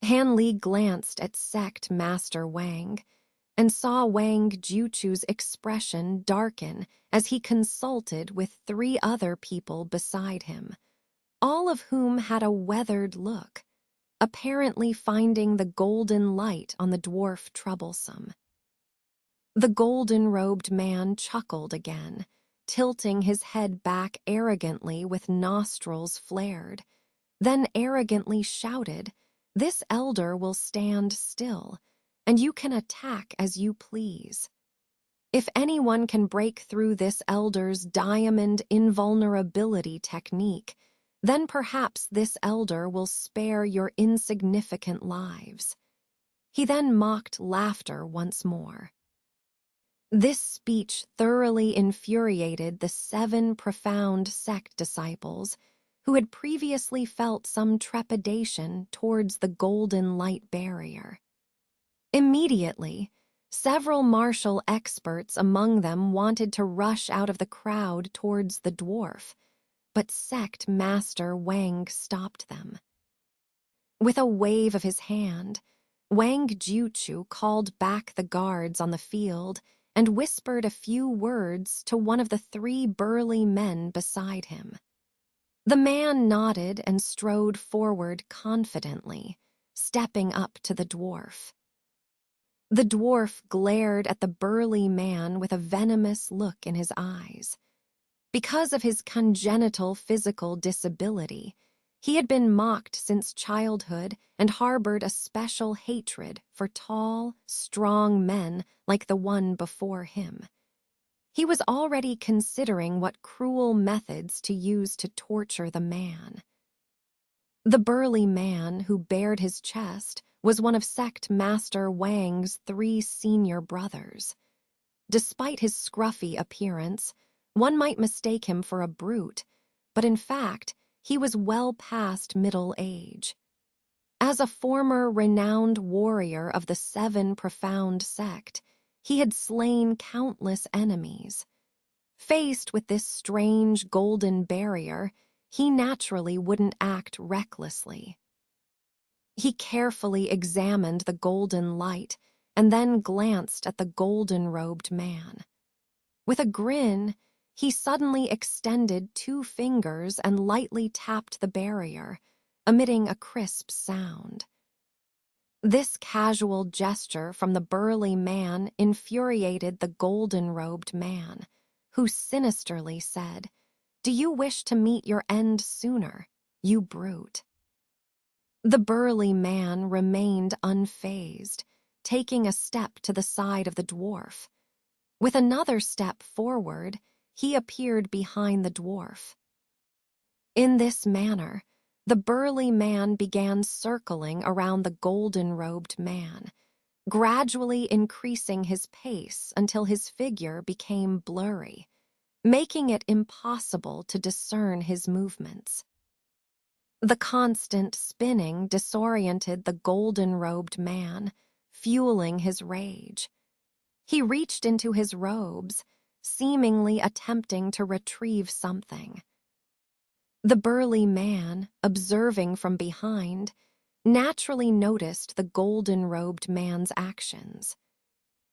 Han Li glanced at sect master Wang and saw Wang Juchu's expression darken as he consulted with 3 other people beside him, all of whom had a weathered look, apparently finding the golden light on the dwarf troublesome. The golden-robed man chuckled again, tilting his head back arrogantly with nostrils flared, then arrogantly shouted, "This elder will stand still, and you can attack as you please. If anyone can break through this elder's diamond invulnerability technique, then perhaps this elder will spare your insignificant lives." He then mocked laughter once more. This speech thoroughly infuriated the 7 profound sect disciples who had previously felt some trepidation towards the golden light barrier. Immediately, several martial experts among them wanted to rush out of the crowd towards the dwarf, but sect master Wang stopped them. With a wave of his hand, Wang Juchu called back the guards on the field and whispered a few words to one of the 3 burly men beside him. The man nodded and strode forward confidently, stepping up to the dwarf. The dwarf glared at the burly man with a venomous look in his eyes. Because of his congenital physical disability, he had been mocked since childhood and harbored a special hatred for tall, strong men like the one before him. He was already considering what cruel methods to use to torture the man. The burly man who bared his chest was one of sect master Wang's 3 senior brothers. Despite his scruffy appearance, one might mistake him for a brute, but in fact, he was well past middle age. As a former renowned warrior of the 7 profound sect, he had slain countless enemies. Faced with this strange golden barrier, he naturally wouldn't act recklessly. He carefully examined the golden light and then glanced at the golden-robed man. With a grin, he suddenly extended 2 fingers and lightly tapped the barrier, emitting a crisp sound. This casual gesture from the burly man infuriated the golden-robed man, who sinisterly said, "Do you wish to meet your end sooner, you brute?" The burly man remained unfazed, taking a step to the side of the dwarf. With another step forward, he appeared behind the dwarf. In this manner, the burly man began circling around the golden-robed man, gradually increasing his pace until his figure became blurry, making it impossible to discern his movements. The constant spinning disoriented the golden-robed man, fueling his rage. He reached into his robes, seemingly attempting to retrieve something. The burly man, observing from behind, naturally noticed the golden-robed man's actions.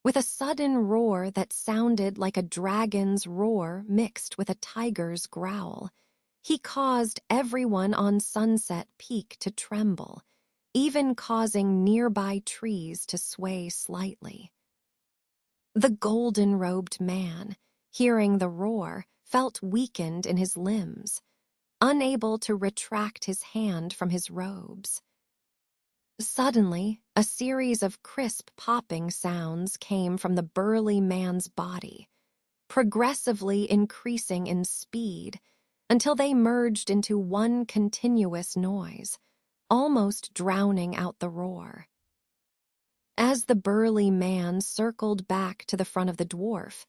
With a sudden roar that sounded like a dragon's roar mixed with a tiger's growl, he caused everyone on Sunset Peak to tremble, even causing nearby trees to sway slightly. The golden-robed man, hearing the roar, felt weakened in his limbs, unable to retract his hand from his robes. Suddenly, a series of crisp popping sounds came from the burly man's body, progressively increasing in speed until they merged into one continuous noise, almost drowning out the roar. As the burly man circled back to the front of the dwarf,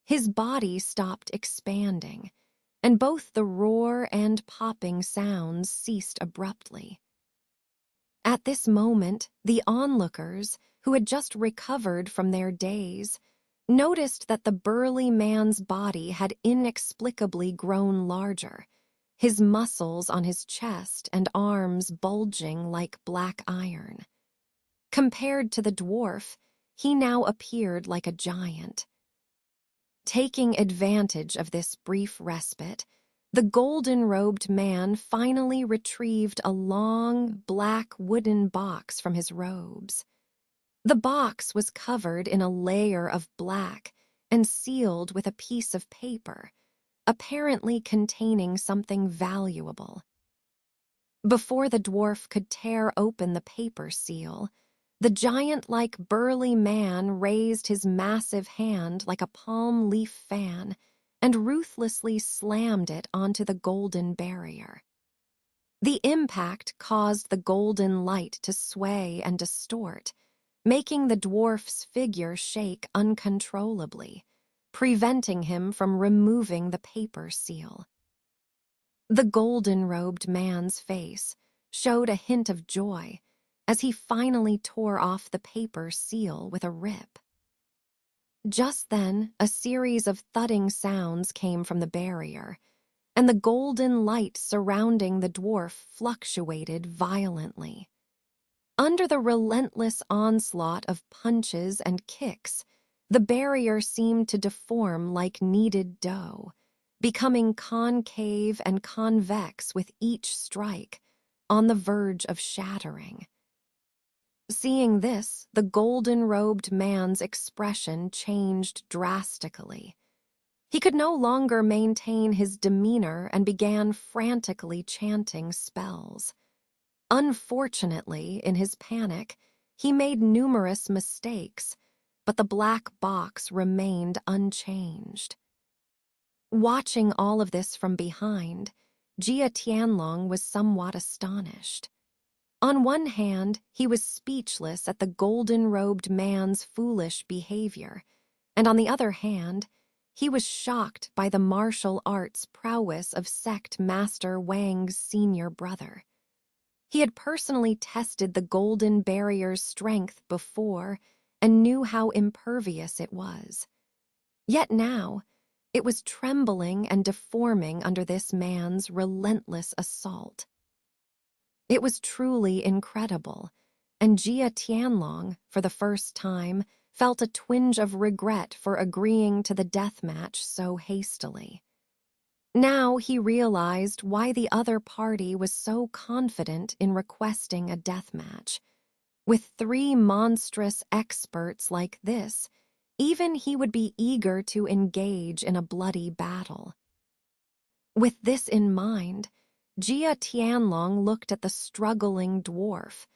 his body stopped expanding, and both the roar and popping sounds ceased abruptly. At this moment, the onlookers, who had just recovered from their daze, noticed that the burly man's body had inexplicably grown larger, his muscles on his chest and arms bulging like black iron. Compared to the dwarf, he now appeared like a giant. Taking advantage of this brief respite, the golden-robed man finally retrieved a long, black wooden box from his robes. The box was covered in a layer of black and sealed with a piece of paper, apparently containing something valuable. Before the dwarf could tear open the paper seal, the giant-like burly man raised his massive hand like a palm leaf fan and ruthlessly slammed it onto the golden barrier. The impact caused the golden light to sway and distort, making the dwarf's figure shake uncontrollably, preventing him from removing the paper seal. The golden-robed man's face showed a hint of joy as he finally tore off the paper seal with a rip. Just then, a series of thudding sounds came from the barrier, and the golden light surrounding the dwarf fluctuated violently. Under the relentless onslaught of punches and kicks, the barrier seemed to deform like kneaded dough, becoming concave and convex with each strike, on the verge of shattering. Seeing this, the golden-robed man's expression changed drastically. He could no longer maintain his demeanor and began frantically chanting spells. Unfortunately, in his panic, he made numerous mistakes, but the black box remained unchanged. Watching all of this from behind, Jia Tianlong was somewhat astonished. On one hand, he was speechless at the golden-robed man's foolish behavior, and on the other hand, he was shocked by the martial arts prowess of sect master Wang's senior brother. He had personally tested the golden barrier's strength before and knew how impervious it was. Yet now, it was trembling and deforming under this man's relentless assault. It was truly incredible, and Jia Tianlong, for the first time, felt a twinge of regret for agreeing to the death match so hastily. Now he realized why the other party was so confident in requesting a death match. With 3 monstrous experts like this, even he would be eager to engage in a bloody battle. With this in mind, Jia Tianlong looked at the struggling dwarf,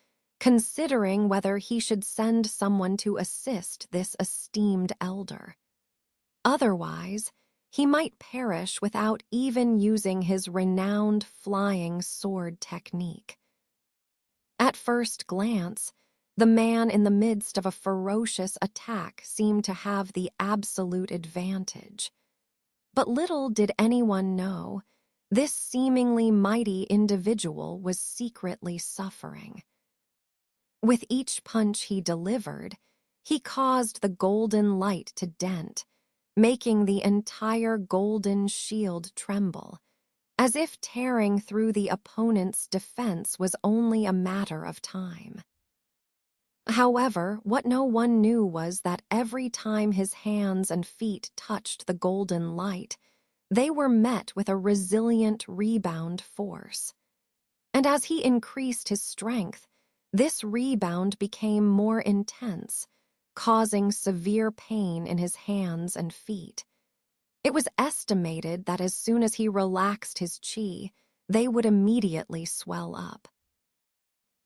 considering whether he should send someone to assist this esteemed elder. Otherwise, he might perish without even using his renowned flying sword technique. At first glance, the man in the midst of a ferocious attack seemed to have the absolute advantage. But little did anyone know, this seemingly mighty individual was secretly suffering. With each punch he delivered, he caused the golden light to dent, making the entire golden shield tremble, as if tearing through the opponent's defense was only a matter of time. However, what no one knew was that every time his hands and feet touched the golden light, they were met with a resilient rebound force. And as he increased his strength, this rebound became more intense, causing severe pain in his hands and feet. It was estimated that as soon as he relaxed his qi, they would immediately swell up.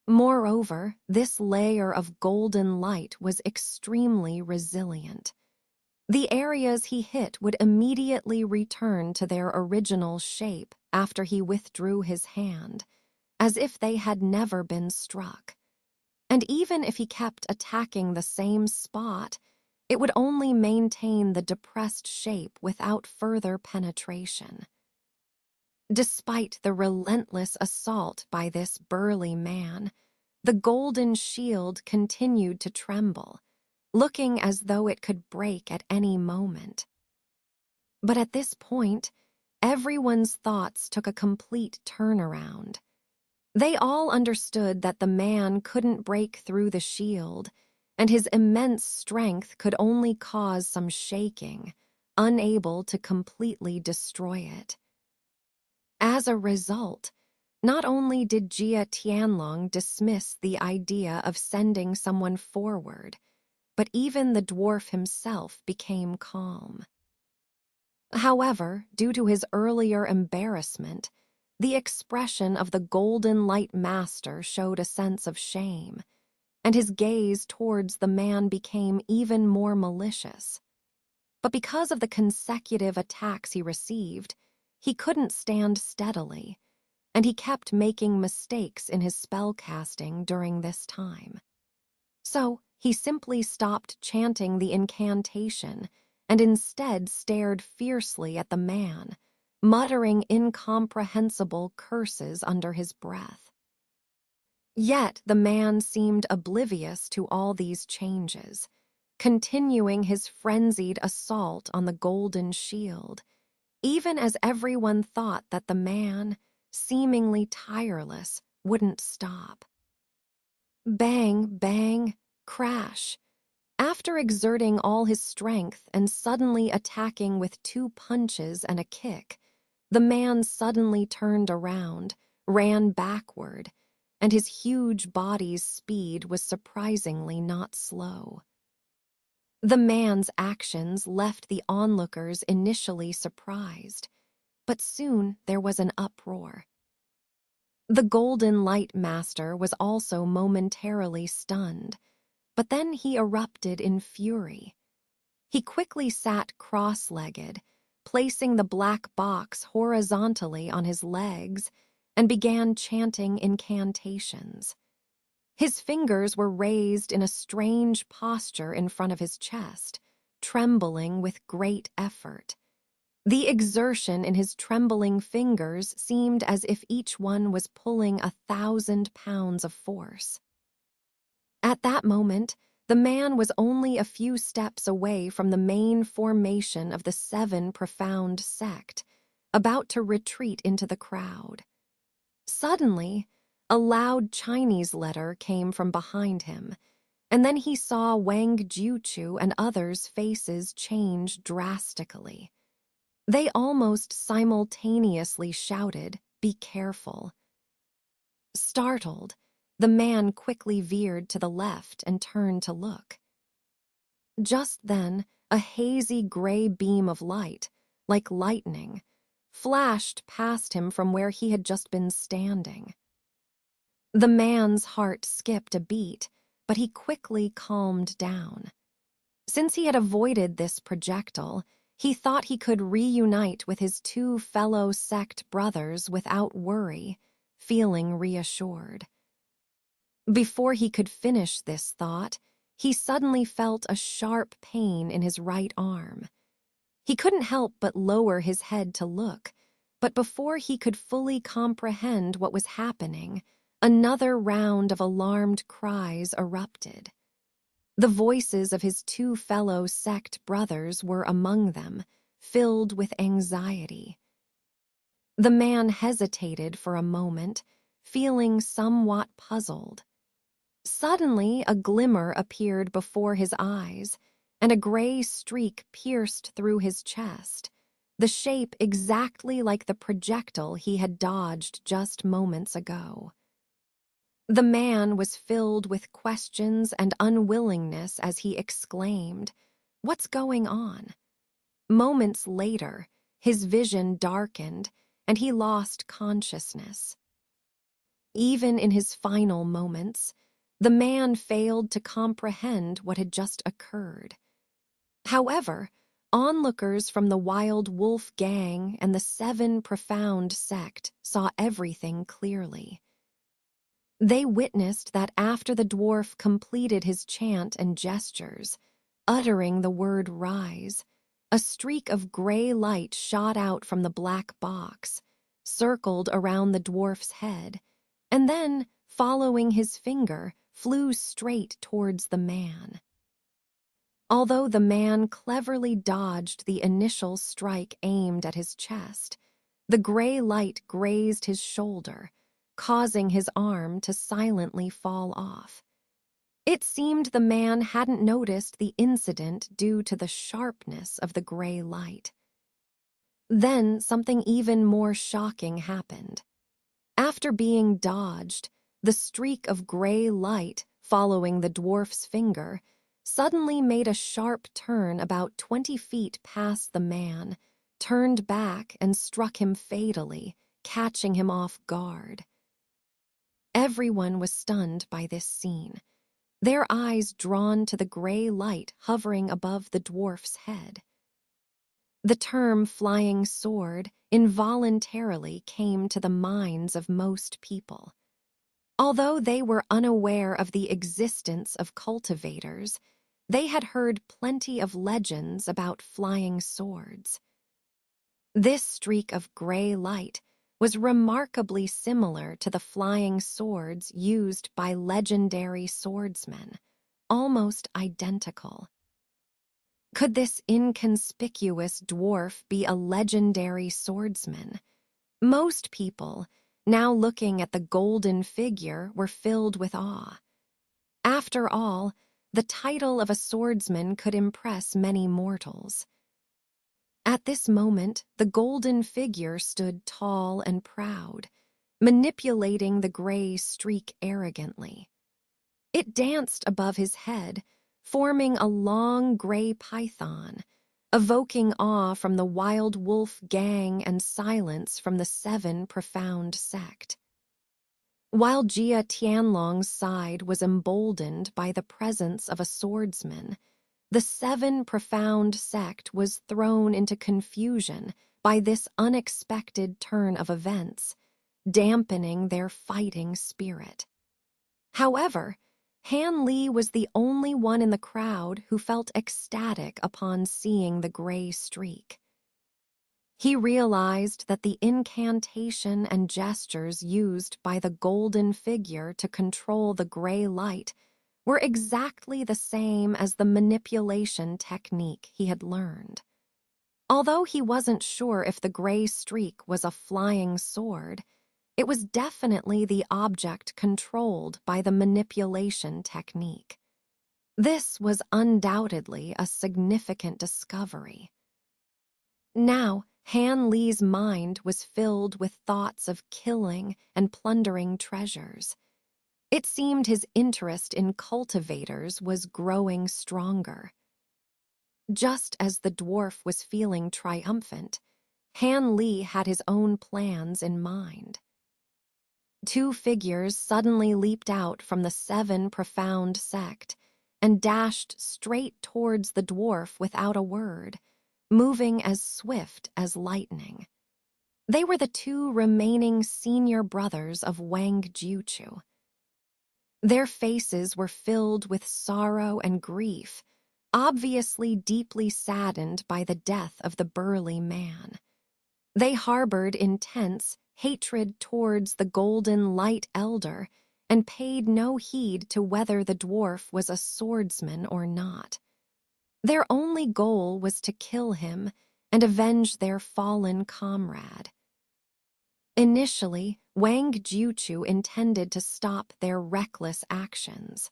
Moreover, this layer of golden light was extremely resilient. The areas he hit would immediately return to their original shape after he withdrew his hand, as if they had never been struck. And even if he kept attacking the same spot, it would only maintain the depressed shape without further penetration. Despite the relentless assault by this burly man, the golden shield continued to tremble, looking as though it could break at any moment. But at this point, everyone's thoughts took a complete turnaround. They all understood that the man couldn't break through the shield, and his immense strength could only cause some shaking, unable to completely destroy it. As a result, not only did Jia Tianlong dismiss the idea of sending someone forward, but even the dwarf himself became calm. However, due to his earlier embarrassment, the expression of the golden light master showed a sense of shame, and his gaze towards the man became even more malicious. But because of the consecutive attacks he received, he couldn't stand steadily, and he kept making mistakes in his spellcasting during this time. So he simply stopped chanting the incantation and instead stared fiercely at the man, muttering incomprehensible curses under his breath. Yet the man seemed oblivious to all these changes, continuing his frenzied assault on the golden shield, even as everyone thought that the man, seemingly tireless, wouldn't stop. Bang, bang, crash. After exerting all his strength and suddenly attacking with 2 punches and a kick, the man suddenly turned around, ran backward, and his huge body's speed was surprisingly not slow. The man's actions left the onlookers initially surprised, but soon there was an uproar. The Golden Light Master was also momentarily stunned, but then he erupted in fury. He quickly sat cross-legged, placing the black box horizontally on his legs, and began chanting incantations. His fingers were raised in a strange posture in front of his chest, trembling with great effort. The exertion in his trembling fingers seemed as if each one was pulling 1,000 pounds of force. At that moment, the man was only a few steps away from the main formation of the 7 profound sect, about to retreat into the crowd. Suddenly, a loud Chinese letter came from behind him, and then he saw Wang Jiuchu and others' faces change drastically. They almost simultaneously shouted, "Be careful." Startled, the man quickly veered to the left and turned to look. Just then, a hazy gray beam of light, like lightning, flashed past him from where he had just been standing. The man's heart skipped a beat, but he quickly calmed down. Since he had avoided this projectile, he thought he could reunite with his 2 fellow sect brothers without worry, feeling reassured. Before he could finish this thought, he suddenly felt a sharp pain in his right arm. He couldn't help but lower his head to look, but before he could fully comprehend what was happening, another round of alarmed cries erupted. The voices of his 2 fellow sect brothers were among them, filled with anxiety. The man hesitated for a moment, feeling somewhat puzzled. Suddenly, a glimmer appeared before his eyes, and a gray streak pierced through his chest, the shape exactly like the projectile he had dodged just moments ago. The man was filled with questions and unwillingness as he exclaimed, "What's going on?" Moments later, his vision darkened and he lost consciousness. Even in his final moments, the man failed to comprehend what had just occurred. However, onlookers from the Wild Wolf Gang and the 7 Profound sect saw everything clearly. They witnessed that after the dwarf completed his chant and gestures, uttering the word rise, a streak of gray light shot out from the black box, circled around the dwarf's head, and then, following his finger, flew straight towards the man. Although the man cleverly dodged the initial strike aimed at his chest, The gray light grazed his shoulder, causing his arm to silently fall off. It seemed the man hadn't noticed the incident due to the sharpness of the gray light. Then something even more shocking happened. After being dodged, the streak of gray light following the dwarf's finger suddenly made a sharp turn about 20 feet past the man, turned back and struck him fatally, catching him off guard. Everyone was stunned by this scene, their eyes drawn to the gray light hovering above the dwarf's head. The term flying sword involuntarily came to the minds of most people. Although they were unaware of the existence of cultivators, they had heard plenty of legends about flying swords. This streak of gray light was remarkably similar to the flying swords used by legendary swordsmen, almost identical. Could this inconspicuous dwarf be a legendary swordsman? Most people, now looking at the golden figure, were filled with awe. After all, the title of a swordsman could impress many mortals. At this moment, the golden figure stood tall and proud, manipulating the gray streak arrogantly. It danced above his head, forming a long gray python, evoking awe from the wild wolf gang and silence from the seven profound sect. While Jia Tianlong's side was emboldened by the presence of a swordsman, the seven profound sect was thrown into confusion by this unexpected turn of events, dampening their fighting spirit. However, Han Li was the only one in the crowd who felt ecstatic upon seeing the gray streak. He realized that the incantation and gestures used by the golden figure to control the gray light were exactly the same as the manipulation technique he had learned. Although he wasn't sure if the gray streak was a flying sword, it was definitely the object controlled by the manipulation technique. This was undoubtedly a significant discovery. Now, Han Li's mind was filled with thoughts of killing and plundering treasures. It seemed his interest in cultivators was growing stronger. Just as the dwarf was feeling triumphant, Han Li had his own plans in mind. Two figures suddenly leaped out from the seven profound sect and dashed straight towards the dwarf without a word, moving as swift as lightning. They were the two remaining senior brothers of Wang Jiuchu. Their faces were filled with sorrow and grief, obviously deeply saddened by the death of the burly man. They harbored intense hatred towards the golden light elder and paid no heed to whether the dwarf was a swordsman or not. Their only goal was to kill him and avenge their fallen comrade. Initially, Wang Jiuchu intended to stop their reckless actions.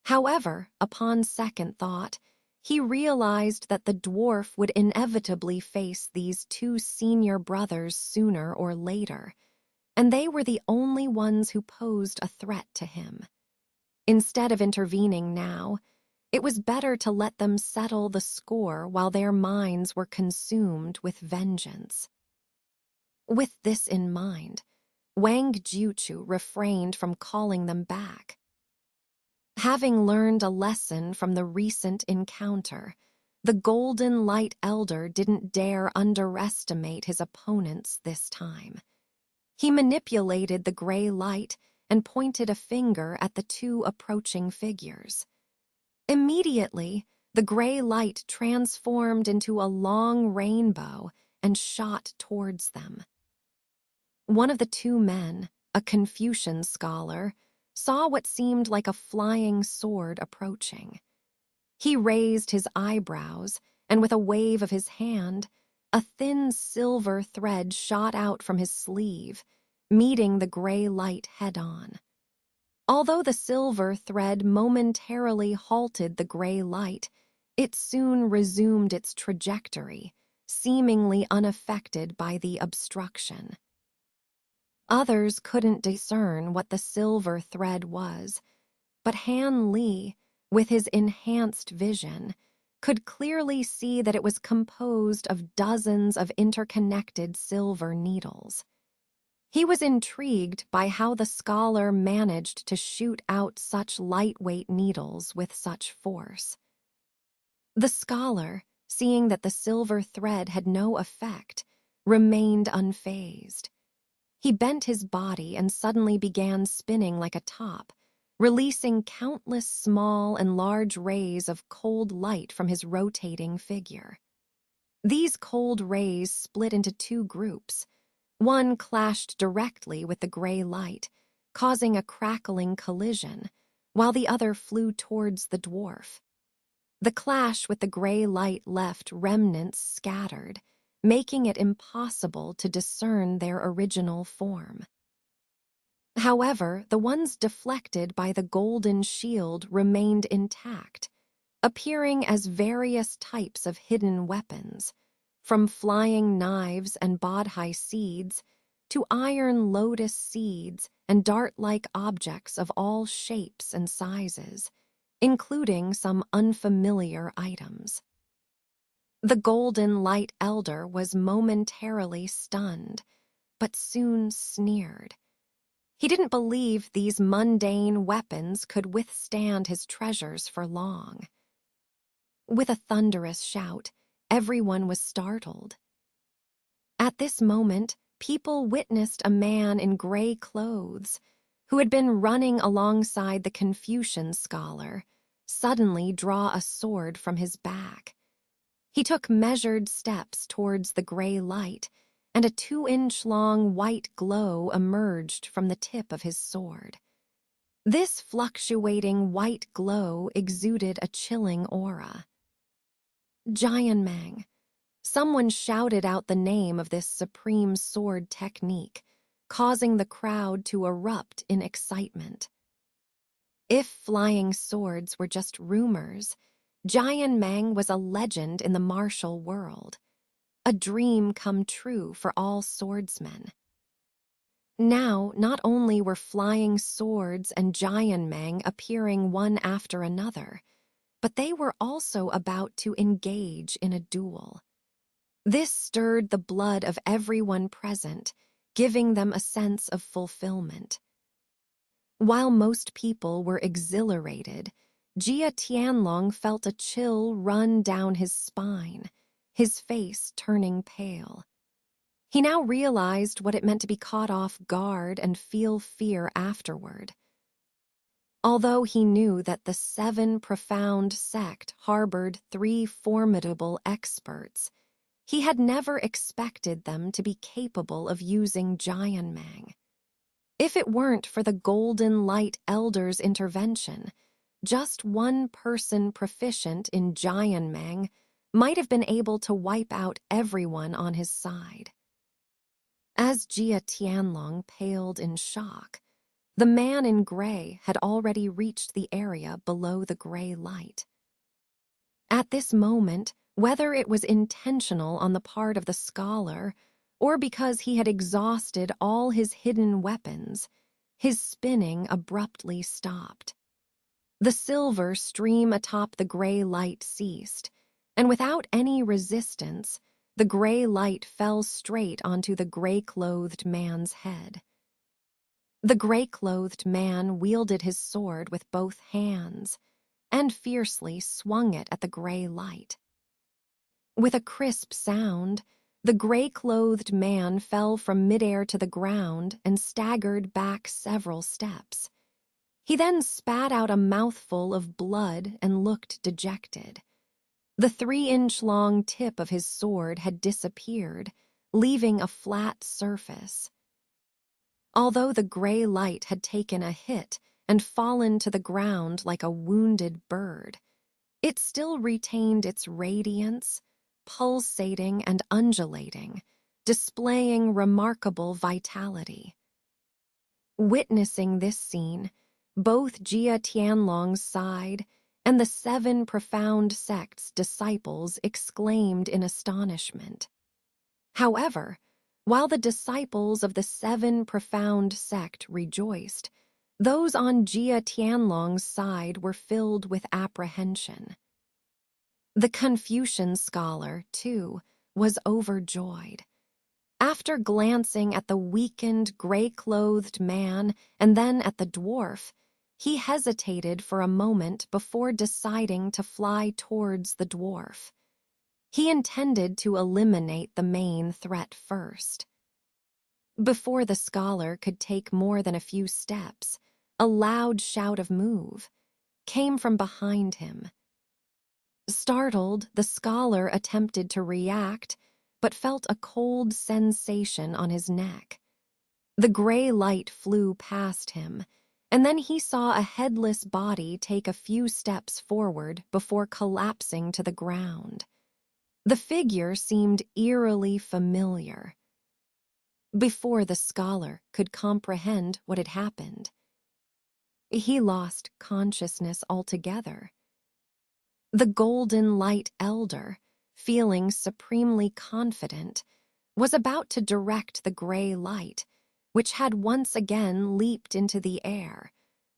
However, upon second thought, he realized that the dwarf would inevitably face these two senior brothers sooner or later, and they were the only ones who posed a threat to him. Instead of intervening now, it was better to let them settle the score while their minds were consumed with vengeance. With this in mind, Wang Jiuchu refrained from calling them back. Having learned a lesson from the recent encounter, the Golden Light Elder didn't dare underestimate his opponents this time. He manipulated the gray light and pointed a finger at the two approaching figures. Immediately, the gray light transformed into a long rainbow and shot towards them. One of the two men, a Confucian scholar, saw what seemed like a flying sword approaching. He raised his eyebrows, and with a wave of his hand, A thin silver thread shot out from his sleeve, meeting the gray light head-on. Although the silver thread momentarily halted the gray light, it soon resumed its trajectory, seemingly unaffected by the obstruction. Others couldn't discern what the silver thread was, but Han Li, with his enhanced vision, could clearly see that it was composed of dozens of interconnected silver needles. He was intrigued by how the scholar managed to shoot out such lightweight needles with such force. The scholar, seeing that the silver thread had no effect, remained unfazed. He bent his body and suddenly began spinning like a top, releasing countless small and large rays of cold light from his rotating figure. These cold rays split into two groups. One clashed directly with the gray light, causing a crackling collision, while the other flew towards the dwarf. The clash with the gray light left remnants scattered, making it impossible to discern their original form. However, the ones deflected by the golden shield remained intact, appearing as various types of hidden weapons, from flying knives and bodhi seeds to iron lotus seeds and dart-like objects of all shapes and sizes, including some unfamiliar items. The Golden Light Elder was momentarily stunned, but soon sneered. He didn't believe these mundane weapons could withstand his treasures for long. With a thunderous shout, everyone was startled. At this moment, people witnessed a man in gray clothes, who had been running alongside the Confucian scholar, suddenly draw a sword from his back. He took measured steps towards the gray light, and a 2-inch-long white glow emerged from the tip of his sword. This fluctuating white glow exuded a chilling aura. Jianmeng. Someone shouted out the name of this supreme sword technique, causing the crowd to erupt in excitement. If flying swords were just rumors, Jianmeng was a legend in the martial world, a dream come true for all swordsmen. Now, not only were flying swords and Jianmeng appearing one after another, but they were also about to engage in a duel. This stirred the blood of everyone present, giving them a sense of fulfillment. While most people were exhilarated, Jia Tianlong felt a chill run down his spine, his face turning pale. He now realized what it meant to be caught off guard and feel fear afterward. Although he knew that the 7 profound sect harbored 3 formidable experts, he had never expected them to be capable of using Jianmeng. If it weren't for the Golden Light Elder's intervention, just one person proficient in Jianmeng might have been able to wipe out everyone on his side. As Jia Tianlong paled in shock, the man in gray had already reached the area below the gray light. At this moment, whether it was intentional on the part of the scholar or because he had exhausted all his hidden weapons, his spinning abruptly stopped. The silver stream atop the gray light ceased, and without any resistance, the gray light fell straight onto the gray-clothed man's head. The gray-clothed man wielded his sword with both hands and fiercely swung it at the gray light. With a crisp sound, the gray-clothed man fell from midair to the ground and staggered back several steps. He then spat out a mouthful of blood and looked dejected. The 3-inch-long tip of his sword had disappeared, leaving a flat surface. Although the gray light had taken a hit and fallen to the ground like a wounded bird, it still retained its radiance, pulsating and undulating, displaying remarkable vitality. Witnessing this scene, both Jia Tianlong's side and the 7 profound sect's disciples exclaimed in astonishment. However, while the disciples of the 7 profound sect rejoiced, those on Jia Tianlong's side were filled with apprehension. The Confucian scholar, too, was overjoyed. After glancing at the weakened, gray-clothed man and then at the dwarf, he hesitated for a moment before deciding to fly towards the dwarf. He intended to eliminate the main threat first. Before the scholar could take more than a few steps, a loud shout of "Move!" came from behind him. Startled, the scholar attempted to react, but felt a cold sensation on his neck. The gray light flew past him, and then he saw a headless body take a few steps forward before collapsing to the ground. The figure seemed eerily familiar. Before the scholar could comprehend what had happened, he lost consciousness altogether. The golden light elder, feeling supremely confident, was about to direct the gray light, which had once again leaped into the air,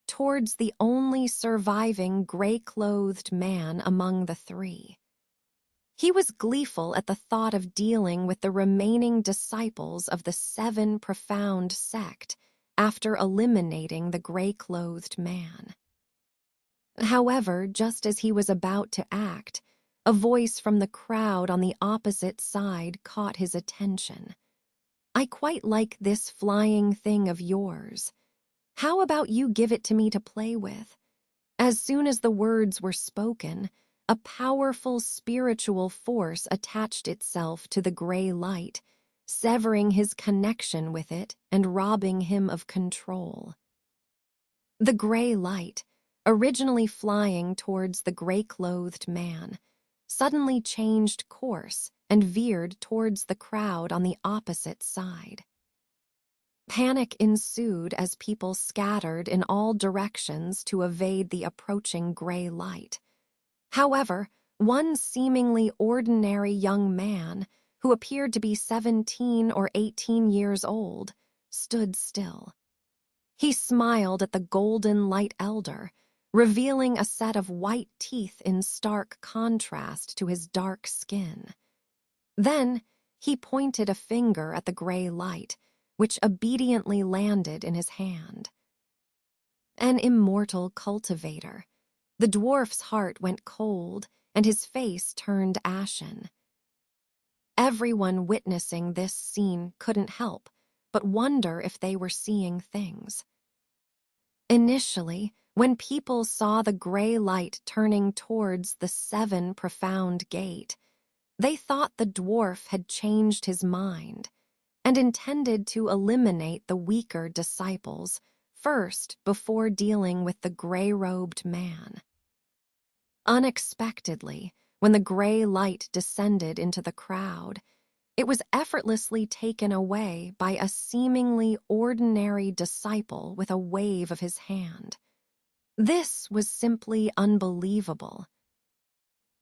towards the only surviving gray-clothed man among the 3. He was gleeful at the thought of dealing with the remaining disciples of the 7 profound sect after eliminating the gray-clothed man. However, just as he was about to act, a voice from the crowd on the opposite side caught his attention. "I quite like this flying thing of yours. How about you give it to me to play with?" As soon as the words were spoken, a powerful spiritual force attached itself to the gray light, severing his connection with it and robbing him of control. The gray light, originally flying towards the gray-clothed man, suddenly changed course and veered towards the crowd on the opposite side. Panic ensued as people scattered in all directions to evade the approaching gray light. However, one seemingly ordinary young man, who appeared to be 17 or 18 years old, stood still. He smiled at the golden light elder, revealing a set of white teeth in stark contrast to his dark skin. Then he pointed a finger at the gray light, which obediently landed in his hand. An immortal cultivator. The dwarf's heart went cold, and his face turned ashen. Everyone witnessing this scene couldn't help but wonder if they were seeing things. Initially, when people saw the gray light turning towards the 7 profound gate, they thought the dwarf had changed his mind and intended to eliminate the weaker disciples first before dealing with the gray-robed man. Unexpectedly, when the gray light descended into the crowd, it was effortlessly taken away by a seemingly ordinary disciple with a wave of his hand. This was simply unbelievable.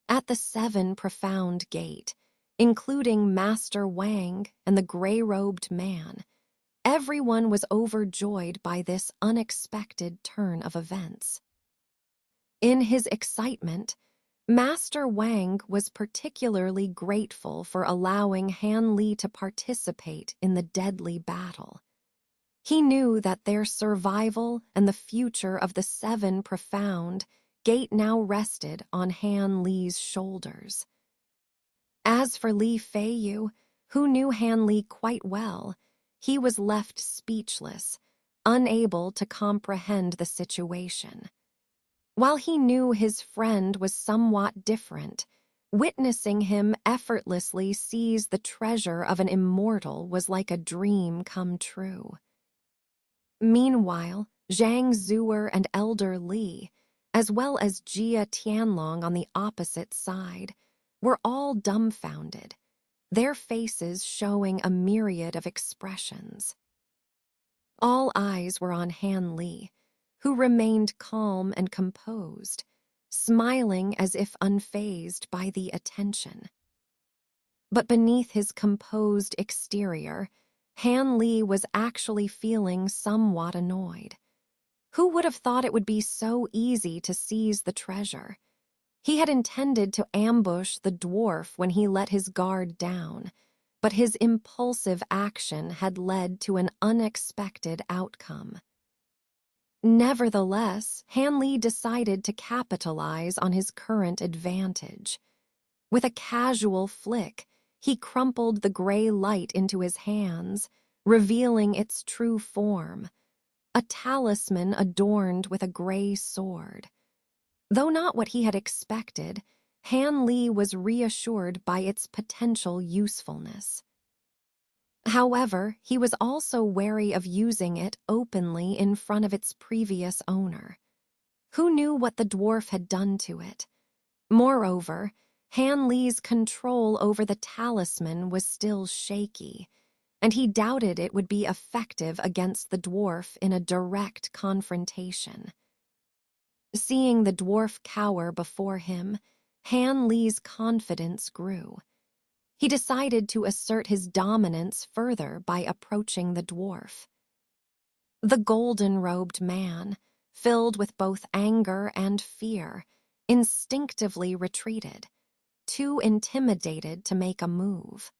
At the 7 profound gate, including Master Wang and the gray-robed man, everyone was overjoyed by this unexpected turn of events. In his excitement, Master Wang was particularly grateful for allowing Han Li to participate in the deadly battle. He knew that their survival and the future of the 7 profound gate now rested on Han Li's shoulders. As for Li Feiyu, who knew Han Li quite well, he was left speechless, unable to comprehend the situation. While he knew his friend was somewhat different, witnessing him effortlessly seize the treasure of an immortal was like a dream come true. Meanwhile, Zhang Zuer and Elder Li, as well as Jia Tianlong on the opposite side, were all dumbfounded, their faces showing a myriad of expressions. All eyes were on Han Li, who remained calm and composed, smiling as if unfazed by the attention. But beneath his composed exterior, Han Li was actually feeling somewhat annoyed. Who would have thought it would be so easy to seize the treasure? He had intended to ambush the dwarf when he let his guard down, but his impulsive action had led to an unexpected outcome. Nevertheless, Han Li decided to capitalize on his current advantage. With a casual flick, he crumpled the gray light into his hands, revealing its true form, a talisman adorned with a gray sword. Though not what he had expected, Han Li was reassured by its potential usefulness. However, he was also wary of using it openly in front of its previous owner. Who knew what the dwarf had done to it? Moreover, Han Li's control over the talisman was still shaky, and he doubted it would be effective against the dwarf in a direct confrontation. Seeing the dwarf cower before him, Han Li's confidence grew. He decided to assert his dominance further by approaching the dwarf. The golden-robed man, filled with both anger and fear, instinctively retreated, too intimidated to make a move.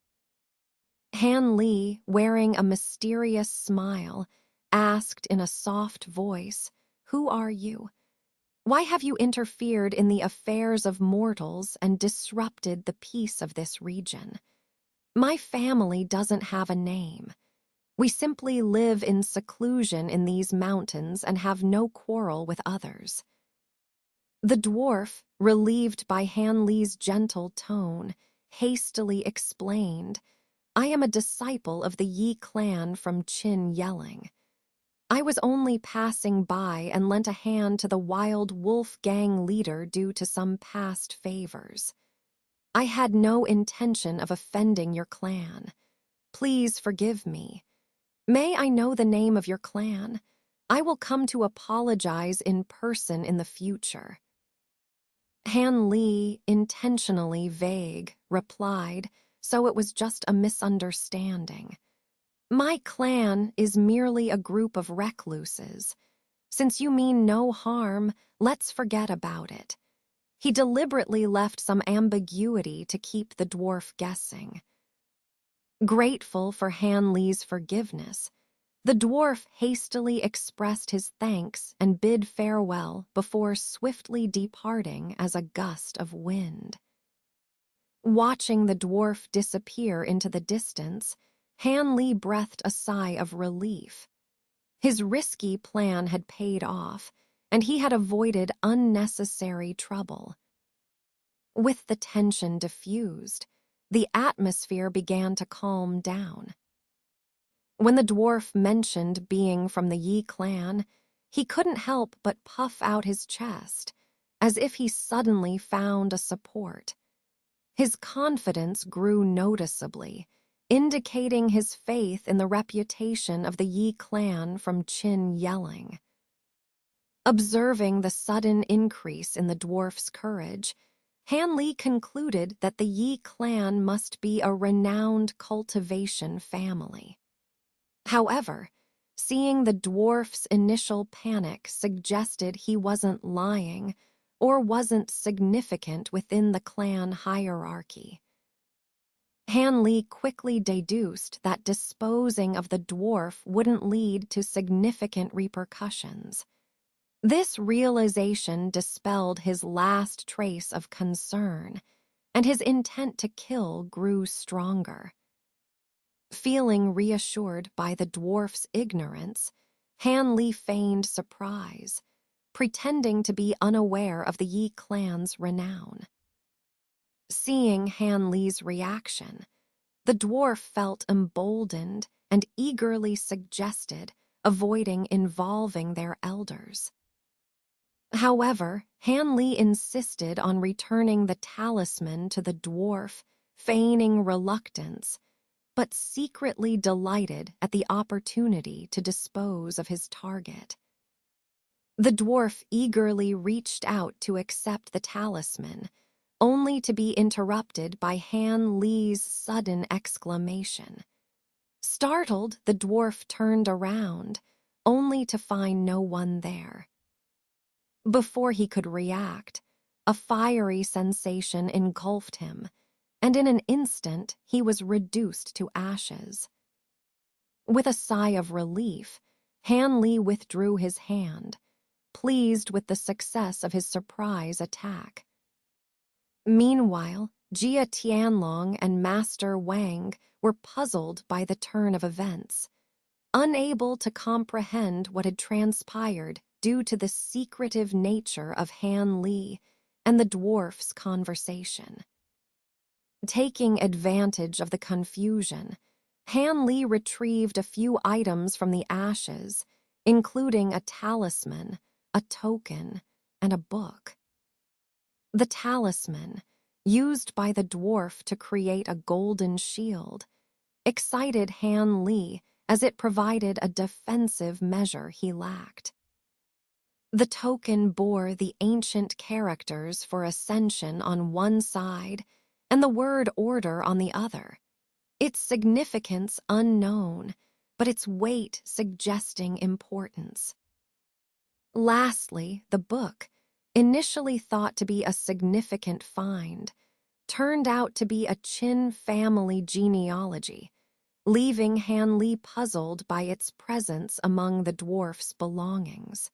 Han Li, wearing a mysterious smile, asked in a soft voice, "Who are you? Why have you interfered in the affairs of mortals and disrupted the peace of this region? My family doesn't have a name. We simply live in seclusion in these mountains and have no quarrel with others." The dwarf, relieved by Han Li's gentle tone, hastily explained, "I am a disciple of the Yi clan from Qin Yelling. I was only passing by and lent a hand to the wild wolf gang leader due to some past favors. I had no intention of offending your clan. Please forgive me. May I know the name of your clan? I will come to apologize in person in the future." Han Li, intentionally vague, replied, "So it was just a misunderstanding. My clan is merely a group of recluses. Since you mean no harm, let's forget about it." He deliberately left some ambiguity to keep the dwarf guessing. Grateful for Han Li's forgiveness, the dwarf hastily expressed his thanks and bid farewell before swiftly departing as a gust of wind. Watching the dwarf disappear into the distance, Han Li breathed a sigh of relief. His risky plan had paid off, and he had avoided unnecessary trouble. With the tension diffused, the atmosphere began to calm down. When the dwarf mentioned being from the Yi clan, he couldn't help but puff out his chest, as if he suddenly found a support. His confidence grew noticeably, indicating his faith in the reputation of the Yi clan from Qin Yelling. Observing the sudden increase in the dwarf's courage, Han Li concluded that the Yi clan must be a renowned cultivation family. However, seeing the dwarf's initial panic suggested he wasn't lying or wasn't significant within the clan hierarchy. Han Li quickly deduced that disposing of the dwarf wouldn't lead to significant repercussions. This realization dispelled his last trace of concern, and his intent to kill grew stronger. Feeling reassured by the dwarf's ignorance, Han Li feigned surprise, pretending to be unaware of the Yi clan's renown. Seeing Han Li's reaction, the dwarf felt emboldened and eagerly suggested avoiding involving their elders. However, Han Li insisted on returning the talisman to the dwarf, feigning reluctance, but secretly delighted at the opportunity to dispose of his target. The dwarf eagerly reached out to accept the talisman, only to be interrupted by Han Li's sudden exclamation. Startled, the dwarf turned around, only to find no one there. Before he could react, a fiery sensation engulfed him, and in an instant he was reduced to ashes. With a sigh of relief, Han Li withdrew his hand, pleased with the success of his surprise attack. Meanwhile, Jia Tianlong and Master Wang were puzzled by the turn of events, unable to comprehend what had transpired due to the secretive nature of Han Li and the dwarf's conversation. Taking advantage of the confusion, Han Li retrieved a few items from the ashes, including a talisman, a token, and a book. The talisman, used by the dwarf to create a golden shield, excited Han Li as it provided a defensive measure he lacked. The token bore the ancient characters for ascension on one side and the word order on the other, its significance unknown, but its weight suggesting importance. Lastly, the book, initially thought to be a significant find, turned out to be a Qin family genealogy, leaving Han Li puzzled by its presence among the dwarf's belongings.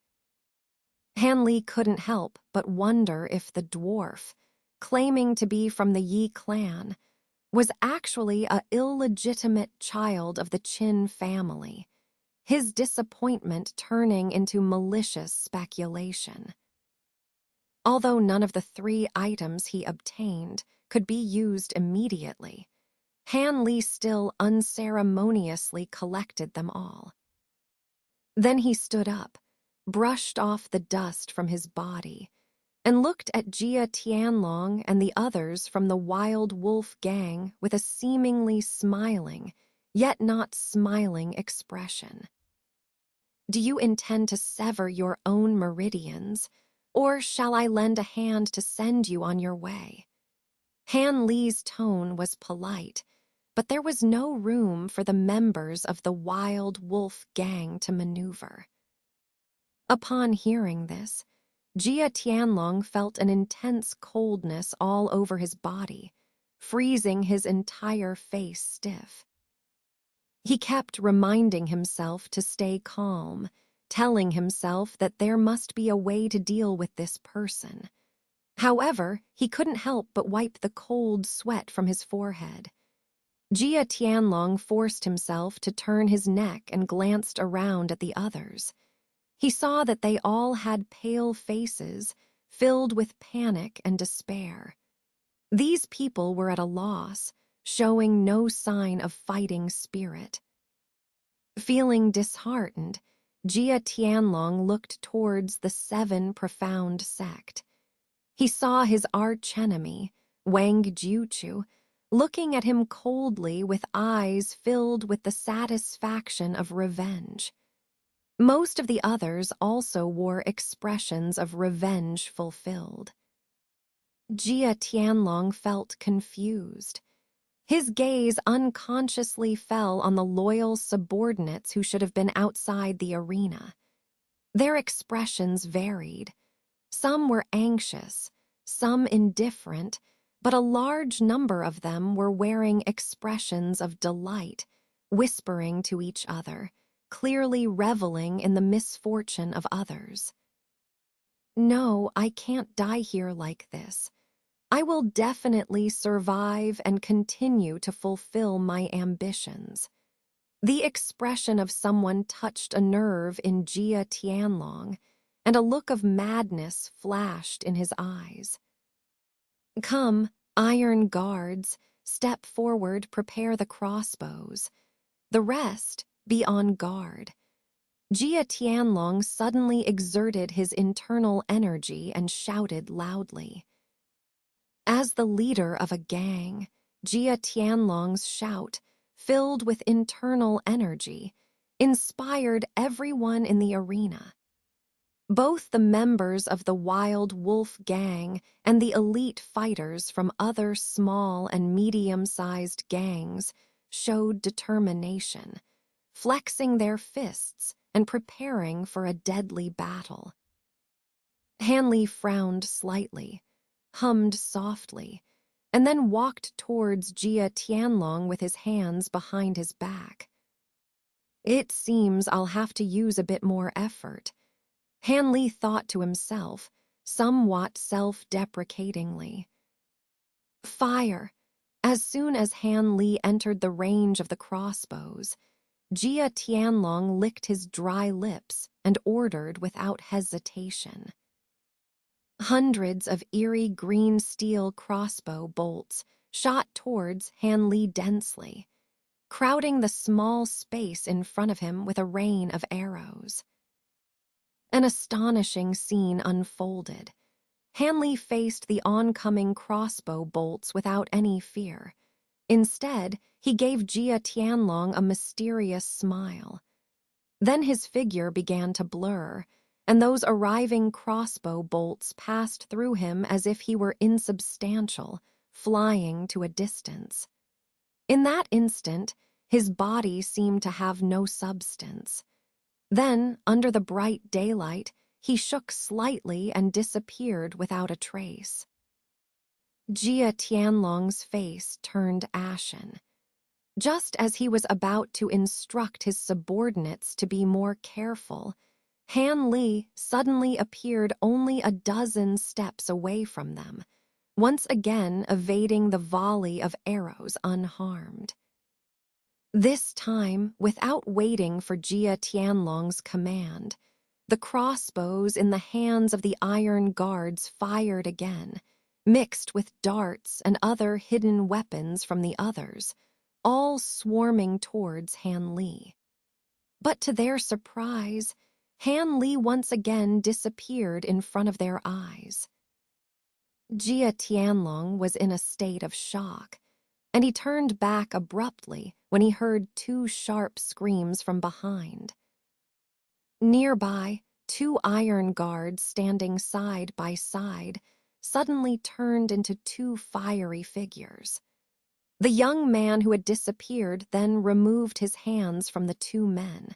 Han Li couldn't help but wonder if the dwarf, claiming to be from the Yi clan, was actually an illegitimate child of the Qin family, his disappointment turning into malicious speculation. Although none of the 3 items he obtained could be used immediately, Han Li still unceremoniously collected them all. Then he stood up, brushed off the dust from his body, and looked at Jia Tianlong and the others from the Wild Wolf gang with a seemingly smiling, yet not smiling expression. Do you intend to sever your own meridians, or shall I lend a hand to send you on your way? Han Li's tone was polite, but there was no room for the members of the Wild Wolf gang to maneuver. Upon hearing this, Jia Tianlong felt an intense coldness all over his body, freezing his entire face stiff. He kept reminding himself to stay calm, telling himself that there must be a way to deal with this person. However, he couldn't help but wipe the cold sweat from his forehead. Jia Tianlong forced himself to turn his neck and glanced around at the others. He saw that they all had pale faces, filled with panic and despair. These people were at a loss, showing no sign of fighting spirit. Feeling disheartened, Jia Tianlong looked towards the 7 profound sect. He saw his archenemy, Wang Jiuchu, looking at him coldly with eyes filled with the satisfaction of revenge. Most of the others also wore expressions of revenge fulfilled. Jia Tianlong felt confused. His gaze unconsciously fell on the loyal subordinates who should have been outside the arena. Their expressions varied. Some were anxious, some indifferent, but a large number of them were wearing expressions of delight, whispering to each other, clearly reveling in the misfortune of others. No, I can't die here like this. I will definitely survive and continue to fulfill my ambitions. The expression of someone touched a nerve in Jia Tianlong, and a look of madness flashed in his eyes. Come, iron guards, step forward, prepare the crossbows. The rest, be on guard. Jia Tianlong suddenly exerted his internal energy and shouted loudly. As the leader of a gang, Jia Tianlong's shout, filled with internal energy, inspired everyone in the arena. Both the members of the Wild Wolf Gang and the elite fighters from other small and medium-sized gangs showed determination, flexing their fists and preparing for a deadly battle. Hanley frowned slightly, hummed softly, and then walked towards Jia Tianlong with his hands behind his back. It seems I'll have to use a bit more effort, Hanley thought to himself, somewhat self-deprecatingly. Fire! As soon as Hanley entered the range of the crossbows, Jia Tianlong licked his dry lips and ordered without hesitation. Hundreds of eerie green steel crossbow bolts shot towards Hanley densely, crowding the small space in front of him with a rain of arrows. An astonishing scene unfolded. Hanley faced the oncoming crossbow bolts without any fear. Instead, he gave Jia Tianlong a mysterious smile. Then his figure began to blur, and those arriving crossbow bolts passed through him as if he were insubstantial, flying to a distance. In that instant, his body seemed to have no substance. Then, under the bright daylight, he shook slightly and disappeared without a trace. Jia Tianlong's face turned ashen. Just as he was about to instruct his subordinates to be more careful, Hanley suddenly appeared only a dozen steps away from them, once again evading the volley of arrows unharmed. This time, without waiting for Jia Tianlong's command, the crossbows in the hands of the iron guards fired again, mixed with darts and other hidden weapons from the others, all swarming towards Hanley. But to their surprise, Hanley once again disappeared in front of their eyes. Jia Tianlong was in a state of shock, and he turned back abruptly when he heard two sharp screams from behind. Nearby, two iron guards standing side by side suddenly turned into two fiery figures. The young man who had disappeared then removed his hands from the two men,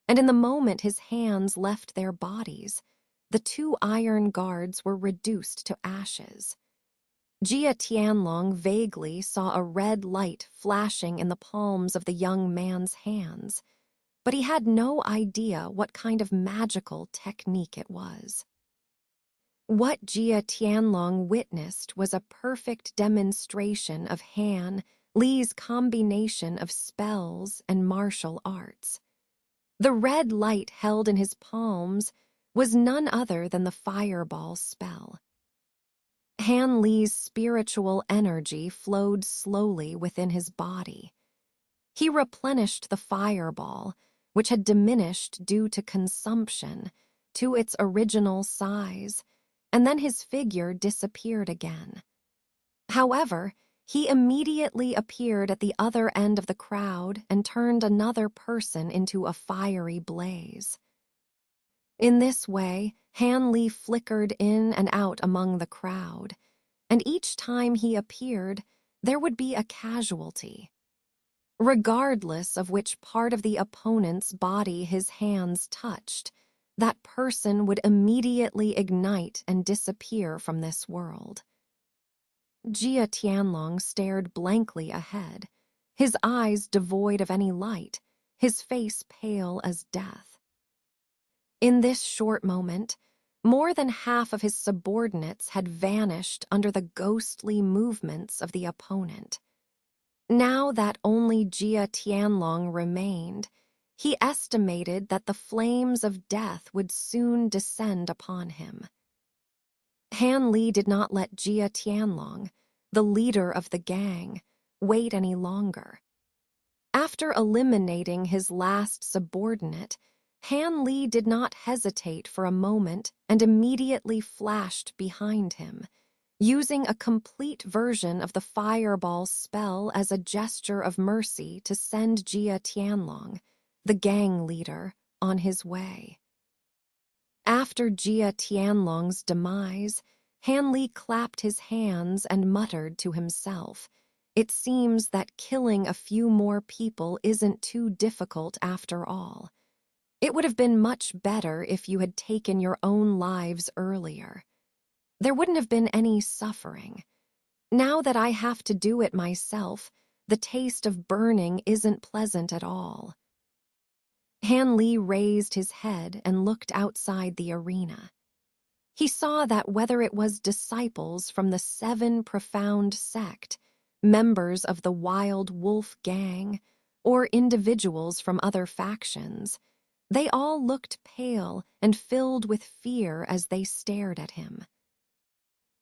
and in the moment his hands left their bodies, the two iron guards were reduced to ashes. Jia Tianlong vaguely saw a red light flashing in the palms of the young man's hands, but he had no idea what kind of magical technique it was. What Jia Tianlong witnessed was a perfect demonstration of Han Li's combination of spells and martial arts. The red light held in his palms was none other than the fireball spell. Han Li's spiritual energy flowed slowly within his body. He replenished the fireball, which had diminished due to consumption, to its original size, and then his figure disappeared again. However, he immediately appeared at the other end of the crowd and turned another person into a fiery blaze. In this way, Hanley flickered in and out among the crowd, and each time he appeared, there would be a casualty. Regardless of which part of the opponent's body his hands touched, that person would immediately ignite and disappear from this world. Jia Tianlong stared blankly ahead, his eyes devoid of any light, his face pale as death. In this short moment, more than half of his subordinates had vanished under the ghostly movements of the opponent. Now that only Jia Tianlong remained, he estimated that the flames of death would soon descend upon him. Hanley did not let Jia Tianlong, the leader of the gang, wait any longer. After eliminating his last subordinate, Han Li did not hesitate for a moment and immediately flashed behind him, using a complete version of the fireball spell as a gesture of mercy to send Jia Tianlong, the gang leader, on his way. After Jia Tianlong's demise, Han Li clapped his hands and muttered to himself, "It seems that killing a few more people isn't too difficult after all. It would have been much better if you had taken your own lives earlier. There wouldn't have been any suffering. Now that I have to do it myself, the taste of burning isn't pleasant at all." Han Li raised his head and looked outside the arena. He saw that whether it was disciples from the Seven Profound sect, members of the Wild Wolf gang, or individuals from other factions, they all looked pale and filled with fear as they stared at him.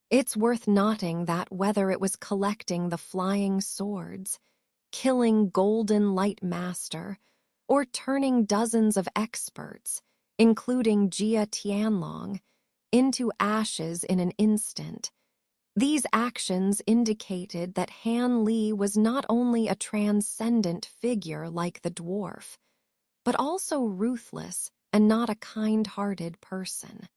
It's worth noting that whether it was collecting the flying swords, killing Golden Light Master, or turning dozens of experts, including Jia Tianlong, into ashes in an instant, these actions indicated that Han Li was not only a transcendent figure like the dwarf, but also ruthless and not a kind-hearted person.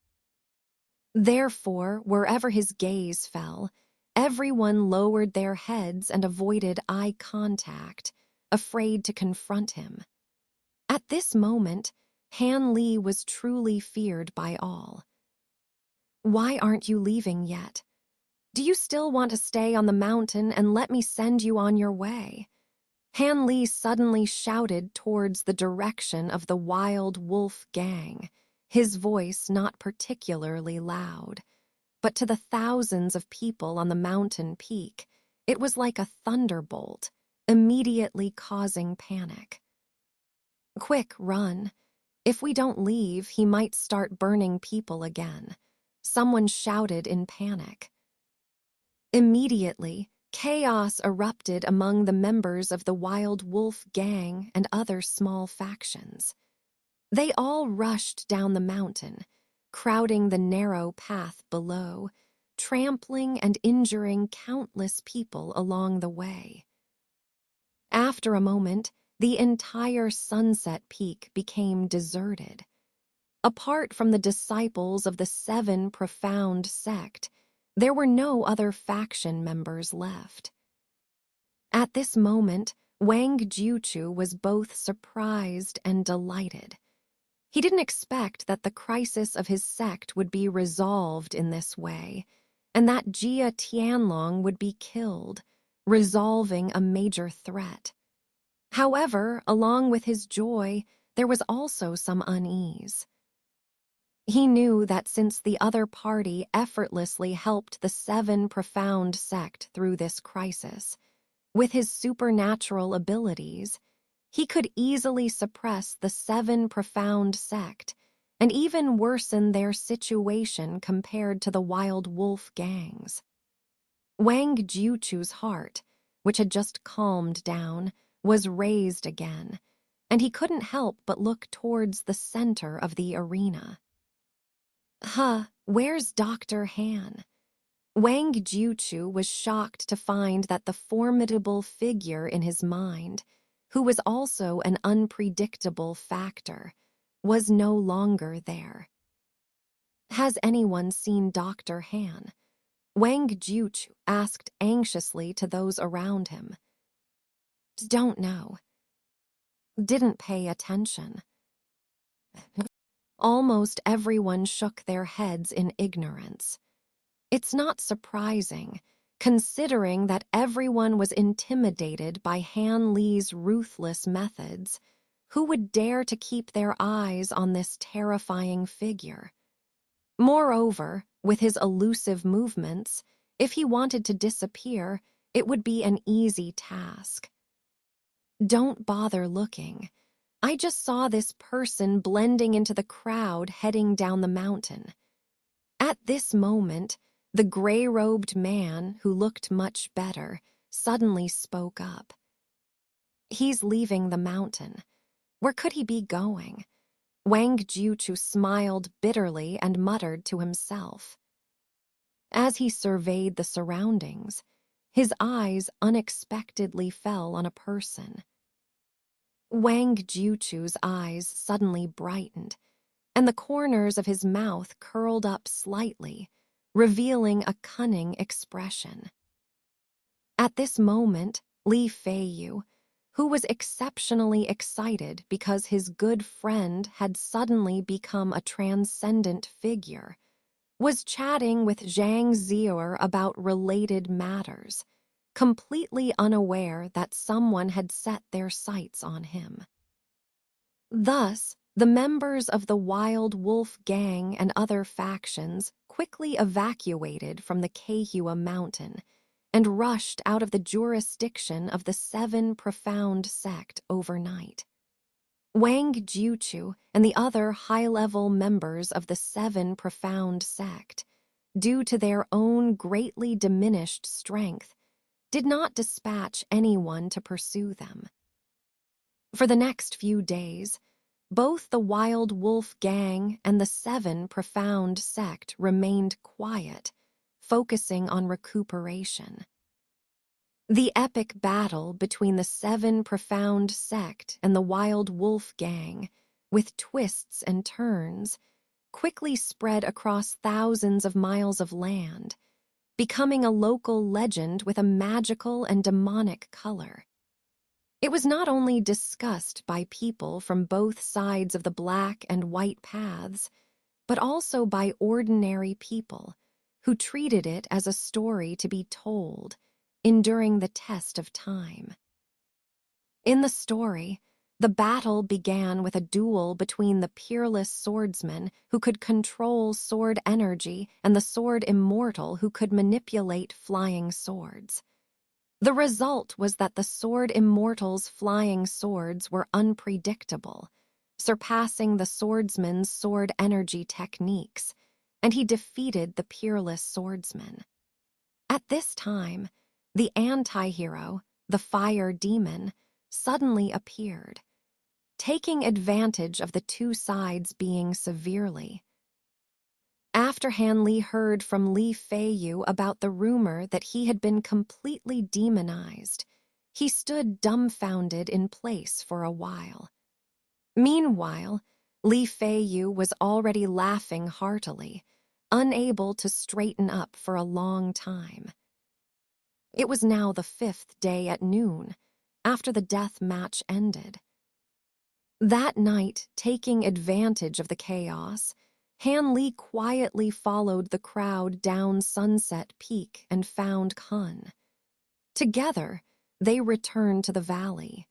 Therefore, wherever his gaze fell, everyone lowered their heads and avoided eye contact, afraid to confront him. At this moment, Han Li was truly feared by all. "Why aren't you leaving yet? Do you still want to stay on the mountain and let me send you on your way?" Han Li suddenly shouted towards the direction of the Wild Wolf gang, his voice not particularly loud. But to the thousands of people on the mountain peak, it was like a thunderbolt, immediately causing panic. "Quick, run. If we don't leave, he might start burning people again," someone shouted in panic. Immediately, chaos erupted among the members of the Wild Wolf gang and other small factions. They all rushed down the mountain, crowding the narrow path below, trampling and injuring countless people along the way. After a moment, the entire Sunset Peak became deserted. Apart from the disciples of the Seven Profound sect, there were no other faction members left. At this moment, Wang Jiuchu was both surprised and delighted. He didn't expect that the crisis of his sect would be resolved in this way, and that Jia Tianlong would be killed, resolving a major threat. However, along with his joy, there was also some unease. He knew that since the other party effortlessly helped the Seven Profound sect through this crisis, with his supernatural abilities, he could easily suppress the Seven Profound sect and even worsen their situation compared to the Wild Wolf gangs. Wang Jiuchu's heart, which had just calmed down, was raised again, and he couldn't help but look towards the center of the arena. Where's Dr. Han? Wang Jiuchu was shocked to find that the formidable figure in his mind, who was also an unpredictable factor, was no longer there. "Has anyone seen Dr. Han?" Wang Jiuchu asked anxiously to those around him. "Don't know. Didn't pay attention." Almost everyone shook their heads in ignorance. It's not surprising, considering that everyone was intimidated by Han Li's ruthless methods. Who would dare to keep their eyes on this terrifying figure? Moreover, with his elusive movements, if he wanted to disappear, it would be an easy task. "Don't bother looking. I just saw this person blending into the crowd heading down the mountain." At this moment, the gray-robed man, who looked much better, suddenly spoke up. "He's leaving the mountain. Where could he be going? Wang Jiuchu smiled bitterly and muttered to himself. As he surveyed the surroundings, his eyes unexpectedly fell on a person. Wang Jiuchu's eyes suddenly brightened, and the corners of his mouth curled up slightly, revealing a cunning expression. At this moment, Li Feiyu, who was exceptionally excited because his good friend had suddenly become a transcendent figure, was chatting with Zhang Zior about related matters, completely unaware that someone had set their sights on him. Thus, the members of the Wild Wolf Gang and other factions quickly evacuated from the Kahua Mountain and rushed out of the jurisdiction of the Seven Profound sect overnight. Wang Jiuchu and the other high-level members of the Seven Profound sect, due to their own greatly diminished strength, did not dispatch anyone to pursue them. For the next few days, both the Wild Wolf Gang and the Seven Profound sect remained quiet, focusing on recuperation. The epic battle between the Seven Profound sect and the Wild Wolf Gang, with twists and turns, quickly spread across thousands of miles of land, becoming a local legend with a magical and demonic color. It was not only discussed by people from both sides of the black and white paths, but also by ordinary people who treated it as a story to be told, enduring the test of time. In the story, the battle began with a duel between the peerless swordsman who could control sword energy and the sword immortal who could manipulate flying swords. The result was that the sword immortal's flying swords were unpredictable, surpassing the swordsman's sword energy techniques, and he defeated the peerless swordsman. At this time, the anti-hero, the fire demon, suddenly appeared, taking advantage of the two sides being severely. After Han Li heard from Li Feiyu about the rumor that he had been completely demonized, he stood dumbfounded in place for a while. Meanwhile, Li Feiyu was already laughing heartily, unable to straighten up for a long time. It was now the 5th day at noon, after the death match ended. That night, taking advantage of the chaos, Han Li quietly followed the crowd down Sunset Peak and found Kun. Together, they returned to the valley.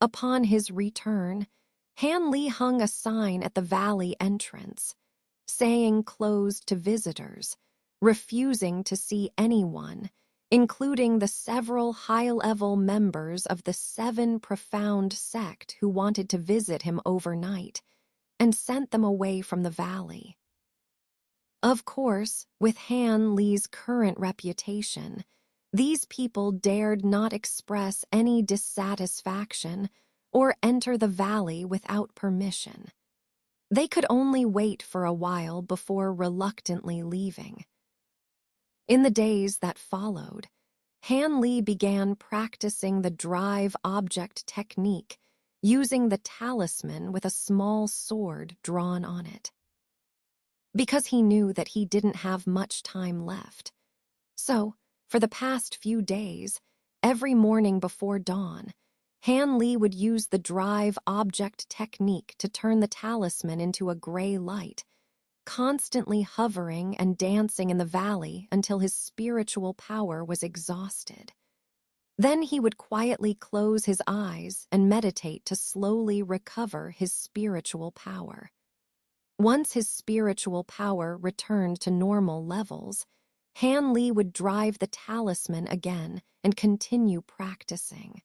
Upon his return, Han Li hung a sign at the valley entrance, saying closed to visitors, refusing to see anyone, including the several high-level members of the Seven Profound sect who wanted to visit him overnight, and sent them away from the valley. Of course, with Han Li's current reputation, these people dared not express any dissatisfaction or enter the valley without permission. They could only wait for a while before reluctantly leaving. In the days that followed, Han Li began practicing the drive object technique, using the talisman with a small sword drawn on it. Because he knew that he didn't have much time left. So, for the past few days, every morning before dawn, Han Li would use the drive object technique to turn the talisman into a gray light, constantly hovering and dancing in the valley until his spiritual power was exhausted. Then he would quietly close his eyes and meditate to slowly recover his spiritual power. Once his spiritual power returned to normal levels, Han Li would drive the talisman again and continue practicing.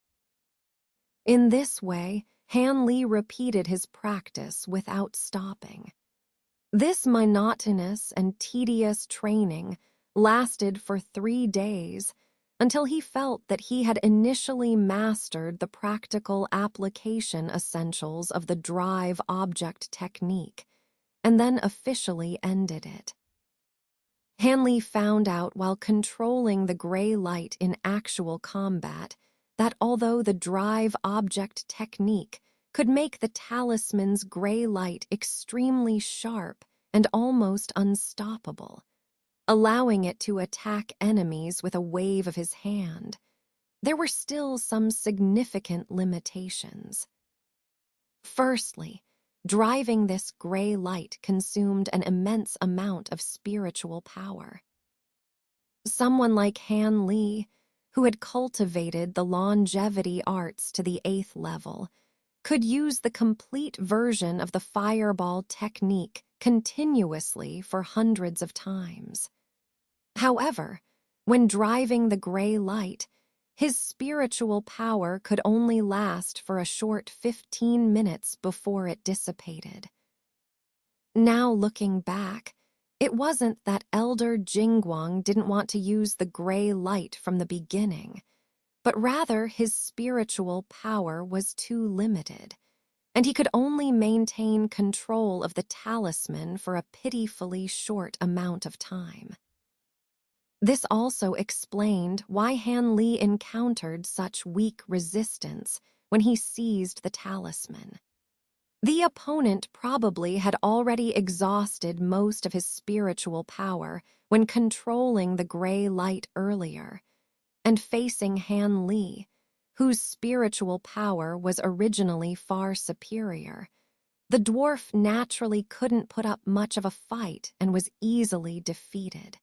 In this way, Han Li repeated his practice without stopping. This monotonous and tedious training lasted for 3 days until he felt that he had initially mastered the practical application essentials of the drive object technique, and then officially ended it. Hanley found out while controlling the gray light in actual combat that although the drive object technique could make the talisman's gray light extremely sharp and almost unstoppable, allowing it to attack enemies with a wave of his hand, there were still some significant limitations. Firstly, driving this gray light consumed an immense amount of spiritual power. Someone like Han Li, who had cultivated the longevity arts to the 8th level, could use the complete version of the fireball technique continuously for hundreds of times. However, when driving the gray light, his spiritual power could only last for a short 15 minutes before it dissipated. Now looking back, it wasn't that Elder Jingguang didn't want to use the gray light from the beginning, but rather his spiritual power was too limited, and he could only maintain control of the talisman for a pitifully short amount of time. This also explained why Han Li encountered such weak resistance when he seized the talisman. The opponent probably had already exhausted most of his spiritual power when controlling the gray light earlier, and facing Han Li, whose spiritual power was originally far superior, the dwarf naturally couldn't put up much of a fight and was easily defeated.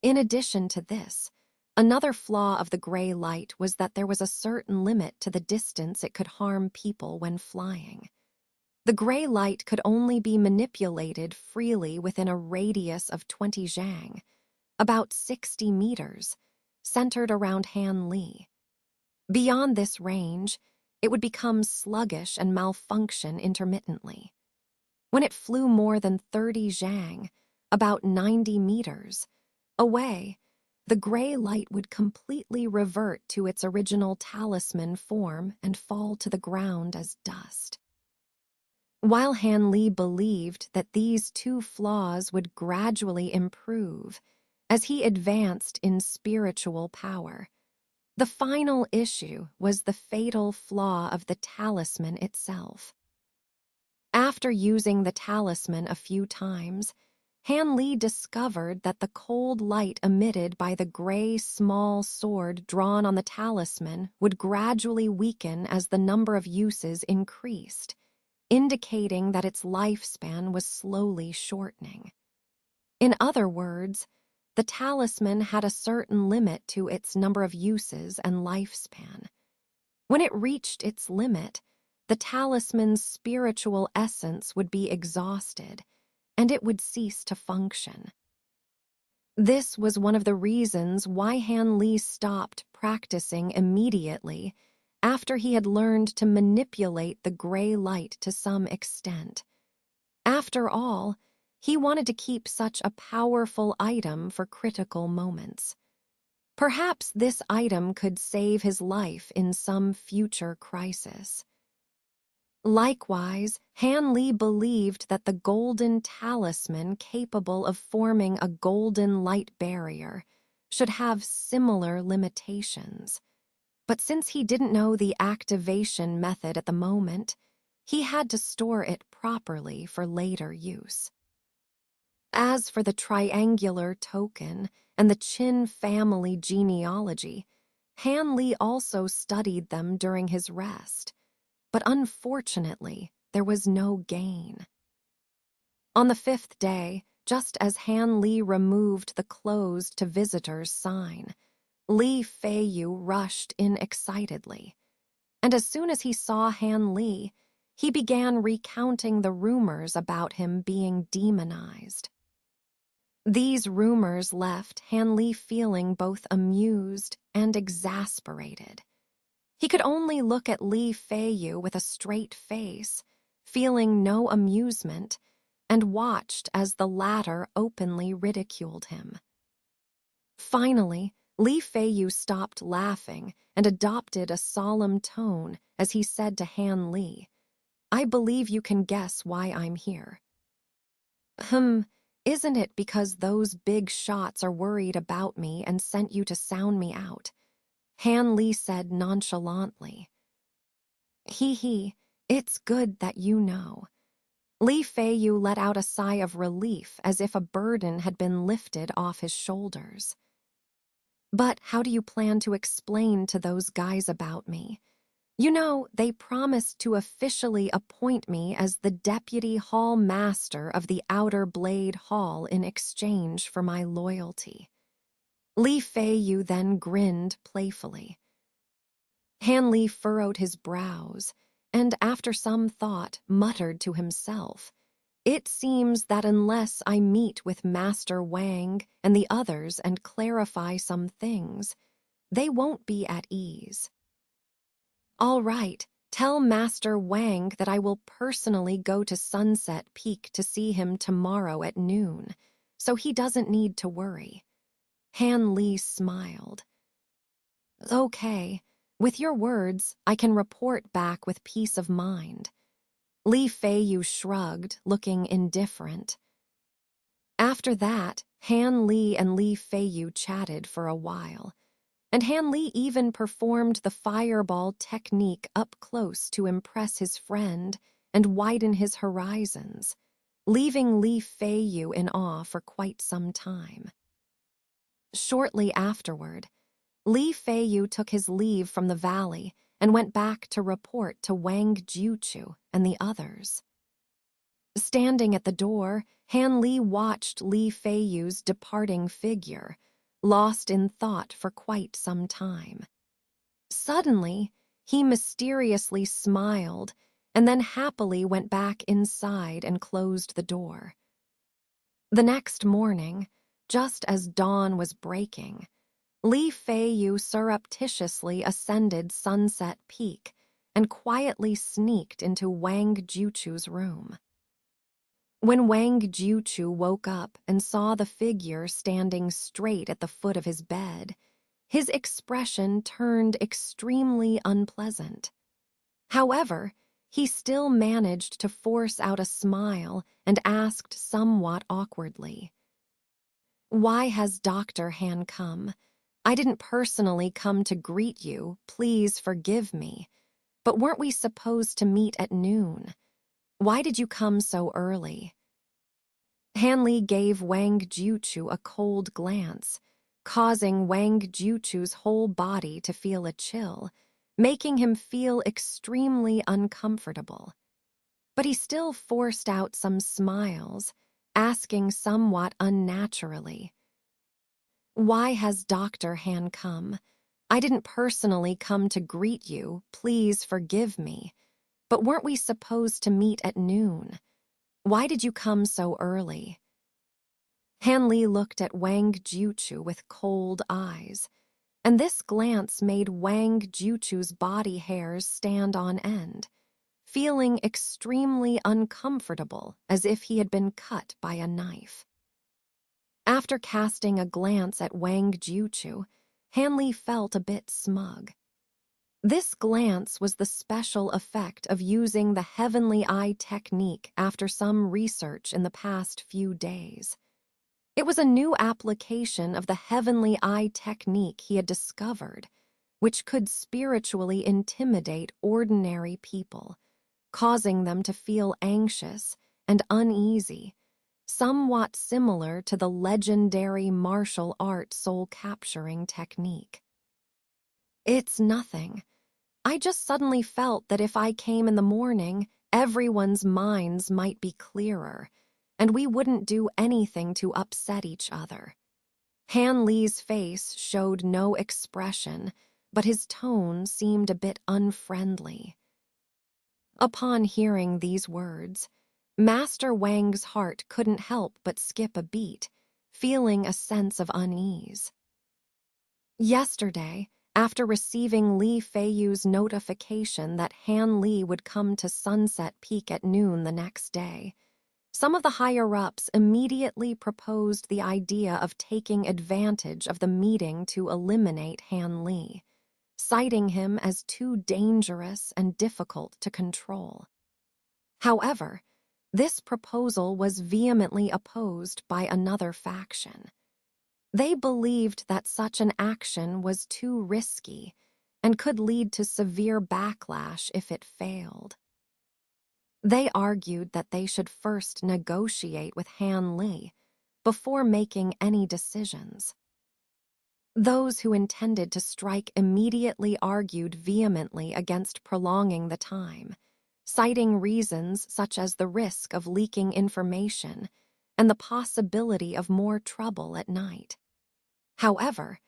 In addition to this, another flaw of the gray light was that there was a certain limit to the distance it could harm people when flying. The gray light could only be manipulated freely within a radius of 20 zhang, about 60 meters, centered around Han Li. Beyond this range, it would become sluggish and malfunction intermittently. When it flew more than 30 zhang, about 90 meters, away, the gray light would completely revert to its original talisman form and fall to the ground as dust. While Han Li believed that these two flaws would gradually improve as he advanced in spiritual power, the final issue was the fatal flaw of the talisman itself. After using the talisman a few times, Han Li discovered that the cold light emitted by the gray small sword drawn on the talisman would gradually weaken as the number of uses increased, indicating that its lifespan was slowly shortening. In other words, the talisman had a certain limit to its number of uses and lifespan. When it reached its limit, the talisman's spiritual essence would be exhausted, and it would cease to function. This was one of the reasons why Han Li stopped practicing immediately after he had learned to manipulate the gray light to some extent. After all, he wanted to keep such a powerful item for critical moments. Perhaps this item could save his life in some future crisis. Likewise, Han Li believed that the golden talisman capable of forming a golden light barrier should have similar limitations. But since he didn't know the activation method at the moment, he had to store it properly for later use. As for the triangular token and the Qin family genealogy, Han Li also studied them during his rest. But unfortunately, there was no gain. On the 5th day, just as Han Li removed the closed to visitors sign, Li Feiyu rushed in excitedly, and as soon as he saw Han Li, he began recounting the rumors about him being demonized. These rumors left Han Li feeling both amused and exasperated. He could only look at Li Feiyu with a straight face, feeling no amusement, and watched as the latter openly ridiculed him. Finally, Li Feiyu stopped laughing and adopted a solemn tone as he said to Han Li, "I believe you can guess why I'm here." Isn't it because those big shots are worried about me and sent you to sound me out?" Han Li said nonchalantly. He, it's good that you know." Li Feiyu let out a sigh of relief as if a burden had been lifted off his shoulders. "But how do you plan to explain to those guys about me? You know, they promised to officially appoint me as the Deputy Hall Master of the Outer Blade Hall in exchange for my loyalty." Li Feiyu then grinned playfully. Han Li furrowed his brows and, after some thought, muttered to himself, "It seems that unless I meet with Master Wang and the others and clarify some things, they won't be at ease." "All right, tell Master Wang that I will personally go to Sunset Peak to see him tomorrow at noon, so he doesn't need to worry." Han Li smiled. "Okay, with your words, I can report back with peace of mind." Li Feiyu shrugged, looking indifferent. After that, Han Li and Li Feiyu chatted for a while, and Han Li even performed the fireball technique up close to impress his friend and widen his horizons, leaving Li Feiyu in awe for quite some time. Shortly afterward, Li Feiyu took his leave from the valley and went back to report to Wang Jiuchu and the others. Standing at the door, Han Li watched Li Feiyu's departing figure, lost in thought for quite some time. Suddenly, he mysteriously smiled and then happily went back inside and closed the door. The next morning, just as dawn was breaking, Li Feiyu surreptitiously ascended Sunset Peak and quietly sneaked into Wang Jiuchu's room. When Wang Jiuchu woke up and saw the figure standing straight at the foot of his bed, his expression turned extremely unpleasant. However, he still managed to force out a smile and asked somewhat awkwardly, "Why has Dr. Han come? I didn't personally come to greet you, please forgive me. But weren't we supposed to meet at noon? Why did you come so early?" Han Li gave Wang Jiuchu a cold glance, causing Wang Jiuchu's whole body to feel a chill, making him feel extremely uncomfortable. But he still forced out some smiles, asking somewhat unnaturally, "Why has Dr. Han come? I didn't personally come to greet you, please forgive me. But weren't we supposed to meet at noon? Why did you come so early?" Han Li looked at Wang Jiuchu with cold eyes, and this glance made Wang Jiuchu's body hairs stand on end, feeling extremely uncomfortable as if he had been cut by a knife. After casting a glance at Wang Jiuchu, Han Li felt a bit smug. This glance was the special effect of using the heavenly eye technique after some research in the past few days. It was a new application of the heavenly eye technique he had discovered, which could spiritually intimidate ordinary people, causing them to feel anxious and uneasy, somewhat similar to the legendary martial art soul-capturing technique. "It's nothing. I just suddenly felt that if I came in the morning, everyone's minds might be clearer, and we wouldn't do anything to upset each other." Han Li's face showed no expression, but his tone seemed a bit unfriendly. Upon hearing these words, Master Wang's heart couldn't help but skip a beat, feeling a sense of unease. Yesterday, after receiving Li Feiyu's notification that Han Li would come to Sunset Peak at noon the next day, Some of the higher-ups immediately proposed the idea of taking advantage of the meeting to eliminate Han Li, citing him as too dangerous and difficult to control. However, this proposal was vehemently opposed by another faction. They believed that such an action was too risky and could lead to severe backlash if it failed. They argued that they should first negotiate with Han Li before making any decisions. Those who intended to strike immediately argued vehemently against prolonging the time, citing reasons such as the risk of leaking information and the possibility of more trouble at night. However,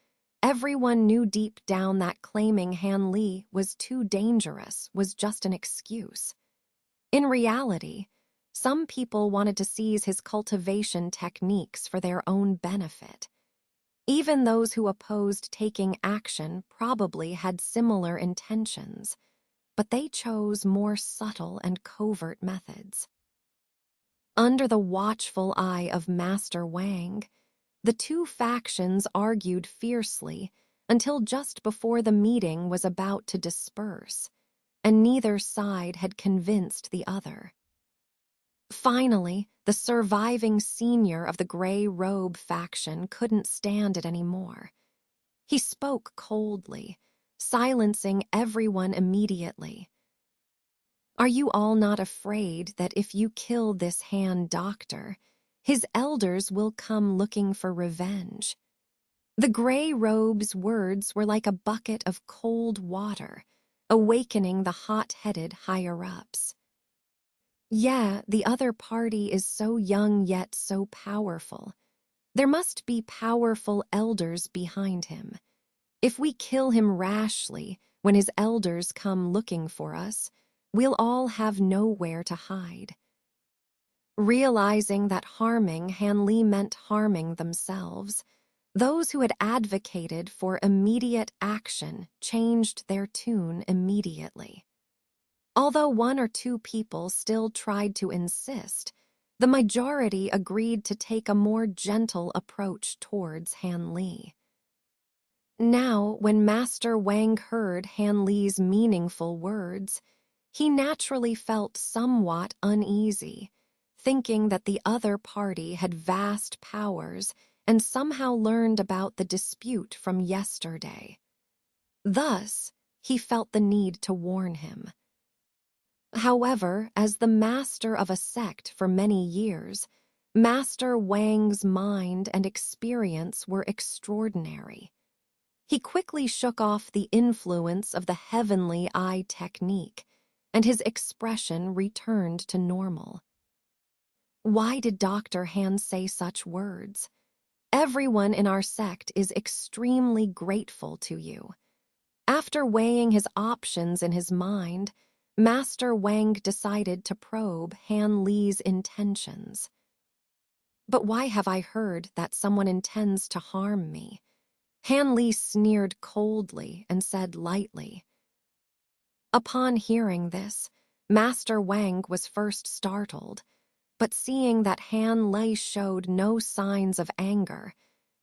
everyone knew deep down that claiming Han Li was too dangerous was just an excuse. In reality, some people wanted to seize his cultivation techniques for their own benefit. Even those who opposed taking action probably had similar intentions, but they chose more subtle and covert methods. Under the watchful eye of Master Wang, the two factions argued fiercely until just before the meeting was about to disperse, and neither side had convinced the other. Finally, the surviving senior of the gray robe faction couldn't stand it anymore. He spoke coldly, silencing everyone immediately. "Are you all not afraid that if you kill this Han doctor, his elders will come looking for revenge?" The gray robe's words were like a bucket of cold water, awakening the hot-headed higher-ups. "Yeah, the other party is so young yet so powerful. There must be powerful elders behind him. If we kill him rashly when his elders come looking for us, we'll all have nowhere to hide." Realizing that harming Han Li meant harming themselves, those who had advocated for immediate action changed their tune immediately. Although one or two people still tried to insist, the majority agreed to take a more gentle approach towards Han Li. Now, when Master Wang heard Han Li's meaningful words, he naturally felt somewhat uneasy, thinking that the other party had vast powers and somehow learned about the dispute from yesterday. Thus, he felt the need to warn him. However, as the master of a sect for many years, Master Wang's mind and experience were extraordinary. He quickly shook off the influence of the heavenly eye technique, and his expression returned to normal. "Why did Dr. Han say such words? Everyone in our sect is extremely grateful to you." After weighing his options in his mind, Master Wang decided to probe Han Li's intentions. "But why have I heard that someone intends to harm me?" Han Li sneered coldly and said lightly. Upon hearing this, Master Wang was first startled, but seeing that Han Li showed no signs of anger,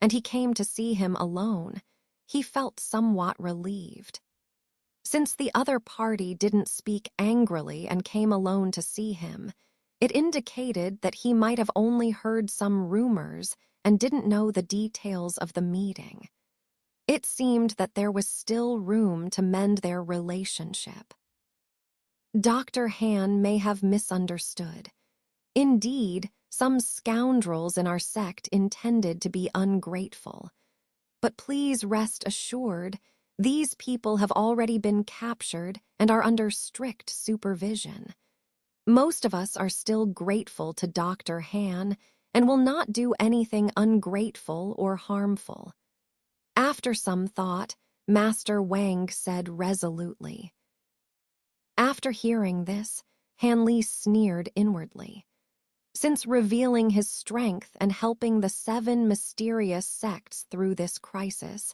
and he came to see him alone, he felt somewhat relieved. Since the other party didn't speak angrily and came alone to see him, it indicated that he might have only heard some rumors and didn't know the details of the meeting. It seemed that there was still room to mend their relationship. Dr. Han may have misunderstood. Indeed, some scoundrels in our sect intended to be ungrateful. But please rest assured, these people have already been captured and are under strict supervision. Most of us are still grateful to Dr. Han and will not do anything ungrateful or harmful. After some thought, Master Wang said resolutely. After hearing this, Han Li sneered inwardly. Since revealing his strength and helping the 7 mysterious sects through this crisis,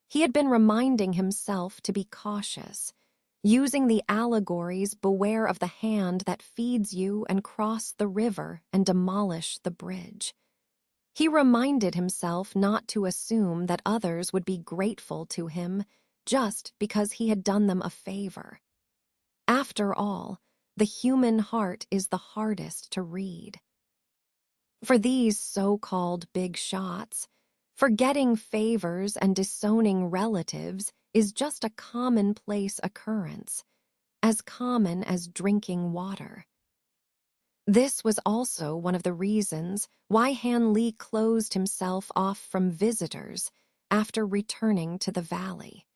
he had been reminding himself to be cautious, using the allegories beware of the hand that feeds you and cross the river and demolish the bridge. He reminded himself not to assume that others would be grateful to him just because he had done them a favor. After all, the human heart is the hardest to read. For these so-called big shots, forgetting favors and disowning relatives is just a commonplace occurrence, as common as drinking water. This was also one of the reasons why Han Li closed himself off from visitors after returning to the valley.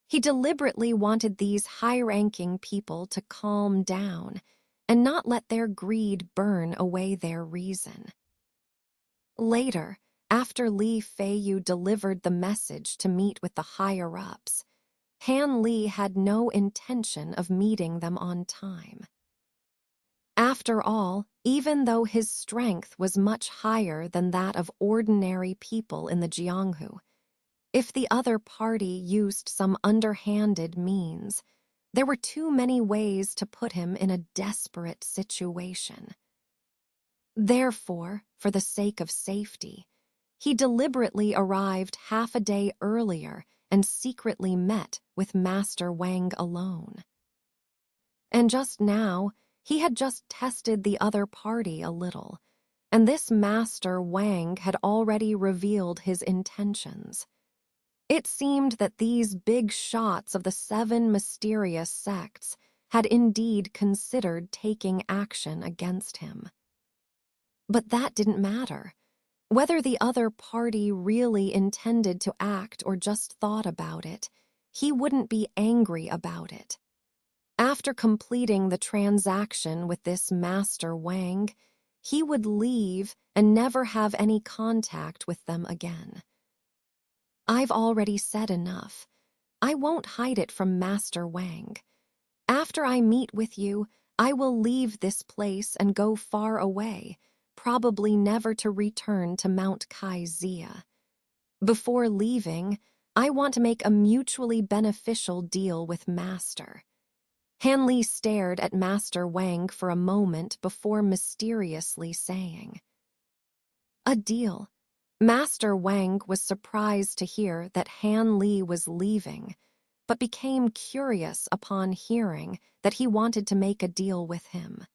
He deliberately wanted these high-ranking people to calm down and not let their greed burn away their reason. Later, after Li Feiyu delivered the message to meet with the higher-ups, Han Li had no intention of meeting them on time. After all, even though his strength was much higher than that of ordinary people in the Jianghu, if the other party used some underhanded means, there were too many ways to put him in a desperate situation. Therefore, for the sake of safety, he deliberately arrived half a day earlier and secretly met with Master Wang alone. And just now, he had just tested the other party a little, and this Master Wang had already revealed his intentions. It seemed that these big shots of the 7 mysterious sects had indeed considered taking action against him. But that didn't matter. Whether the other party really intended to act or just thought about it, he wouldn't be angry about it. After completing the transaction with this Master Wang, he would leave and never have any contact with them again. I've already said enough. I won't hide it from Master Wang. After I meet with you, I will leave this place and go far away, probably never to return to Mount Kai Zia. Before leaving, I want to make a mutually beneficial deal with Master. Han Li stared at Master Wang for a moment before mysteriously saying, "A deal." Master Wang was surprised to hear that Han Li was leaving, but became curious upon hearing that he wanted to make a deal with him.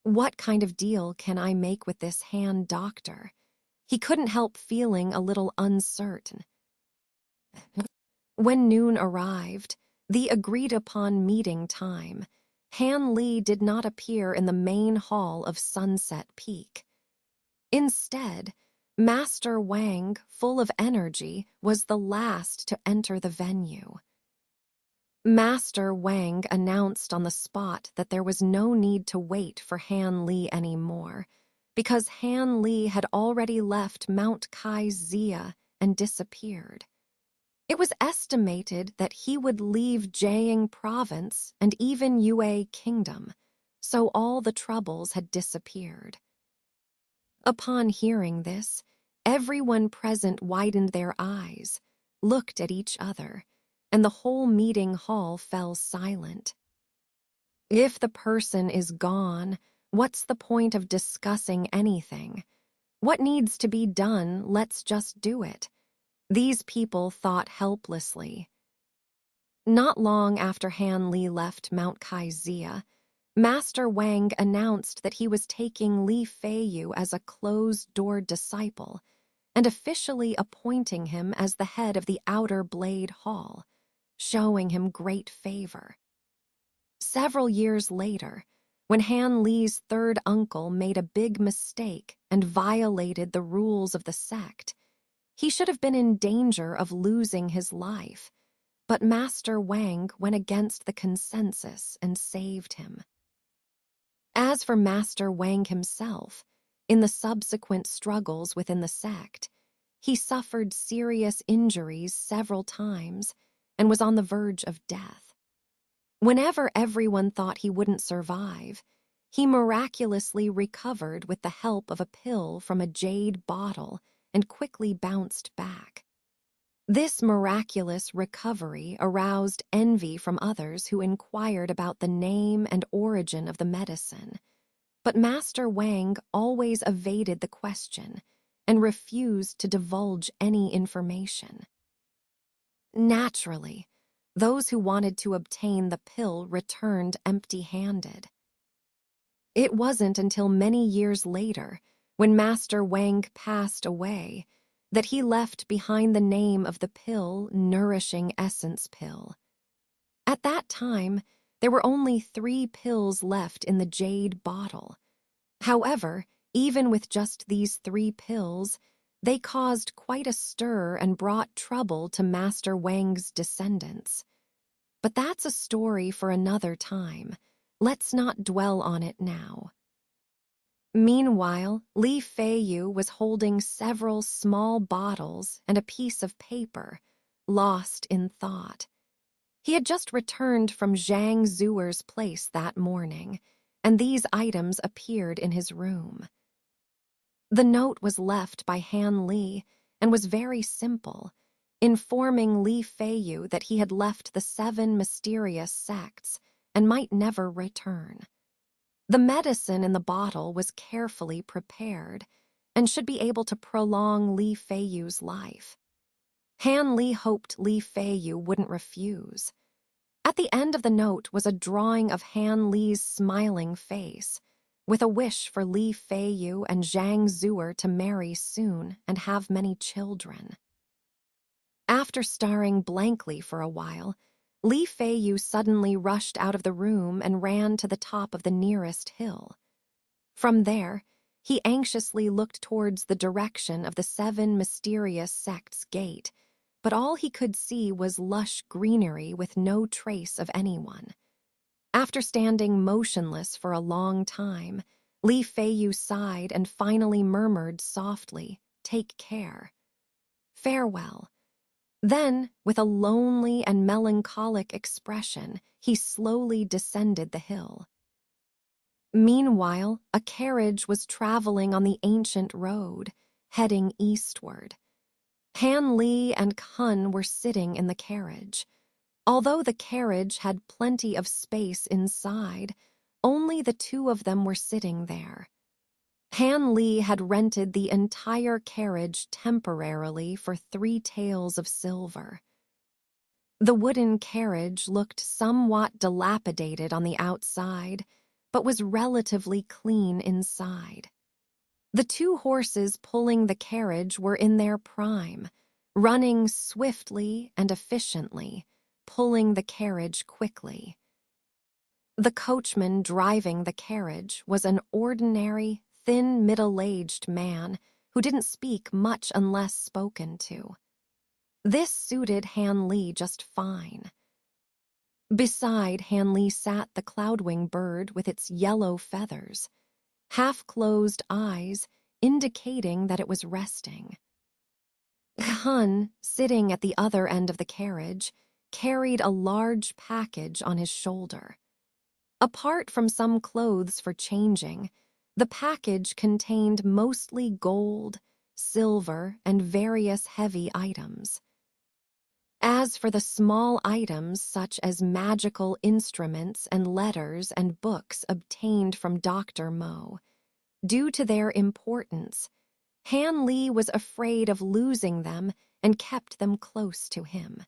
What kind of deal can I make with this Han doctor? He couldn't help feeling a little uncertain. When noon arrived, the agreed-upon meeting time, Han Li did not appear in the main hall of Sunset Peak. Instead, Master Wang, full of energy, was the last to enter the venue. Master Wang announced on the spot that there was no need to wait for Han Li anymore, because Han Li had already left Mount Kai Zia and disappeared. It was estimated that he would leave Jiang Province and even Yue Kingdom, so all the troubles had disappeared. Upon hearing this, everyone present widened their eyes, looked at each other, and the whole meeting hall fell silent. If the person is gone, what's the point of discussing anything? What needs to be done, let's just do it. These people thought helplessly. Not long after Han Li left Mount Kai Zia, Master Wang announced that he was taking Li Feiyu as a closed-door disciple and officially appointing him as the head of the Outer Blade Hall, showing him great favor. Several years later, when Han Li's third uncle made a big mistake and violated the rules of the sect, he should have been in danger of losing his life, but Master Wang went against the consensus and saved him. As for Master Wang himself, in the subsequent struggles within the sect, he suffered serious injuries several times and was on the verge of death. Whenever everyone thought he wouldn't survive, he miraculously recovered with the help of a pill from a jade bottle and quickly bounced back. This miraculous recovery aroused envy from others who inquired about the name and origin of the medicine. But Master Wang always evaded the question and refused to divulge any information. Naturally, those who wanted to obtain the pill returned empty-handed. It wasn't until many years later, when Master Wang passed away, that he left behind the name of the pill Nourishing Essence Pill. At that time, there were only 3 pills left in the jade bottle. However, even with just these 3 pills, they caused quite a stir and brought trouble to Master Wang's descendants. But that's a story for another time. Let's not dwell on it now. Meanwhile, Li Feiyu was holding several small bottles and a piece of paper, lost in thought. He had just returned from Zhang Zuer's place that morning, and these items appeared in his room. The note was left by Han Li and was very simple, informing Li Feiyu that he had left the 7 mysterious sects and might never return. The medicine in the bottle was carefully prepared and should be able to prolong Li Feiyu's life. Han Li hoped Li Feiyu wouldn't refuse. At the end of the note was a drawing of Han Li's smiling face, with a wish for Li Feiyu and Zhang Zuer to marry soon and have many children. After staring blankly for a while, Li Feiyu suddenly rushed out of the room and ran to the top of the nearest hill. From there, he anxiously looked towards the direction of the 7 mysterious sects' gate, but all he could see was lush greenery with no trace of anyone. After standing motionless for a long time, Li Feiyu sighed and finally murmured softly, "Take care. Farewell." Then, with a lonely and melancholic expression, he slowly descended the hill. Meanwhile, a carriage was traveling on the ancient road, heading eastward. Han Li and Kun were sitting in the carriage. Although the carriage had plenty of space inside, only the 2 of them were sitting there. Han Li had rented the entire carriage temporarily for 3 taels of silver. The wooden carriage looked somewhat dilapidated on the outside, but was relatively clean inside. The 2 horses pulling the carriage were in their prime, running swiftly and efficiently, pulling the carriage quickly. The coachman driving the carriage was an ordinary, thin, middle-aged man who didn't speak much unless spoken to. This suited Han Li just fine. Beside Han Li sat the cloudwing bird with its yellow feathers, half-closed eyes indicating that it was resting. Hun, sitting at the other end of the carriage, carried a large package on his shoulder. Apart from some clothes for changing, the package contained mostly gold, silver, and various heavy items. As for the small items such as magical instruments and letters and books obtained from Dr. Mo, due to their importance, Han Li was afraid of losing them and kept them close to him.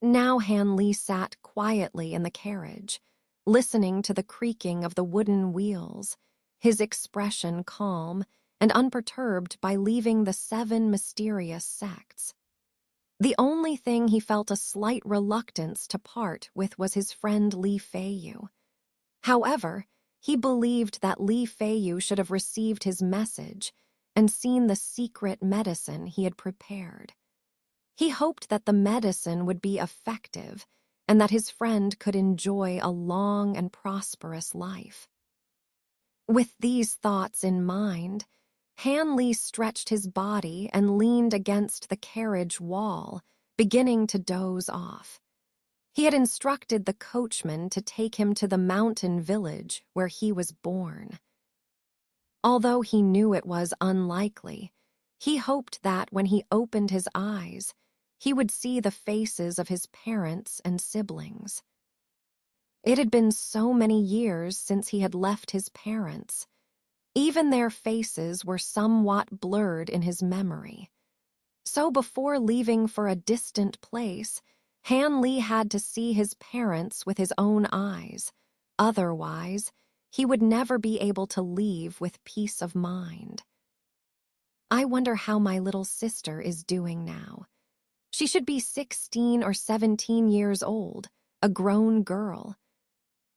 Now Han Li sat quietly in the carriage, listening to the creaking of the wooden wheels, his expression calm and unperturbed by leaving the 7 mysterious sects. The only thing he felt a slight reluctance to part with was his friend Li Feiyu. However, he believed that Li Feiyu should have received his message and seen the secret medicine he had prepared. He hoped that the medicine would be effective and that his friend could enjoy a long and prosperous life. With these thoughts in mind, Han Li stretched his body and leaned against the carriage wall, beginning to doze off. He had instructed the coachman to take him to the mountain village where he was born. Although he knew it was unlikely, he hoped that when he opened his eyes, he would see the faces of his parents and siblings. It had been so many years since he had left his parents. Even their faces were somewhat blurred in his memory. So before leaving for a distant place, Han Li had to see his parents with his own eyes. Otherwise, he would never be able to leave with peace of mind. I wonder how my little sister is doing now. She should be 16 or 17 years old, a grown girl.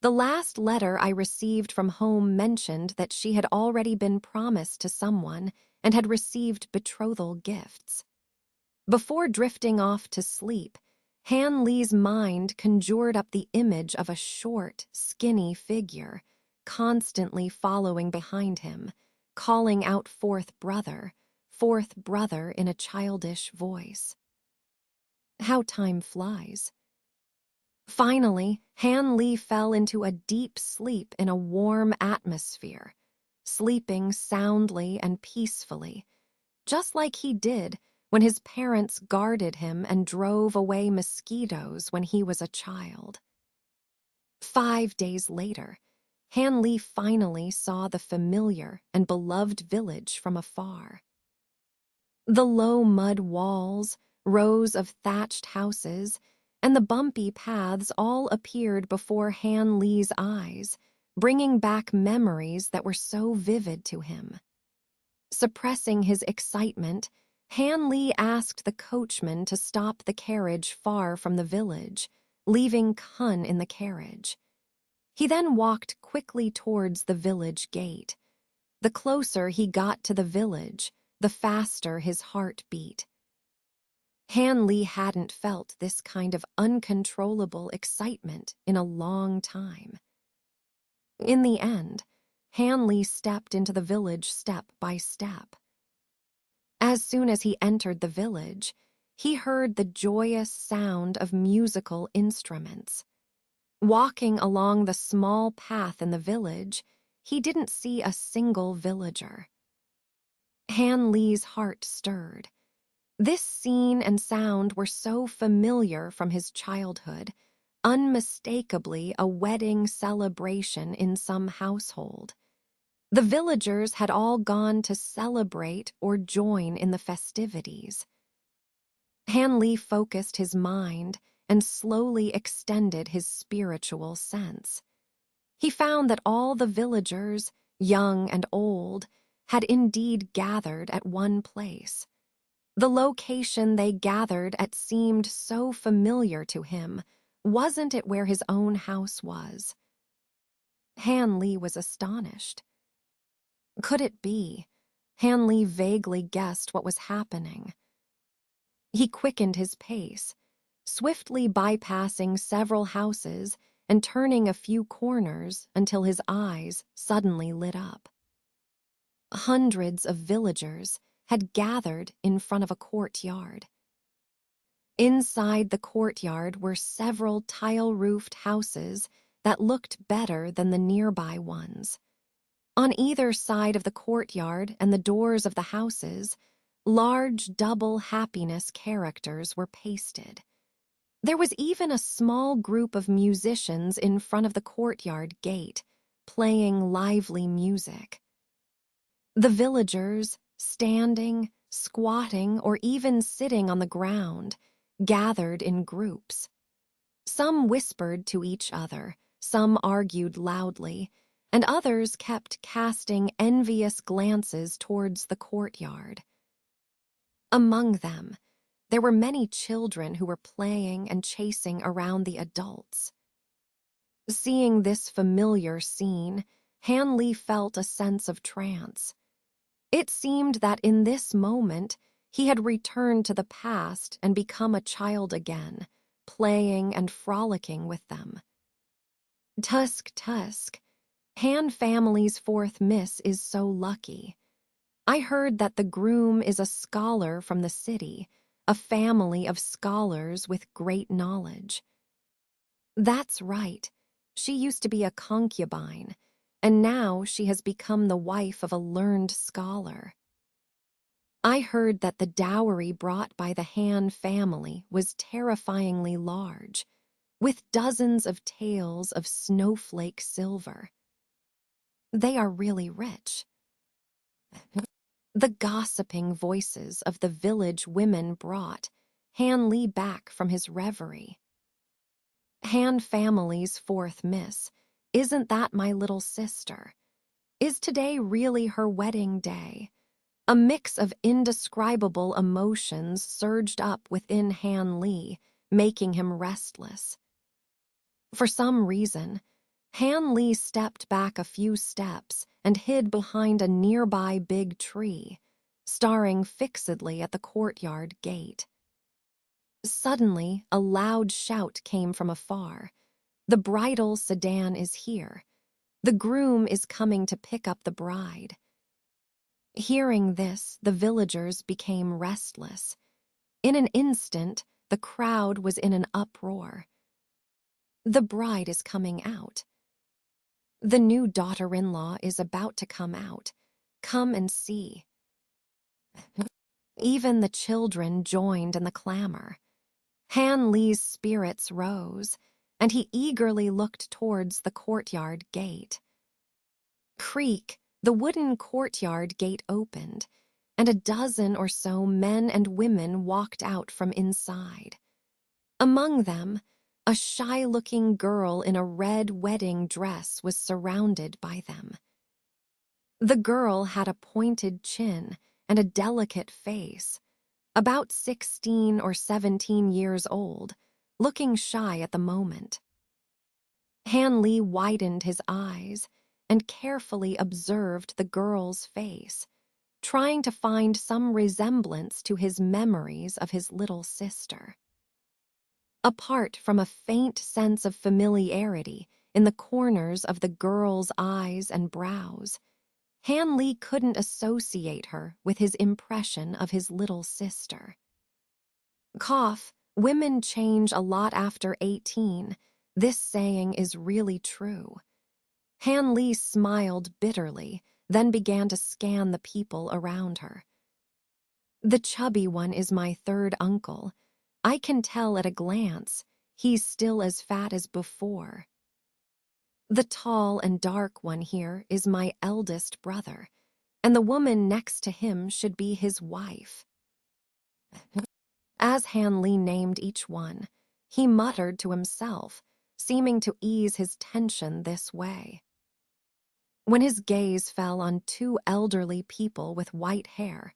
The last letter I received from home mentioned that she had already been promised to someone and had received betrothal gifts. Before drifting off to sleep, Han Li's mind conjured up the image of a short, skinny figure, constantly following behind him, calling out fourth brother in a childish voice. How time flies. Finally, Han Li fell into a deep sleep in a warm atmosphere, sleeping soundly and peacefully, just like he did when his parents guarded him and drove away mosquitoes when he was a child. 5 days later, Han Li finally saw the familiar and beloved village from afar. The low mud walls, rows of thatched houses, and the bumpy paths all appeared before Han Li's eyes, bringing back memories that were so vivid to him. Suppressing his excitement, Han Li asked the coachman to stop the carriage far from the village, leaving Kun in the carriage. He then walked quickly towards the village gate. The closer he got to the village, the faster his heart beat. Han Li hadn't felt this kind of uncontrollable excitement in a long time. In the end, Han Li stepped into the village step by step. As soon as he entered the village, he heard the joyous sound of musical instruments. Walking along the small path in the village, he didn't see a single villager. Han Li's heart stirred. This scene and sound were so familiar from his childhood, unmistakably a wedding celebration in some household. The villagers had all gone to celebrate or join in the festivities. Han Li focused his mind and slowly extended his spiritual sense. He found that all the villagers, young and old, had indeed gathered at one place. The location they gathered at seemed so familiar to him. Wasn't it where his own house was? Han Li was astonished. Could it be? Han Li vaguely guessed what was happening. He quickened his pace, swiftly bypassing several houses and turning a few corners until his eyes suddenly lit up. Hundreds of villagers had gathered in front of a courtyard. Inside the courtyard were several tile-roofed houses that looked better than the nearby ones. On either side of the courtyard and the doors of the houses, large double happiness characters were pasted. There was even a small group of musicians in front of the courtyard gate, playing lively music. The villagers, standing, squatting, or even sitting on the ground, gathered in groups. Some whispered to each other, some argued loudly, and others kept casting envious glances towards the courtyard. Among them, there were many children who were playing and chasing around the adults. Seeing this familiar scene, Han Li felt a sense of trance. It seemed that in this moment, he had returned to the past and become a child again, playing and frolicking with them. Tusk, Tusk, Han family's fourth miss is so lucky. I heard that the groom is a scholar from the city, a family of scholars with great knowledge. That's right. She used to be a concubine, and now she has become the wife of a learned scholar. I heard that the dowry brought by the Han family was terrifyingly large, with dozens of taels of snowflake silver. They are really rich. The gossiping voices of the village women brought Han Li back from his reverie. Han family's fourth miss, isn't that my little sister? Is today really her wedding day? A mix of indescribable emotions surged up within Han Li, making him restless. For some reason, Han Li stepped back a few steps and hid behind a nearby big tree, staring fixedly at the courtyard gate. Suddenly, a loud shout came from afar. The bridal sedan is here. The groom is coming to pick up the bride. Hearing this, the villagers became restless. In an instant, the crowd was in an uproar. The bride is coming out. The new daughter-in-law is about to come out. Come and see. Even the children joined in the clamor. Han Li's spirits rose, and he eagerly looked towards the courtyard gate. Creak, the wooden courtyard gate opened, and a dozen or so men and women walked out from inside. Among them, a shy-looking girl in a red wedding dress was surrounded by them. The girl had a pointed chin and a delicate face, about 16 or 17 years old, looking shy at the moment. Han Li widened his eyes and carefully observed the girl's face, trying to find some resemblance to his memories of his little sister. Apart from a faint sense of familiarity in the corners of the girl's eyes and brows, Han Li couldn't associate her with his impression of his little sister. Cough, women change a lot after 18. This saying is really true. Han Li smiled bitterly, then began to scan the people around her. The chubby one is my third uncle. I can tell at a glance he's still as fat as before. The tall and dark one here is my eldest brother, and the woman next to him should be his wife. As Han Li named each one, he muttered to himself, seeming to ease his tension this way. When his gaze fell on two elderly people with white hair,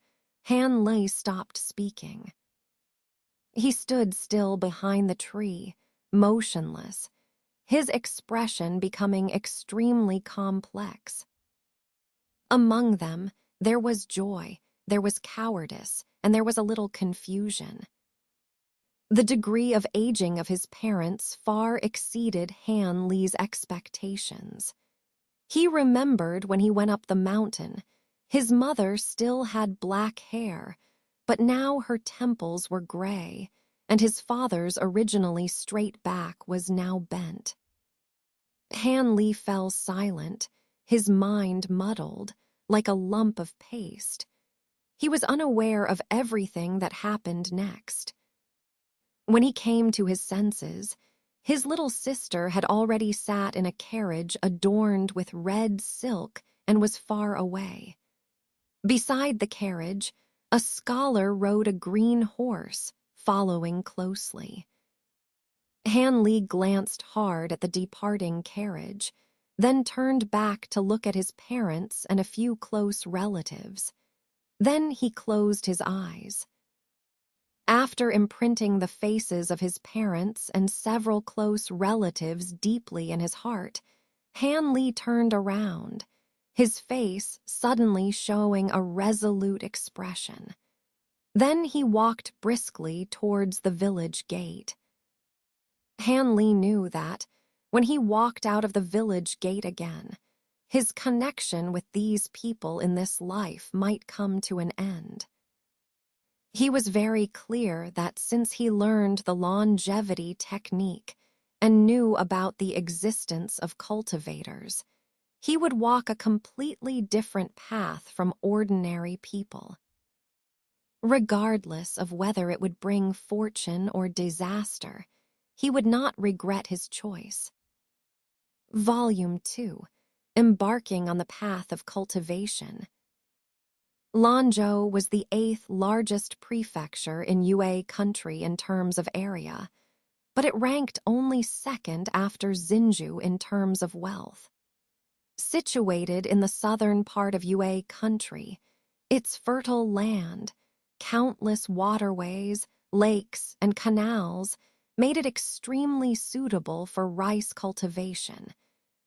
Han Li stopped speaking. He stood still behind the tree, motionless, his expression becoming extremely complex. Among them, there was joy, there was cowardice, and there was a little confusion. The degree of aging of his parents far exceeded Han Li's expectations. He remembered when he went up the mountain, his mother still had black hair, but now her temples were gray, and his father's originally straight back was now bent. Han Li fell silent, his mind muddled, like a lump of paste. He was unaware of everything that happened next. When he came to his senses, his little sister had already sat in a carriage adorned with red silk and was far away. Beside the carriage, a scholar rode a green horse, following closely. Han Li glanced hard at the departing carriage, then turned back to look at his parents and a few close relatives. Then he closed his eyes. After imprinting the faces of his parents and several close relatives deeply in his heart, Han Li turned around, his face suddenly showing a resolute expression. Then he walked briskly towards the village gate. Han Li knew that, when he walked out of the village gate again, his connection with these people in this life might come to an end. He was very clear that since he learned the longevity technique and knew about the existence of cultivators, he would walk a completely different path from ordinary people. Regardless of whether it would bring fortune or disaster, he would not regret his choice. Volume 2. Embarking on the Path of Cultivation. Lanzhou was the 8th largest prefecture in Yue country in terms of area, but it ranked only 2nd after Xinju in terms of wealth. Situated in the southern part of Yue country, its fertile land, countless waterways, lakes, and canals made it extremely suitable for rice cultivation,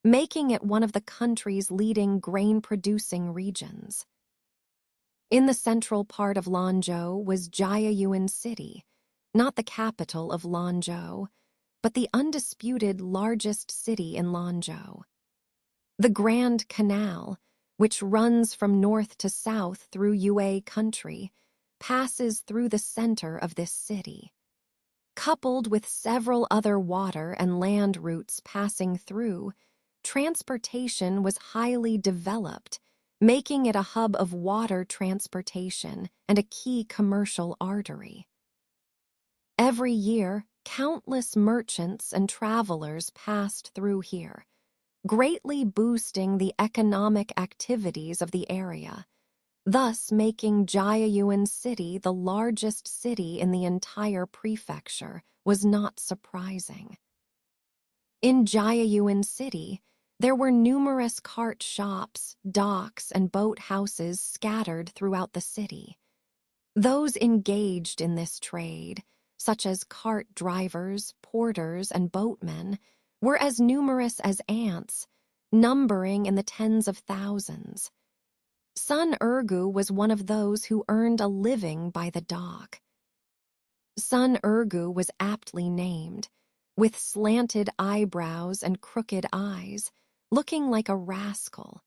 making it one of the country's leading grain-producing regions. In the central part of Lanzhou was Jiayuan City, not the capital of Lanzhou, but the undisputed largest city in Lanzhou. The Grand Canal, which runs from north to south through Yue country, passes through the center of this city. Coupled with several other water and land routes passing through, transportation was highly developed, making it a hub of water transportation and a key commercial artery. Every year, countless merchants and travelers passed through here, greatly boosting the economic activities of the area, thus making Jiayuan City the largest city in the entire prefecture was not surprising. In Jiayuan City, there were numerous cart shops, docks, and boat houses scattered throughout the city. Those engaged in this trade, such as cart drivers, porters, and boatmen, were as numerous as ants, numbering in the tens of thousands. Sun Ergu was one of those who earned a living by the dock. Sun Ergu was aptly named, with slanted eyebrows and crooked eyes, looking like a rascal.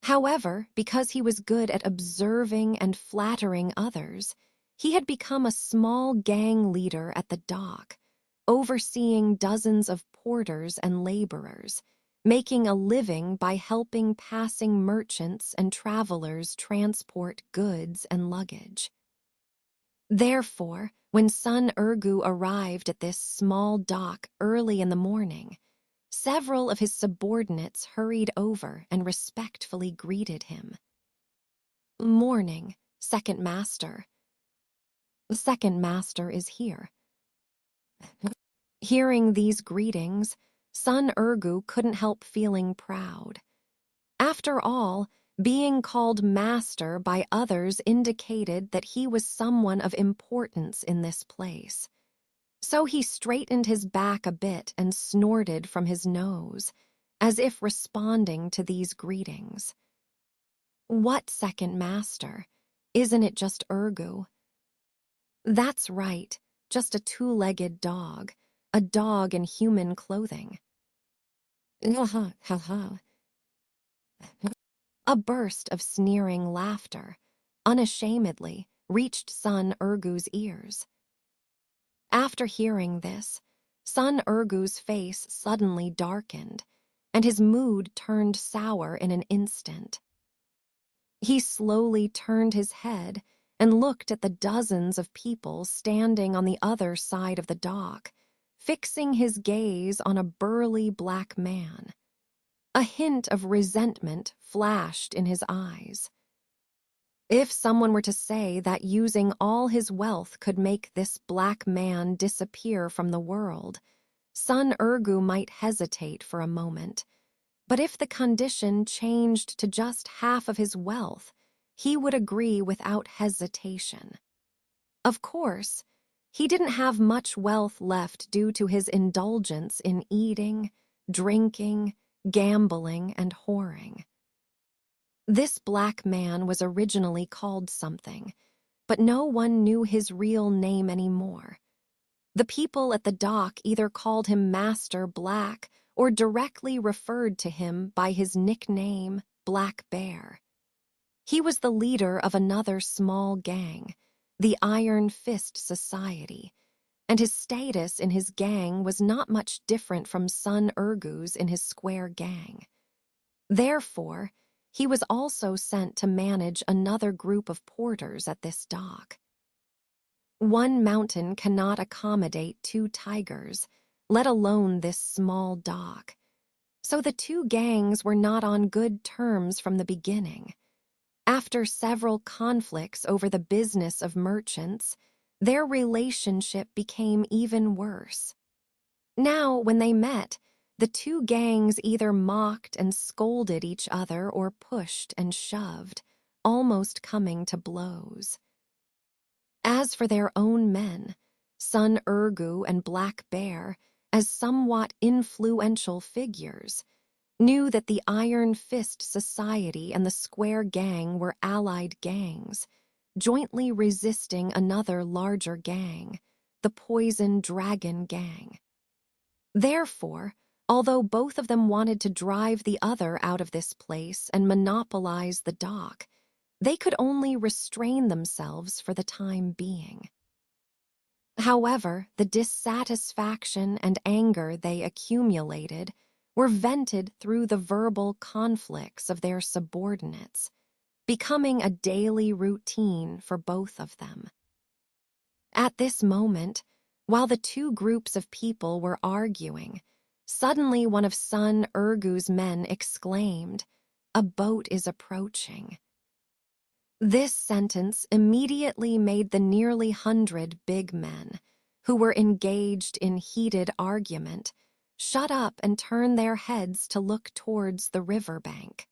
However, because he was good at observing and flattering others, he had become a small gang leader at the dock, overseeing dozens of porters and laborers, making a living by helping passing merchants and travelers transport goods and luggage. Therefore, when Sun Ergu arrived at this small dock early in the morning, several of his subordinates hurried over and respectfully greeted him. "Morning, Second Master." "The Second Master is here." Hearing these greetings, Sun Ergu couldn't help feeling proud. After all, being called master by others indicated that he was someone of importance in this place. So he straightened his back a bit and snorted from his nose, as if responding to these greetings. "What second master? Isn't it just Ergu?" "That's right, just a two-legged dog, a dog in human clothing." Ha ha ha. A burst of sneering laughter, unashamedly, reached Sun Ergu's ears. After hearing this, Sun Ergu's face suddenly darkened, and his mood turned sour in an instant. He slowly turned his head and looked at the dozens of people standing on the other side of the dock, fixing his gaze on a burly black man. A hint of resentment flashed in his eyes. If someone were to say that using all his wealth could make this black man disappear from the world, Sun Ergu might hesitate for a moment. But if the condition changed to just half of his wealth, he would agree without hesitation. Of course, he didn't have much wealth left due to his indulgence in eating, drinking, gambling, and whoring. This black man was originally called something, but no one knew his real name anymore. The people at the dock either called him Master Black or directly referred to him by his nickname, Black Bear. He was the leader of another small gang, the Iron Fist Society, and his status in his gang was not much different from Sun Ergu's in his square gang. Therefore, he was also sent to manage another group of porters at this dock. One mountain cannot accommodate 2 tigers, let alone this small dock. So the 2 gangs were not on good terms from the beginning. After several conflicts over the business of merchants, their relationship became even worse. Now, when they met, the 2 gangs either mocked and scolded each other or pushed and shoved, almost coming to blows. As for their own men, Sun Urgu and Black Bear, as somewhat influential figures, knew that the Iron Fist Society and the Square Gang were allied gangs, jointly resisting another larger gang, the Poison Dragon Gang. Therefore, although both of them wanted to drive the other out of this place and monopolize the dock, they could only restrain themselves for the time being. However, the dissatisfaction and anger they accumulated were vented through the verbal conflicts of their subordinates, becoming a daily routine for both of them. At this moment, while the 2 groups of people were arguing, suddenly one of Sun Urgu's men exclaimed, "A boat is approaching." This sentence immediately made the nearly 100 big men, who were engaged in heated argument, shut up and turn their heads to look towards the riverbank.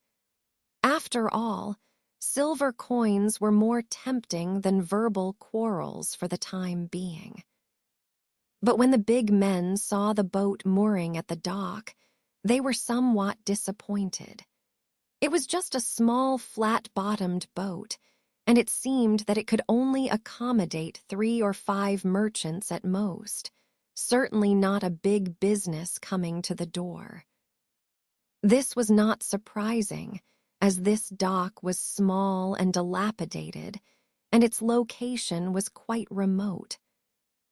After all, silver coins were more tempting than verbal quarrels for the time being. But when the big men saw the boat mooring at the dock, they were somewhat disappointed. It was just a small, flat-bottomed boat, and it seemed that it could only accommodate 3 or 5 merchants at most, certainly not a big business coming to the door. This was not surprising, as this dock was small and dilapidated, and its location was quite remote.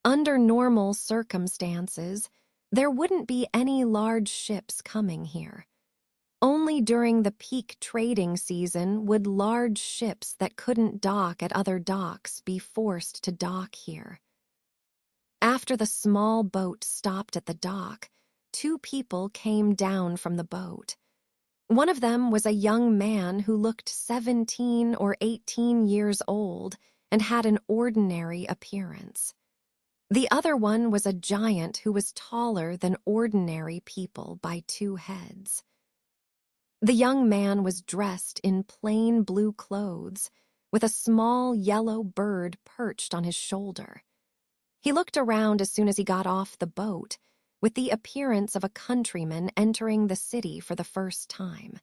Under normal circumstances, there wouldn't be any large ships coming here. Only during the peak trading season would large ships that couldn't dock at other docks be forced to dock here. After the small boat stopped at the dock, 2 people came down from the boat. One of them was a young man who looked 17 or 18 years old and had an ordinary appearance. The other one was a giant who was taller than ordinary people by 2 heads. The young man was dressed in plain blue clothes, with a small yellow bird perched on his shoulder. He looked around as soon as he got off the boat, with the appearance of a countryman entering the city for the first time.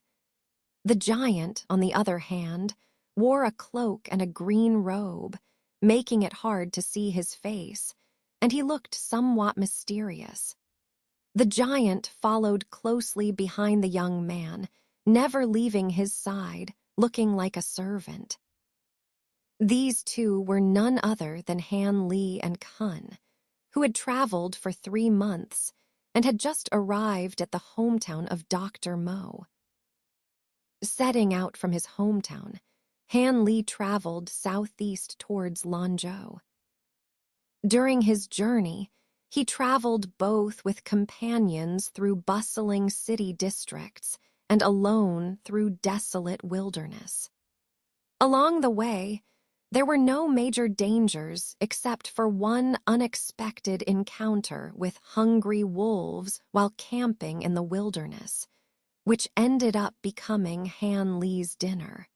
The giant, on the other hand, wore a cloak and a green robe, making it hard to see his face, and he looked somewhat mysterious. The giant followed closely behind the young man, never leaving his side, looking like a servant. These 2 were none other than Han Li and Kun, who had traveled for 3 months and had just arrived at the hometown of Dr. Mo. Setting out from his hometown, Han Li traveled southeast towards Lanzhou. During his journey, he traveled both with companions through bustling city districts and alone through desolate wilderness. Along the way, there were no major dangers except for one unexpected encounter with hungry wolves while camping in the wilderness, which ended up becoming Han Li's dinner.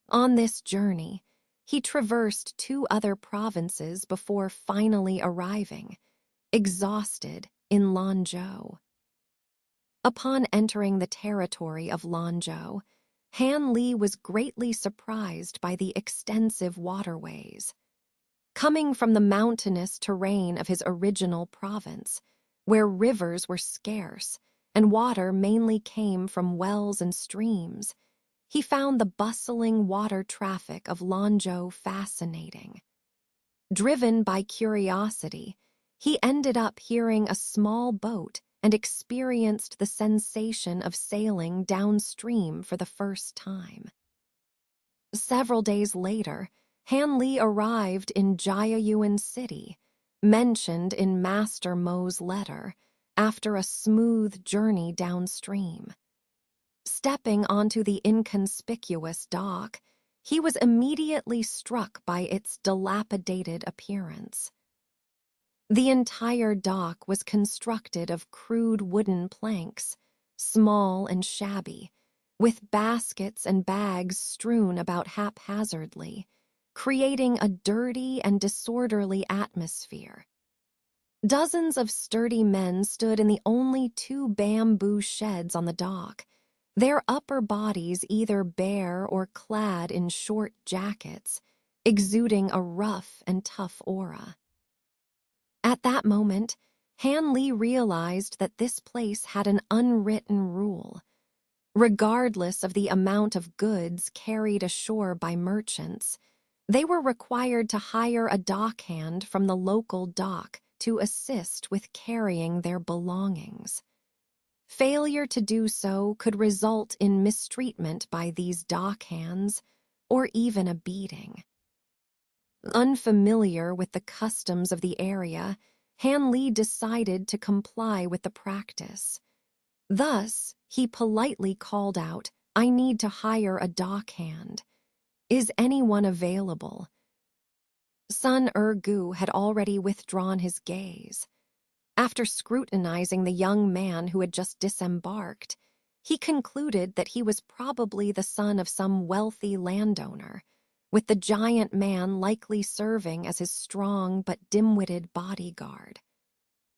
On this journey, he traversed 2 other provinces before finally arriving, exhausted, in Lanzhou. Upon entering the territory of Lanzhou, Han Li was greatly surprised by the extensive waterways. Coming from the mountainous terrain of his original province, where rivers were scarce and water mainly came from wells and streams, he found the bustling water traffic of Lanzhou fascinating. Driven by curiosity, he ended up hearing a small boat and experienced the sensation of sailing downstream for the first time. Several days later, Han Li arrived in Jiayuan City, mentioned in Master Mo's letter, after a smooth journey downstream. Stepping onto the inconspicuous dock, he was immediately struck by its dilapidated appearance. The entire dock was constructed of crude wooden planks, small and shabby, with baskets and bags strewn about haphazardly, creating a dirty and disorderly atmosphere. Dozens of sturdy men stood in the only two bamboo sheds on the dock, their upper bodies either bare or clad in short jackets, exuding a rough and tough aura. At that moment, Han Li realized that this place had an unwritten rule. Regardless of the amount of goods carried ashore by merchants, they were required to hire a dockhand from the local dock to assist with carrying their belongings. Failure to do so could result in mistreatment by these dockhands, or even a beating. Unfamiliar with the customs of the area, Han Li decided to comply with the practice. Thus, he politely called out, "I need to hire a dockhand. Is anyone available?" Sun Gu had already withdrawn his gaze. After scrutinizing the young man who had just disembarked, he concluded that he was probably the son of some wealthy landowner, with the giant man likely serving as his strong but dim-witted bodyguard.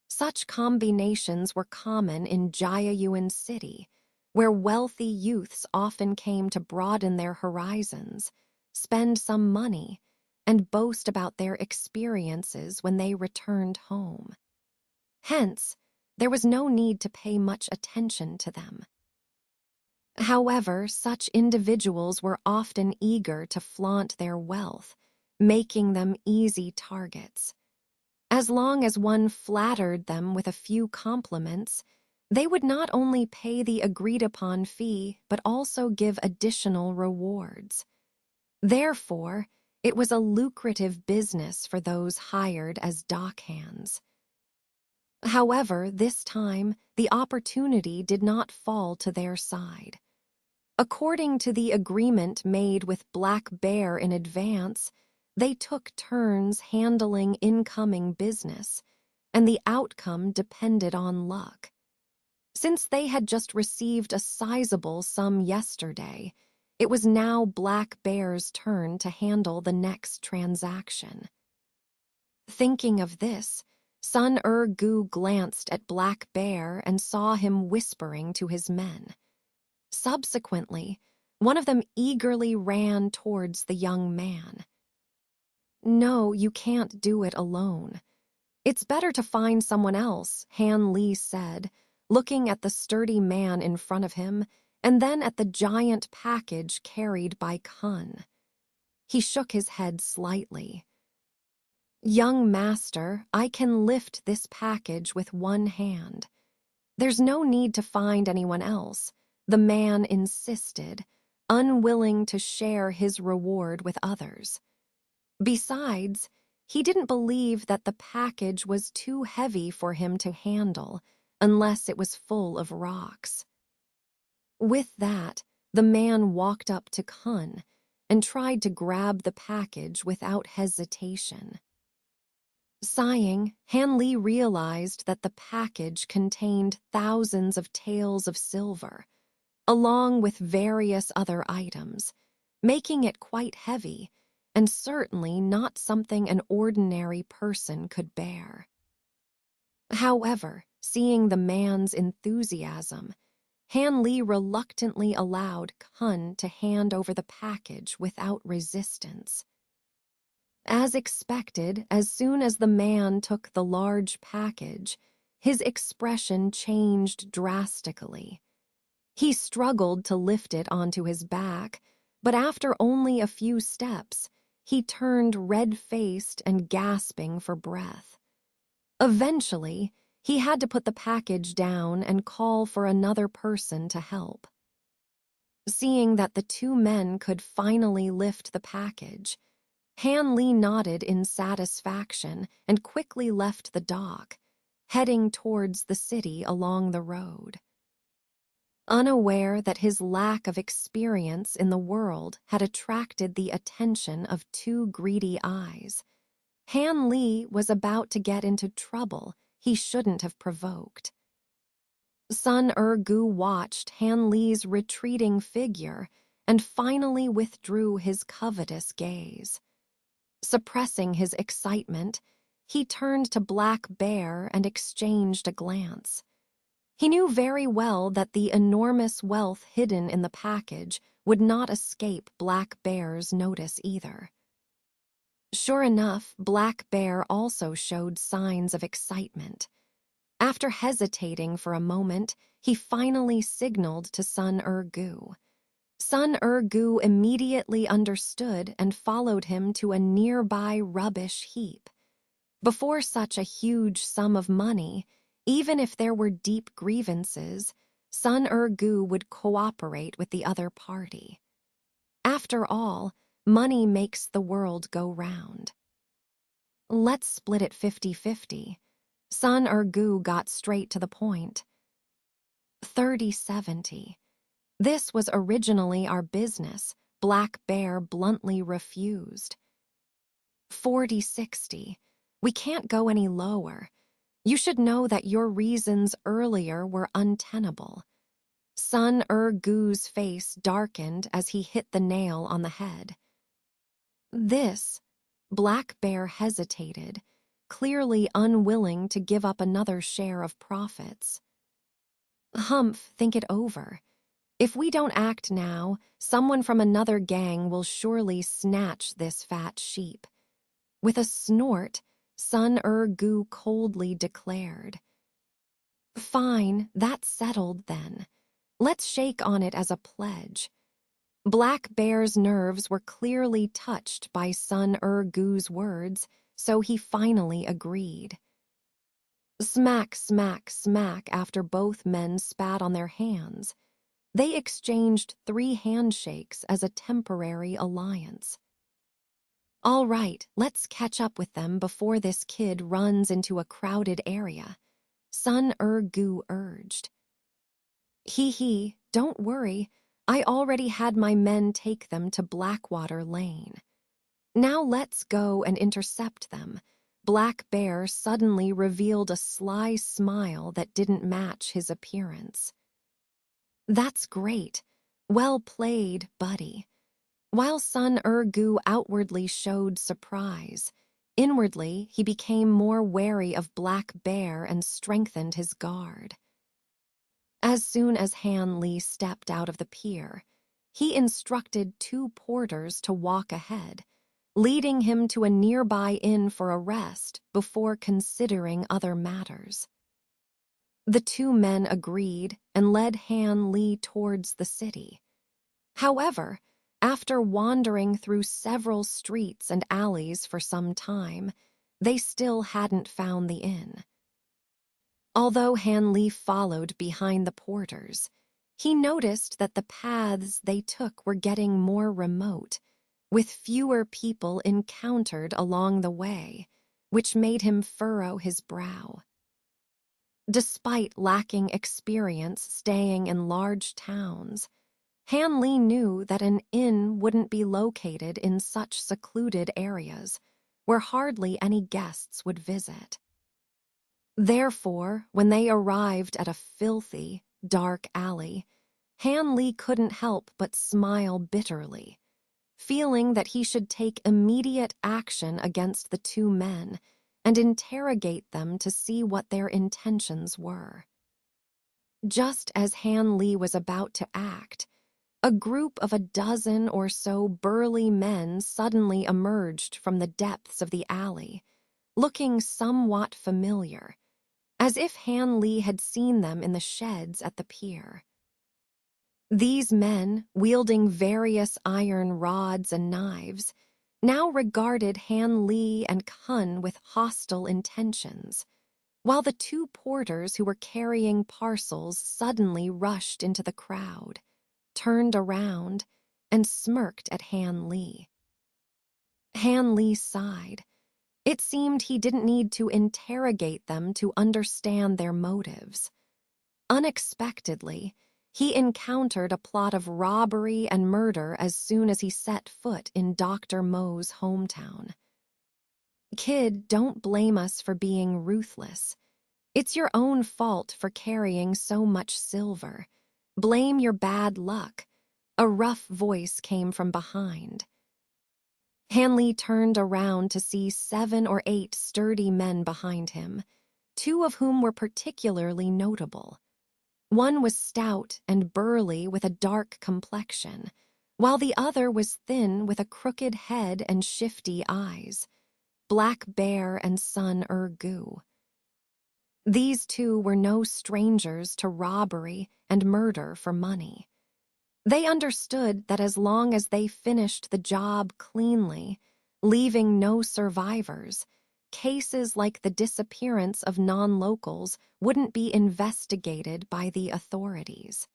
Such combinations were common in Jiayuan City, where wealthy youths often came to broaden their horizons, spend some money, and boast about their experiences when they returned home. Hence, there was no need to pay much attention to them. However, such individuals were often eager to flaunt their wealth, making them easy targets. As long as one flattered them with a few compliments, they would not only pay the agreed-upon fee but also give additional rewards. Therefore, it was a lucrative business for those hired as dockhands. However, this time, the opportunity did not fall to their side. According to the agreement made with Black Bear in advance, they took turns handling incoming business, and the outcome depended on luck. Since they had just received a sizable sum yesterday, it was now Black Bear's turn to handle the next transaction. Thinking of this, Sun Gu glanced at Black Bear and saw him whispering to his men. Subsequently, one of them eagerly ran towards the young man. "No, you can't do it alone. It's better to find someone else," Han Li said, looking at the sturdy man in front of him and then at the giant package carried by Kun. He shook his head slightly. "Young master, I can lift this package with one hand. There's no need to find anyone else," the man insisted, unwilling to share his reward with others. Besides, he didn't believe that the package was too heavy for him to handle unless it was full of rocks. With that, the man walked up to Kun and tried to grab the package without hesitation. Sighing, Han Li realized that the package contained thousands of taels of silver, along with various other items, making it quite heavy and certainly not something an ordinary person could bear. However, seeing the man's enthusiasm, Han Li reluctantly allowed Kun to hand over the package without resistance. As expected, as soon as the man took the large package, his expression changed drastically. He struggled to lift it onto his back, but after only a few steps, he turned red-faced and gasping for breath. Eventually, He had to put the package down and call for another person to help. Seeing that the two men could finally lift the package, Han Li nodded in satisfaction and quickly left the dock, heading towards the city along the road. Unaware that his lack of experience in the world had attracted the attention of two greedy eyes, Han Li was about to get into trouble he shouldn't have provoked. Sun Gu watched Han Li's retreating figure and finally withdrew his covetous gaze. Suppressing his excitement, he turned to Black Bear and exchanged a glance. He knew very well that the enormous wealth hidden in the package would not escape Black Bear's notice either. Sure enough, Black Bear also showed signs of excitement. After hesitating for a moment, he finally signaled to Sun Gu. Sun Gu immediately understood and followed him to a nearby rubbish heap. Before such a huge sum of money, even if there were deep grievances, Sun Gu would cooperate with the other party. After all, money makes the world go round. Let's split it 50-50. Sun Gu got straight to the point. 30-70. This was originally our business, Black Bear bluntly refused. 40-60. We can't go any lower. You should know that your reasons earlier were untenable. Sun Gu's face darkened as he hit the nail on the head. This, Black Bear hesitated, clearly unwilling to give up another share of profits. Humph, think it over. If we don't act now, someone from another gang will surely snatch this fat sheep. With a snort, Sun Gu coldly declared. Fine, that's settled then. Let's shake on it as a pledge. Black Bear's nerves were clearly touched by Sun Gu's words, so he finally agreed. Smack, smack, smack after both men spat on their hands. They exchanged 3 handshakes as a temporary alliance. All right, let's catch up with them before this kid runs into a crowded area, Sun Gu urged. Hee, don't worry. I already had my men take them to Blackwater Lane. Now let's go and intercept them. Black Bear suddenly revealed a sly smile that didn't match his appearance. That's great. Well played, buddy. While Sun Gu outwardly showed surprise, inwardly he became more wary of Black Bear and strengthened his guard. As soon as Han Li stepped out of the pier, he instructed 2 porters to walk ahead, leading him to a nearby inn for a rest before considering other matters. The 2 men agreed and led Han Li towards the city. However, after wandering through several streets and alleys for some time, they still hadn't found the inn. Although Han Li followed behind the porters, he noticed that the paths they took were getting more remote, with fewer people encountered along the way, which made him furrow his brow. Despite lacking experience staying in large towns, Han Li knew that an inn wouldn't be located in such secluded areas where hardly any guests would visit. Therefore, when they arrived at a filthy, dark alley, Han Li couldn't help but smile bitterly, feeling that he should take immediate action against the 2 men and interrogate them to see what their intentions were. Just as Han Li was about to act, a group of a dozen or so burly men suddenly emerged from the depths of the alley, looking somewhat familiar, as if Han Li had seen them in the sheds at the pier. These men, wielding various iron rods and knives, now regarded Han Li and Kun with hostile intentions. while the two porters who were carrying parcels suddenly rushed into the crowd, turned around, and smirked at Han Li. Han Li sighed. It seemed he didn't need to interrogate them to understand their motives. Unexpectedly, he encountered a plot of robbery and murder as soon as he set foot in Dr. Mo's hometown. Kid, don't blame us for being ruthless. It's your own fault for carrying so much silver. Blame your bad luck. A rough voice came from behind. Hanley turned around to see 7 or 8 sturdy men behind him, 2 of whom were particularly notable. One was stout and burly with a dark complexion, while the other was thin with a crooked head and shifty eyes. Black Bear and Sun Gu. These 2 were no strangers to robbery and murder for money. They understood that as long as they finished the job cleanly, leaving no survivors, cases like the disappearance of non-locals wouldn't be investigated by the authorities.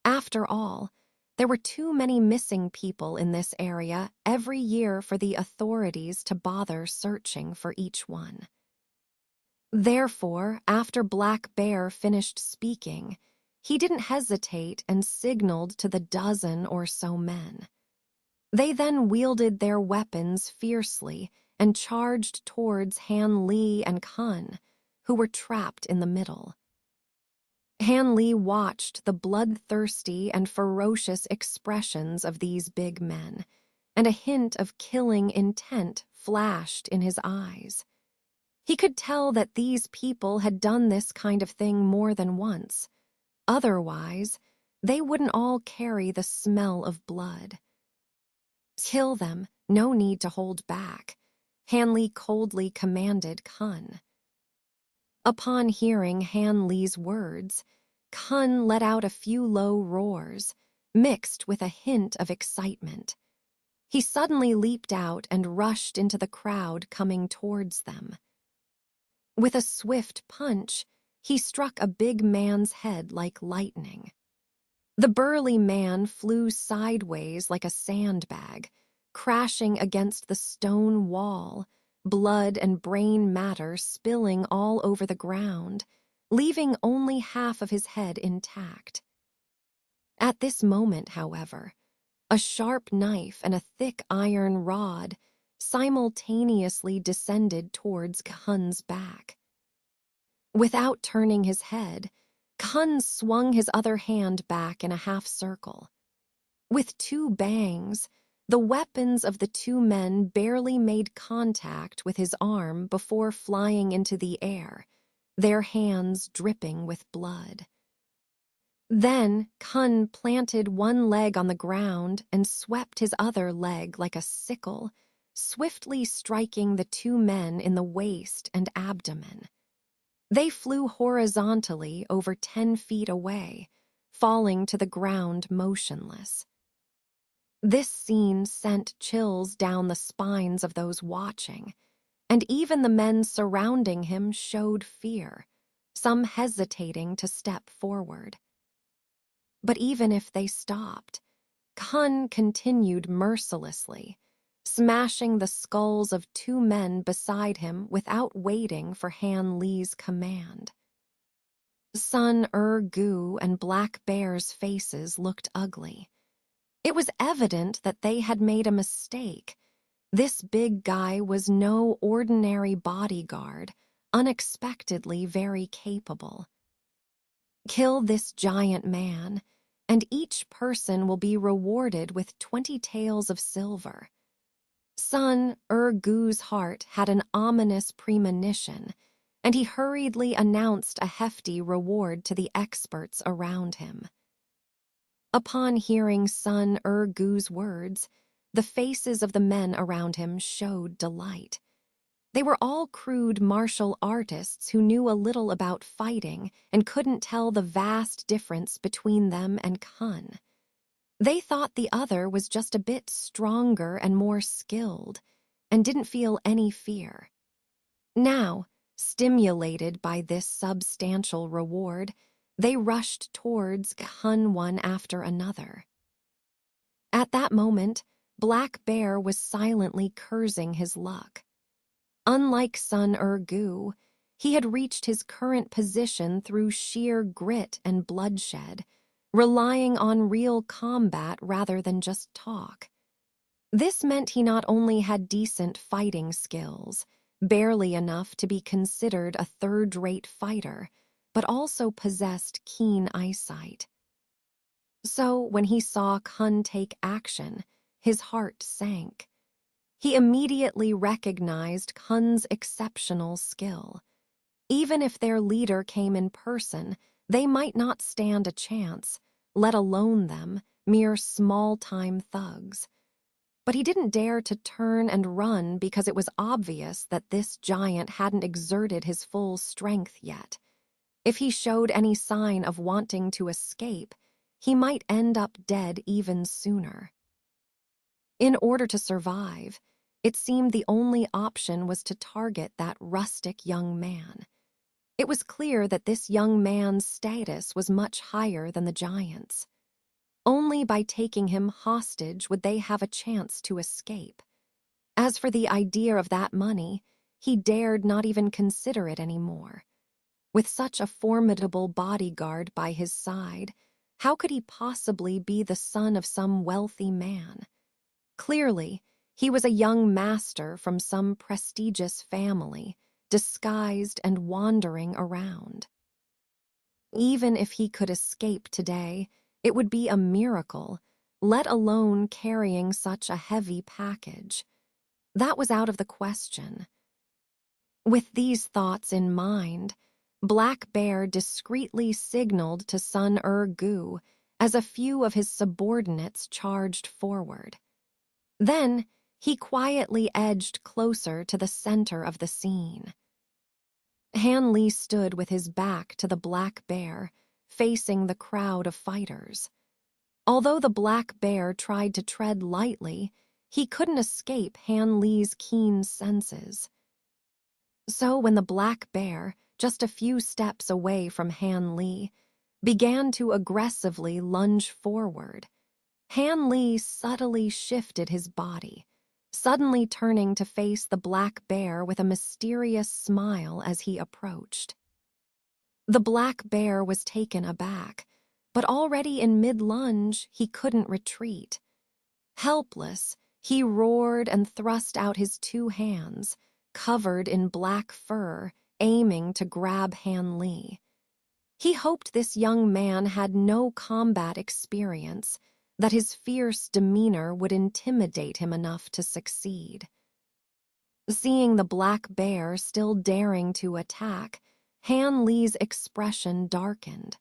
After all, there were too many missing people in this area every year for the authorities to bother searching for each one. Therefore, after Black Bear finished speaking, he didn't hesitate and signaled to the dozen or so men. They then wielded their weapons fiercely and charged towards Han Li and Kun, who were trapped in the middle. Han Li watched the bloodthirsty and ferocious expressions of these big men, and a hint of killing intent flashed in his eyes. He could tell that these people had done this kind of thing more than once. Otherwise, they wouldn't all carry the smell of blood. Kill them, no need to hold back, Han Li coldly commanded Kun. Upon hearing Han Li's words, Kun let out a few low roars, mixed with a hint of excitement. He suddenly leaped out and rushed into the crowd coming towards them. With a swift punch, he struck a big man's head like lightning. The burly man flew sideways like a sandbag, crashing against the stone wall, blood and brain matter spilling all over the ground, leaving only half of his head intact. At this moment, however, a sharp knife and a thick iron rod simultaneously descended towards Kun's back. Without turning his head, Kun swung his other hand back in a half-circle. With 2 bangs, the weapons of the 2 men barely made contact with his arm before flying into the air, their hands dripping with blood. Then Kun planted one leg on the ground and swept his other leg like a sickle, swiftly striking the 2 men in the waist and abdomen. They flew horizontally over 10 feet away, falling to the ground motionless. This scene sent chills down the spines of those watching, and even the men surrounding him showed fear, some hesitating to step forward. But even if they stopped, Kun continued mercilessly, smashing the skulls of 2 men beside him without waiting for Han Li's command. Sun Gu and Black Bear's faces looked ugly. It was evident that they had made a mistake. This big guy was no ordinary bodyguard, unexpectedly very capable. Kill this giant man, and each person will be rewarded with 20 taels of silver. Sun Gu's heart had an ominous premonition, and he hurriedly announced a hefty reward to the experts around him. Upon hearing Sun Gu's words, the faces of the men around him showed delight. They were all crude martial artists who knew a little about fighting and couldn't tell the vast difference between them and Kun. They thought the other was just a bit stronger and more skilled, and didn't feel any fear. Now, Stimulated by this substantial reward, they rushed towards Hun one after another. At that moment, Black Bear was silently cursing his luck. Unlike Sun Gu, he had reached his current position through sheer grit and bloodshed, relying on real combat rather than just talk. This meant he not only had decent fighting skills, barely enough to be considered a third-rate fighter, but also possessed keen eyesight. So when he saw Kun take action, his heart sank. He immediately recognized Kun's exceptional skill. Even if their leader came in person, they might not stand a chance, let alone them, mere small-time thugs. But he didn't dare to turn and run because it was obvious that this giant hadn't exerted his full strength yet. If he showed any sign of wanting to escape, he might end up dead even sooner. In order to survive, it seemed the only option was to target that rustic young man. It was clear that this young man's status was much higher than the giant's. Only by taking him hostage would they have a chance to escape. As for the idea of that money, he dared not even consider it anymore. With such a formidable bodyguard by his side, how could he possibly be the son of some wealthy man? Clearly, he was a young master from some prestigious family, disguised and wandering around. Even if he could escape today, it would be a miracle, let alone carrying such a heavy package. That was out of the question. With these thoughts in mind, Black Bear discreetly signaled to Sun Gu as a few of his subordinates charged forward. Then, he quietly edged closer to the center of the scene. Han Li stood with his back to the Black Bear, facing the crowd of fighters. Although the Black Bear tried to tread lightly, he couldn't escape Han Li's keen senses. So when the Black Bear, just a few steps away from Han Li, began to aggressively lunge forward, Han Li subtly shifted his body, suddenly turning to face the Black Bear with a mysterious smile as he approached. The Black Bear was taken aback, but already in mid-lunge, he couldn't retreat. Helpless, he roared and thrust out his two hands, covered in black fur, aiming to grab Han Li. He hoped this young man had no combat experience, that his fierce demeanor would intimidate him enough to succeed. Seeing the Black Bear still daring to attack, Han Li's expression darkened.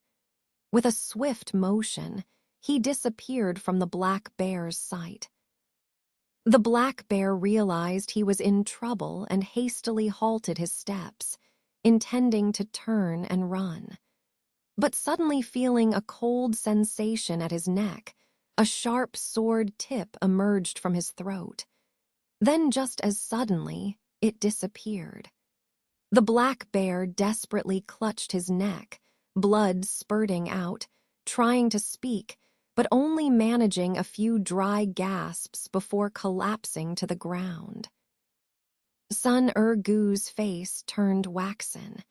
With a swift motion, he disappeared from the Black Bear's sight. The Black Bear realized he was in trouble and hastily halted his steps, intending to turn and run. But suddenly feeling a cold sensation at his neck, a sharp sword tip emerged from his throat. Then just as suddenly, it disappeared. The Black Bear desperately clutched his neck, blood spurting out, trying to speak, but only managing a few dry gasps before collapsing to the ground. Sun Gu's face turned waxen.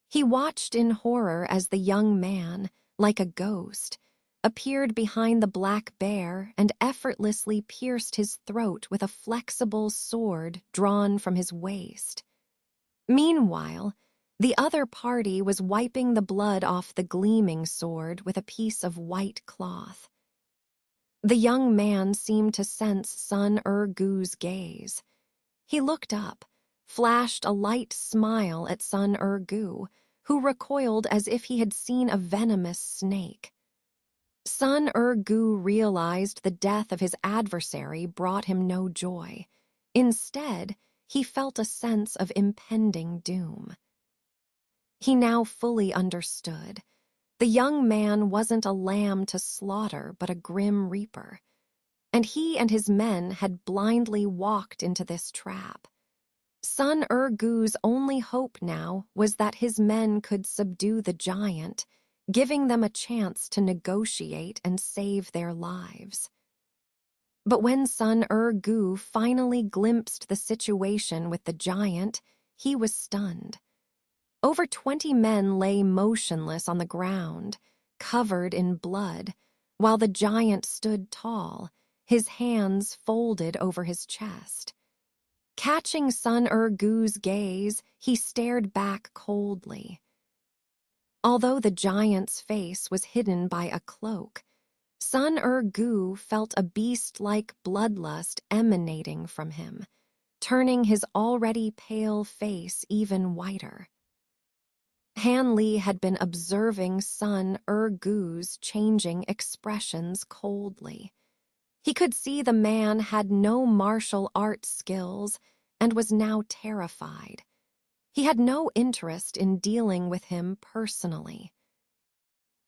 He watched in horror as the young man, like a ghost, appeared behind the Black Bear and effortlessly pierced his throat with a flexible sword drawn from his waist. Meanwhile, the other party was wiping the blood off the gleaming sword with a piece of white cloth. The young man seemed to sense Sun Gu's gaze. He looked up, flashed a light smile at Sun Gu, who recoiled as if he had seen a venomous snake. Sun Gu realized the death of his adversary brought him no joy. Instead, he felt a sense of impending doom. He now fully understood. The young man wasn't a lamb to slaughter, but a grim reaper. And he and his men had blindly walked into this trap. Sun Urgu's only hope now was that his men could subdue the giant, giving them a chance to negotiate and save their lives. But when Sun Urgu finally glimpsed the situation with the giant, he was stunned. Over 20 men lay motionless on the ground, covered in blood, while the giant stood tall, his hands folded over his chest. Catching Sun Urgu's gaze, he stared back coldly. Although the giant's face was hidden by a cloak, Sun Urgu felt a beast-like bloodlust emanating from him, turning his already pale face even whiter. Han Li had been observing Sun Urgu's changing expressions coldly. He could see the man had no martial arts skills and was now terrified. He had no interest in dealing with him personally.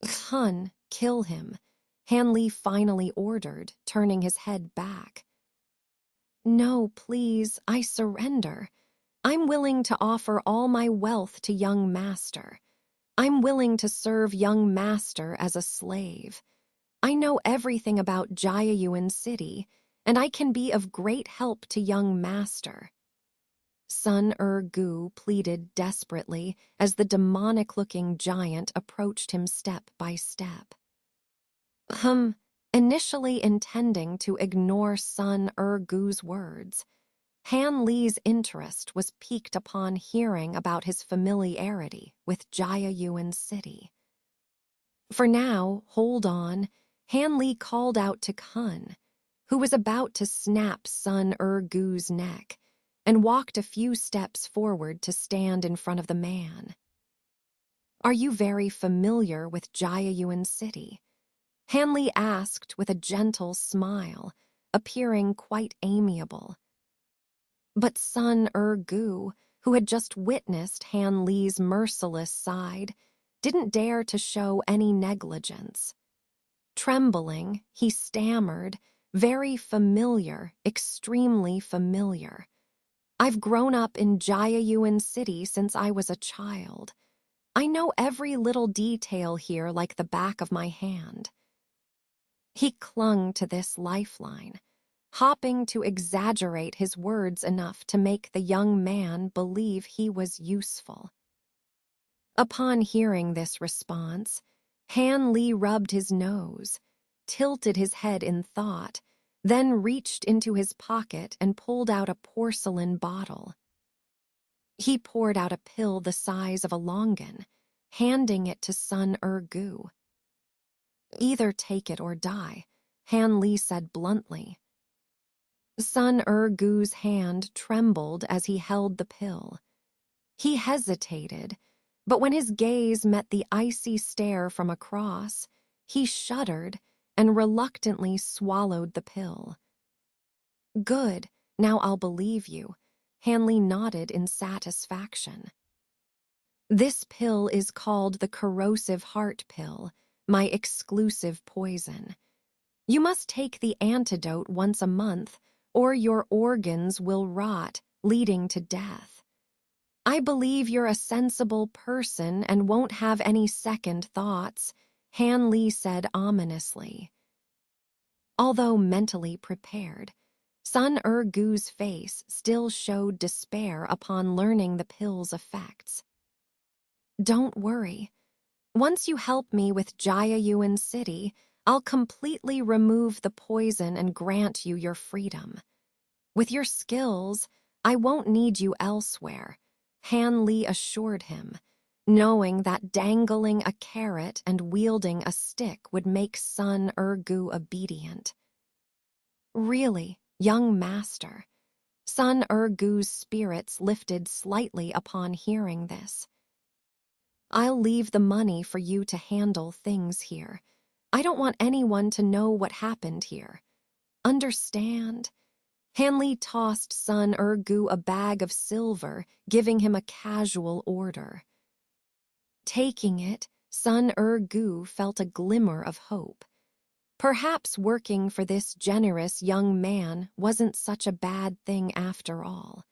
"Hun, kill him," Han Li finally ordered, turning his head back. "No, please, I surrender. I'm willing to offer all my wealth to young master. I'm willing to serve young master as a slave. I know everything about Jiayuan City, and I can be of great help to young master." Sun Urgu pleaded desperately as the demonic-looking giant approached him step by step. Initially intending to ignore Sun Urgu's words, Han Li's interest was piqued upon hearing about his familiarity with Jiayuan City. "For now, hold on," Han Li called out to Kun, who was about to snap Sun Urgu's neck, and walked a few steps forward to stand in front of the man. "Are you very familiar with Jiayuan City?" Han Li asked with a gentle smile, appearing quite amiable. But Sun Urgu, who had just witnessed Han Li's merciless side, didn't dare to show any negligence. Trembling, he stammered, "Very familiar, extremely familiar. I've grown up in Jiayuan City since I was a child. I know every little detail here like the back of my hand." He clung to this lifeline, hopping to exaggerate his words enough to make the young man believe he was useful. Upon hearing this response, Han Li rubbed his nose, tilted his head in thought, then reached into his pocket and pulled out a porcelain bottle. He poured out a pill the size of a longan, handing it to Sun Urgu. "Either take it or die," Han Li said bluntly. Sun Urgu's hand trembled as he held the pill. He hesitated, but when his gaze met the icy stare from across, he shuddered and reluctantly swallowed the pill. "Good, now I'll believe you," Han Li nodded in satisfaction. "This pill is called the corrosive heart pill, my exclusive poison. You must take the antidote once a month, or your organs will rot, leading to death. I believe you're a sensible person and won't have any second thoughts," Han Li said ominously. Although mentally prepared, Sun Urgu's face still showed despair upon learning the pill's effects. "Don't worry. Once you help me with Jiayuan City, I'll completely remove the poison and grant you your freedom. With your skills, I won't need you elsewhere," Han Li assured him, knowing that dangling a carrot and wielding a stick would make Sun Urgu obedient. "Really, young master." Sun Urgu's spirits lifted slightly upon hearing this. "I'll leave the money for you to handle things here. I don't want anyone to know what happened here. Understand?" Han Li tossed Sun Urgu a bag of silver, giving him a casual order. Taking it, Sun Urgu felt a glimmer of hope. Perhaps working for this generous young man wasn't such a bad thing after all.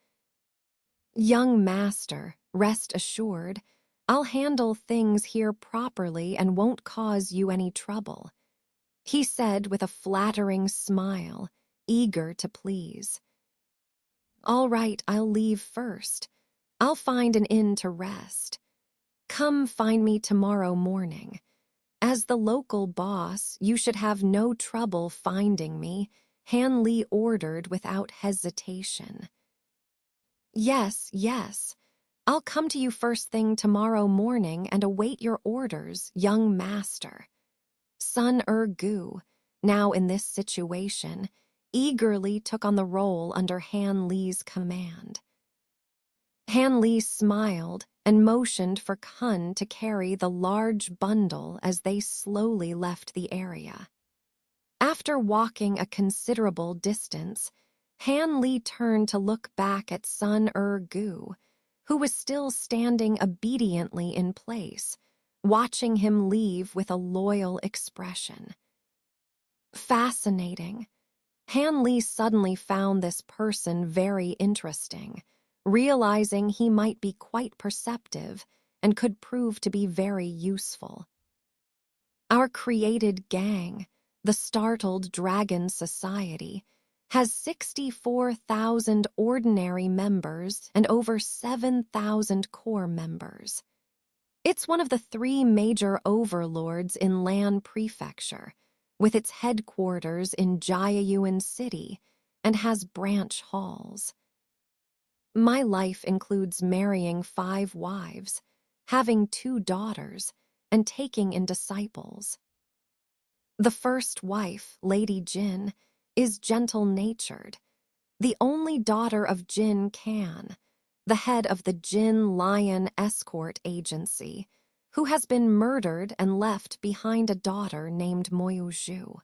Young master, rest assured, I'll handle things here properly and won't cause you any trouble, he said with a flattering smile, eager to please. All right, I'll leave first. I'll find an inn to rest. Come find me tomorrow morning. As the local boss, you should have no trouble finding me, Han Li ordered without hesitation. Yes, yes. I'll come to you first thing tomorrow morning and await your orders, young master. Sun Gu, now in this situation, eagerly took on the role under Han Li's command. Han Li smiled and motioned for Kun to carry the large bundle as they slowly left the area. After walking a considerable distance, Han Li turned to look back at Sun Gu, who was still standing obediently in place, watching him leave with a loyal expression. Fascinating. Han Li suddenly found this person very interesting, realizing he might be quite perceptive and could prove to be very useful. Our created gang, the Startled Dragon Society, has 64,000 ordinary members and over 7,000 core members. It's one of the 3 major overlords in Lan Prefecture, with its headquarters in Jiayuan City, and has branch halls. My life includes marrying 5 wives, having 2 daughters, and taking in disciples. The first wife, Lady Jin, is gentle-natured, the only daughter of Jin Kan, the head of the Jin Lion Escort Agency, who has been murdered and left behind a daughter named Moyu Zhu.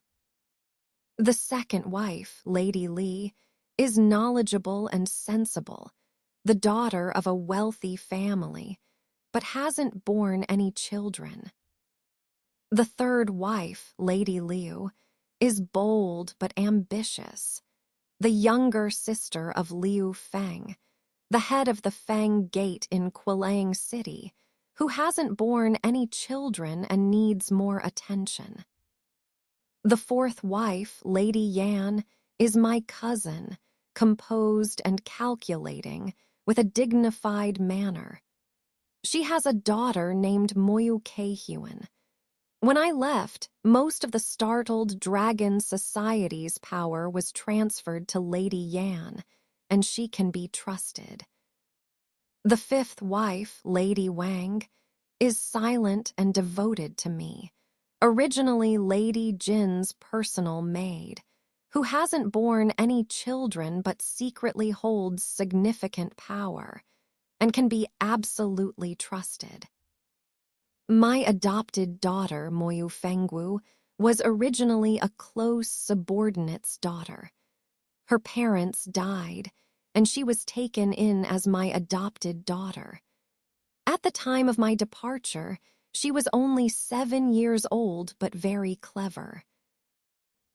The second wife, Lady Li, is knowledgeable and sensible, the daughter of a wealthy family, but hasn't borne any children. The third wife, Lady Liu, is bold but ambitious, the younger sister of Liu Feng, the head of the Feng Gate in Quilang City, who hasn't borne any children and needs more attention. The fourth wife, Lady Yan, is my cousin, composed and calculating, with a dignified manner. She has a daughter named Moyu Keihyun. When I left, most of the Startled Dragon Society's power was transferred to Lady Yan, and she can be trusted. The fifth wife, Lady Wang, is silent and devoted to me, originally Lady Jin's personal maid, who hasn't borne any children but secretly holds significant power and can be absolutely trusted. My adopted daughter, Moyu Fengwu, was originally a close subordinate's daughter. Her parents died, and she was taken in as my adopted daughter. At the time of my departure, she was only 7 years old but very clever.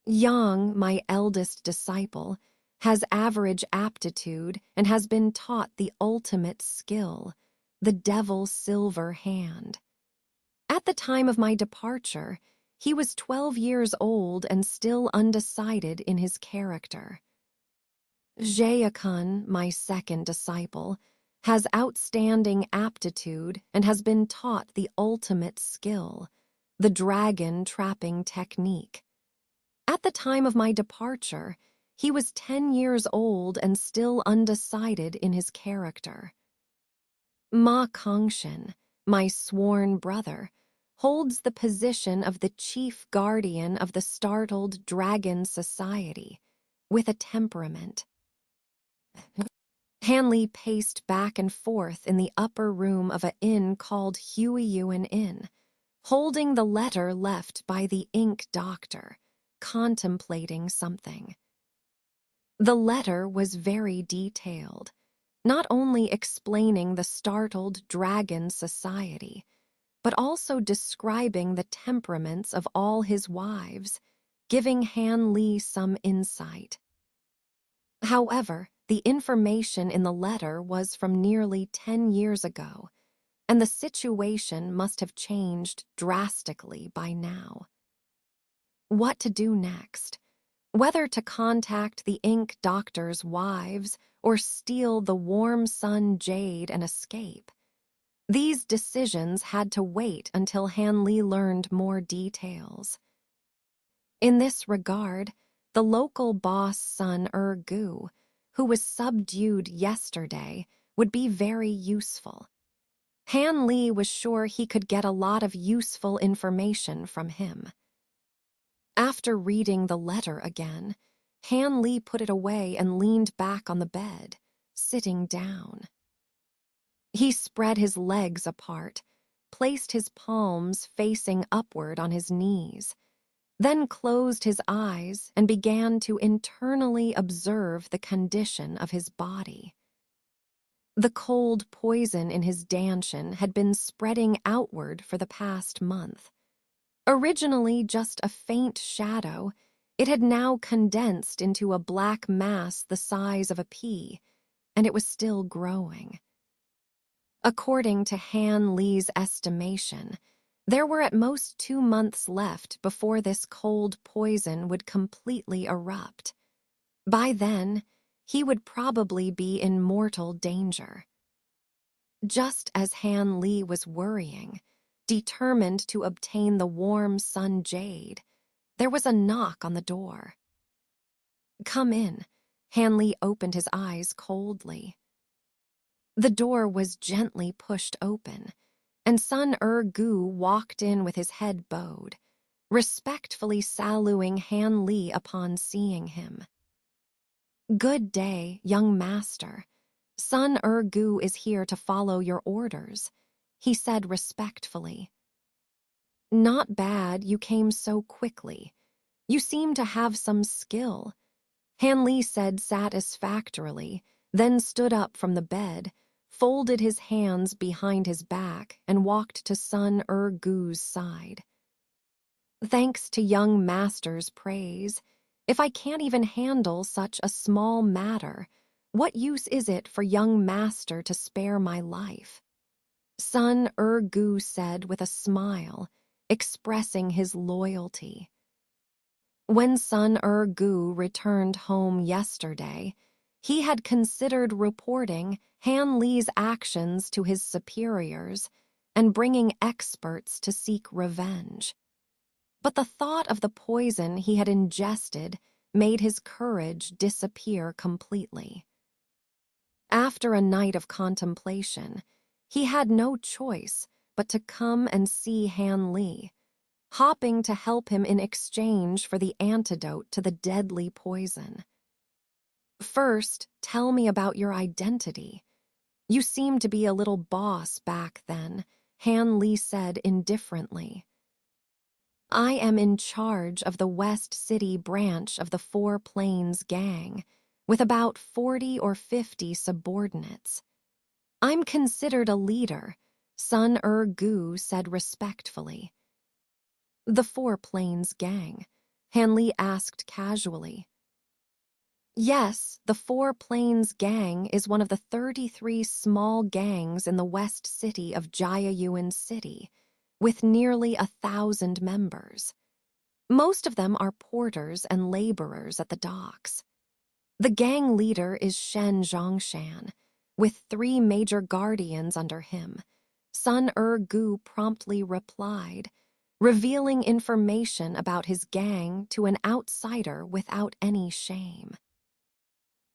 Yang, my eldest disciple, has average aptitude and has been taught the ultimate skill, the Devil's Silver Hand. At the time of my departure, he was 12 years old and still undecided in his character. Jae-kun, my second disciple, has outstanding aptitude and has been taught the ultimate skill, the dragon trapping technique. At the time of my departure, he was 10 years old and still undecided in his character. Ma Kongshin, my sworn brother, holds the position of the chief guardian of the Startled Dragon Society, with a temperament. Hanley paced back and forth in the upper room of an inn called Huiyuan Inn, holding the letter left by the ink doctor, contemplating something. The letter was very detailed, not only explaining the Startled Dragon Society, but also describing the temperaments of all his wives, giving Han Li some insight. However, the information in the letter was from nearly 10 years ago, and the situation must have changed drastically by now. What to do next? Whether to contact the ink doctors' wives or steal the warm sun jade and escape. These decisions had to wait until Hanli learned more details. In this regard, the local boss Sun Gu, who was subdued yesterday, would be very useful. Han Li was sure he could get a lot of useful information from him. After reading the letter again, Han Li put it away and leaned back on the bed, sitting down. He spread his legs apart, placed his palms facing upward on his knees, then closed his eyes and began to internally observe the condition of his body. The cold poison in his dantian had been spreading outward for the past month. Originally just a faint shadow, it had now condensed into a black mass the size of a pea, and it was still growing. According to Han Li's estimation, there were at most 2 months left before this cold poison would completely erupt. By then, he would probably be in mortal danger. Just as Han Li was worrying, determined to obtain the warm sun jade, there was a knock on the door. "Come in." Han Li opened his eyes coldly. The door was gently pushed open, and Sun Gu walked in with his head bowed, respectfully saluting Han Li upon seeing him. "Good day, young master. Sun Gu is here to follow your orders," he said respectfully. "Not bad you came so quickly. You seem to have some skill," Han Li said satisfactorily, then stood up from the bed, folded his hands behind his back, and walked to Sun Gu's side. "Thanks to young master's praise, if I can't even handle such a small matter, what use is it for young master to spare my life?" Sun Gu said with a smile, expressing his loyalty. When Sun Gu returned home yesterday, he had considered reporting Han Li's actions to his superiors and bringing experts to seek revenge. But the thought of the poison he had ingested made his courage disappear completely. After a night of contemplation, he had no choice but to come and see Han Li, hopping to help him in exchange for the antidote to the deadly poison. "First, tell me about your identity. You seemed to be a little boss back then," Han Li said indifferently. "I am in charge of the West City branch of the Four Plains gang, with about 40 or 50 subordinates. I'm considered a leader," Sun Gu said respectfully. "The Four Plains gang?" Han Li asked casually. "Yes, the Four Plains gang is one of the 33 small gangs in the West City of Jiayuan City, with nearly 1,000 members. Most of them are porters and laborers at the docks. The gang leader is Shen Zhongshan, with 3 major guardians under him," Sun Gu promptly replied, revealing information about his gang to an outsider without any shame.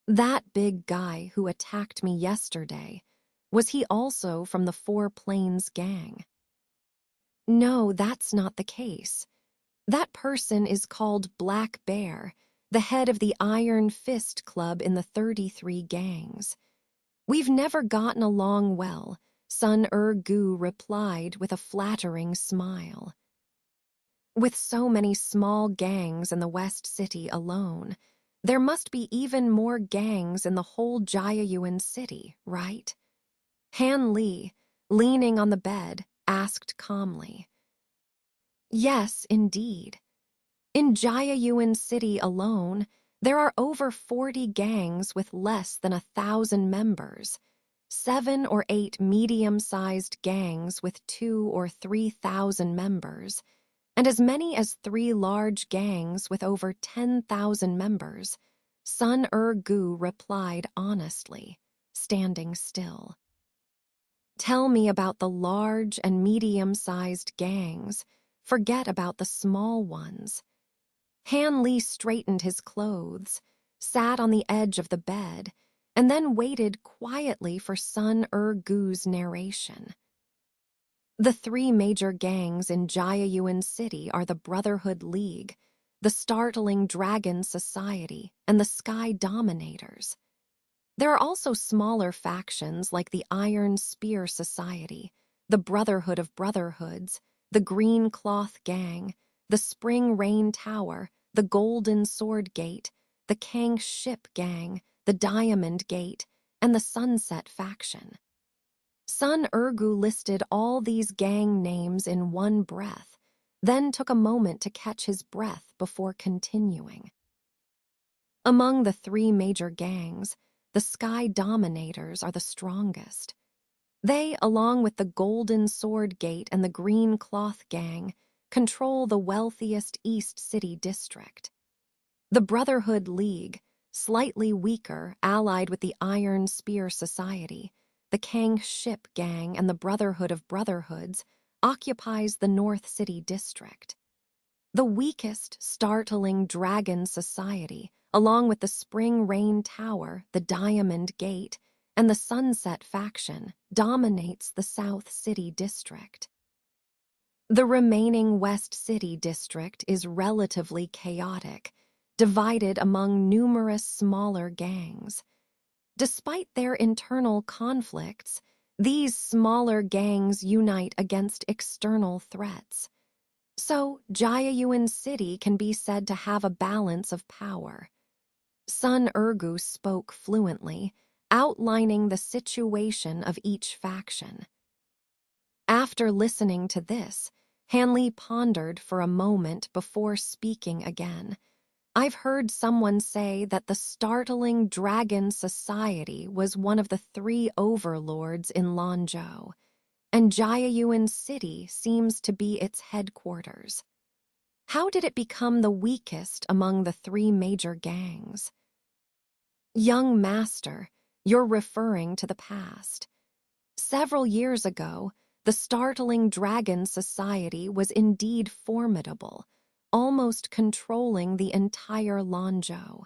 "That big guy who attacked me yesterday, was he also from the Four Plains gang?" "No, that's not the case. That person is called Black Bear, the head of the Iron Fist Club in the 33 gangs. We've never gotten along well," Sun Gu replied with a flattering smile. "With so many small gangs in the West City alone, there must be even more gangs in the whole Jiayuan City, right?" Han Li, leaning on the bed, asked calmly. "Yes, indeed. In Jiayuan City alone, There are over 40 gangs with less than 1,000 members, 7 or 8 medium-sized gangs with 2 or 3,000 members, and as many as 3 large gangs with over 10,000 members. Sun Gu replied honestly, standing still. Tell me about the large and medium-sized gangs. Forget about the small ones. Han Li straightened his clothes, sat on the edge of the bed, and then waited quietly for Sun Gu's narration. The 3 major gangs in Jiayuan City are the Brotherhood League, the Startling Dragon Society, and the Sky Dominators. There are also smaller factions like the Iron Spear Society, the Brotherhood of Brotherhoods, the Green Cloth Gang, the Spring Rain Tower, the Golden Sword Gate, the Kang Ship Gang, the Diamond Gate, and the Sunset Faction. Sun Gu listed all these gang names in one breath, then took a moment to catch his breath before continuing. Among the 3 major gangs, the Sky Dominators are the strongest. They, along with the Golden Sword Gate and the Green Cloth Gang, control the wealthiest East City district. The Brotherhood League, slightly weaker, allied with the Iron Spear Society, the Kang Ship Gang, and the Brotherhood of Brotherhoods, occupies the North City district. The weakest, Startling Dragon Society, along with the Spring Rain Tower, the Diamond Gate, and the Sunset Faction, dominates the South City district. The remaining West City district is relatively chaotic, divided among numerous smaller gangs. Despite their internal conflicts, these smaller gangs unite against external threats. So, Jiayuan City can be said to have a balance of power. Sun Gu spoke fluently, outlining the situation of each faction. After listening to this, Han Li pondered for a moment before speaking again. I've heard someone say that the Startling Dragon Society was one of the 3 overlords in Lanzhou, and Jiayuan City seems to be its headquarters. How did it become the weakest among the 3 major gangs? Young master, you're referring to the past. Several years ago, the Startling Dragon Society was indeed formidable, almost controlling the entire Lanzhou.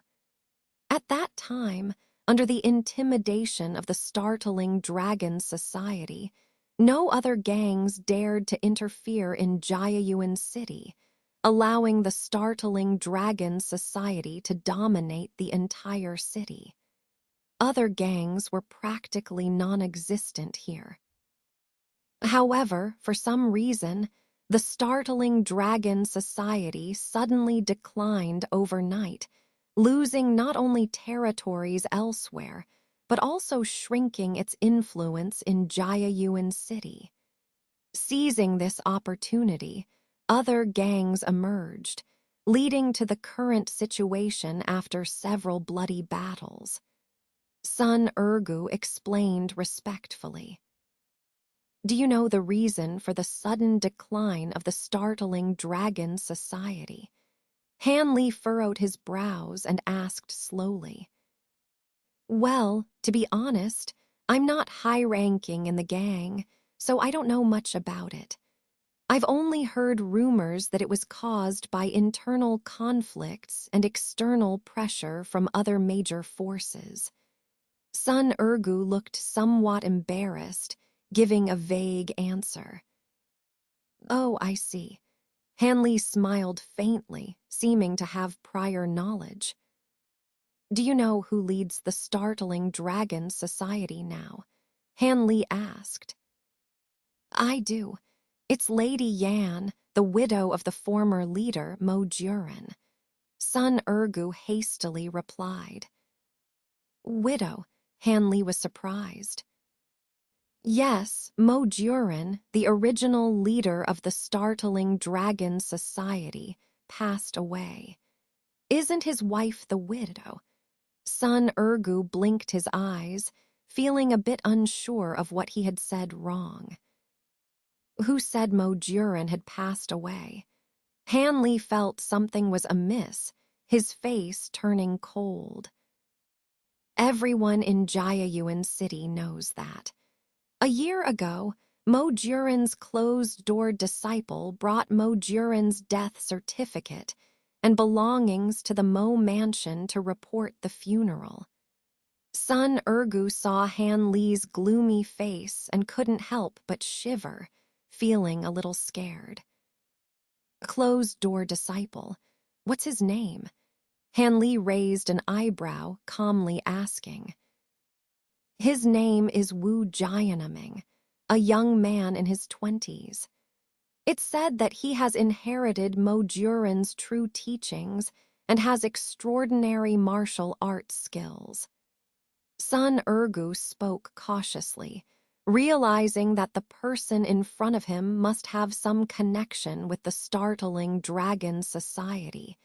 At that time, under the intimidation of the Startling Dragon Society, no other gangs dared to interfere in Jiayuan City, allowing the Startling Dragon Society to dominate the entire city. Other gangs were practically non-existent here. However, for some reason, the Startling Dragon Society suddenly declined overnight, losing not only territories elsewhere, but also shrinking its influence in Jiayuan City. Seizing this opportunity, other gangs emerged, leading to the current situation after several bloody battles. Sun Gu explained respectfully. Do you know the reason for the sudden decline of the Startling Dragon Society? Han Li furrowed his brows and asked slowly. Well, to be honest, I'm not high-ranking in the gang, so I don't know much about it. I've only heard rumors that it was caused by internal conflicts and external pressure from other major forces. Sun Gu looked somewhat embarrassed, giving a vague answer. Oh, I see. Han Li smiled faintly, seeming to have prior knowledge. Do you know who leads the Startling Dragon Society now? Han Li asked. I do. It's Lady Yan, the widow of the former leader, Mo Juren. Sun Gu hastily replied. Widow? Han Li was surprised. Yes, Mo Juren, the original leader of the Startling Dragon Society, passed away. Isn't his wife the widow? Son Urgu blinked his eyes, feeling a bit unsure of what he had said wrong. Who said Mo Jurin had passed away? Hanli felt something was amiss, his face turning cold. Everyone in Jayayuan City knows that. A year ago, Mo Jurin's closed-door disciple brought Mo Jurin's death certificate and belongings to the Mo mansion to report the funeral. Son Urgu saw Han Li's gloomy face and couldn't help but shiver, feeling a little scared. Closed-door disciple. What's his name? Han Li raised an eyebrow, calmly asking. His name is Wu Jianming, a young man in his 20s. It's said that he has inherited Mo Jurin's true teachings and has extraordinary martial arts skills. Son Urgu spoke cautiously, realizing that the person in front of him must have some connection with the startling Dragon Society,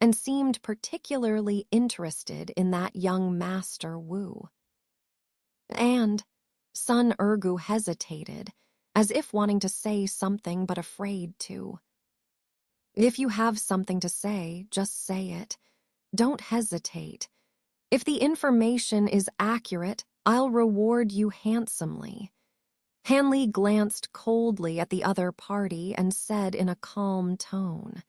and seemed particularly interested in that young Master Wu. And Son Urgu hesitated, as if wanting to say something but afraid to. If you have something to say, just say it. Don't hesitate. If the information is accurate, I'll reward you handsomely. Hanli glanced coldly at the other party and said in a calm tone,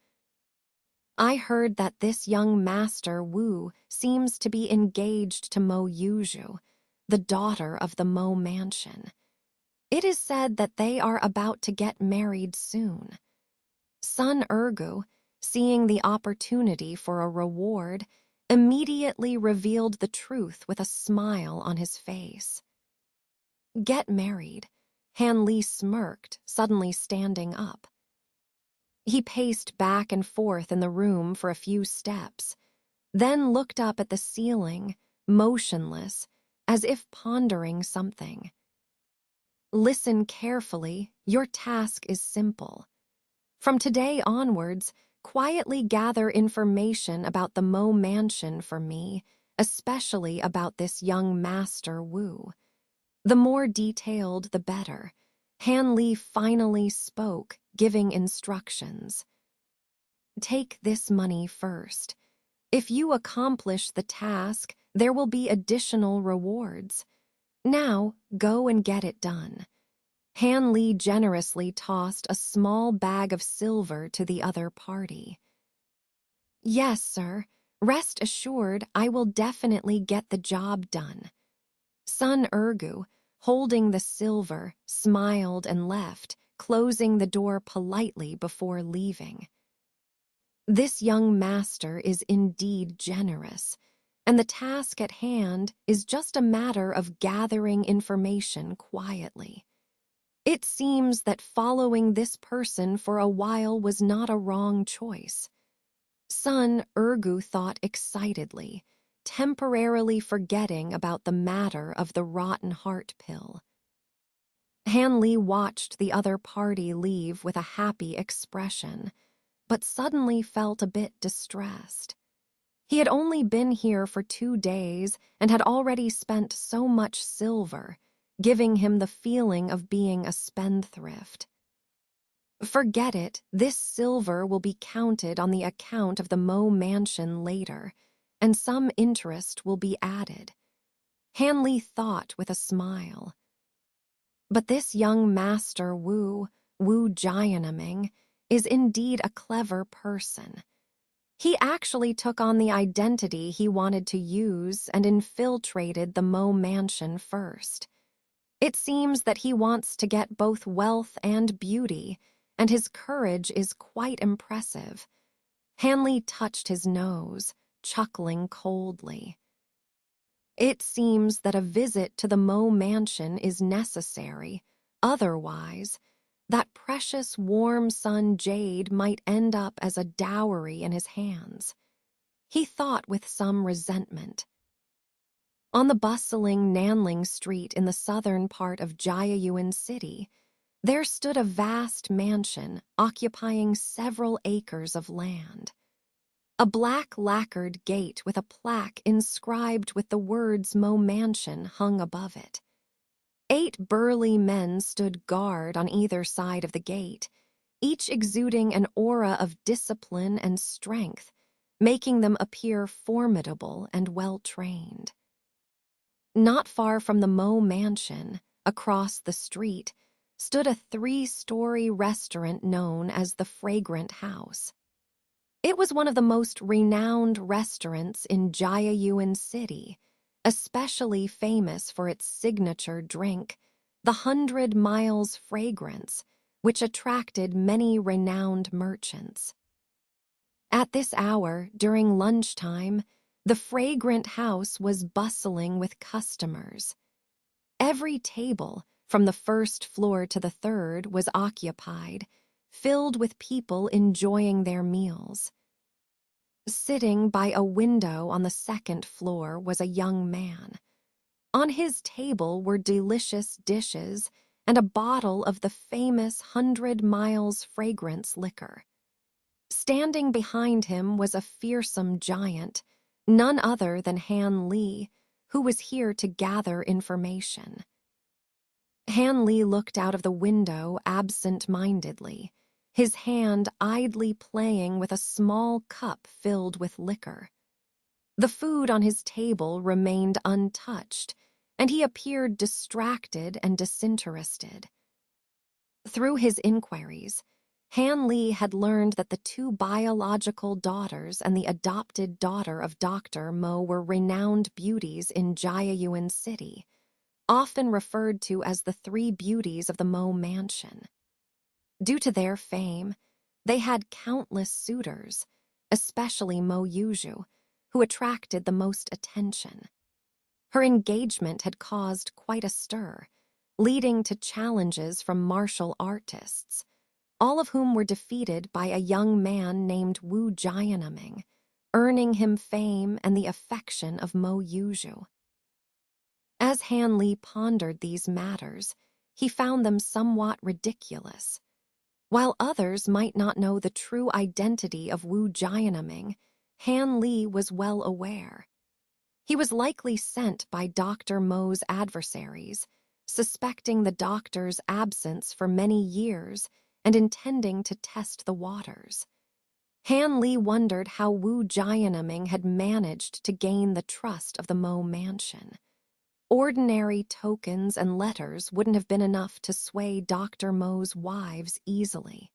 I heard that this young Master Wu seems to be engaged to Mo Yuju, the daughter of the Mo mansion. It is said that they are about to get married soon. Son Urgu, seeing the opportunity for a reward, immediately revealed the truth with a smile on his face. Get married. Han Li smirked, suddenly standing up. He paced back and forth in the room for a few steps, then looked up at the ceiling, motionless, as if pondering something. Listen carefully, your task is simple. From today onwards, quietly gather information about the Mo mansion for me, especially about this young Master Wu. The more detailed, the better. Han Li finally spoke, giving instructions. Take this money first. If you accomplish the task, there will be additional rewards. Now, go and get it done. Han Li generously tossed a small bag of silver to the other party. Yes, sir. Rest assured, I will definitely get the job done. Son Urgu, holding the silver, smiled and left, closing the door politely before leaving. This young master is indeed generous, and the task at hand is just a matter of gathering information quietly. It seems that following this person for a while was not a wrong choice. Son Urgu thought excitedly, temporarily forgetting about the matter of the rotten heart pill. Han Li watched the other party leave with a happy expression, but suddenly felt a bit distressed. He had only been here for 2 days and had already spent so much silver, giving him the feeling of being a spendthrift. Forget it, this silver will be counted on the account of the Mo mansion later, and some interest will be added. Han Li thought with a smile. But this young Master Wu Jianming, is indeed a clever person. He actually took on the identity he wanted to use and infiltrated the Mo mansion first. It seems that he wants to get both wealth and beauty, and his courage is quite impressive. Han Li touched his nose, chuckling coldly. It seems that a visit to the Mo mansion is necessary. Otherwise, that precious warm sun jade might end up as a dowry in his hands. He thought with some resentment. On the bustling Nanling Street in the southern part of Jayayuan City, there stood a vast mansion occupying several acres of land. A black lacquered gate with a plaque inscribed with the words Mo Mansion hung above it. 8 burly men stood guard on either side of the gate, each exuding an aura of discipline and strength, making them appear formidable and well-trained. Not far from the Mo Mansion, across the street, stood a 3-story restaurant known as the Fragrant House. It was one of the most renowned restaurants in Jiayuan City, especially famous for its signature drink, the 100 Miles Fragrance, which attracted many renowned merchants. At this hour, during lunchtime, the Fragrant House was bustling with customers. Every table, from the first floor to the third, was occupied, filled with people enjoying their meals. Sitting by a window on the second floor was a young man. On his table were delicious dishes and a bottle of the famous 100 Miles Fragrance liquor. Standing behind him was a fearsome giant, none other than Han Li, who was here to gather information. Han Li looked out of the window absent-mindedly, his hand idly playing with a small cup filled with liquor. The food on his table remained untouched, and he appeared distracted and disinterested. Through his inquiries, Han Li had learned that the 2 biological daughters and the adopted daughter of Dr. Mo were renowned beauties in Jiayuan City, often referred to as the 3 beauties of the Mo Mansion. Due to their fame, they had countless suitors, especially Mo Yuju, who attracted the most attention. Her engagement had caused quite a stir, leading to challenges from martial artists, all of whom were defeated by a young man named Wu Jianming, earning him fame and the affection of Mo Yuju. As Han Li pondered these matters, he found them somewhat ridiculous. While others might not know the true identity of Wu Jianming, Han Li was well aware. He was likely sent by Dr. Mo's adversaries, suspecting the doctor's absence for many years and intending to test the waters. Han Li wondered how Wu Jianming had managed to gain the trust of the Mo Mansion. Ordinary tokens and letters wouldn't have been enough to sway Dr. Mo's wives easily.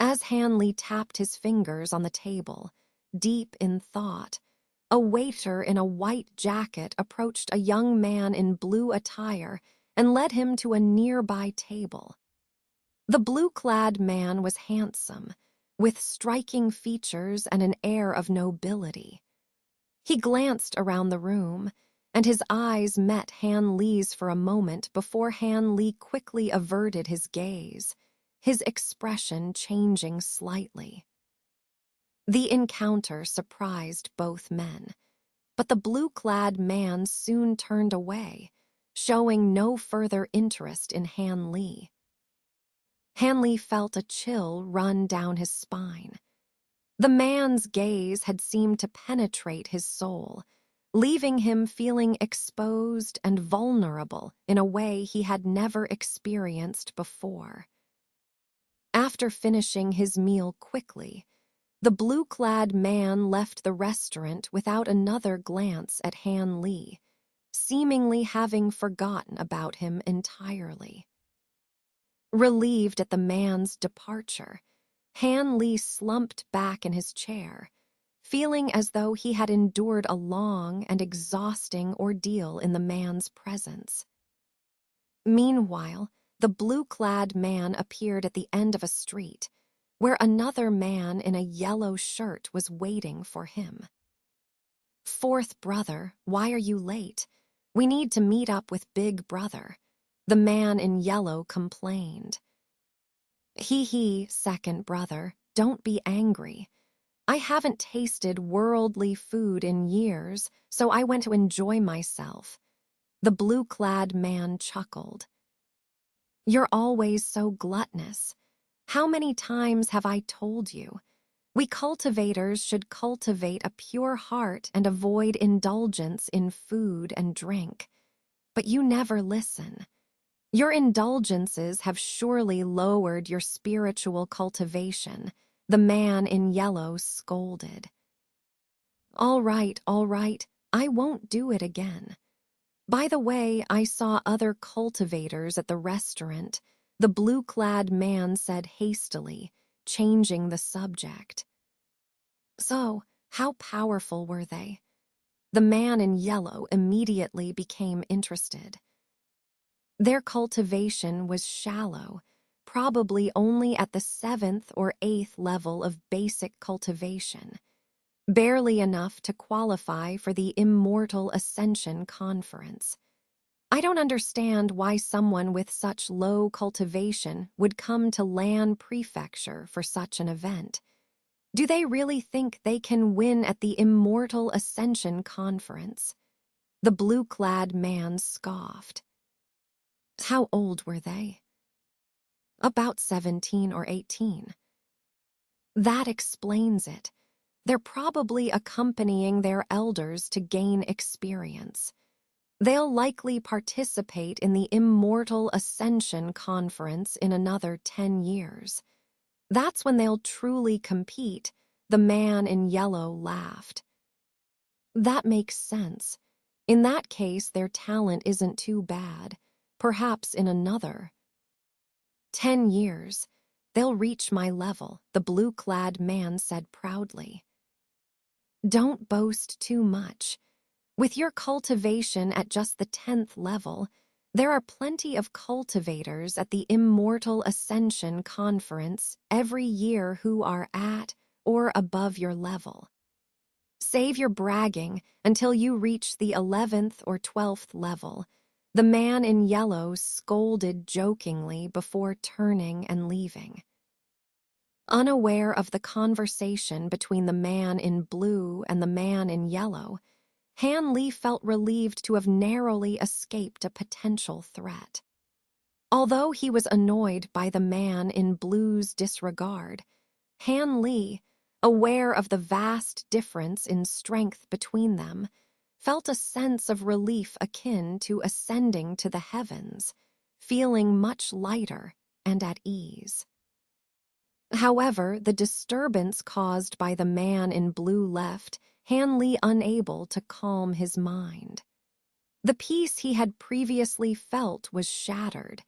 As Han Li tapped his fingers on the table, deep in thought, a waiter in a white jacket approached a young man in blue attire and led him to a nearby table. The blue-clad man was handsome, with striking features and an air of nobility. He glanced around the room, and his eyes met Han Li's for a moment before Han Li quickly averted his gaze, his expression changing slightly. The encounter surprised both men, but the blue-clad man soon turned away, showing no further interest in Han Li. Han Li felt a chill run down his spine. The man's gaze had seemed to penetrate his soul, leaving him feeling exposed and vulnerable in a way he had never experienced before. After finishing his meal quickly, the blue-clad man left the restaurant without another glance at Han Li, seemingly having forgotten about him entirely. Relieved at the man's departure, Han Li slumped back in his chair, feeling as though he had endured a long and exhausting ordeal in the man's presence. Meanwhile, the blue-clad man appeared at the end of a street, where another man in a yellow shirt was waiting for him. "Fourth brother, why are you late? We need to meet up with Big Brother," the man in yellow complained. "He, second brother, don't be angry. I haven't tasted worldly food in years, so I went to enjoy myself." The blue-clad man chuckled. "You're always so gluttonous. How many times have I told you? We cultivators should cultivate a pure heart and avoid indulgence in food and drink. But you never listen. Your indulgences have surely lowered your spiritual cultivation, the man in yellow scolded. All right, I won't do it again. By the way, I saw other cultivators at the restaurant, the blue-clad man said hastily, changing the subject. So, how powerful were they? The man in yellow immediately became interested. Their cultivation was shallow, probably only at the 7th or 8th level of basic cultivation, barely enough to qualify for the Immortal Ascension Conference. I don't understand why someone with such low cultivation would come to Lan Prefecture for such an event. Do they really think they can win at the Immortal Ascension Conference? The blue-clad man scoffed. How old were they? About 17 or 18. That explains it. They're probably accompanying their elders to gain experience. They'll likely participate in the Immortal Ascension Conference in another 10 years. That's when they'll truly compete, the man in yellow laughed. That makes sense. In that case, their talent isn't too bad. Perhaps in another 10 years, they'll reach my level, the blue-clad man said proudly. Don't boast too much. With your cultivation at just the 10th level, there are plenty of cultivators at the Immortal Ascension Conference every year who are at or above your level. Save your bragging until you reach the 11th or 12th level. The man in yellow scolded jokingly before turning and leaving. Unaware of the conversation between the man in blue and the man in yellow, Han Li felt relieved to have narrowly escaped a potential threat. Although he was annoyed by the man in blue's disregard, Han Li, aware of the vast difference in strength between them, felt a sense of relief akin to ascending to the heavens, feeling much lighter and at ease. However, the disturbance caused by the man in blue left Han Li unable to calm his mind. The peace he had previously felt was shattered,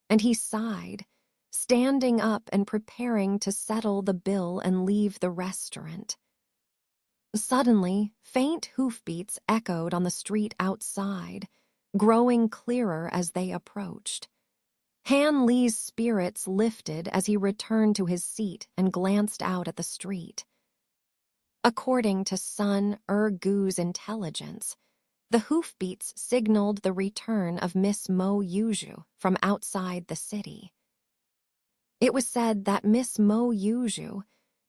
and he sighed, standing up and preparing to settle the bill and leave the restaurant. Suddenly, faint hoofbeats echoed on the street outside, growing clearer as they approached. Han Li's spirits lifted as he returned to his seat and glanced out at the street. According to Sun Gu's intelligence, the hoofbeats signaled the return of Miss Mo Yuju from outside the city. It was said that Miss Mo Yuju,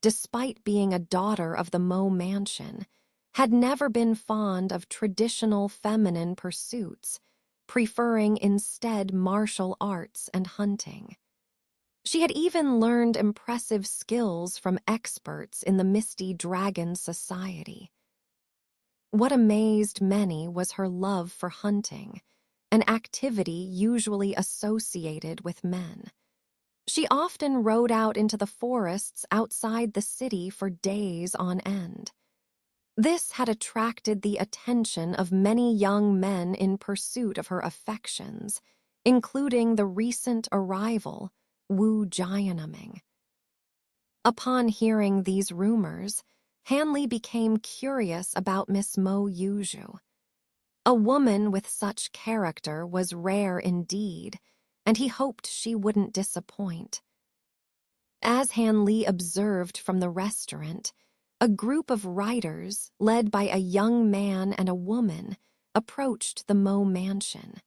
despite being a daughter of the Mo mansion, had never been fond of traditional feminine pursuits, preferring instead martial arts and hunting. She had even learned impressive skills from experts in the Misty Dragon Society. What amazed many was her love for hunting, an activity usually associated with men. She often rode out into the forests outside the city for days on end. This had attracted the attention of many young men in pursuit of her affections, including the recent arrival, Wu Jianming. Upon hearing these rumors, Han Li became curious about Miss Mo Yuju. A woman with such character was rare indeed, and he hoped she wouldn't disappoint. As Han Li observed from the restaurant, a group of riders, led by a young man and a woman, approached the Mo mansion.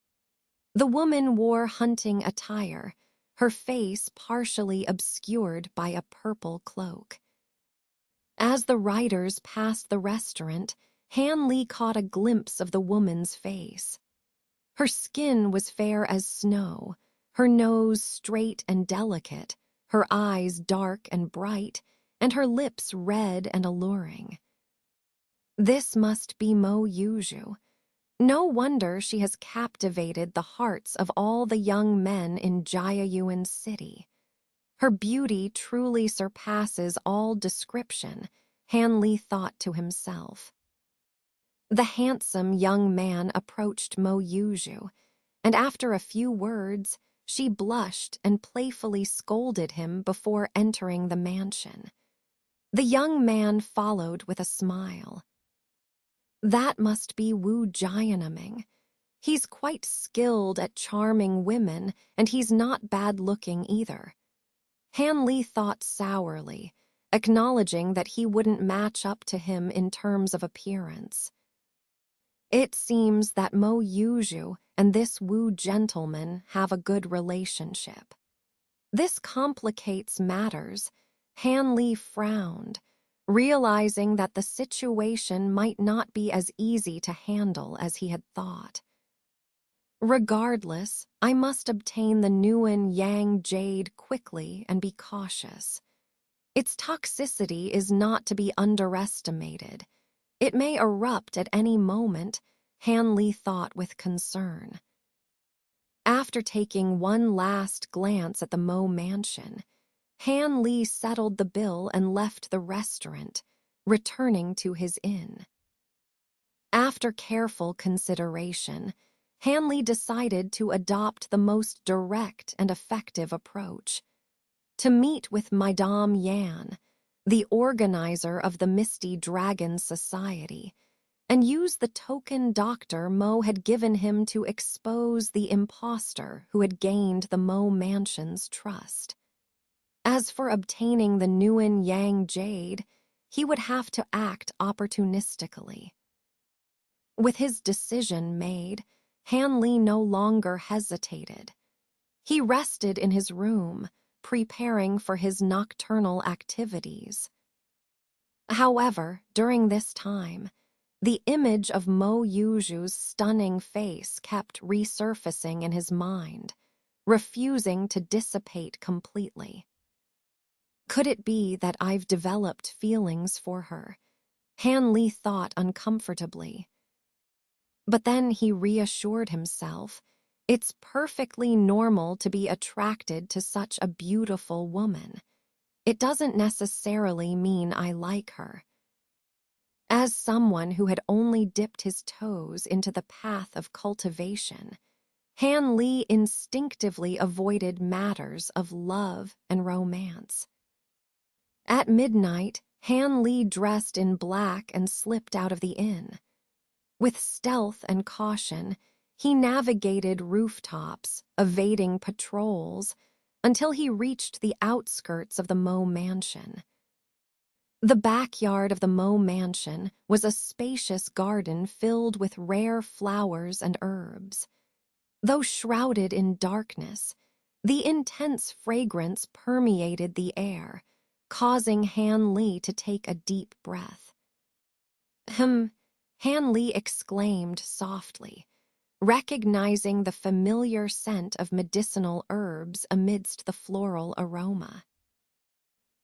The woman wore hunting attire, her face partially obscured by a purple cloak. As the riders passed the restaurant, Han Li caught a glimpse of the woman's face. Her skin was fair as snow, her nose straight and delicate, her eyes dark and bright, and her lips red and alluring. This must be Mo Yuju. No wonder she has captivated the hearts of all the young men in Jiayuan City. Her beauty truly surpasses all description, Han Li thought to himself. The handsome young man approached Mo Yuju, and after a few words, she blushed and playfully scolded him before entering the mansion. The young man followed with a smile. That must be Wu Jianming. He's quite skilled at charming women, and he's not bad-looking either. Han Li thought sourly, acknowledging that he wouldn't match up to him in terms of appearance. It seems that Mo Yuju and this Wu gentleman have a good relationship. This complicates matters. Han Li frowned, realizing that the situation might not be as easy to handle as he had thought. Regardless, I must obtain the Nguyen Yang jade quickly and be cautious. Its toxicity is not to be underestimated. It may erupt at any moment, Han Li thought with concern. After taking one last glance at the Mo mansion, Han Li settled the bill and left the restaurant, returning to his inn. After careful consideration, Han Li decided to adopt the most direct and effective approach: to meet with Madame Yan, the organizer of the Misty Dragon Society, and use the token doctor Mo had given him to expose the impostor who had gained the Mo mansion's trust. As for obtaining the Nguyen Yang jade, he would have to act opportunistically. With his decision made, Han Li no longer hesitated. He rested in his room, preparing for his nocturnal activities. However, during this time, the image of Mo Yuju's stunning face kept resurfacing in his mind, refusing to dissipate completely. Could it be that I've developed feelings for her? Han Li thought uncomfortably. But then he reassured himself, it's perfectly normal to be attracted to such a beautiful woman. It doesn't necessarily mean I like her. As someone who had only dipped his toes into the path of cultivation, Han Li instinctively avoided matters of love and romance. At midnight, Han Li dressed in black and slipped out of the inn. With stealth and caution, he navigated rooftops, evading patrols, until he reached the outskirts of the Mo mansion. The backyard of the Mo mansion was a spacious garden filled with rare flowers and herbs. Though shrouded in darkness, the intense fragrance permeated the air, causing Han Li to take a deep breath. Han Li exclaimed softly, recognizing the familiar scent of medicinal herbs amidst the floral aroma.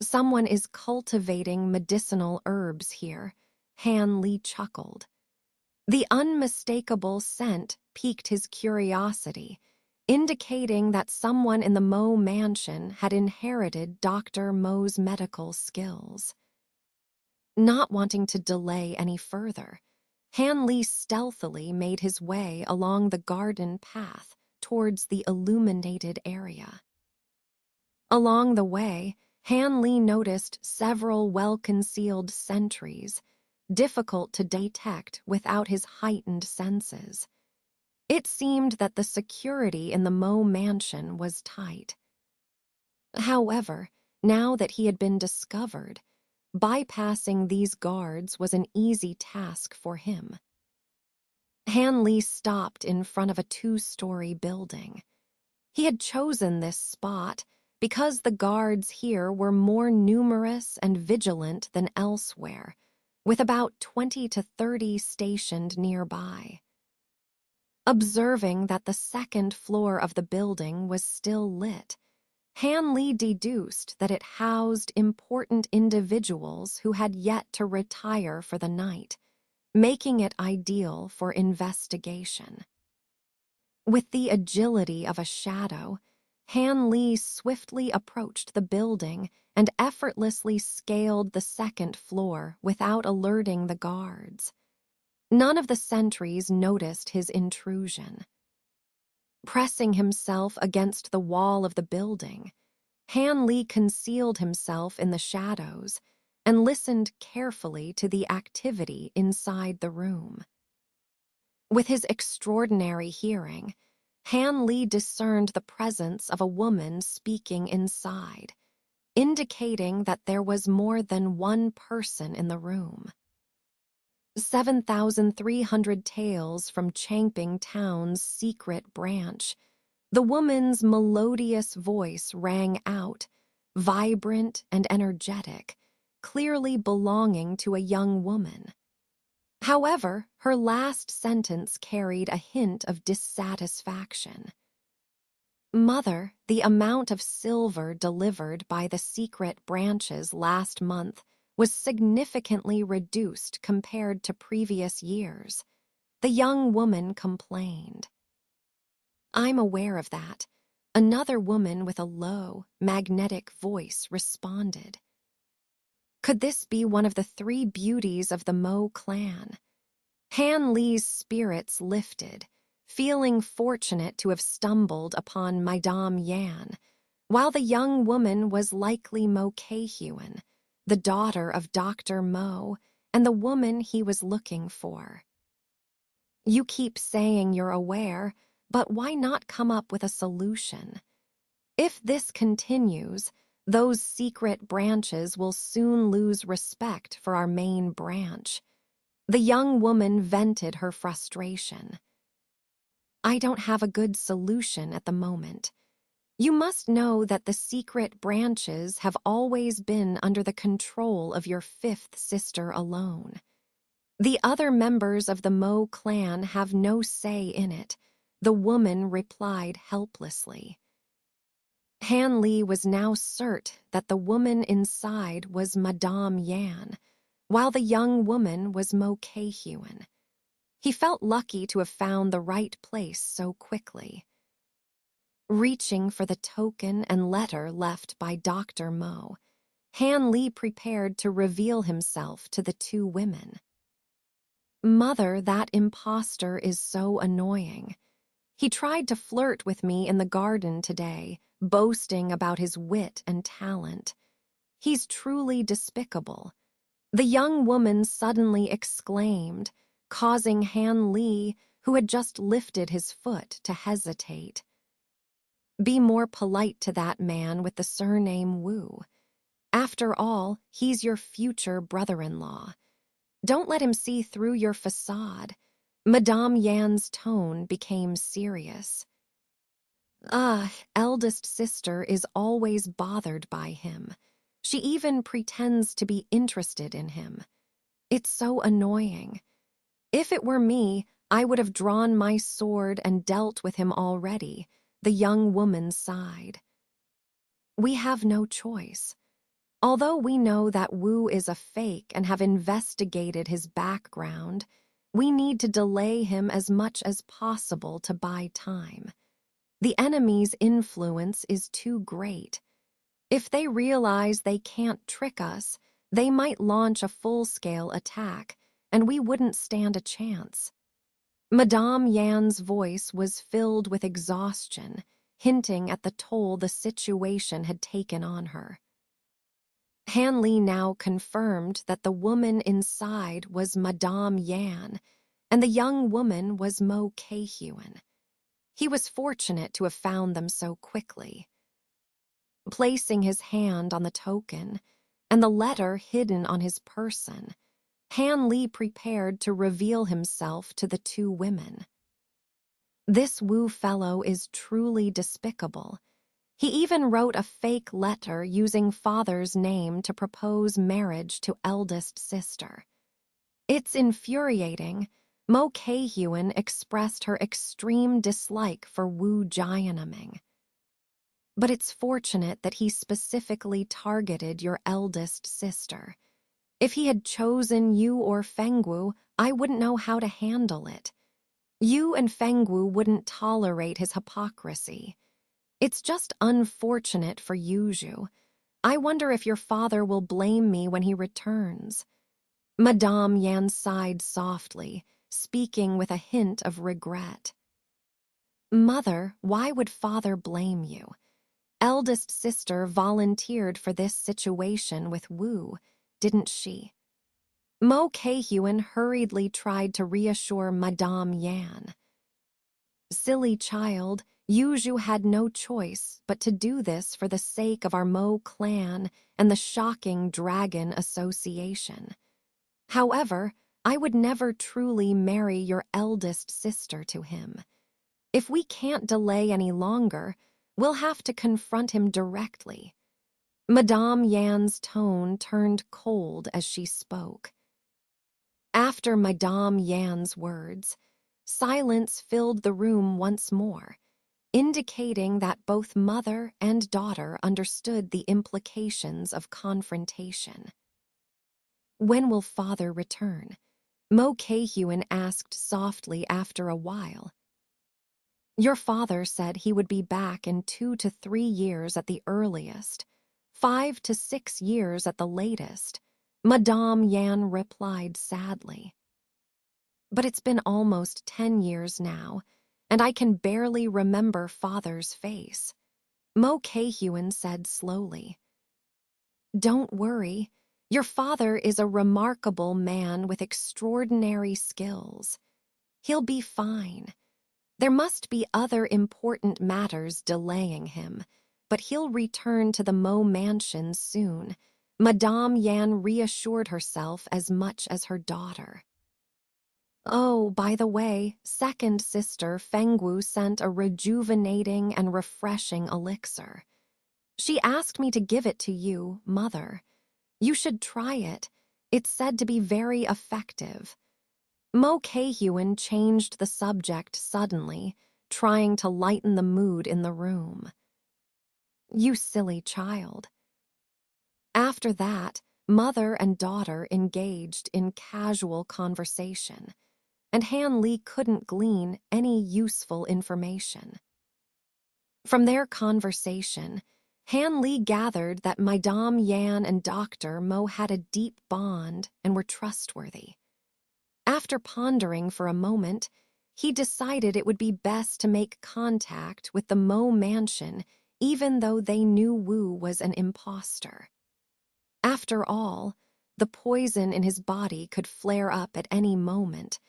Someone is cultivating medicinal herbs here, Han Li chuckled. The unmistakable scent piqued his curiosity, indicating that someone in the Mo mansion had inherited Dr. Mo's medical skills. Not wanting to delay any further, Han Li stealthily made his way along the garden path towards the illuminated area. Along the way, Han Li noticed several well-concealed sentries, difficult to detect without his heightened senses. It seemed that the security in the Mo mansion was tight. However, now that he had been discovered, bypassing these guards was an easy task for him. Han Li stopped in front of a two-story building. He had chosen this spot because the guards here were more numerous and vigilant than elsewhere, with about 20 to 30 stationed nearby. Observing that the second floor of the building was still lit, Han Li deduced that it housed important individuals who had yet to retire for the night, making it ideal for investigation. With the agility of a shadow, Han Li swiftly approached the building and effortlessly scaled the second floor without alerting the guards. None of the sentries noticed his intrusion. Pressing himself against the wall of the building, Han Li concealed himself in the shadows and listened carefully to the activity inside the room. With his extraordinary hearing, Han Li discerned the presence of a woman speaking inside, indicating that there was more than one person in the room. 7,300 tales from Changping Town's secret branch, the woman's melodious voice rang out, vibrant and energetic, clearly belonging to a young woman. However, her last sentence carried a hint of dissatisfaction. Mother, the amount of silver delivered by the secret branches last month was significantly reduced compared to previous years. The young woman complained. I'm aware of that. Another woman with a low, magnetic voice responded. Could this be one of the three beauties of the Mo clan? Han Li's spirits lifted, feeling fortunate to have stumbled upon Madame Yan, while the young woman was likely Mo Kei-Huan, the daughter of Dr. Mo and the woman he was looking for. You keep saying you're aware, but why not come up with a solution? If this continues, those secret branches will soon lose respect for our main branch. The young woman vented her frustration. I don't have a good solution at the moment. You must know that the secret branches have always been under the control of your fifth sister alone. The other members of the Mo clan have no say in it, the woman replied helplessly. Han Li was now certain that the woman inside was Madame Yan, while the young woman was Mo Kei-Huan. He felt lucky to have found the right place so quickly. Reaching for the token and letter left by Dr. Mo, Han Li prepared to reveal himself to the two women. Mother, that imposter is so annoying. He tried to flirt with me in the garden today, boasting about his wit and talent. He's truly despicable. The young woman suddenly exclaimed, causing Han Li, who had just lifted his foot, to hesitate. Be more polite to that man with the surname Wu. After all, he's your future brother-in-law. Don't let him see through your facade. Madame Yan's tone became serious. Eldest sister is always bothered by him. She even pretends to be interested in him. It's so annoying. If it were me, I would have drawn my sword and dealt with him already, the young woman sighed. We have no choice. Although we know that Wu is a fake and have investigated his background, we need to delay him as much as possible to buy time. The enemy's influence is too great. If they realize they can't trick us, they might launch a full-scale attack, and we wouldn't stand a chance. Madame Yan's voice was filled with exhaustion, hinting at the toll the situation had taken on her. Han Li now confirmed that the woman inside was Madame Yan, and the young woman was Mo Kei-Huan. He was fortunate to have found them so quickly. Placing his hand on the token and the letter hidden on his person, Han Li prepared to reveal himself to the two women. This Wu fellow is truly despicable. He even wrote a fake letter using father's name to propose marriage to eldest sister. It's infuriating. Mo Kei-Huan expressed her extreme dislike for Wu Jianming. But it's fortunate that he specifically targeted your eldest sister. If he had chosen you or Fengwu, I wouldn't know how to handle it. You and Fengwu wouldn't tolerate his hypocrisy. It's just unfortunate for Yuju. I wonder if your father will blame me when he returns." Madame Yan sighed softly, speaking with a hint of regret. "Mother, why would father blame you? Eldest sister volunteered for this situation with Wu, didn't she?" Mo Kei-Huan hurriedly tried to reassure Madame Yan. "Silly child, Yuju had no choice but to do this for the sake of our Mo clan and the shocking dragon association. However, I would never truly marry your eldest sister to him. If we can't delay any longer, we'll have to confront him directly." Madame Yan's tone turned cold as she spoke. After Madame Yan's words, silence filled the room once more, indicating that both mother and daughter understood the implications of confrontation. "When will father return?" Mo Kei-Huan asked softly after a while. "Your father said he would be back in 2 to 3 years at the earliest, 5 to 6 years at the latest," Madame Yan replied sadly. "But it's been almost 10 years now, and I can barely remember father's face," Mo Kei-Huan said slowly. "Don't worry. Your father is a remarkable man with extraordinary skills. He'll be fine. There must be other important matters delaying him, but he'll return to the Mo mansion soon." Madame Yan reassured herself as much as her daughter. "Oh, by the way, second sister Fengwu sent a rejuvenating and refreshing elixir. She asked me to give it to you, mother. You should try it. It's said to be very effective." Mo Kei-Huan changed the subject suddenly, trying to lighten the mood in the room. "You silly child." After that, mother and daughter engaged in casual conversation, and Han Li couldn't glean any useful information. From their conversation, Han Li gathered that Madame Yan and Dr. Mo had a deep bond and were trustworthy. After pondering for a moment, he decided it would be best to make contact with the Mo mansion even though they knew Wu was an imposter. After all, the poison in his body could flare up at any moment,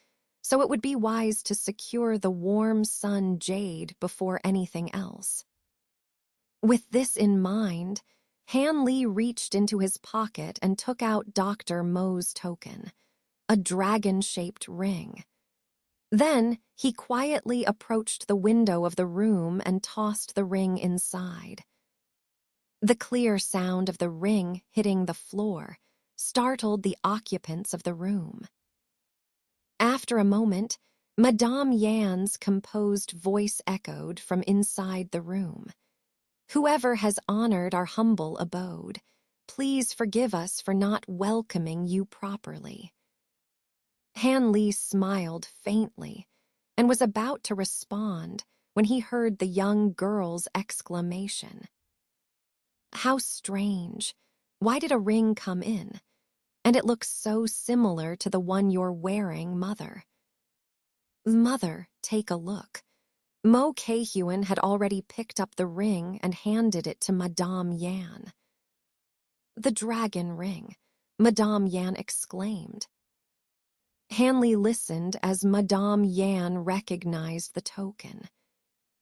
so it would be wise to secure the warm sun jade before anything else. With this in mind, Han Li reached into his pocket and took out Dr. Mo's token, a dragon-shaped ring. Then he quietly approached the window of the room and tossed the ring inside. The clear sound of the ring hitting the floor startled the occupants of the room. After a moment, Madame Yan's composed voice echoed from inside the room. "Whoever has honored our humble abode, please forgive us for not welcoming you properly." Han Li smiled faintly and was about to respond when he heard the young girl's exclamation. "How strange. Why did a ring come in? And it looks so similar to the one you're wearing, mother." "Mother, take a look." Mo Kei-Huan had already picked up the ring and handed it to Madame Yan. "The dragon ring," Madame Yan exclaimed. Han Li listened as Madame Yan recognized the token.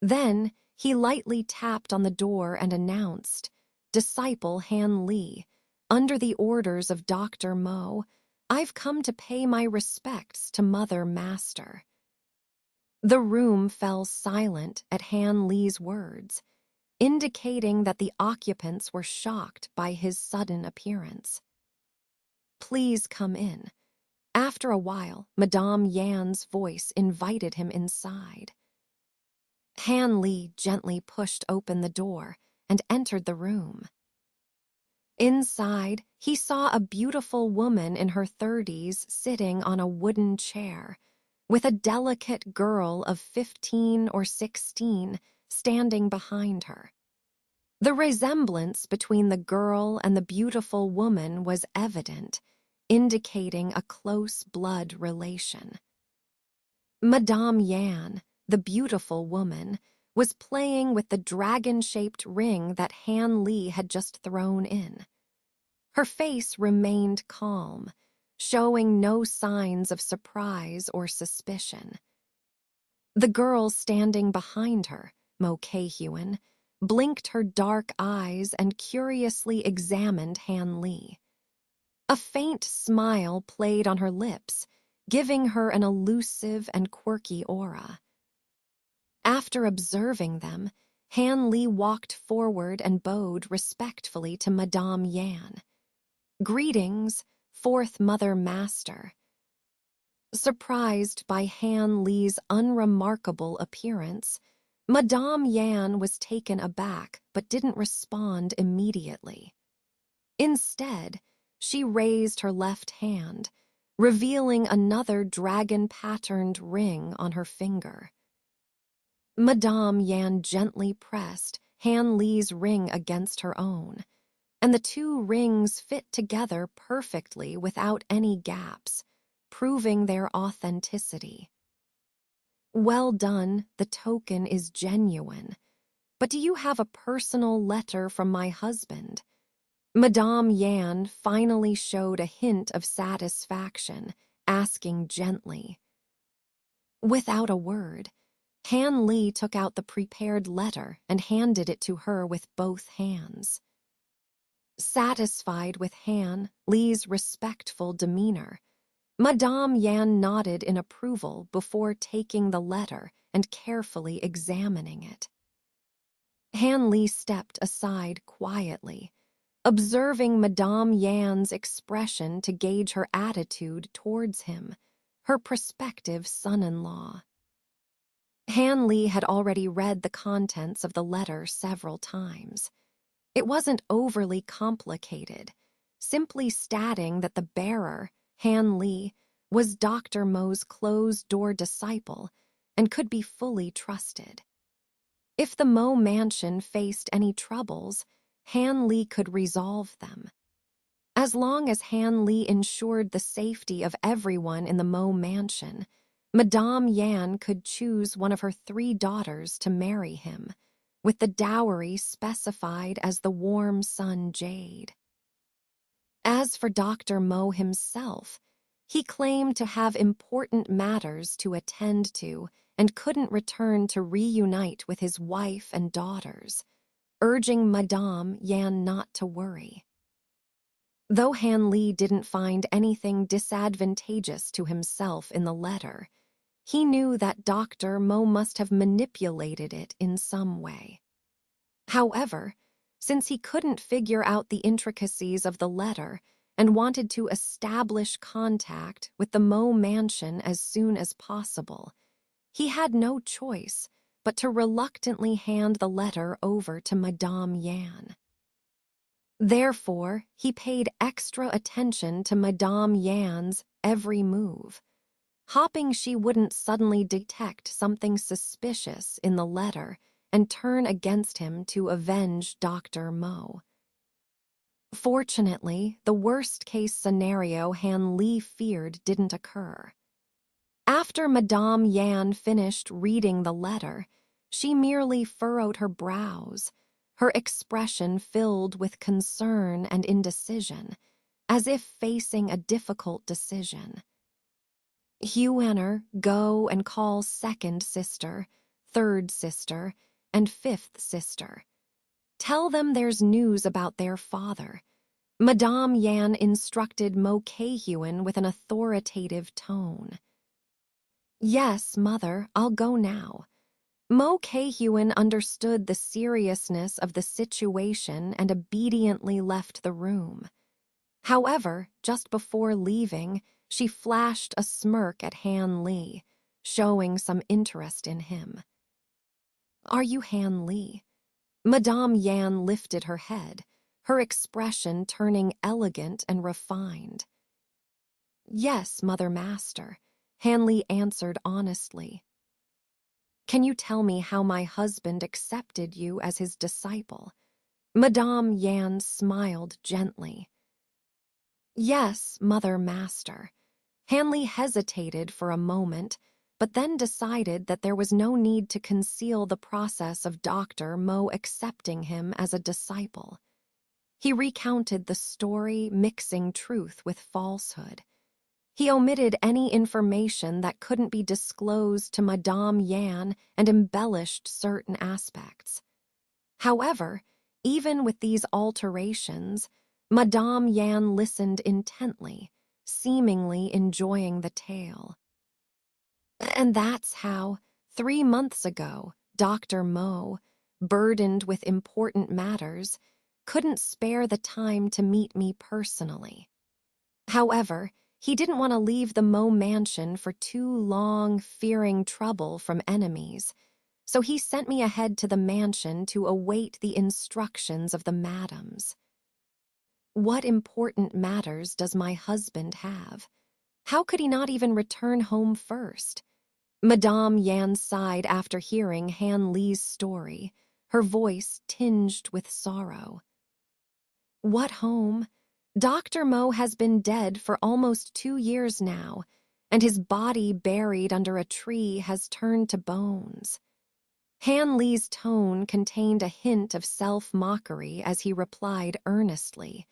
Then he lightly tapped on the door and announced, "Disciple Han Li, under the orders of Dr. Mo, I've come to pay my respects to Mother Master." The room fell silent at Han Li's words, indicating that the occupants were shocked by his sudden appearance. "Please come in." After a while, Madame Yan's voice invited him inside. Han Li gently pushed open the door and entered the room. Inside, he saw a beautiful woman in her 30s sitting on a wooden chair, with a delicate girl of 15 or 16 standing behind her. The resemblance between the girl and the beautiful woman was evident, indicating a close blood relation. Madame Yan, the beautiful woman, was playing with the dragon-shaped ring that Han Li had just thrown in. Her face remained calm, showing no signs of surprise or suspicion. The girl standing behind her, Mo Kei-Huen, blinked her dark eyes and curiously examined Han Li. A faint smile played on her lips, giving her an elusive and quirky aura. After observing them, Han Li walked forward and bowed respectfully to Madame Yan. "Greetings, Fourth Mother Master." Surprised by Han Li's unremarkable appearance, Madame Yan was taken aback but didn't respond immediately. Instead, she raised her left hand, revealing another dragon-patterned ring on her finger. Madame Yan gently pressed Han Li's ring against her own, and the two rings fit together perfectly without any gaps, proving their authenticity. "Well done, the token is genuine. But do you have a personal letter from my husband?" Madame Yan finally showed a hint of satisfaction, asking gently. Without a word, Han Li took out the prepared letter and handed it to her with both hands. Satisfied with Han Li's respectful demeanor, Madame Yan nodded in approval before taking the letter and carefully examining it. Han Li stepped aside quietly, observing Madame Yan's expression to gauge her attitude towards him, her prospective son-in-law. Han Li had already read the contents of the letter several times. It wasn't overly complicated, simply stating that the bearer, Han Li, was Dr. Mo's closed-door disciple and could be fully trusted. If the Mo mansion faced any troubles, Han Li could resolve them. As long as Han Li ensured the safety of everyone in the Mo mansion, Madame Yan could choose one of her 3 daughters to marry him, with the dowry specified as the warm sun jade. As for Dr. Mo himself, he claimed to have important matters to attend to and couldn't return to reunite with his wife and daughters, urging Madame Yan not to worry. Though Han Li didn't find anything disadvantageous to himself in the letter, he knew that Dr. Mo must have manipulated it in some way. However, since he couldn't figure out the intricacies of the letter and wanted to establish contact with the Mo mansion as soon as possible, he had no choice but to reluctantly hand the letter over to Madame Yan. Therefore, he paid extra attention to Madame Yan's every move, hoping she wouldn't suddenly detect something suspicious in the letter and turn against him to avenge Dr. Mo. Fortunately, the worst-case scenario Han Li feared didn't occur. After Madame Yan finished reading the letter, she merely furrowed her brows, her expression filled with concern and indecision, as if facing a difficult decision. "Huener, go and call second sister, third sister, and fifth sister. Tell them there's news about their father," Madame Yan instructed Mo Kei-Huen with an authoritative tone. "Yes, Mother, I'll go now." Mo Kei-Huen understood the seriousness of the situation and obediently left the room. However, just before leaving, she flashed a smirk at Han Li, showing some interest in him. "Are you Han Li?" Madame Yan lifted her head, her expression turning elegant and refined. "Yes, Mother Master," Hanley answered honestly. "Can you tell me how my husband accepted you as his disciple?" Madame Yan smiled gently. "Yes, Mother Master." Hanley hesitated for a moment, but then decided that there was no need to conceal the process of Dr. Mo accepting him as a disciple. He recounted the story, mixing truth with falsehood. He omitted any information that couldn't be disclosed to Madame Yan and embellished certain aspects. However, even with these alterations, Madame Yan listened intently, seemingly enjoying the tale. And that's how, 3 months ago, Dr. Mo, burdened with important matters, couldn't spare the time to meet me personally. However, he didn't want to leave the Mo mansion for too long, fearing trouble from enemies, so he sent me ahead to the mansion to await the instructions of the madams. What important matters does my husband have? How could he not even return home first? Madame Yan sighed after hearing Han Li's story, her voice tinged with sorrow. What home? Dr. Mo has been dead for almost 2 years now, and his body buried under a tree has turned to bones. Han Li's tone contained a hint of self-mockery as he replied earnestly,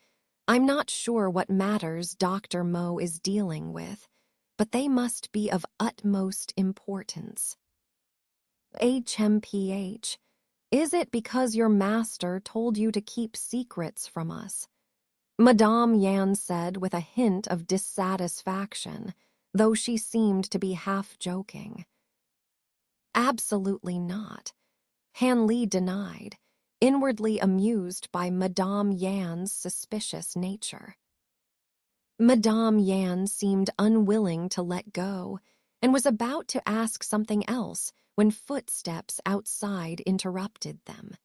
"I'm not sure what matters Dr. Mo is dealing with, but they must be of utmost importance." HMPH, is it because your master told you to keep secrets from us? Madame Yan said with a hint of dissatisfaction, though she seemed to be half joking. Absolutely not, Han Li denied, inwardly amused by Madame Yan's suspicious nature. Madame Yan seemed unwilling to let go and was about to ask something else when footsteps outside interrupted them.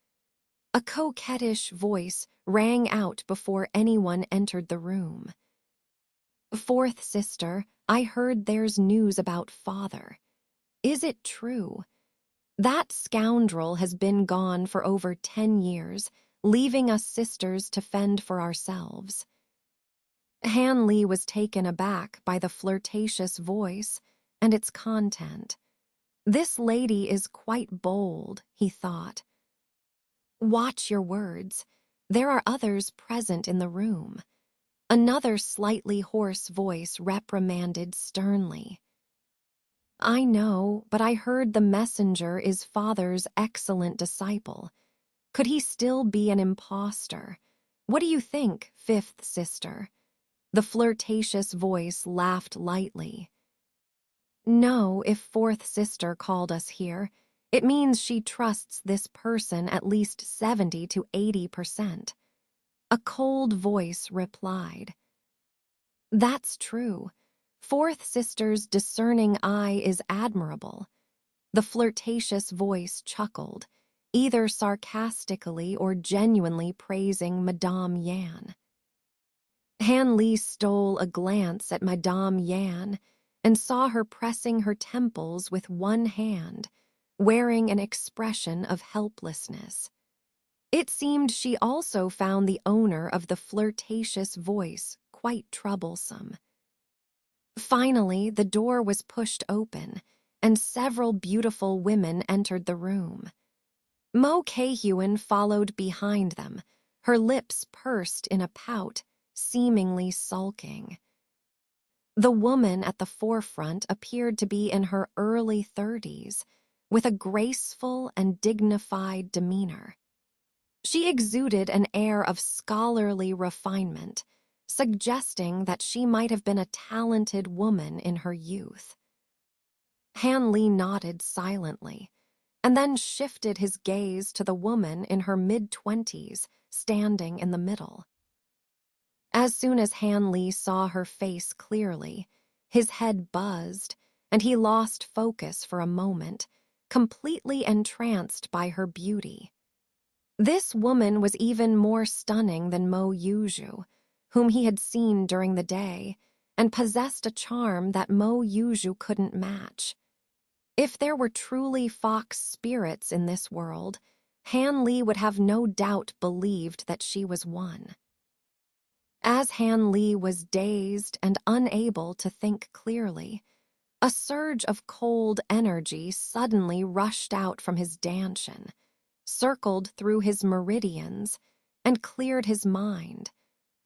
A coquettish voice rang out before anyone entered the room. "Fourth sister, I heard there's news about father. Is it true? That scoundrel has been gone for over 10 years, leaving us sisters to fend for ourselves." Han Li was taken aback by the flirtatious voice and its content. This lady is quite bold, he thought. Watch your words. There are others present in the room. Another slightly hoarse voice reprimanded sternly. I know, but I heard the messenger is father's excellent disciple. Could he still be an impostor? What do you think, fifth sister? The flirtatious voice laughed lightly. No, if fourth sister called us here, it means she trusts this person at least 70 to 80%. A cold voice replied. That's true. Fourth sister's discerning eye is admirable. The flirtatious voice chuckled, either sarcastically or genuinely praising Madame Yan. Han Li stole a glance at Madame Yan and saw her pressing her temples with one hand, wearing an expression of helplessness. It seemed she also found the owner of the flirtatious voice quite troublesome. Finally, the door was pushed open, and several beautiful women entered the room. Mo Kei-Huen followed behind them, her lips pursed in a pout, seemingly sulking. The woman at the forefront appeared to be in her early 30s, with a graceful and dignified demeanor. She exuded an air of scholarly refinement, suggesting that she might have been a talented woman in her youth. Han Li nodded silently, and then shifted his gaze to the woman in her mid-20s, standing in the middle. As soon as Han Li saw her face clearly, his head buzzed, and he lost focus for a moment, completely entranced by her beauty. This woman was even more stunning than Mo Yuju, whom he had seen during the day, and possessed a charm that Mo Yuju couldn't match. If there were truly fox spirits in this world, Han Li would have no doubt believed that she was one. As Han Li was dazed and unable to think clearly, a surge of cold energy suddenly rushed out from his dantian, circled through his meridians, and cleared his mind,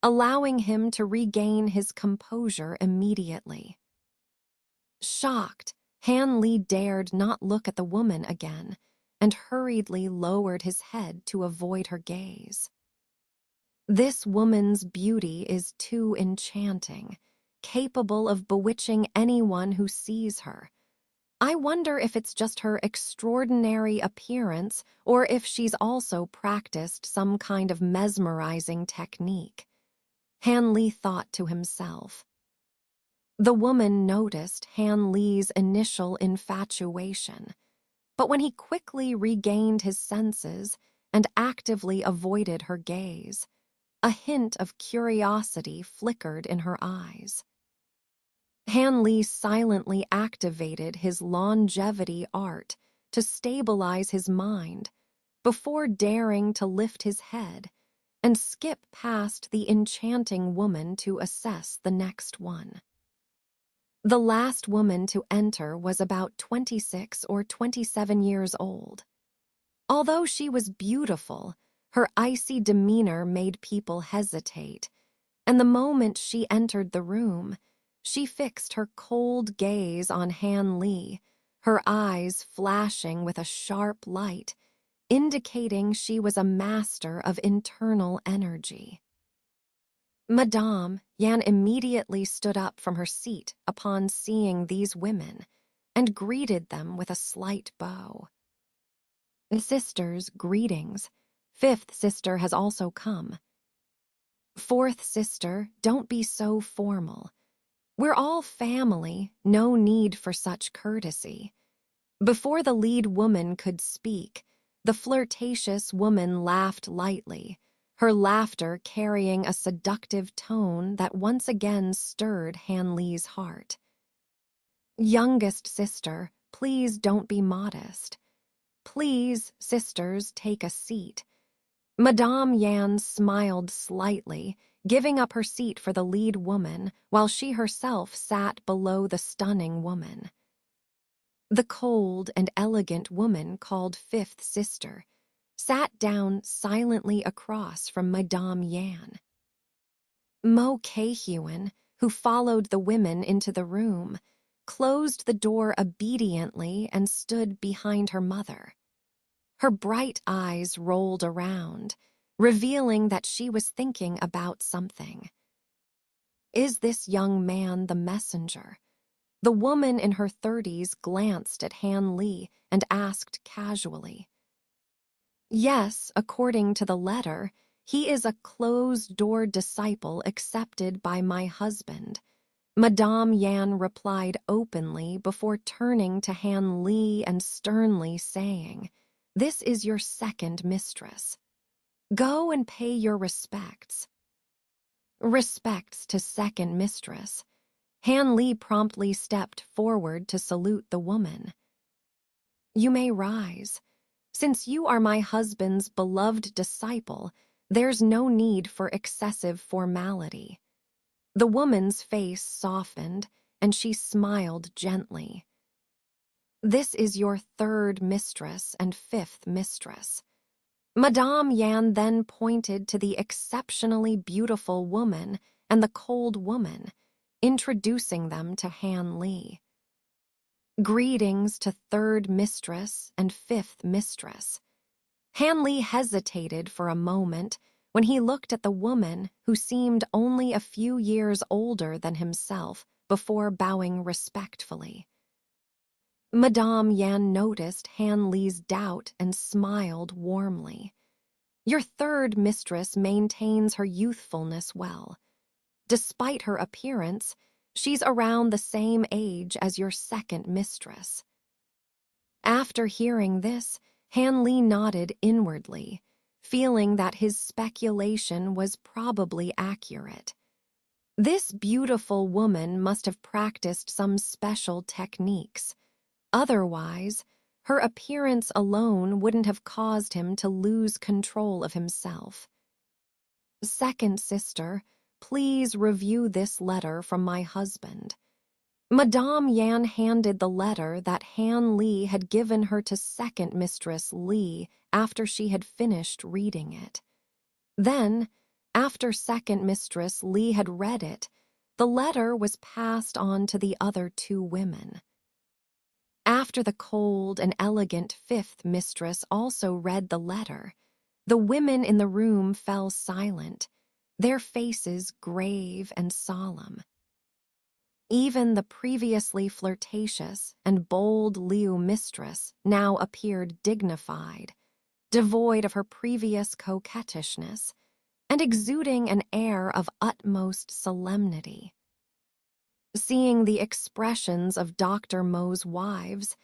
allowing him to regain his composure immediately. Shocked, Han Li dared not look at the woman again and hurriedly lowered his head to avoid her gaze. This woman's beauty is too enchanting, capable of bewitching anyone who sees her. I wonder if it's just her extraordinary appearance or if she's also practiced some kind of mesmerizing technique. Han Li thought to himself. The woman noticed Han Li's initial infatuation, but when he quickly regained his senses and actively avoided her gaze, a hint of curiosity flickered in her eyes. Han Li silently activated his longevity art to stabilize his mind before daring to lift his head and skip past the enchanting woman to assess the next one. The last woman to enter was about 26 or 27 years old. Although she was beautiful, her icy demeanor made people hesitate, and the moment she entered the room, she fixed her cold gaze on Han Li, her eyes flashing with a sharp light, indicating she was a master of internal energy. Madame Yan immediately stood up from her seat upon seeing these women and greeted them with a slight bow. Sisters, greetings. Fifth sister has also come. Fourth sister, don't be so formal. We're all family, no need for such courtesy. Before the lead woman could speak, the flirtatious woman laughed lightly, her laughter carrying a seductive tone that once again stirred Han Li's heart. Youngest sister, please don't be modest. Please, sisters, take a seat. Madame Yan smiled slightly, giving up her seat for the lead woman while she herself sat below the stunning woman. The cold and elegant woman called fifth sister sat down silently across from Madame Yan. Mo Kei-Hyun, who followed the women into the room, closed the door obediently and stood behind her mother. Her bright eyes rolled around, revealing that she was thinking about something. Is this young man the messenger? The woman in her 30s glanced at Han Li and asked casually. Yes, according to the letter, he is a closed-door disciple accepted by my husband. Madame Yan replied openly before turning to Han Li and sternly saying, "This is your second mistress. Go and pay your respects." Respects to second mistress. Han Li promptly stepped forward to salute the woman. You may rise. Since you are my husband's beloved disciple, there's no need for excessive formality. The woman's face softened, and she smiled gently. This is your third mistress and fifth mistress. Madame Yan then pointed to the exceptionally beautiful woman and the cold woman, introducing them to Han Li. Greetings to third mistress and fifth mistress. Han Li hesitated for a moment when he looked at the woman who seemed only a few years older than himself before bowing respectfully. Madame Yan noticed Han Li's doubt and smiled warmly. Your third mistress maintains her youthfulness well. Despite her appearance, she's around the same age as your second mistress. After hearing this, Han Li nodded inwardly, feeling that his speculation was probably accurate. This beautiful woman must have practiced some special techniques. Otherwise, her appearance alone wouldn't have caused him to lose control of himself. Second sister, please review this letter from my husband. Madame Yan handed the letter that Han Li had given her to second mistress Li after she had finished reading it. Then, after second mistress Li had read it, the letter was passed on to the other two women. After the cold and elegant fifth mistress also read the letter, the women in the room fell silent, their faces grave and solemn. Even the previously flirtatious and bold Liu mistress now appeared dignified, devoid of her previous coquettishness, and exuding an air of utmost solemnity. Seeing the expressions of Dr. Mo's wives,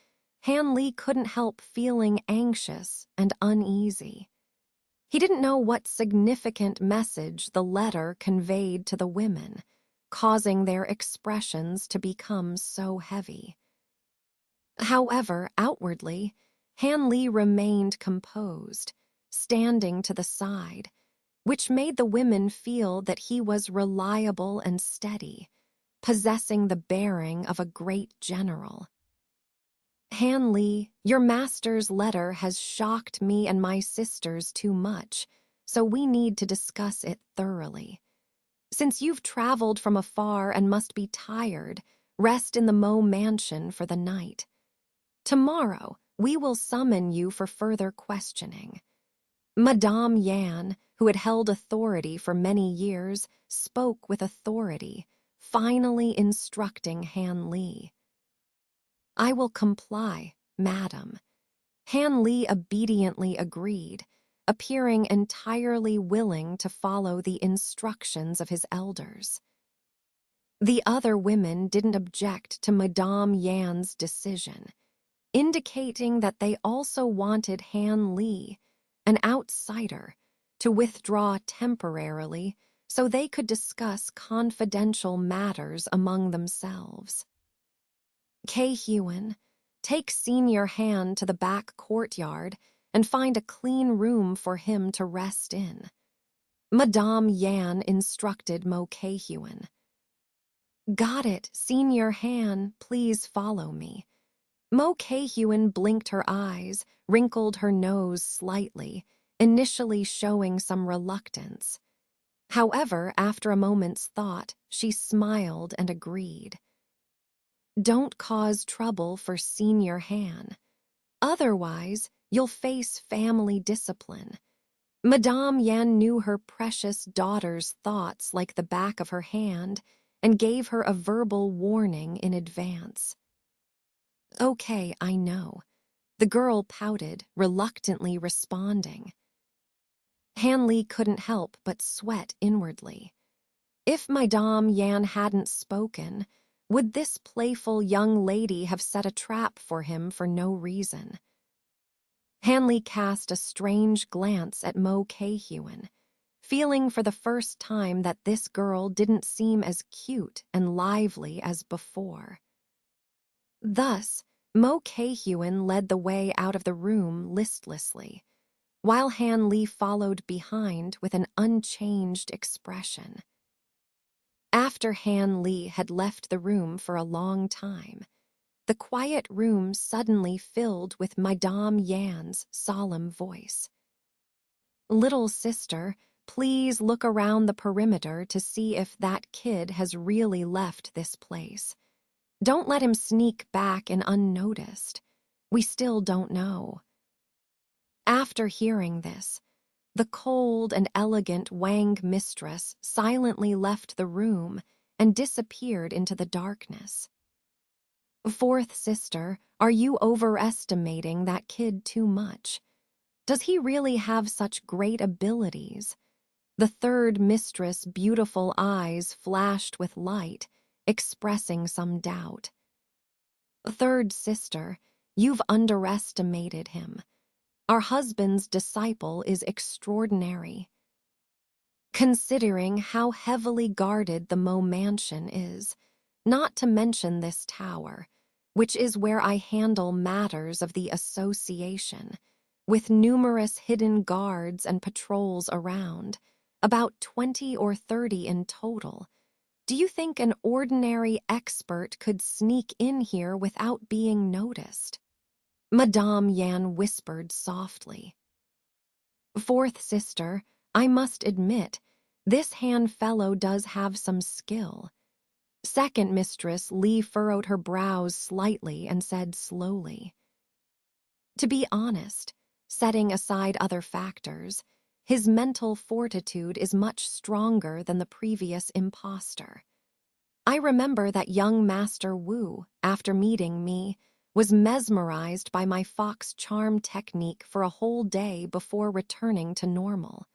Han Li couldn't help feeling anxious and uneasy. He didn't know what significant message the letter conveyed to the women, causing their expressions to become so heavy. However, outwardly, Han Li remained composed, standing to the side, which made the women feel that he was reliable and steady, possessing the bearing of a great general. Han Li, your master's letter has shocked me and my sisters too much, so we need to discuss it thoroughly. Since you've traveled from afar and must be tired, rest in the Mo mansion for the night. Tomorrow, we will summon you for further questioning. Madame Yan, who had held authority for many years, spoke with authority, finally instructing Han Li. I will comply, madam. Han Li obediently agreed, appearing entirely willing to follow the instructions of his elders. The other women didn't object to Madame Yan's decision, indicating that they also wanted Han Li, an outsider, to withdraw temporarily so they could discuss confidential matters among themselves. Kei-Huan, take Senior Han to the back courtyard and find a clean room for him to rest in. Madame Yan instructed Mo Kei-Huan. Got it, Senior Han, please follow me. Mo Kei-Huan blinked her eyes, wrinkled her nose slightly, initially showing some reluctance. However, after a moment's thought, she smiled and agreed. Don't cause trouble for Senior Han. Otherwise, you'll face family discipline. Madame Yan knew her precious daughter's thoughts like the back of her hand and gave her a verbal warning in advance. Okay, I know. The girl pouted, reluctantly responding. Han Li couldn't help but sweat inwardly. If Madame Yan hadn't spoken, would this playful young lady have set a trap for him for no reason? Han Li cast a strange glance at Mo Kei-Huan, feeling for the first time that this girl didn't seem as cute and lively as before. Thus, Mo Kei-Huan led the way out of the room listlessly, while Han Li followed behind with an unchanged expression. After Han Li had left the room for a long time, the quiet room suddenly filled with Madame Yan's solemn voice. Little sister, please look around the perimeter to see if that kid has really left this place. Don't let him sneak back in unnoticed. We still don't know. After hearing this, the cold and elegant Wang mistress silently left the room and disappeared into the darkness. Fourth sister, are you overestimating that kid too much? Does he really have such great abilities? The third mistress' beautiful eyes flashed with light, expressing some doubt. Third sister, you've underestimated him. Our husband's disciple is extraordinary. Considering how heavily guarded the Mo mansion is, not to mention this tower, which is where I handle matters of the association, with numerous hidden guards and patrols around, about 20 or 30 in total. Do you think an ordinary expert could sneak in here without being noticed? Madame Yan whispered softly. Fourth sister, I must admit, this hand fellow does have some skill. Second mistress Li furrowed her brows slightly and said slowly, to be honest, setting aside other factors, his mental fortitude is much stronger than the previous impostor. I remember that young Master Wu, after meeting me, was mesmerized by my fox charm technique for a whole day before returning to normal.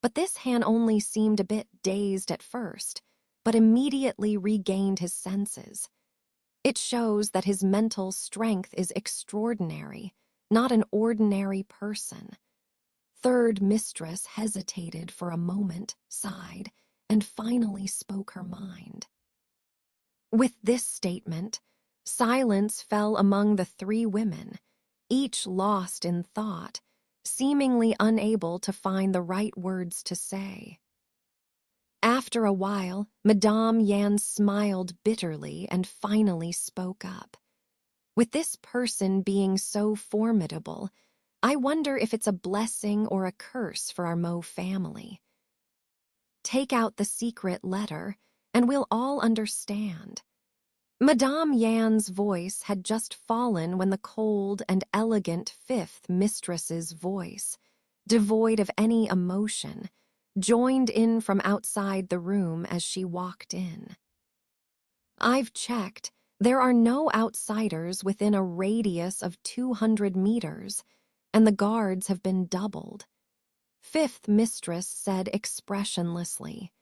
But this Han only seemed a bit dazed at first, but immediately regained his senses. It shows that his mental strength is extraordinary, not an ordinary person. Third mistress hesitated for a moment, sighed, and finally spoke her mind. With this statement, silence fell among the three women, each lost in thought, seemingly unable to find the right words to say. After a while, Madame Yan smiled bitterly and finally spoke up. With this person being so formidable, I wonder if it's a blessing or a curse for our Mo family. Take out the secret letter, and we'll all understand. Madame Yan's voice had just fallen when the cold and elegant fifth mistress's voice, devoid of any emotion, joined in from outside the room as she walked in. I've checked. There are no outsiders within a radius of 200 meters, and the guards have been doubled. Fifth mistress said expressionlessly.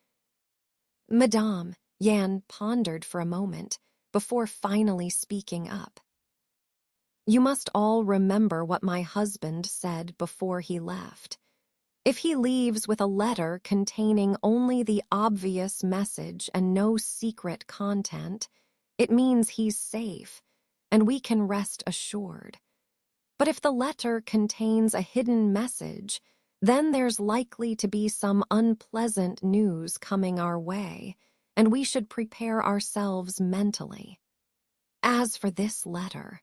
Madame, Yan pondered for a moment before finally speaking up. You must all remember what my husband said before he left. If he leaves with a letter containing only the obvious message and no secret content, it means he's safe, and we can rest assured. But if the letter contains a hidden message, then there's likely to be some unpleasant news coming our way, and we should prepare ourselves mentally. As for this letter,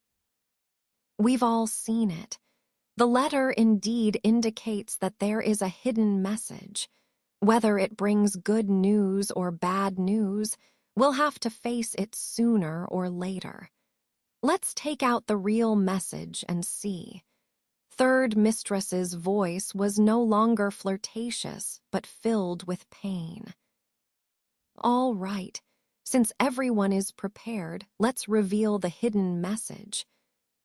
we've all seen it. The letter indeed indicates that there is a hidden message. Whether it brings good news or bad news, we'll have to face it sooner or later. Let's take out the real message and see. Third mistress's voice was no longer flirtatious, but filled with pain. All right, since everyone is prepared, let's reveal the hidden message,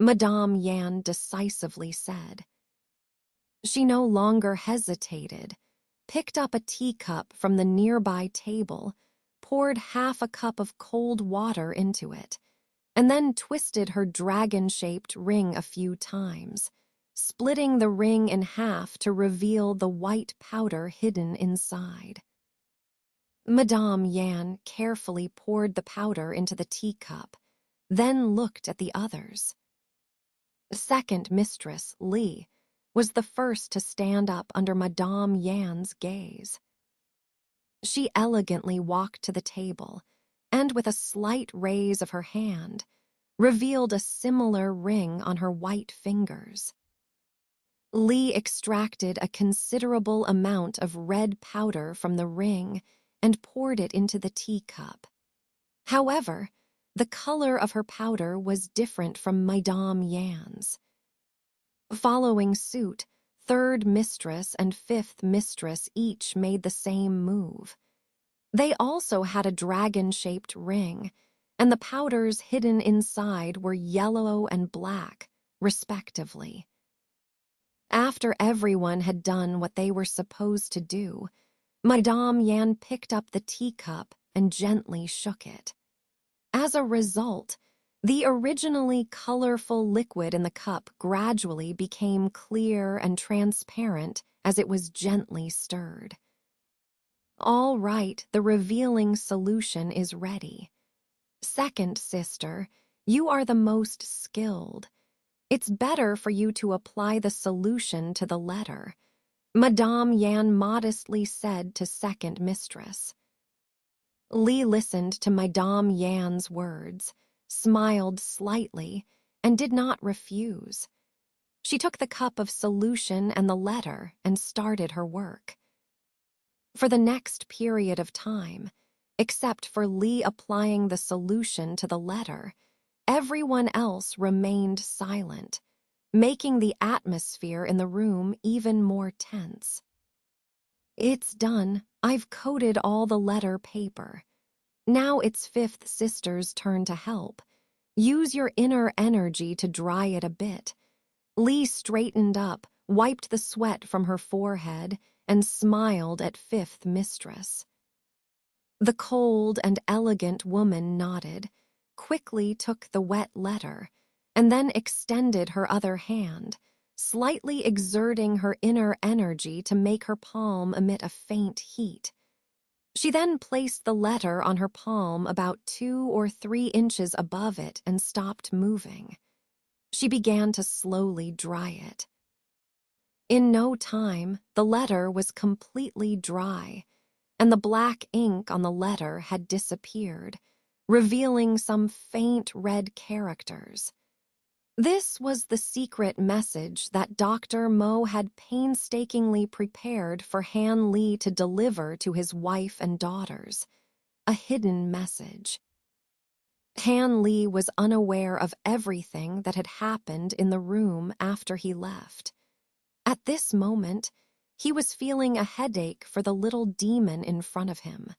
Madame Yan decisively said. She no longer hesitated, picked up a teacup from the nearby table, poured half a cup of cold water into it, and then twisted her dragon-shaped ring a few times, splitting the ring in half to reveal the white powder hidden inside. Madame Yan carefully poured the powder into the teacup, then looked at the others. Second mistress, Li, was the first to stand up under Madame Yan's gaze. She elegantly walked to the table, and with a slight raise of her hand, revealed a similar ring on her white fingers. Li extracted a considerable amount of red powder from the ring and poured it into the teacup. However, the color of her powder was different from Madame Yan's. Following suit, third mistress and fifth mistress each made the same move. They also had a dragon-shaped ring, and the powders hidden inside were yellow and black, respectively. After everyone had done what they were supposed to do, Madame Yan picked up the teacup and gently shook it. As a result, The originally colorful liquid in the cup gradually became clear and transparent as it was gently stirred. All right, the revealing solution is ready. Second sister, you are the most skilled. It's better for you to apply the solution to the letter, Madame Yan modestly said to second mistress. Li listened to Madame Yan's words, smiled slightly, and did not refuse. She took the cup of solution and the letter and started her work. For the next period of time, except for Li applying the solution to the letter, everyone else remained silent, making the atmosphere in the room even more tense. It's done. I've coated all the letter paper. Now it's fifth sister's turn to help. Use your inner energy to dry it a bit. Li straightened up, wiped the sweat from her forehead, and smiled at fifth mistress. The cold and elegant woman nodded, quickly took the wet letter, and then extended her other hand, slightly exerting her inner energy to make her palm emit a faint heat. She then placed the letter on her palm about 2 or 3 inches above it and stopped moving. She began to slowly dry it. In no time, the letter was completely dry, and the black ink on the letter had disappeared, revealing some faint red characters. This was the secret message that Dr. Mo had painstakingly prepared for Han Li to deliver to his wife and daughters, a hidden message. Han Li was unaware of everything that had happened in the room after he left. At this moment, he was feeling a headache for the little demon in front of him.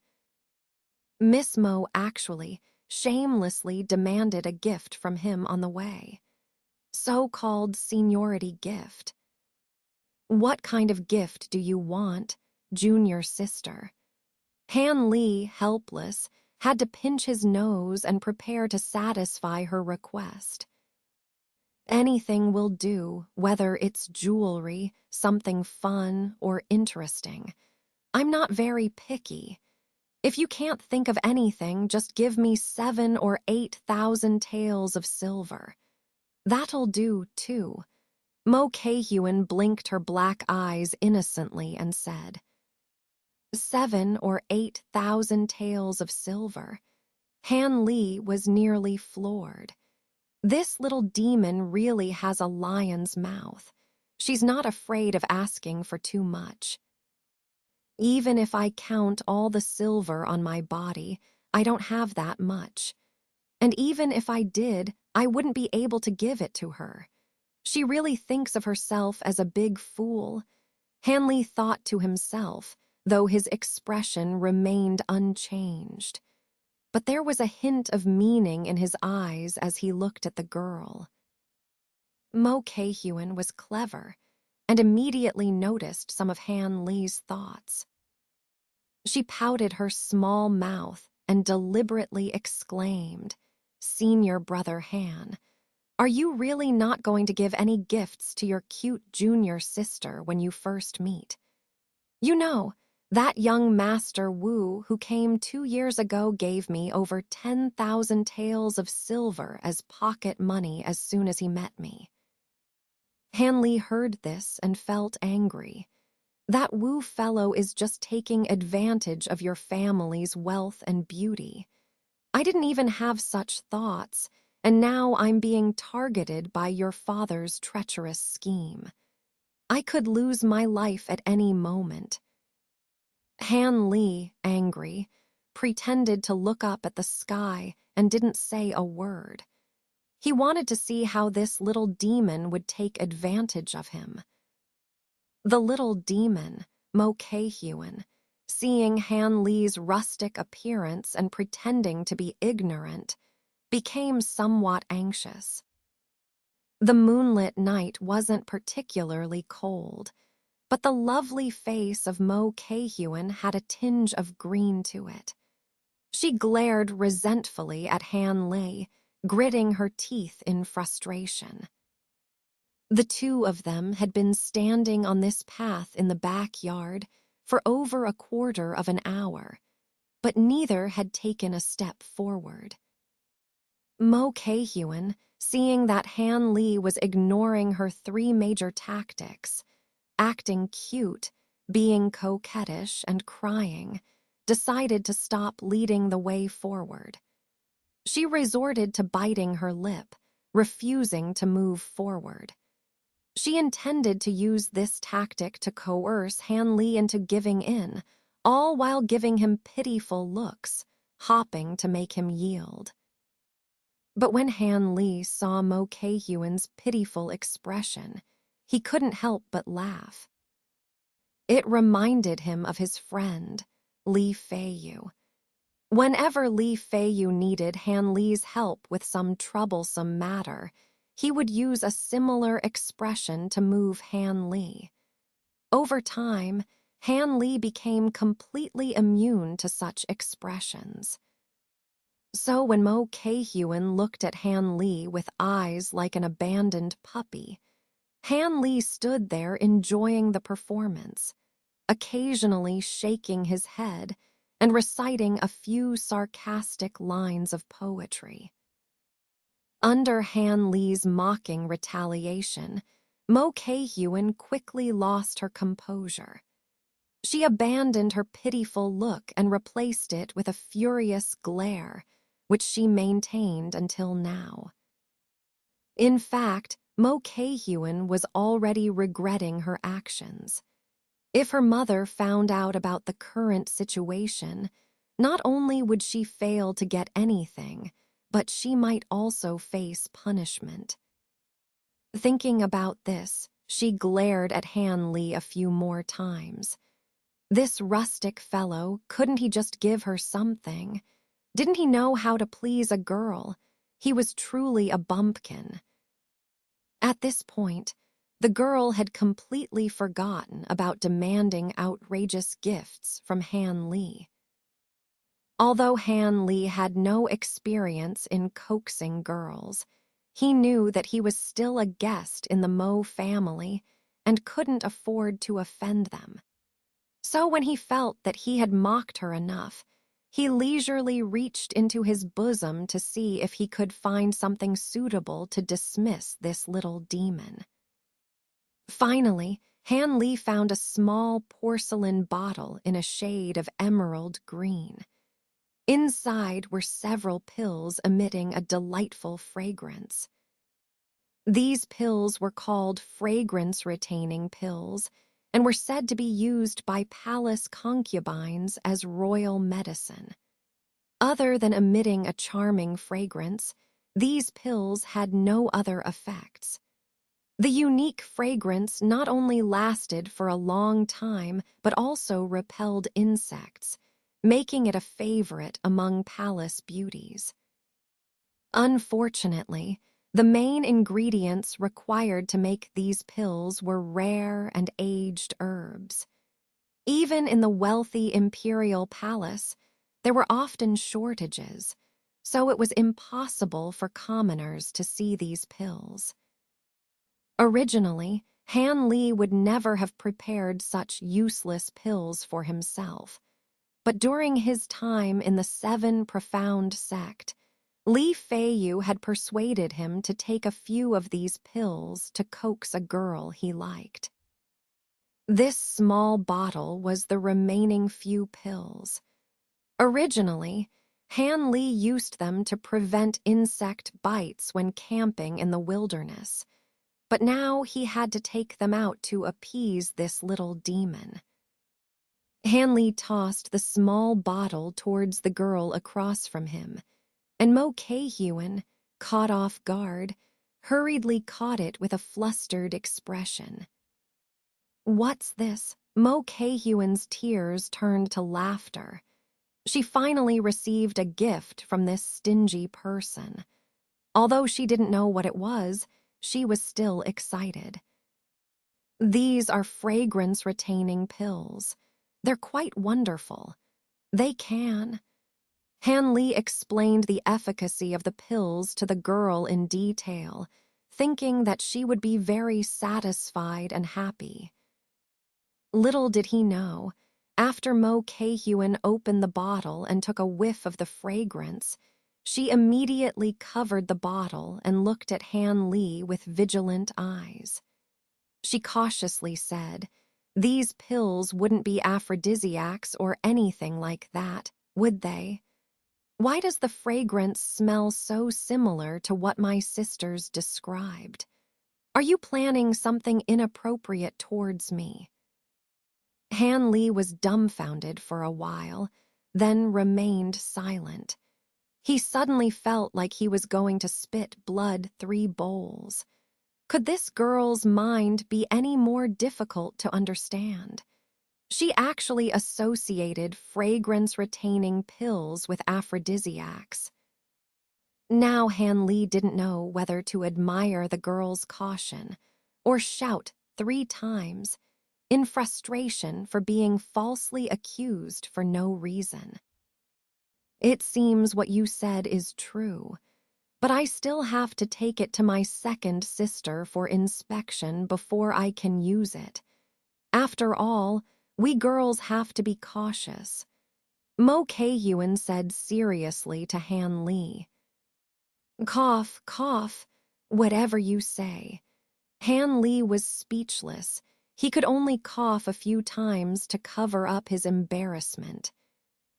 Miss Mo actually, shamelessly demanded a gift from him on the way. So-called seniority gift. What kind of gift do you want, junior sister? Han Li, helpless, had to pinch his nose and prepare to satisfy her request. Anything will do, whether it's jewelry, something fun, or interesting. I'm not very picky. If you can't think of anything, just give me 7 or 8,000 taels of silver. That'll do, too. Mo Kei-Huen blinked her black eyes innocently and said, 7 or 8,000 taels of silver. Han Li was nearly floored. This little demon really has a lion's mouth. She's not afraid of asking for too much. Even if I count all the silver on my body, I don't have that much. And even if I did, I wouldn't be able to give it to her. She really thinks of herself as a big fool. Han Li thought to himself, though his expression remained unchanged. But there was a hint of meaning in his eyes as he looked at the girl. Mo Kei-Huen was clever and immediately noticed some of Han Li's thoughts. She pouted her small mouth and deliberately exclaimed, "Senior brother Han, are you really not going to give any gifts to your cute junior sister when you first meet? You know, that young Master Wu who came 2 years ago gave me over 10,000 taels of silver as pocket money as soon as he met me." Han Li heard this and felt angry. That Wu fellow is just taking advantage of your family's wealth and beauty. I didn't even have such thoughts, and now I'm being targeted by your father's treacherous scheme. I could lose my life at any moment. Han Li, angry, pretended to look up at the sky and didn't say a word. He wanted to see how this little demon would take advantage of him. The little demon, Mo Kei-Huen, seeing Han Li's rustic appearance and pretending to be ignorant, became somewhat anxious. The moonlit night wasn't particularly cold, but the lovely face of Mo Kei-Huen had a tinge of green to it. She glared resentfully at Han Li, gritting her teeth in frustration. The two of them had been standing on this path in the backyard for over a quarter of an hour, but neither had taken a step forward. Mo Kei-Hyun, seeing that Han Lee was ignoring her three major tactics, acting cute, being coquettish, and crying, decided to stop leading the way forward. She resorted to biting her lip, refusing to move forward. She intended to use this tactic to coerce Han Lee into giving in, all while giving him pitiful looks, hopping to make him yield. But when Han Lee saw Mo Kei-Hyun's pitiful expression, he couldn't help but laugh. It reminded him of his friend, Lee Fei-yu. Whenever Lee Fei-yu needed Han Lee's help with some troublesome matter, he would use a similar expression to move Han Lee. Over time, Han Lee became completely immune to such expressions. So when Mo Kei-Hyun looked at Han Lee with eyes like an abandoned puppy, Han Lee stood there enjoying the performance, occasionally shaking his head and reciting a few sarcastic lines of poetry. Under Han Lee's mocking retaliation, Mo Kei-Hyun quickly lost her composure. She abandoned her pitiful look and replaced it with a furious glare, which she maintained until now. In fact, Mo Kei-Hyun was already regretting her actions. If her mother found out about the current situation, not only would she fail to get anything, but she might also face punishment. Thinking about this, she glared at Han Lee a few more times. This rustic fellow, couldn't he just give her something? Didn't he know how to please a girl? He was truly a bumpkin. At this point, the girl had completely forgotten about demanding outrageous gifts from Han Lee. Although Han Lee had no experience in coaxing girls, he knew that he was still a guest in the Mo family and couldn't afford to offend them. So when he felt that he had mocked her enough, he leisurely reached into his bosom to see if he could find something suitable to dismiss this little demon. Finally, Han Lee found a small porcelain bottle in a shade of emerald green. Inside were several pills emitting a delightful fragrance. These pills were called fragrance-retaining pills and were said to be used by palace concubines as royal medicine. Other than emitting a charming fragrance, these pills had no other effects. The unique fragrance not only lasted for a long time, but also repelled insects, making it a favorite among palace beauties. Unfortunately, the main ingredients required to make these pills were rare and aged herbs. Even in the wealthy imperial palace, there were often shortages, so it was impossible for commoners to see these pills. Originally, Han Lee would never have prepared such useless pills for himself, but during his time in the Seven Profound sect, Lee Fei-yu had persuaded him to take a few of these pills to coax a girl he liked. This small bottle was the remaining few pills. Originally, Han Lee used them to prevent insect bites when camping in the wilderness, but now he had to take them out to appease this little demon. Han Lee tossed the small bottle towards the girl across from him, and Mo Kei-Hyun, caught off guard, hurriedly caught it with a flustered expression. "What's this?" Mo Kei-Hyun's tears turned to laughter. She finally received a gift from this stingy person. Although she didn't know what it was, she was still excited. "These are fragrance-retaining pills. They're quite wonderful. They can..." Han Li explained the efficacy of the pills to the girl in detail, thinking that she would be very satisfied and happy. Little did he know, after Mo Kei-Huen opened the bottle and took a whiff of the fragrance, she immediately covered the bottle and looked at Han Li with vigilant eyes. She cautiously said, "These pills wouldn't be aphrodisiacs or anything like that, would they? Why does the fragrance smell so similar to what my sisters described? Are you planning something inappropriate towards me?" Han Li was dumbfounded for a while, then remained silent. He suddenly felt like he was going to spit blood 3 bowls. Could this girl's mind be any more difficult to understand? She actually associated fragrance-retaining pills with aphrodisiacs. Now Han Li didn't know whether to admire the girl's caution or shout 3 times in frustration for being falsely accused for no reason. "It seems what you said is true, but I still have to take it to my second sister for inspection before I can use it. After all, we girls have to be cautious," Mo Kei-Huen said seriously to Han Li. "Cough, cough, whatever you say." Han Li was speechless. He could only cough a few times to cover up his embarrassment.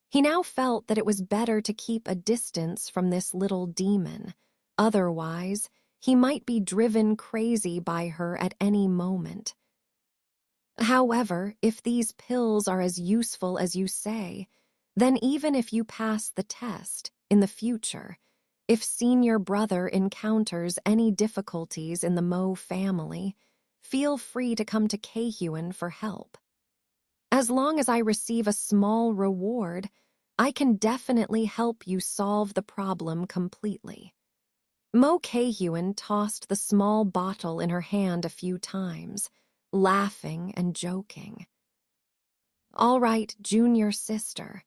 He now felt that it was better to keep a distance from this little demon. Otherwise, he might be driven crazy by her at any moment. "However, if these pills are as useful as you say, then even if you pass the test, in the future, if senior brother encounters any difficulties in the Mo family, feel free to come to Kei-Huen for help. As long as I receive a small reward, I can definitely help you solve the problem completely." Mo Kei-Huen tossed the small bottle in her hand a few times, laughing and joking. "All right, junior sister.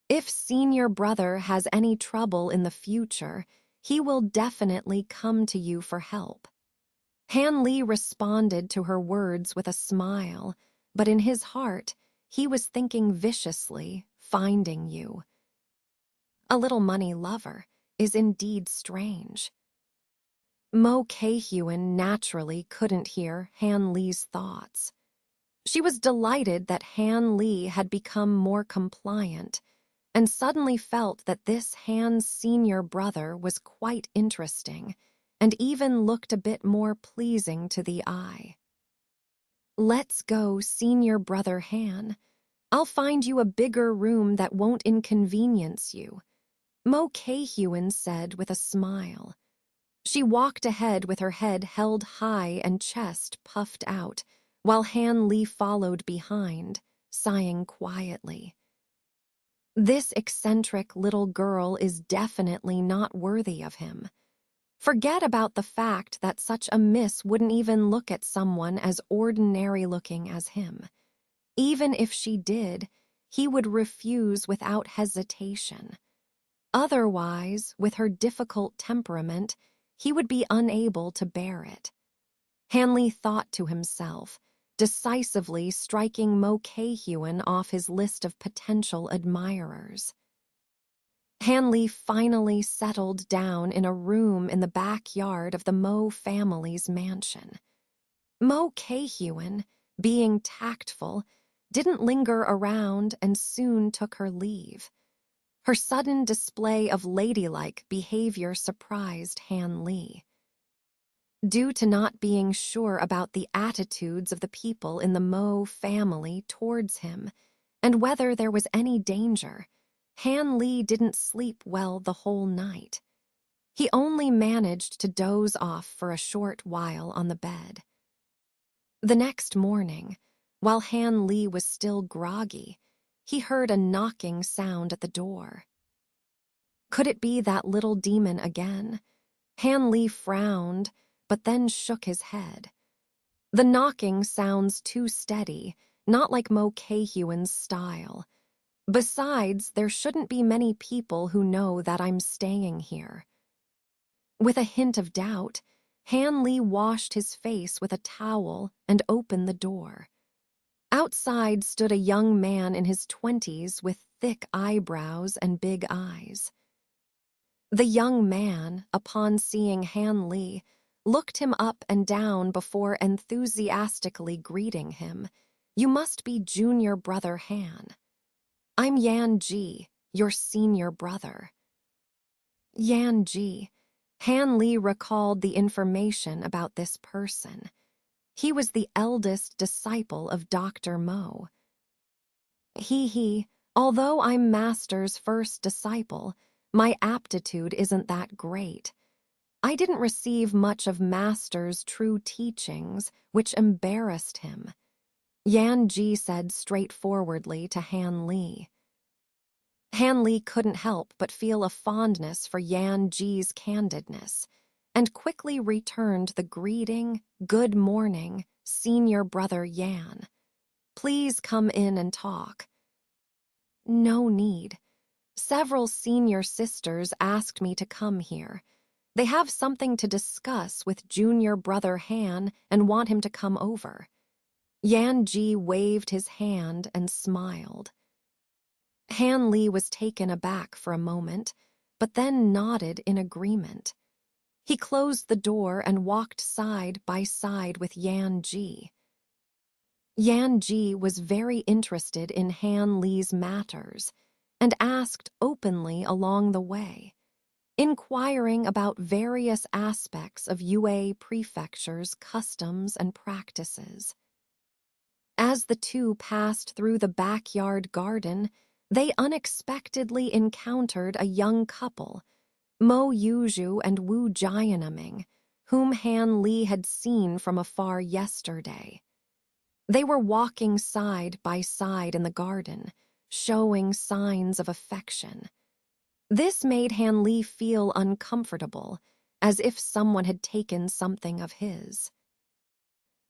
If senior brother has any trouble in the future, he will definitely come to you for help." Han Li responded to her words with a smile, but in his heart, he was thinking viciously, "Finding you. A little money lover is indeed strange." Mo Kei-Huen naturally couldn't hear Han Li's thoughts. She was delighted that Han Li had become more compliant, and suddenly felt that this Han's senior brother was quite interesting, and even looked a bit more pleasing to the eye. "Let's go, senior brother Han. I'll find you a bigger room that won't inconvenience you," Mo Kei-Huen said with a smile. She walked ahead with her head held high and chest puffed out, while Han Li followed behind, sighing quietly. This eccentric little girl is definitely not worthy of him. Forget about the fact that such a miss wouldn't even look at someone as ordinary-looking as him. Even if she did, he would refuse without hesitation. Otherwise, with her difficult temperament, he would be unable to bear it. Han Li thought to himself, decisively striking Mo Kei-Huen off his list of potential admirers. Han Li finally settled down in a room in the backyard of the Mo family's mansion. Mo Kei-Huen, being tactful, didn't linger around and soon took her leave. Her sudden display of ladylike behavior surprised Han Li. Due to not being sure about the attitudes of the people in the Mo family towards him, and whether there was any danger, Han Li didn't sleep well the whole night. He only managed to doze off for a short while on the bed. The next morning, while Han Li was still groggy, he heard a knocking sound at the door. Could it be that little demon again? Han Li frowned, but then shook his head. The knocking sounds too steady, not like Mo Kei-Huen's style. Besides, there shouldn't be many people who know that I'm staying here. With a hint of doubt, Han Li washed his face with a towel and opened the door. Outside stood a young man in his 20s with thick eyebrows and big eyes. The young man, upon seeing Han Li, looked him up and down before enthusiastically greeting him. "You must be junior brother Han. I'm Yan Ji, your senior brother." Yan Ji. Han Li recalled the information about this person. He was the eldest disciple of Dr. Mo. Although I'm Master's first disciple, my aptitude isn't that great. I didn't receive much of Master's true teachings, which embarrassed him. Yan Ji said straightforwardly to Han Li. Han Li couldn't help but feel a fondness for Yan Ji's candidness, and quickly returned the greeting, "Good morning, senior brother Yan. Please come in and talk." "No need. Several senior sisters asked me to come here. They have something to discuss with junior brother Han and want him to come over." Yan Ji waved his hand and smiled. Han Li was taken aback for a moment, but then nodded in agreement. He closed the door and walked side by side with Yan Ji. Yan Ji was very interested in Han Li's matters and asked openly along the way, inquiring about various aspects of Yue Prefecture's customs and practices. As the two passed through the backyard garden, they unexpectedly encountered a young couple, Mo Yuzhu and Wu Jianming, whom Han Li had seen from afar yesterday. They were walking side by side in the garden, showing signs of affection. This made Han Li feel uncomfortable, as if someone had taken something of his.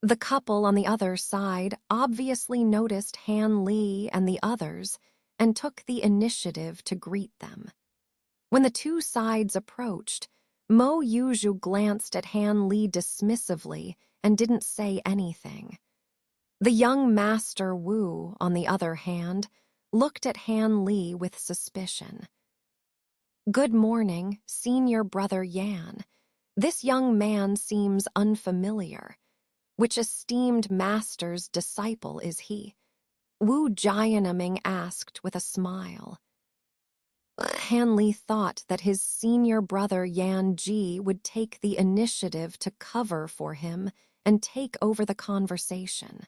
The couple on the other side obviously noticed Han Li and the others and took the initiative to greet them. When the two sides approached, Mo Yuzhu glanced at Han Li dismissively and didn't say anything. The young Master Wu, on the other hand, looked at Han Li with suspicion. "Good morning, senior brother Yan. This young man seems unfamiliar. Which esteemed master's disciple is he?" Wu Jianming asked with a smile. Han Li thought that his senior brother Yan Ji would take the initiative to cover for him and take over the conversation.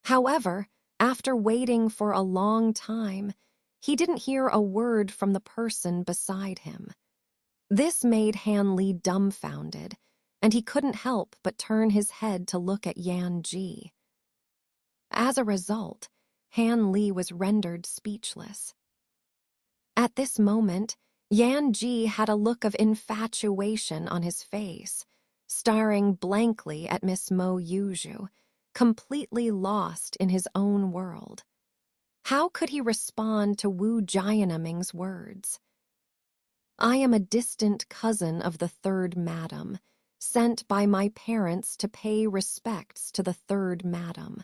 However, after waiting for a long time, he didn't hear a word from the person beside him. This made Han Li dumbfounded, and he couldn't help but turn his head to look at Yan Ji. As a result, Han Li was rendered speechless. At this moment, Yan Ji had a look of infatuation on his face, staring blankly at Miss Mo Yuzhu, completely lost in his own world. How could he respond to Wu Jianming's words? "I am a distant cousin of the third madam, sent by my parents to pay respects to the third madam.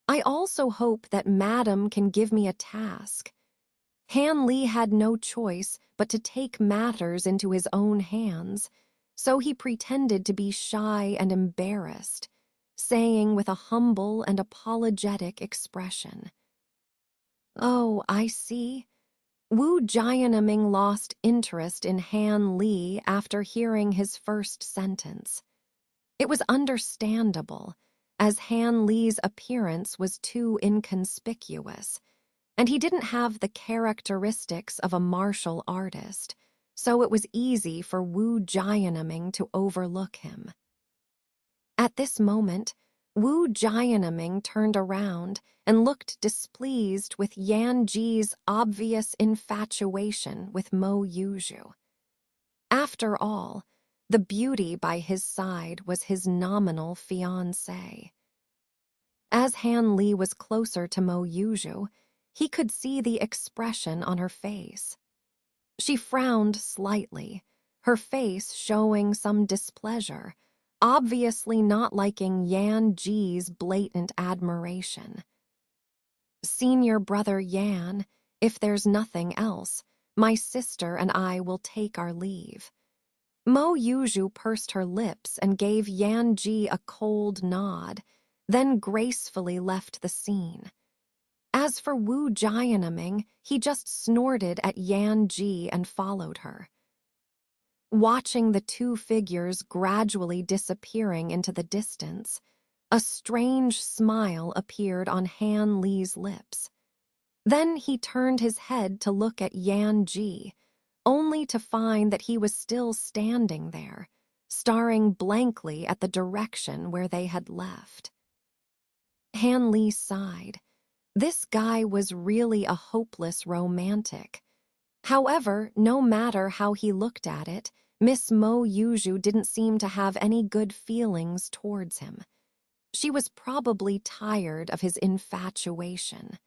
I also hope that madam can give me a task." Han Li had no choice but to take matters into his own hands, so he pretended to be shy and embarrassed, saying with a humble and apologetic expression, "Oh, I see." Wu Jianming lost interest in Han Li after hearing his first sentence. It was understandable, as Han Li's appearance was too inconspicuous, and he didn't have the characteristics of a martial artist, so it was easy for Wu Jianming to overlook him. At this moment, Wu Jianming turned around and looked displeased with Yan Ji's obvious infatuation with Mo Yuzhu. After all, the beauty by his side was his nominal fiancée. As Han Li was closer to Mo Yuzhu, He could see the expression on her face. She frowned slightly, her face showing some displeasure, obviously not liking Yan Ji's blatant admiration. "Senior brother Yan, if there's nothing else, my sister and I will take our leave." Mo Yuju pursed her lips and gave Yan Ji a cold nod, then gracefully left the scene. As for Wu Jianming, he just snorted at Yan Ji and followed her. Watching the two figures gradually disappearing into the distance, a strange smile appeared on Han Li's lips. Then he turned his head to look at Yan Ji, only to find that he was still standing there, staring blankly at the direction where they had left. Han Li sighed. This guy was really a hopeless romantic. However, no matter how he looked at it, Miss Mo Yuju didn't seem to have any good feelings towards him. She was probably tired of his infatuation.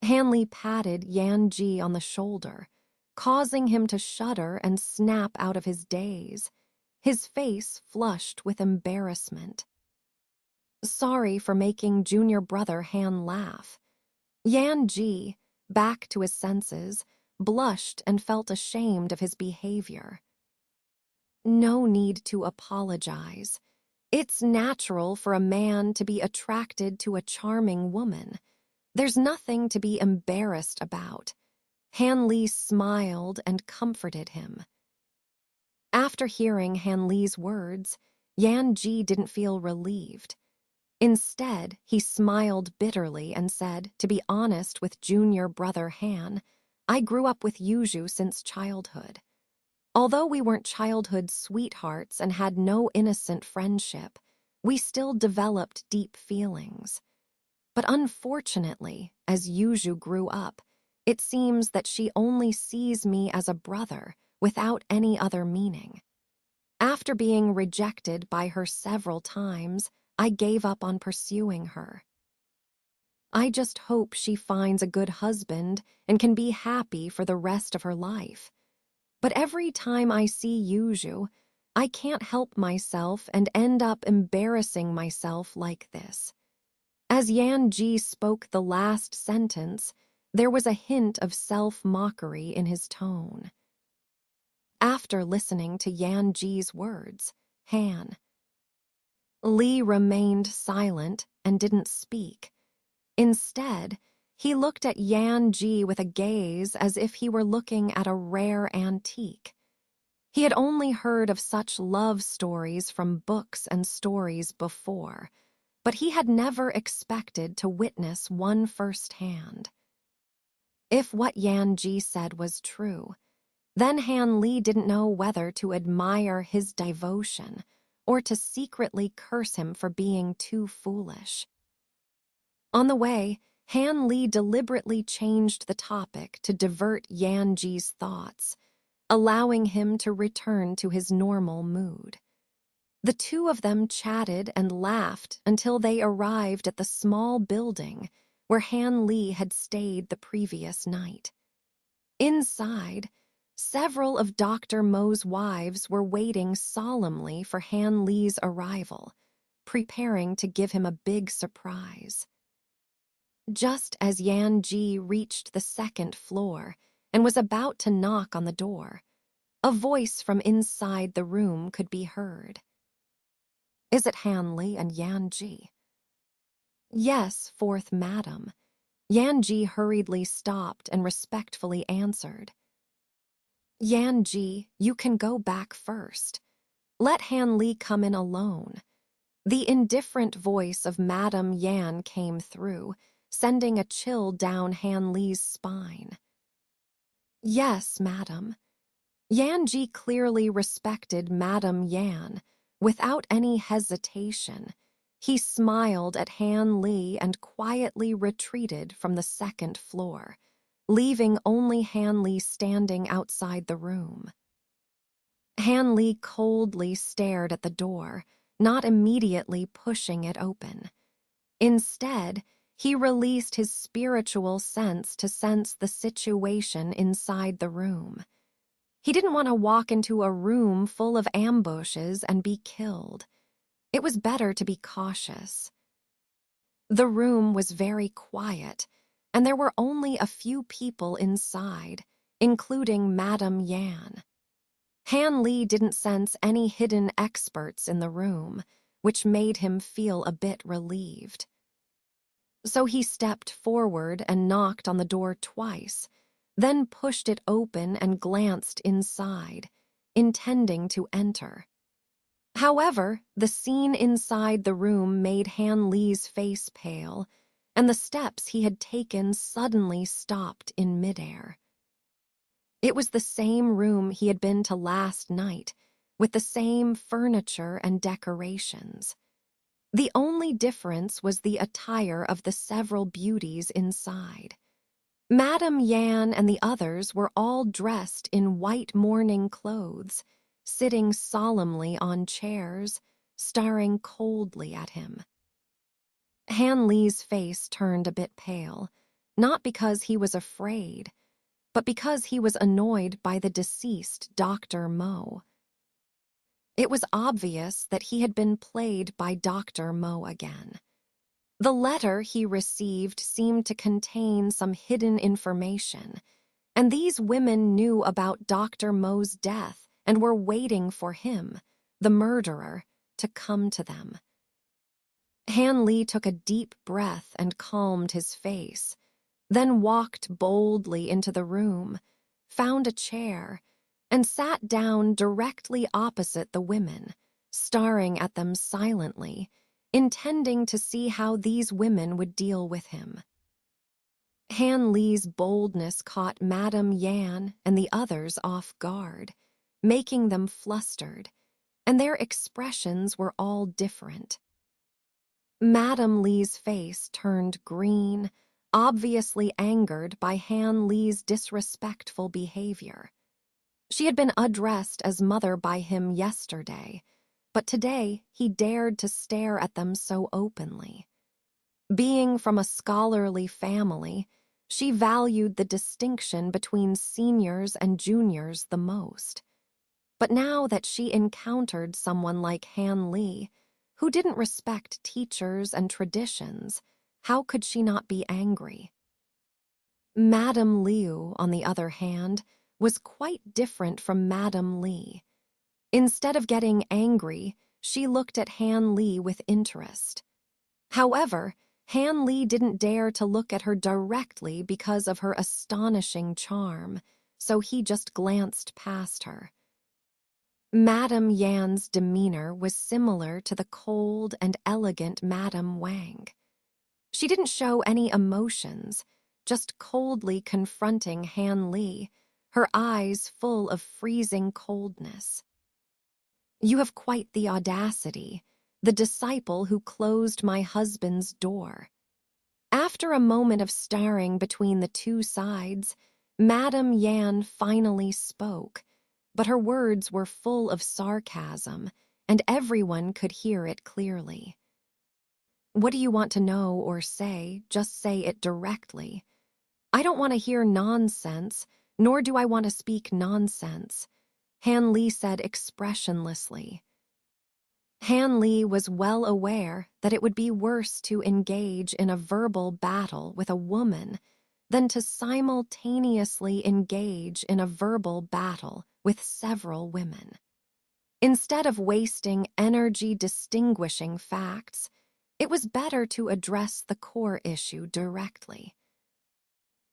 Hanley patted Yan Ji on the shoulder, causing him to shudder and snap out of his daze, his face flushed with embarrassment. Sorry for making junior brother Han laugh. Yan Ji, back to his senses, blushed and felt ashamed of his behavior. No need to apologize. It's natural for a man to be attracted to a charming woman. There's nothing to be embarrassed about. Han Li smiled and comforted him. After hearing Han Li's words, Yan Ji didn't feel relieved. Instead, he smiled bitterly and said, "To be honest with junior brother Han, I grew up with Yuju since childhood. Although we weren't childhood sweethearts and had no innocent friendship, we still developed deep feelings. But unfortunately, as Yuju grew up, it seems that she only sees me as a brother without any other meaning. After being rejected by her several times, I gave up on pursuing her. I just hope she finds a good husband and can be happy for the rest of her life. But every time I see Yuju, I can't help myself and end up embarrassing myself like this." As Yan Ji spoke the last sentence, there was a hint of self-mockery in his tone. After listening to Yan Ji's words, Han Li remained silent and didn't speak. Instead, he looked at Yan Ji with a gaze as if he were looking at a rare antique. He had only heard of such love stories from books and stories before, but he had never expected to witness one firsthand. If what Yan Ji said was true, then Han Li didn't know whether to admire his devotion or to secretly curse him for being too foolish. On the way, Han Li deliberately changed the topic to divert Yan Ji's thoughts, allowing him to return to his normal mood. The two of them chatted and laughed until they arrived at the small building where Han Li had stayed the previous night. Inside, several of Dr. Mo's wives were waiting solemnly for Han Li's arrival, preparing to give him a big surprise. Just as Yan Ji reached the second floor and was about to knock on the door, a voice from inside the room could be heard. "Is it Han Li and Yan Ji?" "Yes, fourth madam." Yan Ji hurriedly stopped and respectfully answered. "Yan Ji, you can go back first. Let Han Li come in alone." The indifferent voice of Madam Yan came through, sending a chill down Han Li's spine. "Yes, madam." Yan Ji clearly respected Madam Yan. Without any hesitation, he smiled at Han Li and quietly retreated from the second floor, leaving only Han Li standing outside the room. Han Li coldly stared at the door, not immediately pushing it open. Instead, He released his spiritual sense to sense the situation inside the room. He didn't want to walk into a room full of ambushes and be killed. It was better to be cautious. The room was very quiet, and there were only a few people inside, including Madame Yan. Han Li didn't sense any hidden experts in the room, which made him feel a bit relieved. So he stepped forward and knocked on the door twice, then pushed it open and glanced inside, intending to enter. However, the scene inside the room made Han Li's face pale, and the steps he had taken suddenly stopped in midair. It was the same room he had been to last night, with the same furniture and decorations. The only difference was the attire of the several beauties inside. Madame Yan and the others were all dressed in white mourning clothes, sitting solemnly on chairs, staring coldly at him. Han Li's face turned a bit pale, not because he was afraid, but because he was annoyed by the deceased Dr. Mo. It was obvious that he had been played by Dr. Mo again. The letter he received seemed to contain some hidden information, and these women knew about Dr. Mo's death and were waiting for him, the murderer, to come to them. Han Li took a deep breath and calmed his face, then walked boldly into the room, found a chair, and sat down directly opposite the women, staring at them silently, intending to see how these women would deal with him. Han Li's boldness caught Madame Yan and the others off guard, making them flustered, and their expressions were all different. Madame Li's face turned green, obviously angered by Han Li's disrespectful behavior. She had been addressed as mother by him yesterday, but today he dared to stare at them so openly. Being from a scholarly family, she valued the distinction between seniors and juniors the most. But now that she encountered someone like Han Li, who didn't respect teachers and traditions, how could she not be angry? Madame Liu, on the other hand, was quite different from Madame Li. Instead of getting angry, she looked at Han Li with interest. However, Han Li didn't dare to look at her directly because of her astonishing charm, so he just glanced past her. Madame Yan's demeanor was similar to the cold and elegant Madame Wang. She didn't show any emotions, just coldly confronting Han Li, her eyes full of freezing coldness. "You have quite the audacity, the disciple who closed my husband's door." After a moment of staring between the two sides, Madame Yan finally spoke, but her words were full of sarcasm, and everyone could hear it clearly. "What do you want to know or say? Just say it directly. I don't want to hear nonsense, nor do I want to speak nonsense," Han Li said expressionlessly. Han Li was well aware that it would be worse to engage in a verbal battle with a woman than to simultaneously engage in a verbal battle with several women. Instead of wasting energy distinguishing facts, it was better to address the core issue directly.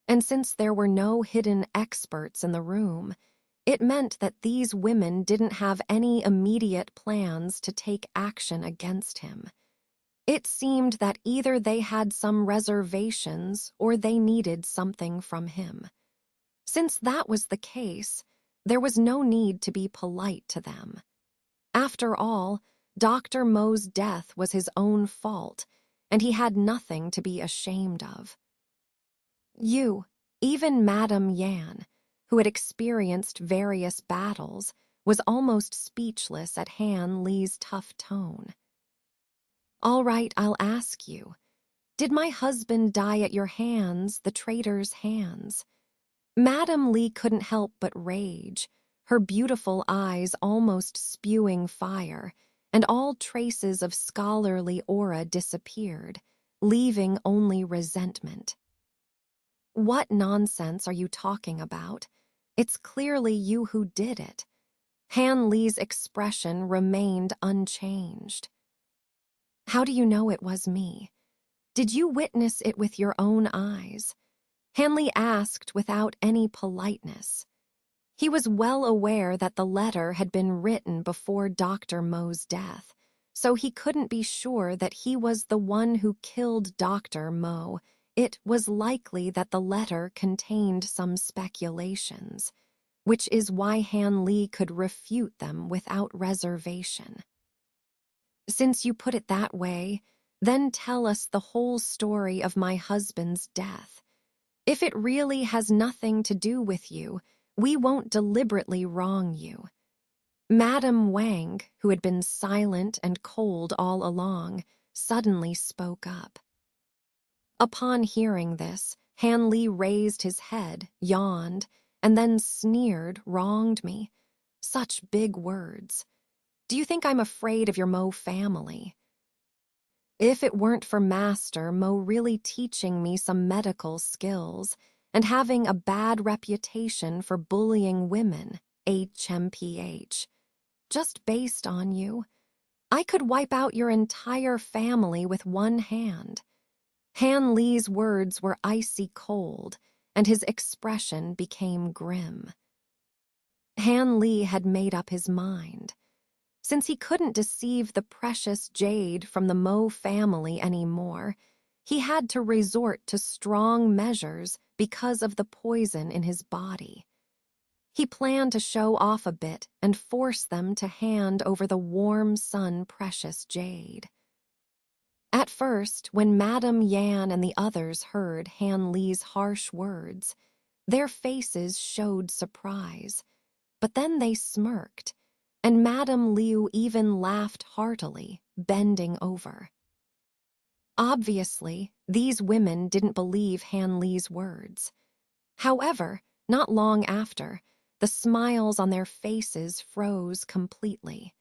And since there were no hidden experts in the room, it meant that these women didn't have any immediate plans to take action against him. It seemed that either they had some reservations or they needed something from him. Since that was the case, there was no need to be polite to them. After all, Dr. Mo's death was his own fault, and he had nothing to be ashamed of. Even Madame Yan, who had experienced various battles, was almost speechless at Han Li's tough tone. "All right, I'll ask you. Did my husband die at your hands, the traitor's hands?" Madame Lee couldn't help but rage, her beautiful eyes almost spewing fire, and all traces of scholarly aura disappeared, leaving only resentment. "What nonsense are you talking about? It's clearly you who did it." Han Lee's expression remained unchanged. "How do you know it was me? Did you witness it with your own eyes?" Han Lee asked without any politeness. He was well aware that the letter had been written before Dr. Mo's death, so he couldn't be sure that he was the one who killed Dr. Mo. It was likely that the letter contained some speculations, which is why Han Lee could refute them without reservation. "Since you put it that way, then tell us the whole story of my husband's death. If it really has nothing to do with you, we won't deliberately wrong you." Madame Wang, who had been silent and cold all along, suddenly spoke up. Upon hearing this, Han Lee raised his head, yawned, and then sneered, "Wronged me. Such big words. Do you think I'm afraid of your Mo family? If it weren't for Master Mo really teaching me some medical skills and having a bad reputation for bullying women, HMPH, just based on you, I could wipe out your entire family with one hand." Han Lee's words were icy cold, and his expression became grim. Han Lee had made up his mind. Since he couldn't deceive the precious jade from the Mo family anymore, he had to resort to strong measures because of the poison in his body. He planned to show off a bit and force them to hand over the warm sun precious jade. At first, when Madame Yan and the others heard Han Lee's harsh words, their faces showed surprise, but then they smirked, and Madame Liu even laughed heartily, bending over. Obviously, these women didn't believe Han Lee's words. However, not long after, the smiles on their faces froze completely.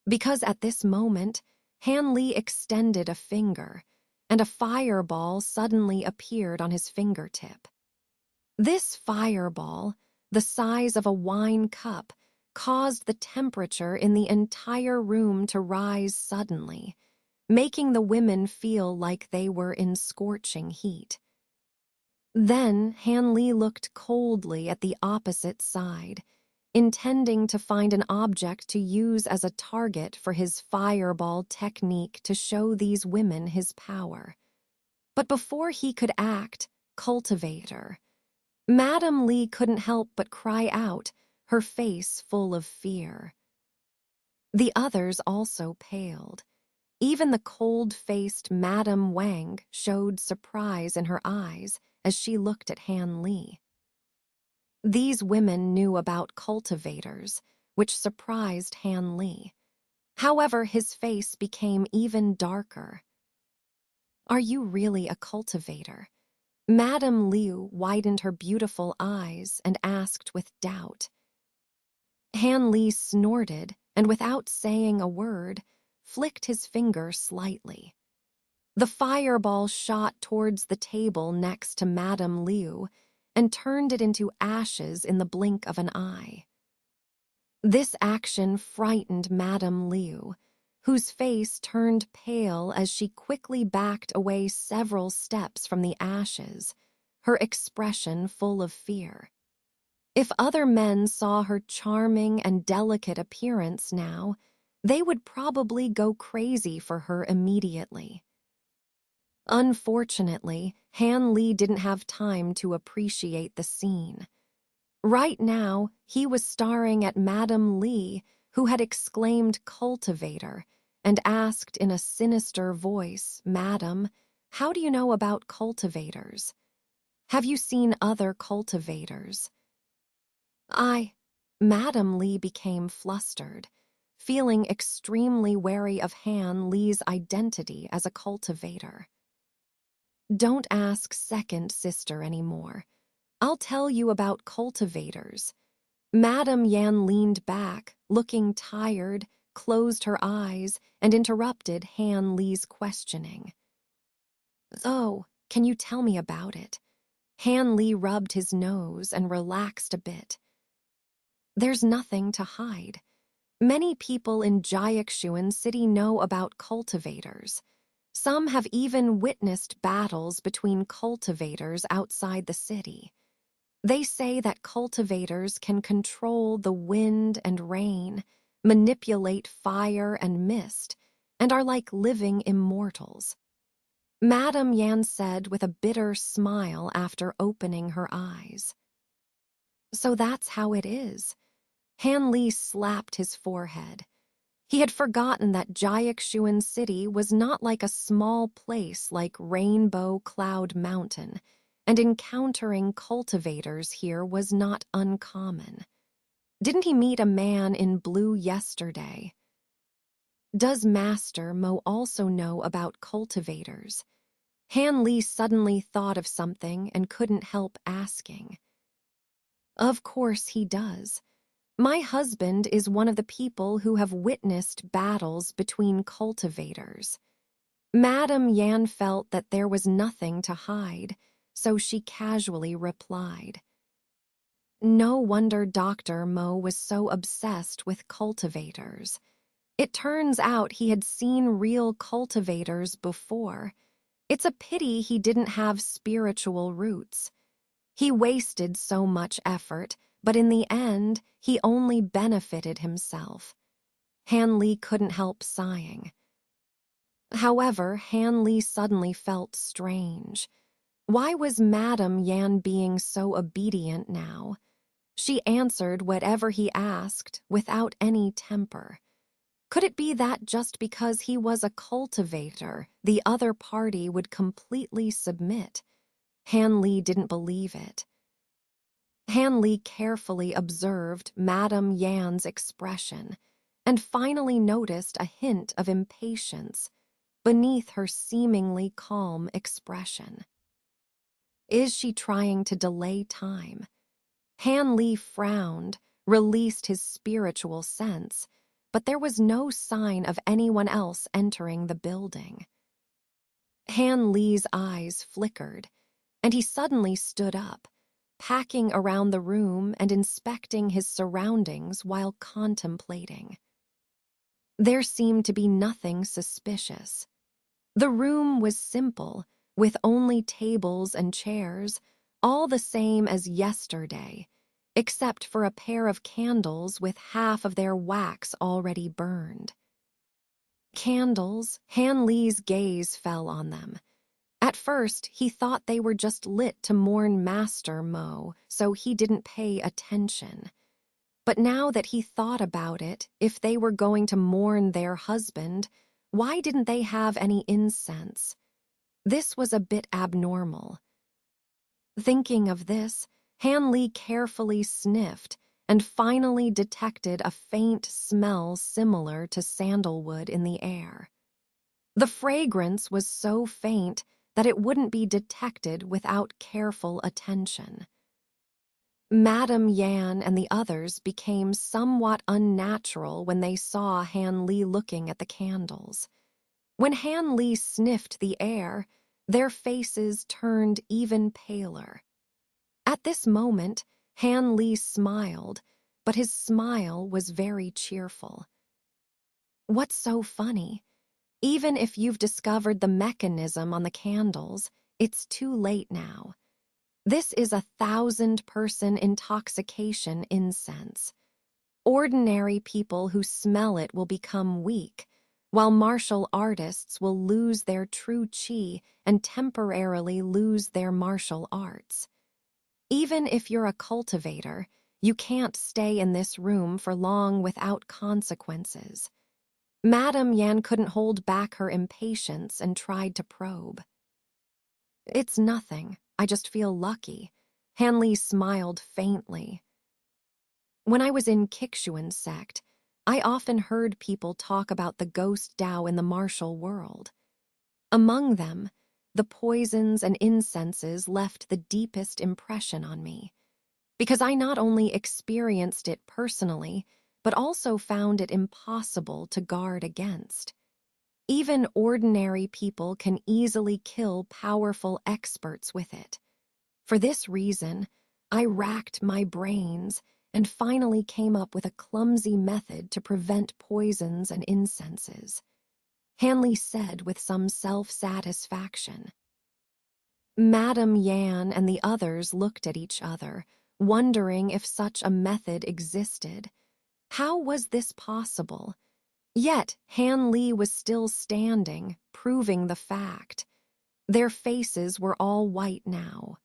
Because at this moment, Han Lee extended a finger, and a fireball suddenly appeared on his fingertip. This fireball, the size of a wine cup, caused the temperature in the entire room to rise suddenly, making the women feel like they were in scorching heat. Then Han Lee looked coldly at the opposite side, intending to find an object to use as a target for his fireball technique to show these women his power. But before he could act, Cultivator, Madame Lee couldn't help but cry out, her face full of fear. The others also paled. Even the cold-faced Madame Wang showed surprise in her eyes as she looked at Han Lee. These women knew about cultivators, which surprised Han Lee. However, his face became even darker. "Are you really a cultivator?" Madame Liu widened her beautiful eyes and asked with doubt. Han Lee snorted and, without saying a word, flicked his finger slightly. The fireball shot towards the table next to Madame Liu and turned it into ashes in the blink of an eye. This action frightened Madame Liu, whose face turned pale as she quickly backed away several steps from the ashes, her expression full of fear. If other men saw her charming and delicate appearance now, they would probably go crazy for her immediately. Unfortunately, Han Lee didn't have time to appreciate the scene. Right now, he was staring at Madame Lee, who had exclaimed "cultivator," and asked in a sinister voice, "Madam, how do you know about cultivators? Have you seen other cultivators?" Madame Lee became flustered, feeling extremely wary of Han Lee's identity as a cultivator. Don't ask second sister anymore. I'll tell you about cultivators. Madame Yan leaned back, looking tired, closed her eyes, and interrupted Han Li's questioning. Oh, can you tell me about it? Han Li rubbed his nose and relaxed a bit. There's nothing to hide. Many people in Jiaxuan City know about cultivators. Some have even witnessed battles between cultivators outside the city. They say that cultivators can control the wind and rain, manipulate fire and mist, and are like living immortals. Madame Yan said with a bitter smile after opening her eyes. So that's how it is. Han Li slapped his forehead. He had forgotten that Jiaxuan City was not like a small place like Rainbow Cloud Mountain, and encountering cultivators here was not uncommon. Didn't he meet a man in blue yesterday? Does Master Mo also know about cultivators? Han Li suddenly thought of something and couldn't help asking. Of course he does. My husband is one of the people who have witnessed battles between cultivators. Madame Yan felt that there was nothing to hide, so she casually replied. No wonder Dr. Mo was so obsessed with cultivators. It turns out he had seen real cultivators before. It's a pity he didn't have spiritual roots. He wasted so much effort, but in the end, he only benefited himself. Han Li couldn't help sighing. However, Han Li suddenly felt strange. Why was Madame Yan being so obedient now? She answered whatever he asked without any temper. Could it be that just because he was a cultivator, the other party would completely submit? Han Li didn't believe it. Han Li carefully observed Madame Yan's expression and finally noticed a hint of impatience beneath her seemingly calm expression. Is she trying to delay time? Han Li frowned, released his spiritual sense, but there was no sign of anyone else entering the building. Han Li's eyes flickered, and he suddenly stood up, packing around the room and inspecting his surroundings while contemplating. There seemed to be nothing suspicious. The room was simple, with only tables and chairs, all the same as yesterday, except for a pair of candles with half of their wax already burned. Candles, Han Li's gaze fell on them. At first, he thought they were just lit to mourn Master Mo, so he didn't pay attention. But now that he thought about it, if they were going to mourn their husband, why didn't they have any incense? This was a bit abnormal. Thinking of this, Han Li carefully sniffed and finally detected a faint smell similar to sandalwood in the air. The fragrance was so faint that it wouldn't be detected without careful attention. Madame Yan and the others became somewhat unnatural when they saw Han Li looking at the candles. When Han Li sniffed the air, their faces turned even paler. At this moment, Han Li smiled, but his smile was very cheerful. What's so funny? Even if you've discovered the mechanism on the candles, it's too late now. This is 1,000-person intoxication incense. Ordinary people who smell it will become weak, while martial artists will lose their true qi and temporarily lose their martial arts. Even if you're a cultivator, you can't stay in this room for long without consequences. Madame Yan couldn't hold back her impatience and tried to probe. It's nothing. I just feel lucky. Han Li smiled faintly. When I was in Kixuan sect, I often heard people talk about the ghost Tao in the martial world. Among them, the poisons and incenses left the deepest impression on me, because I not only experienced it personally, but also found it impossible to guard against. Even ordinary people can easily kill powerful experts with it. For this reason, I racked my brains and finally came up with a clumsy method to prevent poisons and incenses. Hanley said with some self-satisfaction. Madame Yan and the others looked at each other, wondering if such a method existed. How was this possible? Yet Han Li was still standing, proving the fact. Their faces were all white now.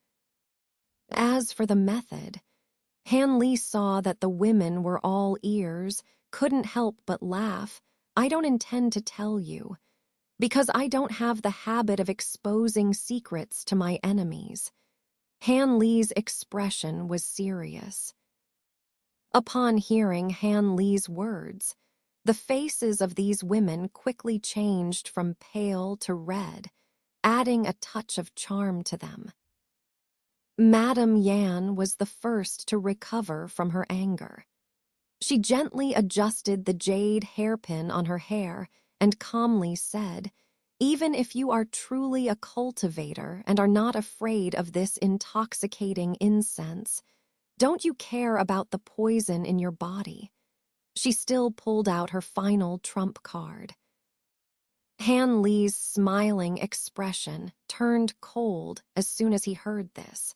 As for the method, Han Li saw that the women were all ears, couldn't help but laugh. I don't intend to tell you, because I don't have the habit of exposing secrets to my enemies. Han Li's expression was serious. Upon hearing Han Li's words, the faces of these women quickly changed from pale to red, adding a touch of charm to them. Madame Yan was the first to recover from her anger. She gently adjusted the jade hairpin on her hair and calmly said, "Even if you are truly a cultivator and are not afraid of this intoxicating incense, don't you care about the poison in your body?" She still pulled out her final trump card. Han Li's smiling expression turned cold as soon as he heard this.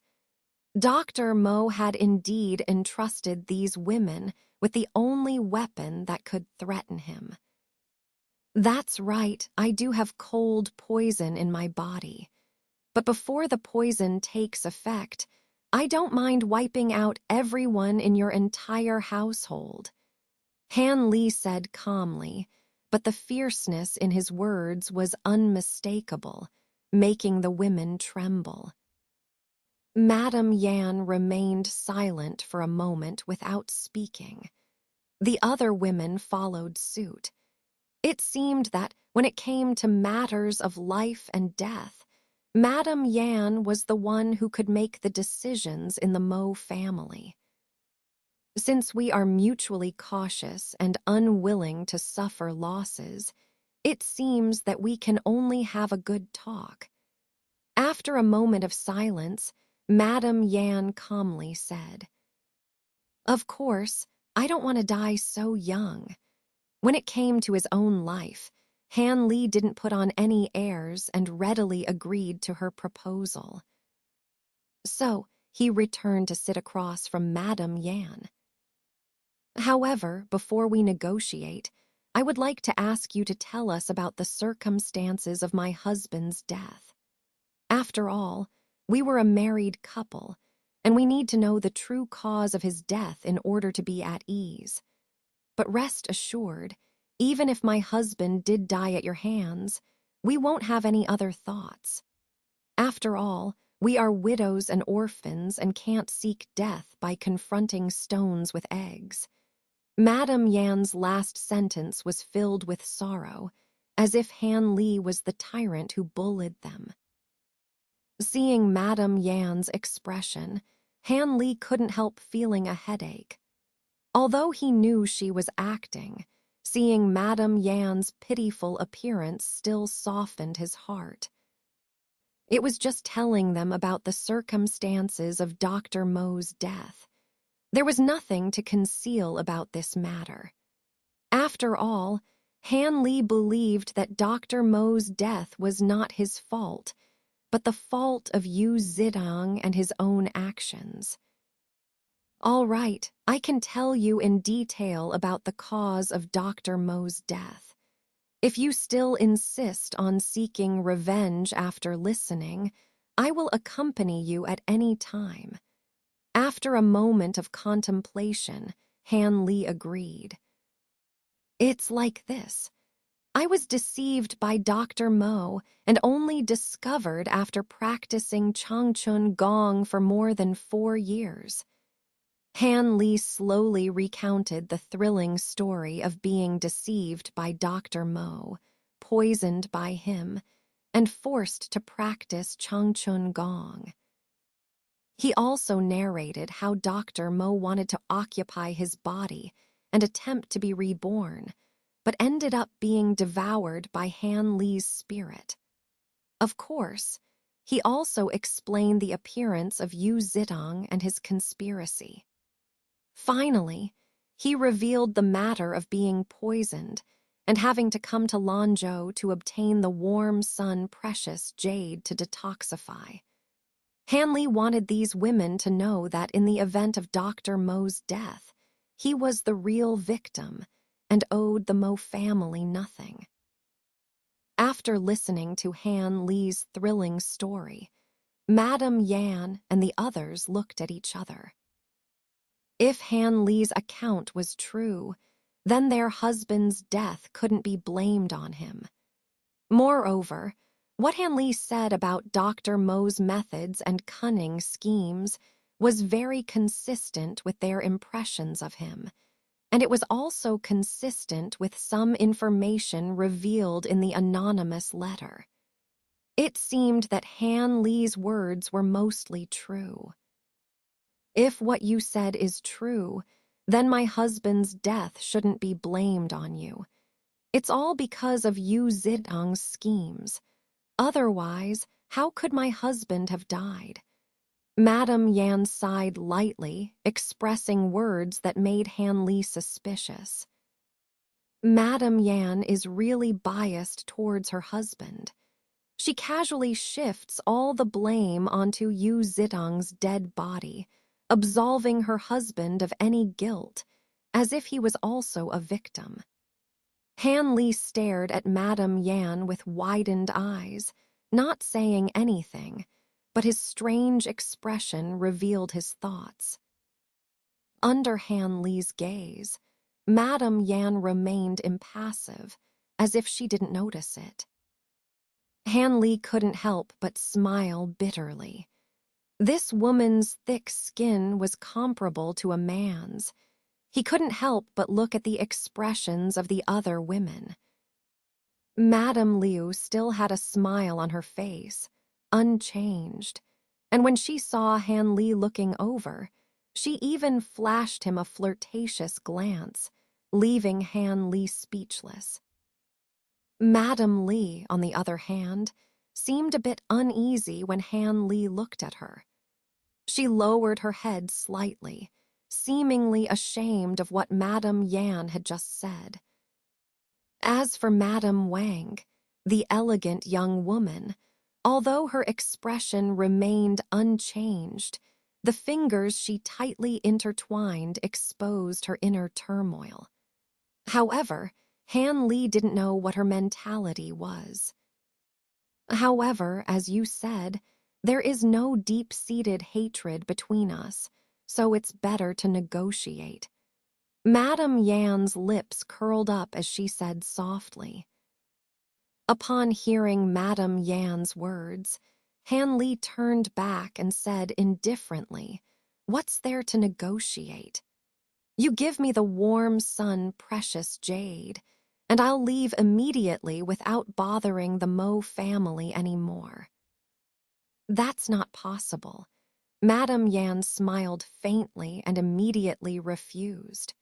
Dr. Mo had indeed entrusted these women with the only weapon that could threaten him. That's right, I do have cold poison in my body. But before the poison takes effect, I don't mind wiping out everyone in your entire household. Han Li said calmly, but the fierceness in his words was unmistakable, making the women tremble. Madame Yan remained silent for a moment without speaking. The other women followed suit. It seemed that when it came to matters of life and death, Madame Yan was the one who could make the decisions in the Mo family. Since we are mutually cautious and unwilling to suffer losses, it seems that we can only have a good talk. After a moment of silence, Madame Yan calmly said, "Of course, I don't want to die so young." When it came to his own life, Han Li didn't put on any airs and readily agreed to her proposal. So, he returned to sit across from Madame Yan. "However, before we negotiate, I would like to ask you to tell us about the circumstances of my husband's death. After all, we were a married couple, and we need to know the true cause of his death in order to be at ease. But rest assured, even if my husband did die at your hands, we won't have any other thoughts. After all, we are widows and orphans and can't seek death by confronting stones with eggs." Madame Yan's last sentence was filled with sorrow, as if Han Li was the tyrant who bullied them. Seeing Madame Yan's expression, Han Li couldn't help feeling a headache. Although he knew she was acting, seeing Madame Yan's pitiful appearance still softened his heart. It was just telling them about the circumstances of Dr. Mo's death. There was nothing to conceal about this matter. After all, Han Li believed that Dr. Mo's death was not his fault, but the fault of Yu Zidong and his own actions. "All right, I can tell you in detail about the cause of Dr. Mo's death. If you still insist on seeking revenge after listening, I will accompany you at any time." After a moment of contemplation, Han Li agreed. "It's like this. I was deceived by Dr. Mo and only discovered after practicing Changchun Gong for more than 4 years. Han Li slowly recounted the thrilling story of being deceived by Dr. Mo, poisoned by him, and forced to practice Changchun Gong. He also narrated how Dr. Mo wanted to occupy his body and attempt to be reborn, but ended up being devoured by Han Li's spirit. Of course, he also explained the appearance of Yu Zidong and his conspiracy. Finally, he revealed the matter of being poisoned and having to come to Lanzhou to obtain the warm sun precious jade to detoxify. Han Li wanted these women to know that in the event of Dr. Mo's death, he was the real victim and owed the Mo family nothing. After listening to Han Li's thrilling story, Madame Yan and the others looked at each other. If Han Li's account was true, then their husband's death couldn't be blamed on him. Moreover, what Han Li said about Dr. Mo's methods and cunning schemes was very consistent with their impressions of him, and it was also consistent with some information revealed in the anonymous letter. It seemed that Han Li's words were mostly true. If what you said is true, then my husband's death shouldn't be blamed on you. It's all because of Yu Zidong's schemes. Otherwise, how could my husband have died? Madame Yan sighed lightly, expressing words that made Han Li suspicious. Madame Yan is really biased towards her husband. She casually shifts all the blame onto Yu Zidong's dead body, absolving her husband of any guilt, as if he was also a victim. Han Li stared at Madame Yan with widened eyes, not saying anything, but his strange expression revealed his thoughts. Under Han Li's gaze, Madame Yan remained impassive, as if she didn't notice it. Han Li couldn't help but smile bitterly. This woman's thick skin was comparable to a man's. He couldn't help but look at the expressions of the other women. Madame Liu still had a smile on her face, unchanged, and when she saw Han Li looking over, she even flashed him a flirtatious glance, leaving Han Li speechless. Madame Li, on the other hand, seemed a bit uneasy when Han Li looked at her. She lowered her head slightly, seemingly ashamed of what Madame Yan had just said. As for Madame Wang, the elegant young woman, although her expression remained unchanged, the fingers she tightly intertwined exposed her inner turmoil. However, Han Li didn't know what her mentality was. However, as you said, there is no deep-seated hatred between us, so it's better to negotiate. Madame Yan's lips curled up as she said softly. Upon hearing Madame Yan's words, Han Li turned back and said indifferently, "What's there to negotiate? You give me the warm sun precious jade, and I'll leave immediately without bothering the Mo family anymore." That's not possible. Madame Yan smiled faintly and immediately refused.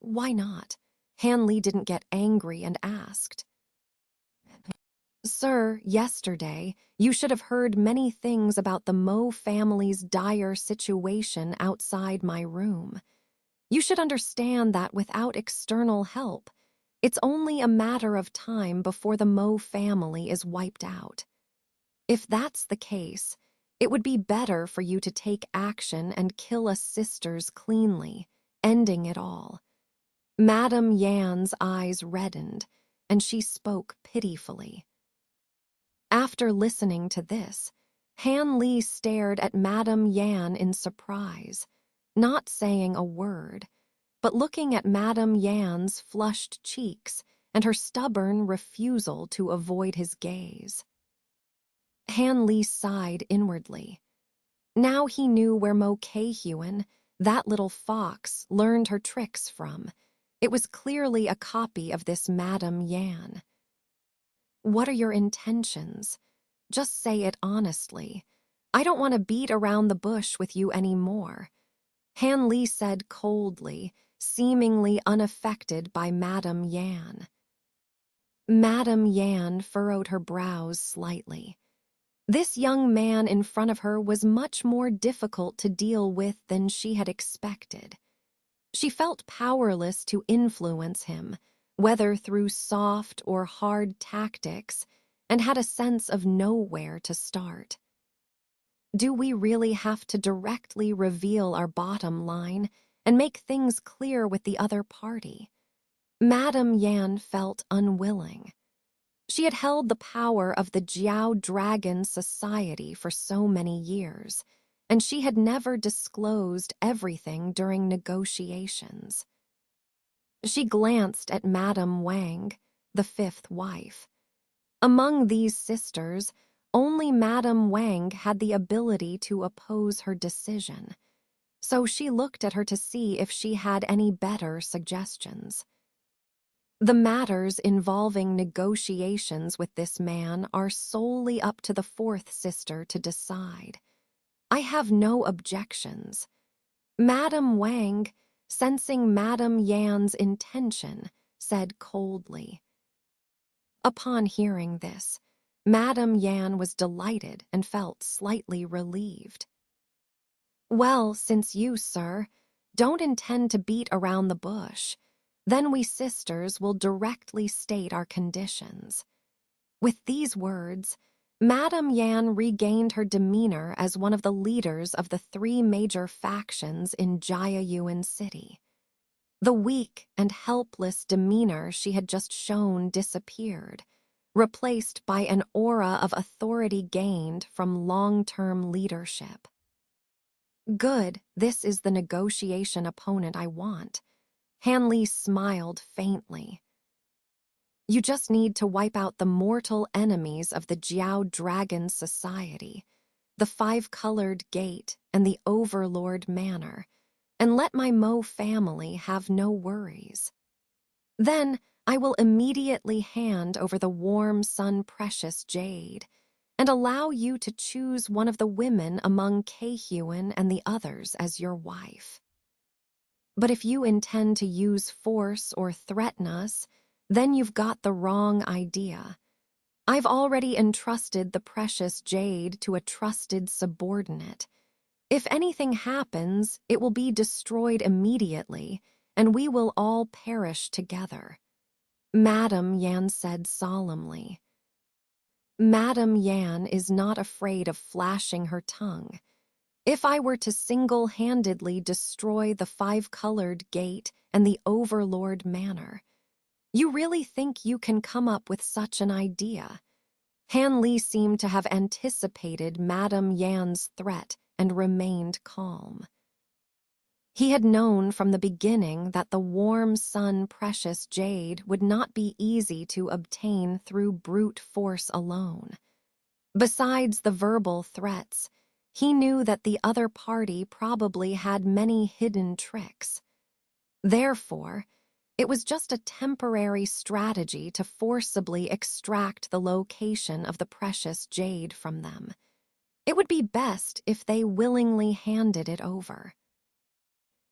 Why not? Han Li didn't get angry and asked. Sir, yesterday, you should have heard many things about the Mo family's dire situation outside my room. You should understand that without external help, it's only a matter of time before the Mo family is wiped out. If that's the case, it would be better for you to take action and kill us sisters cleanly, ending it all. Madame Yan's eyes reddened, and she spoke pitifully. After listening to this, Han Li stared at Madame Yan in surprise, not saying a word, but looking at Madame Yan's flushed cheeks and her stubborn refusal to avoid his gaze. Han Li sighed inwardly. Now he knew where Mo Kei-Huan, that little fox, learned her tricks from. It was clearly a copy of this Madame Yan. What are your intentions? Just say it honestly. I don't want to beat around the bush with you anymore, Han Li said coldly, seemingly unaffected by Madame Yan. Madame Yan furrowed her brows slightly. This young man in front of her was much more difficult to deal with than she had expected. She felt powerless to influence him, whether through soft or hard tactics, and had a sense of nowhere to start. Do we really have to directly reveal our bottom line and make things clear with the other party? Madame Yan felt unwilling. She had held the power of the Jiao Dragon Society for so many years, and she had never disclosed everything during negotiations. She glanced at Madame Wang, the fifth wife. Among these sisters, only Madame Wang had the ability to oppose her decision, so she looked at her to see if she had any better suggestions. The matters involving negotiations with this man are solely up to the fourth sister to decide. I have no objections. Madame Wang, sensing Madame Yan's intention, said coldly. Upon hearing this, Madame Yan was delighted and felt slightly relieved. Well, since you, sir, don't intend to beat around the bush, then we sisters will directly state our conditions. With these words, Madame Yan regained her demeanor as one of the leaders of the three major factions in Jiayuan City. The weak and helpless demeanor she had just shown disappeared, replaced by an aura of authority gained from long-term leadership. Good, this is the negotiation opponent I want. Han Li smiled faintly. You just need to wipe out the mortal enemies of the Jiao Dragon Society, the Five-Colored Gate and the Overlord Manor, and let my Mo family have no worries. Then I will immediately hand over the warm sun precious jade and allow you to choose one of the women among Keihuan and the others as your wife. But if you intend to use force or threaten us, then you've got the wrong idea. I've already entrusted the precious jade to a trusted subordinate. If anything happens, it will be destroyed immediately, and we will all perish together. Madame Yan said solemnly. Madame Yan is not afraid of flashing her tongue. If I were to single-handedly destroy the Five-Colored Gate and the Overlord Manor, you really think you can come up with such an idea? Han Li seemed to have anticipated Madame Yan's threat and remained calm. He had known from the beginning that the warm sun precious jade would not be easy to obtain through brute force alone. Besides the verbal threats, he knew that the other party probably had many hidden tricks. Therefore, it was just a temporary strategy to forcibly extract the location of the precious jade from them. It would be best if they willingly handed it over.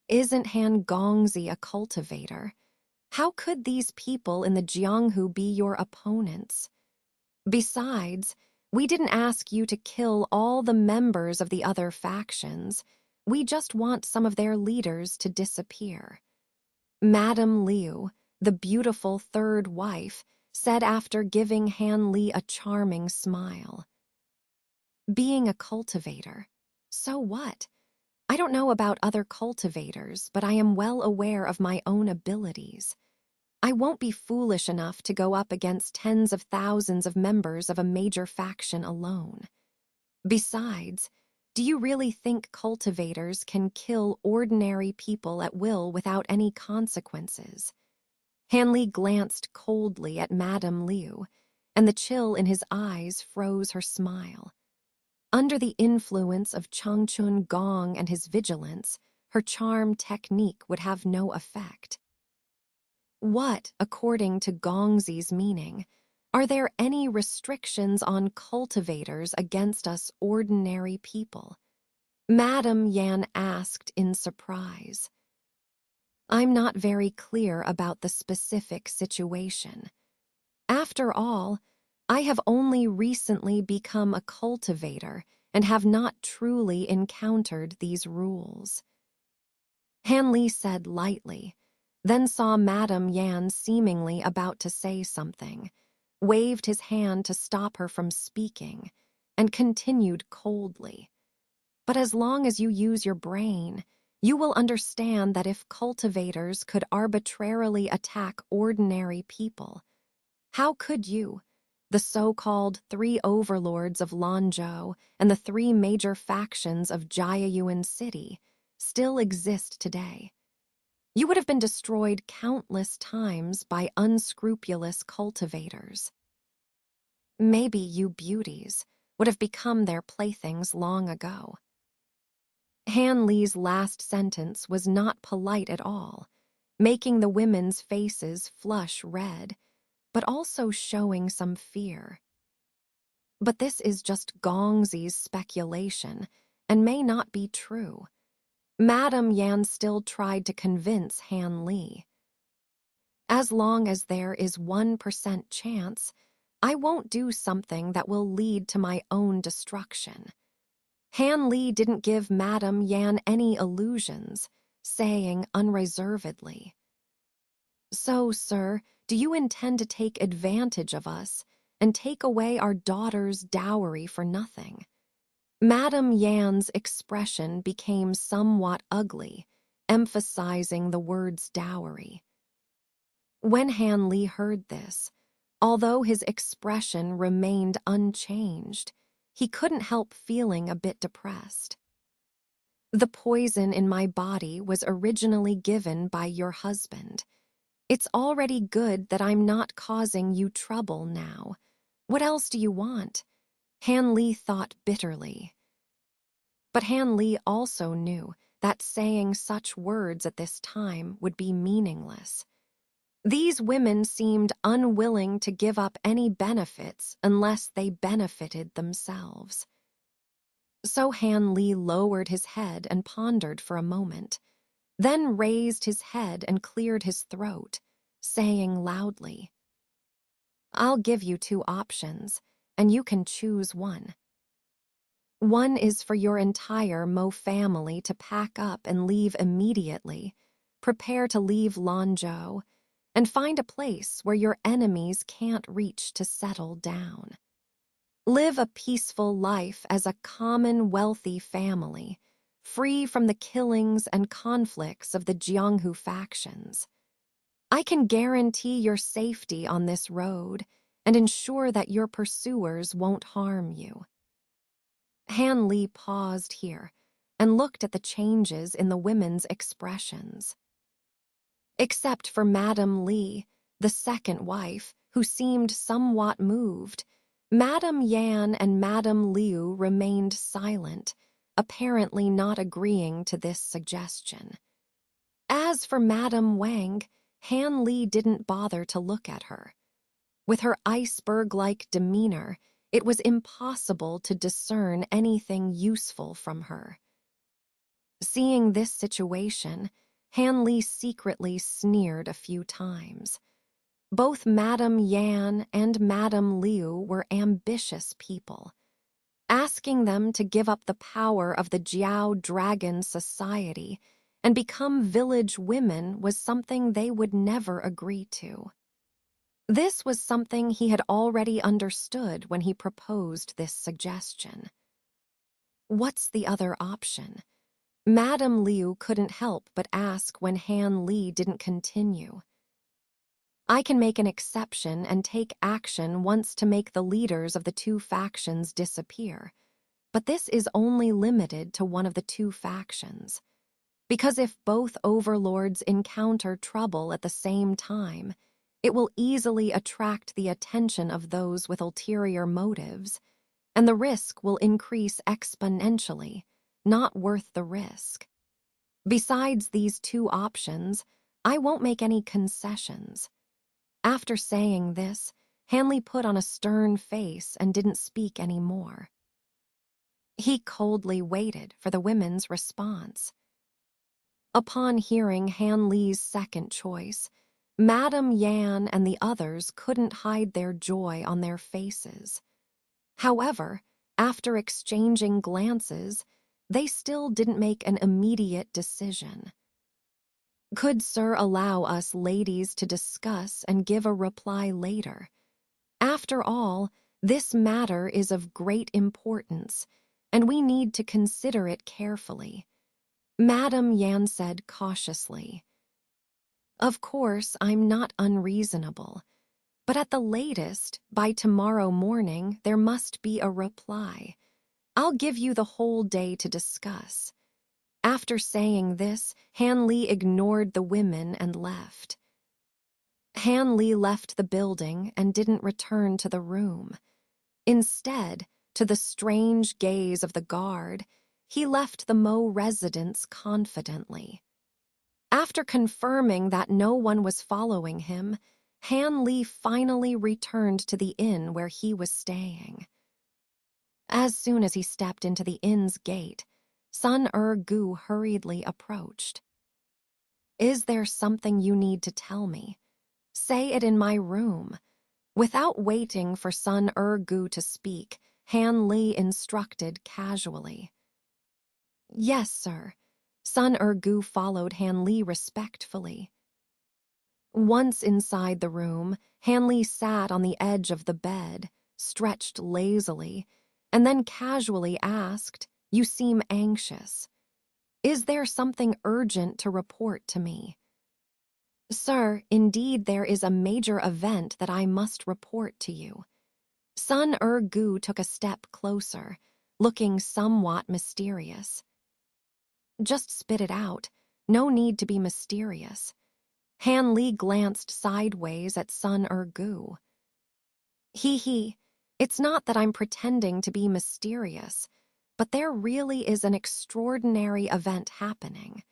Isn't Han Gongzi a cultivator? How could these people in the Jianghu be your opponents? Besides, we didn't ask you to kill all the members of the other factions. We just want some of their leaders to disappear. Madame Liu, the beautiful third wife, said after giving Han Li a charming smile. Being a cultivator, so what? I don't know about other cultivators, but I am well aware of my own abilities. I won't be foolish enough to go up against tens of thousands of members of a major faction alone. Besides, do you really think cultivators can kill ordinary people at will without any consequences? Han Li glanced coldly at Madame Liu, and the chill in his eyes froze her smile. Under the influence of Changchun Gong and his vigilance, her charm technique would have no effect. What, according to Gongzi's meaning, Are there any restrictions on cultivators against us ordinary people? Madame Yan asked in surprise. I'm not very clear about the specific situation. After all, I have only recently become a cultivator and have not truly encountered these rules. Han Li said lightly, then saw Madame Yan seemingly about to say something, waved his hand to stop her from speaking, and continued coldly. But as long as you use your brain, you will understand that if cultivators could arbitrarily attack ordinary people, how could you, the so-called three overlords of Lanzhou and the three major factions of Jiayuan City, still exist today? You would have been destroyed countless times by unscrupulous cultivators. Maybe you beauties would have become their playthings long ago. Han Li's last sentence was not polite at all, making the women's faces flush red, but also showing some fear. But this is just Gongzi's speculation, and may not be true. Madame Yan still tried to convince Han Li. As long as there is 1% chance, I won't do something that will lead to my own destruction. Han Li didn't give Madame Yan any illusions, saying unreservedly, "So, sir, do you intend to take advantage of us and take away our daughter's dowry for nothing?" Madame Yan's expression became somewhat ugly, emphasizing the words dowry. When Han Li heard this, although his expression remained unchanged, he couldn't help feeling a bit depressed. "The poison in my body was originally given by your husband. It's already good that I'm not causing you trouble now. What else do you want?" Han Li thought bitterly. But Han Li also knew that saying such words at this time would be meaningless. These women seemed unwilling to give up any benefits unless they benefited themselves. So Han Li lowered his head and pondered for a moment, then raised his head and cleared his throat, saying loudly, "I'll give you two options, and you can choose one. One is for your entire Mo family to pack up and leave immediately, prepare to leave Lanzhou, and find a place where your enemies can't reach to settle down. Live a peaceful life as a common wealthy family, free from the killings and conflicts of the Jianghu factions. I can guarantee your safety on this road and ensure that your pursuers won't harm you." Han Li paused here and looked at the changes in the women's expressions. Except for Madame Li, the second wife, who seemed somewhat moved, Madame Yan and Madame Liu remained silent, apparently not agreeing to this suggestion. As for Madame Wang, Han Li didn't bother to look at her. With her iceberg-like demeanor, it was impossible to discern anything useful from her. Seeing this situation, Han Li secretly sneered a few times. Both Madame Yan and Madame Liu were ambitious people. Asking them to give up the power of the Jiao Dragon Society and become village women was something they would never agree to. This was something he had already understood when he proposed this suggestion. What's the other option? Madame Liu couldn't help but ask when Han Li didn't continue. I can make an exception and take action once to make the leaders of the two factions disappear, but this is only limited to one of the two factions. Because if both overlords encounter trouble at the same time, it will easily attract the attention of those with ulterior motives, and the risk will increase exponentially, not worth the risk. Besides these two options, I won't make any concessions. After saying this, Hanley put on a stern face and didn't speak any more. He coldly waited for the women's response. Upon hearing Han Li's second choice, Madame Yan and the others couldn't hide their joy on their faces. However, after exchanging glances, they still didn't make an immediate decision. Could Sir allow us ladies to discuss and give a reply later? After all, this matter is of great importance, and we need to consider it carefully. Madame Yan said cautiously. Of course, I'm not unreasonable, but at the latest, by tomorrow morning, there must be a reply. I'll give you the whole day to discuss. After saying this, Han Li ignored the women and left. Han Li left the building and didn't return to the room. Instead, to the strange gaze of the guard, he left the Mo residence confidently. After confirming that no one was following him, Han Li finally returned to the inn where he was staying. As soon as he stepped into the inn's gate, Sun Gu hurriedly approached. Is there something you need to tell me? Say it in my room. Without waiting for Sun Gu to speak, Han Li instructed casually. Yes, sir. Sun Gu followed Han Li respectfully. Once inside the room, Han Li sat on the edge of the bed, stretched lazily, and then casually asked, You seem anxious. Is there something urgent to report to me? Sir, indeed there is a major event that I must report to you. Sun Gu took a step closer, looking somewhat mysterious. Just spit it out. No need to be mysterious. Han Li glanced sideways at Sun Gu. He. It's not that I'm pretending to be mysterious, but there really is an extraordinary event happening.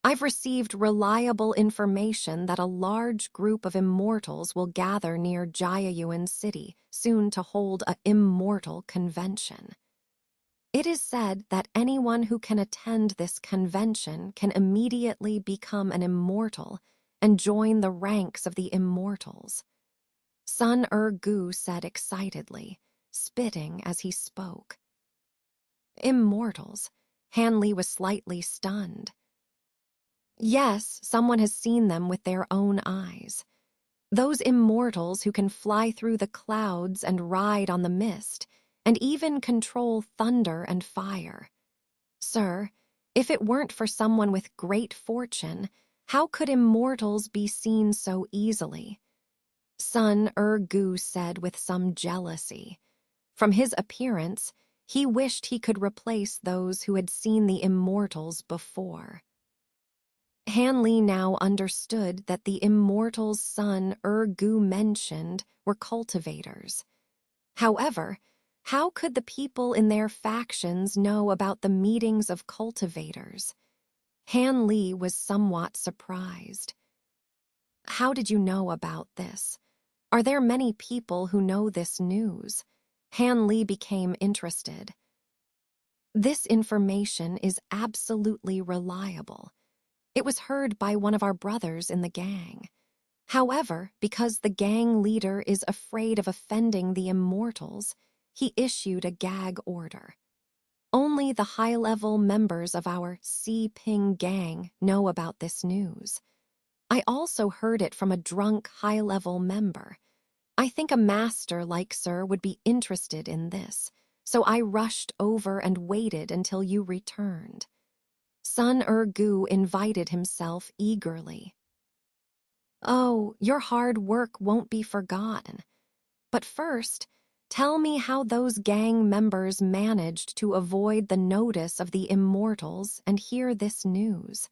I've received reliable information that a large group of immortals will gather near Jiayuan City soon to hold a immortal convention. It is said that anyone who can attend this convention can immediately become an immortal and join the ranks of the immortals. Sun Gu said excitedly, spitting as he spoke. Immortals? Han Li was slightly stunned. Yes, someone has seen them with their own eyes. Those immortals who can fly through the clouds and ride on the mist, and even control thunder and fire. Sir, if it weren't for someone with great fortune, how could immortals be seen so easily? Sun Gu said with some jealousy. From his appearance, he wished he could replace those who had seen the immortals before. Han Li now understood that the immortals Sun Gu mentioned were cultivators. However, how could the people in their factions know about the meetings of cultivators? Han Li was somewhat surprised. How did you know about this? Are there many people who know this news? Han Li became interested. This information is absolutely reliable. It was heard by one of our brothers in the gang. However, because the gang leader is afraid of offending the immortals, he issued a gag order. Only the high-level members of our Si Ping gang know about this news. I also heard it from a drunk high-level member. I think a master like Sir would be interested in this, so I rushed over and waited until you returned. Sun Gu invited himself eagerly. Oh, your hard work won't be forgotten. But first, tell me how those gang members managed to avoid the notice of the immortals and hear this news.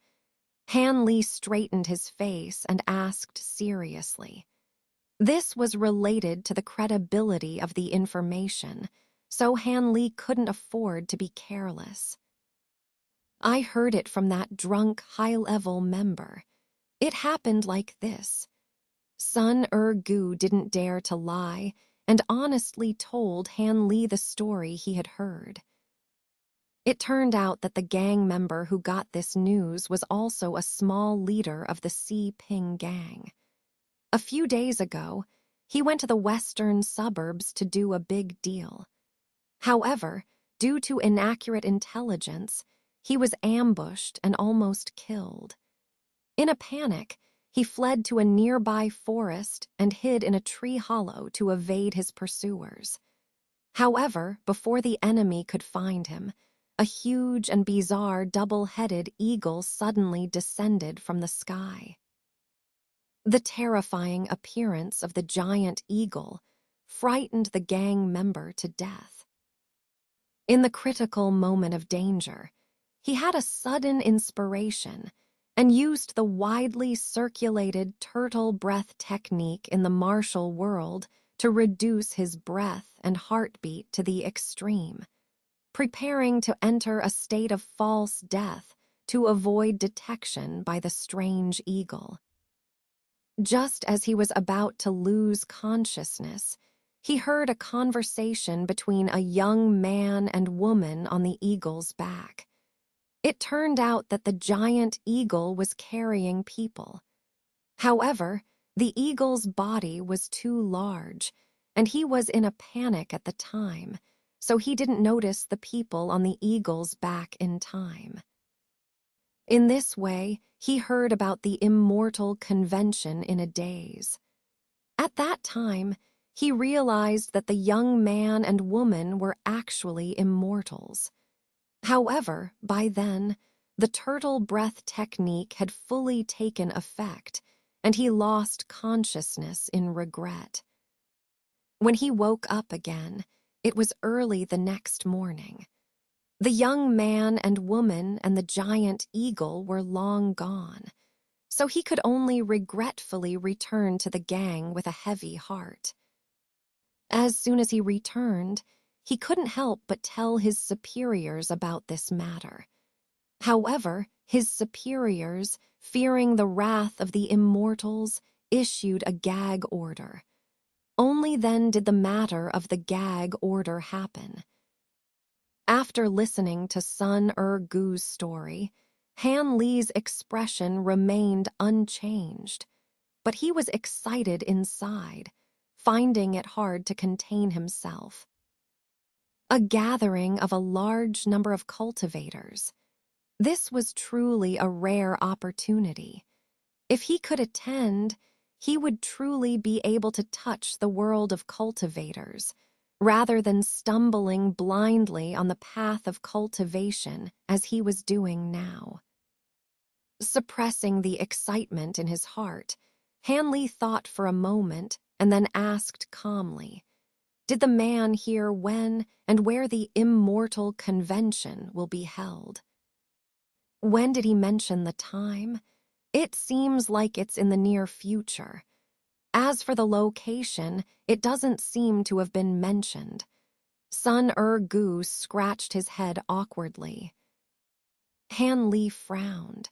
Han Li straightened his face and asked seriously. This was related to the credibility of the information, so Han Li couldn't afford to be careless. I heard it from that drunk high-level member. It happened like this. Sun Gu didn't dare to lie and honestly told Han Li the story he had heard. It turned out that the gang member who got this news was also a small leader of the Si Ping gang. A few days ago, he went to the western suburbs to do a big deal. However, due to inaccurate intelligence, he was ambushed and almost killed. In a panic, he fled to a nearby forest and hid in a tree hollow to evade his pursuers. However, before the enemy could find him, a huge and bizarre double-headed eagle suddenly descended from the sky. The terrifying appearance of the giant eagle frightened the gang member to death. In the critical moment of danger, he had a sudden inspiration and used the widely circulated turtle breath technique in the martial world to reduce his breath and heartbeat to the extreme, preparing to enter a state of false death to avoid detection by the strange eagle. Just as he was about to lose consciousness, he heard a conversation between a young man and woman on the eagle's back. It turned out that the giant eagle was carrying people. However, the eagle's body was too large, and he was in a panic at the time, so he didn't notice the people on the eagle's back in time. In this way, he heard about the immortal convention in a daze. At that time, he realized that the young man and woman were actually immortals. However, by then, the turtle breath technique had fully taken effect, and he lost consciousness in regret. When he woke up again, it was early the next morning. The young man and woman and the giant eagle were long gone, so he could only regretfully return to the gang with a heavy heart. As soon as he returned, he couldn't help but tell his superiors about this matter. However, his superiors, fearing the wrath of the immortals, issued a gag order. Only then did the matter of the gag order happen. After listening to Sun Gu's story, Han Li's expression remained unchanged, but he was excited inside, finding it hard to contain himself. A gathering of a large number of cultivators. This was truly a rare opportunity. If he could attend, he would truly be able to touch the world of cultivators, rather than stumbling blindly on the path of cultivation as he was doing now. Suppressing the excitement in his heart, Han Li thought for a moment and then asked calmly, "Did the man hear when and where the immortal convention will be held?" "When did he mention the time? It seems like it's in the near future. As for the location, it doesn't seem to have been mentioned." Sun Gu scratched his head awkwardly. Han Li frowned.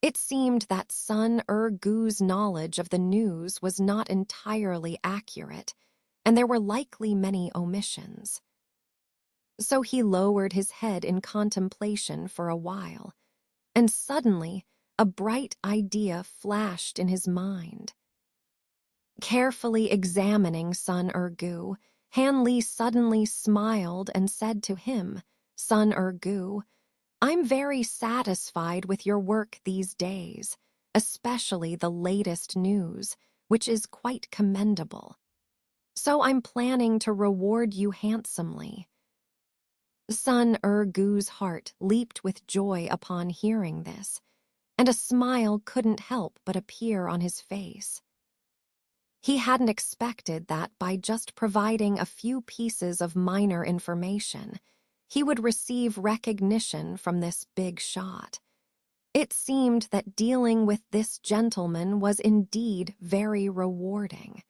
It seemed that Sun Gu's knowledge of the news was not entirely accurate, and there were likely many omissions. So he lowered his head in contemplation for a while, and suddenly a bright idea flashed in his mind. Carefully examining Sun Gu, Han Li suddenly smiled and said to him, "Sun Gu, I'm very satisfied with your work these days, especially the latest news, which is quite commendable. So I'm planning to reward you handsomely." Sun Gu's heart leaped with joy upon hearing this, and a smile couldn't help but appear on his face. He hadn't expected that by just providing a few pieces of minor information, he would receive recognition from this big shot. It seemed that dealing with this gentleman was indeed very rewarding.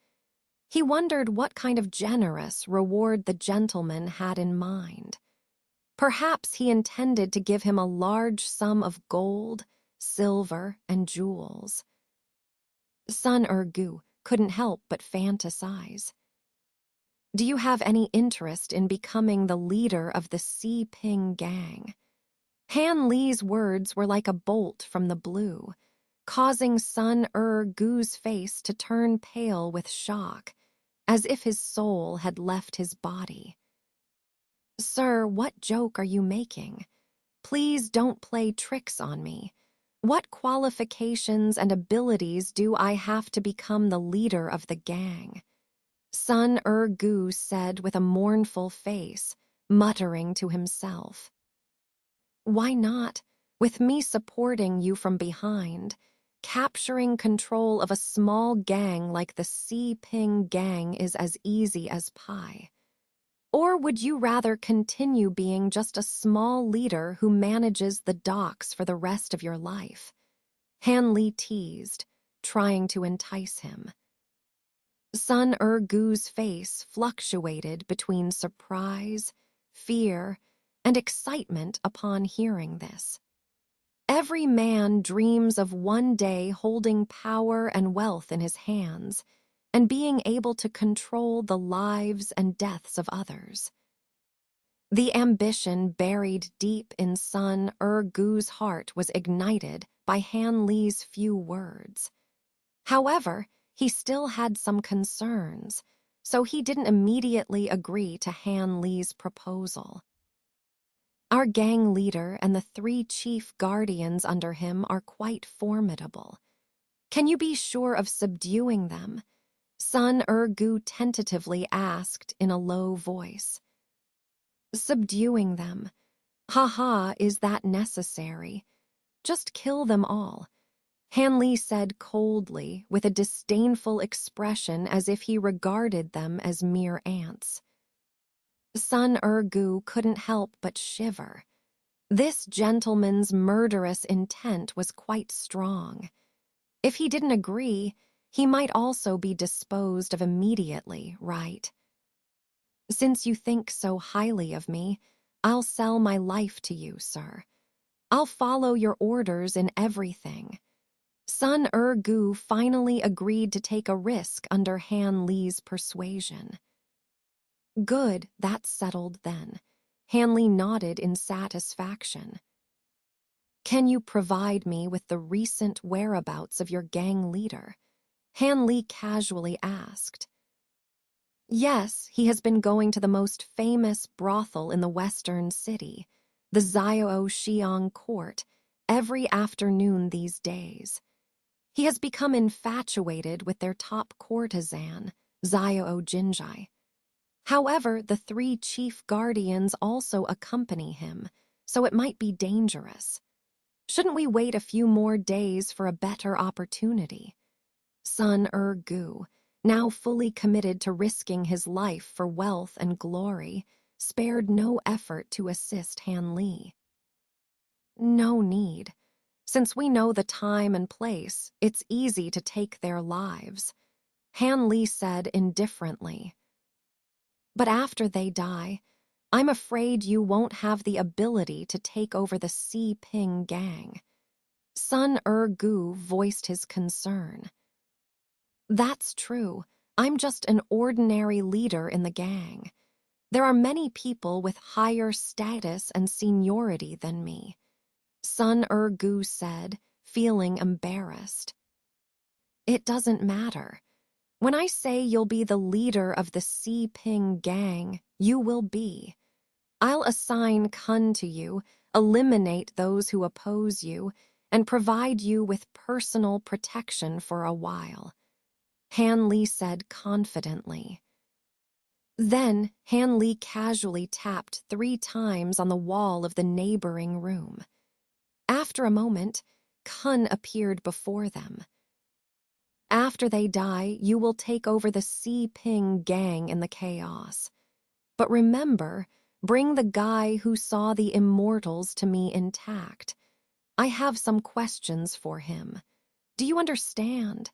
He wondered what kind of generous reward the gentleman had in mind. Perhaps he intended to give him a large sum of gold, silver, and jewels. Sun Gu, couldn't help but fantasize. Do you have any interest in becoming the leader of the Si Ping gang? Han Li's words were like a bolt from the blue, causing Sun Gu's face to turn pale with shock, as if his soul had left his body. Sir, what joke are you making? Please don't play tricks on me. What qualifications and abilities do I have to become the leader of the gang? Sun Gu said with a mournful face, muttering to himself. Why not? With me supporting you from behind, capturing control of a small gang like the Si Ping gang is as easy as pie. Or would you rather continue being just a small leader who manages the docks for the rest of your life? Han Li teased, trying to entice him. Sun Gu's face fluctuated between surprise, fear, and excitement upon hearing this. Every man dreams of one day holding power and wealth in his hands and being able to control the lives and deaths of others. The ambition buried deep in Sun Gu's heart was ignited by Han Li's few words. However, he still had some concerns, so he didn't immediately agree to Han Li's proposal. Our gang leader and the 3 chief guardians under him are quite formidable. Can you be sure of subduing them? Sun Gu tentatively asked in a low voice. Subduing them. Ha, is that necessary? Just kill them all. Han Li said coldly, with a disdainful expression as if he regarded them as mere ants. Sun Gu couldn't help but shiver. This gentleman's murderous intent was quite strong. If he didn't agree, he might also be disposed of immediately, right? Since you think so highly of me, I'll sell my life to you, sir. I'll follow your orders in everything. Sun Gu finally agreed to take a risk under Han Li's persuasion. Good, that's settled then. Han Li nodded in satisfaction. Can you provide me with the recent whereabouts of your gang leader? Han Li casually asked. Yes, he has been going to the most famous brothel in the western city, the Xiao Xiang Court, every afternoon these days. He has become infatuated with their top courtesan, Xiao Jinjai. However, the 3 chief guardians also accompany him, so it might be dangerous. Shouldn't we wait a few more days for a better opportunity? Sun Gu, now fully committed to risking his life for wealth and glory, spared no effort to assist Han Li. No need. Since we know the time and place, it's easy to take their lives, Han Li said indifferently. But after they die, I'm afraid you won't have the ability to take over the Si Ping gang. Sun Gu voiced his concern. That's true. I'm just an ordinary leader in the gang. There are many people with higher status and seniority than me, Sun Gu said, feeling embarrassed. It doesn't matter. When I say you'll be the leader of the Si Ping gang, you will be. I'll assign Kun to you, eliminate those who oppose you, and provide you with personal protection for a while, Han Li said confidently. Then Han Li casually tapped 3 times on the wall of the neighboring room. After a moment, Kun appeared before them. After they die, you will take over the Si Ping gang in the chaos. But remember, bring the guy who saw the immortals to me intact. I have some questions for him. Do you understand?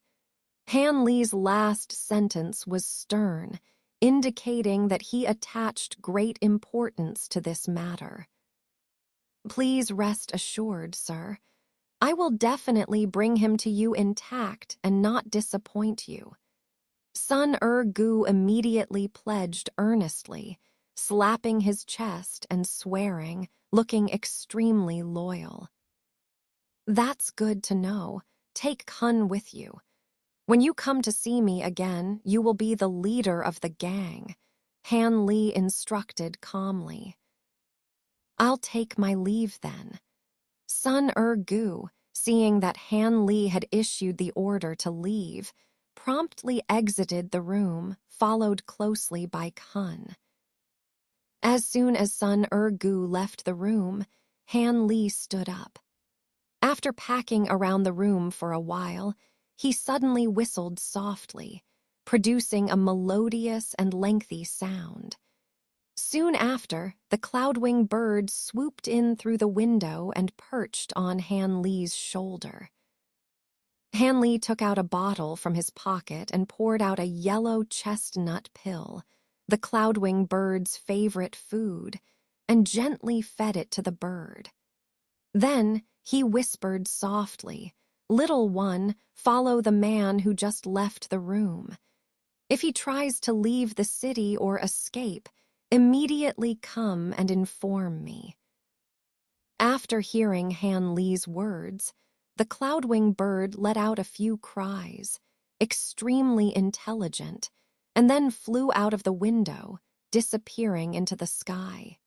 Han Li's last sentence was stern, indicating that he attached great importance to this matter. Please rest assured, sir. I will definitely bring him to you intact and not disappoint you. Sun Gu immediately pledged earnestly, slapping his chest and swearing, looking extremely loyal. That's good to know. Take Kun with you. When you come to see me again, you will be the leader of the gang, Han Li instructed calmly. I'll take my leave then. Sun Gu, seeing that Han Li had issued the order to leave, promptly exited the room, followed closely by Kun. As soon as Sun Gu left the room, Han Li stood up. After packing around the room for a while, he suddenly whistled softly, producing a melodious and lengthy sound. Soon after, the cloudwing bird swooped in through the window and perched on Han Li's shoulder. Han Li took out a bottle from his pocket and poured out a yellow chestnut pill, the cloudwing bird's favorite food, and gently fed it to the bird. Then he whispered softly, "Little one, follow the man who just left the room. If he tries to leave the city or escape, immediately come and inform me." After hearing Han Li's words, the cloudwing bird let out a few cries, extremely intelligent, and then flew out of the window, disappearing into the sky.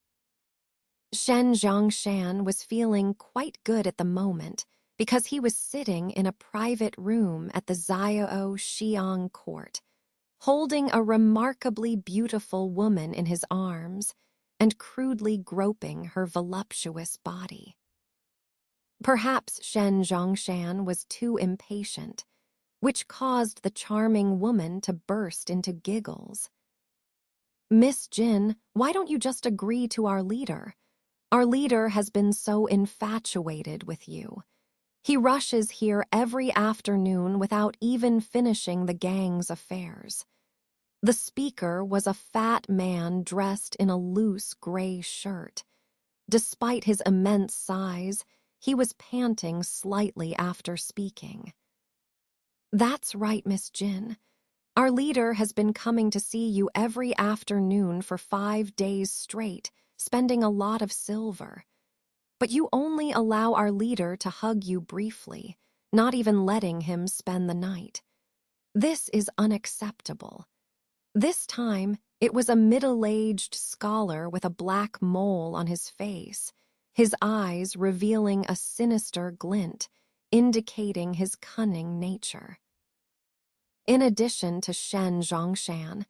Shen Zhongshan was feeling quite good at the moment because he was sitting in a private room at the Xiao Xiang court, holding a remarkably beautiful woman in his arms and crudely groping her voluptuous body. Perhaps Shen Zhongshan was too impatient, which caused the charming woman to burst into giggles. "Miss Jin, why don't you just agree to our leader? Our leader has been so infatuated with you. He rushes here every afternoon without even finishing the gang's affairs." The speaker was a fat man dressed in a loose gray shirt. Despite his immense size, he was panting slightly after speaking. "That's right, Miss Jin. Our leader has been coming to see you every afternoon for 5 days straight, spending a lot of silver. But you only allow our leader to hug you briefly, not even letting him spend the night. This is unacceptable." This time, it was a middle-aged scholar with a black mole on his face, his eyes revealing a sinister glint, indicating his cunning nature. In addition to Shen Zhongshan,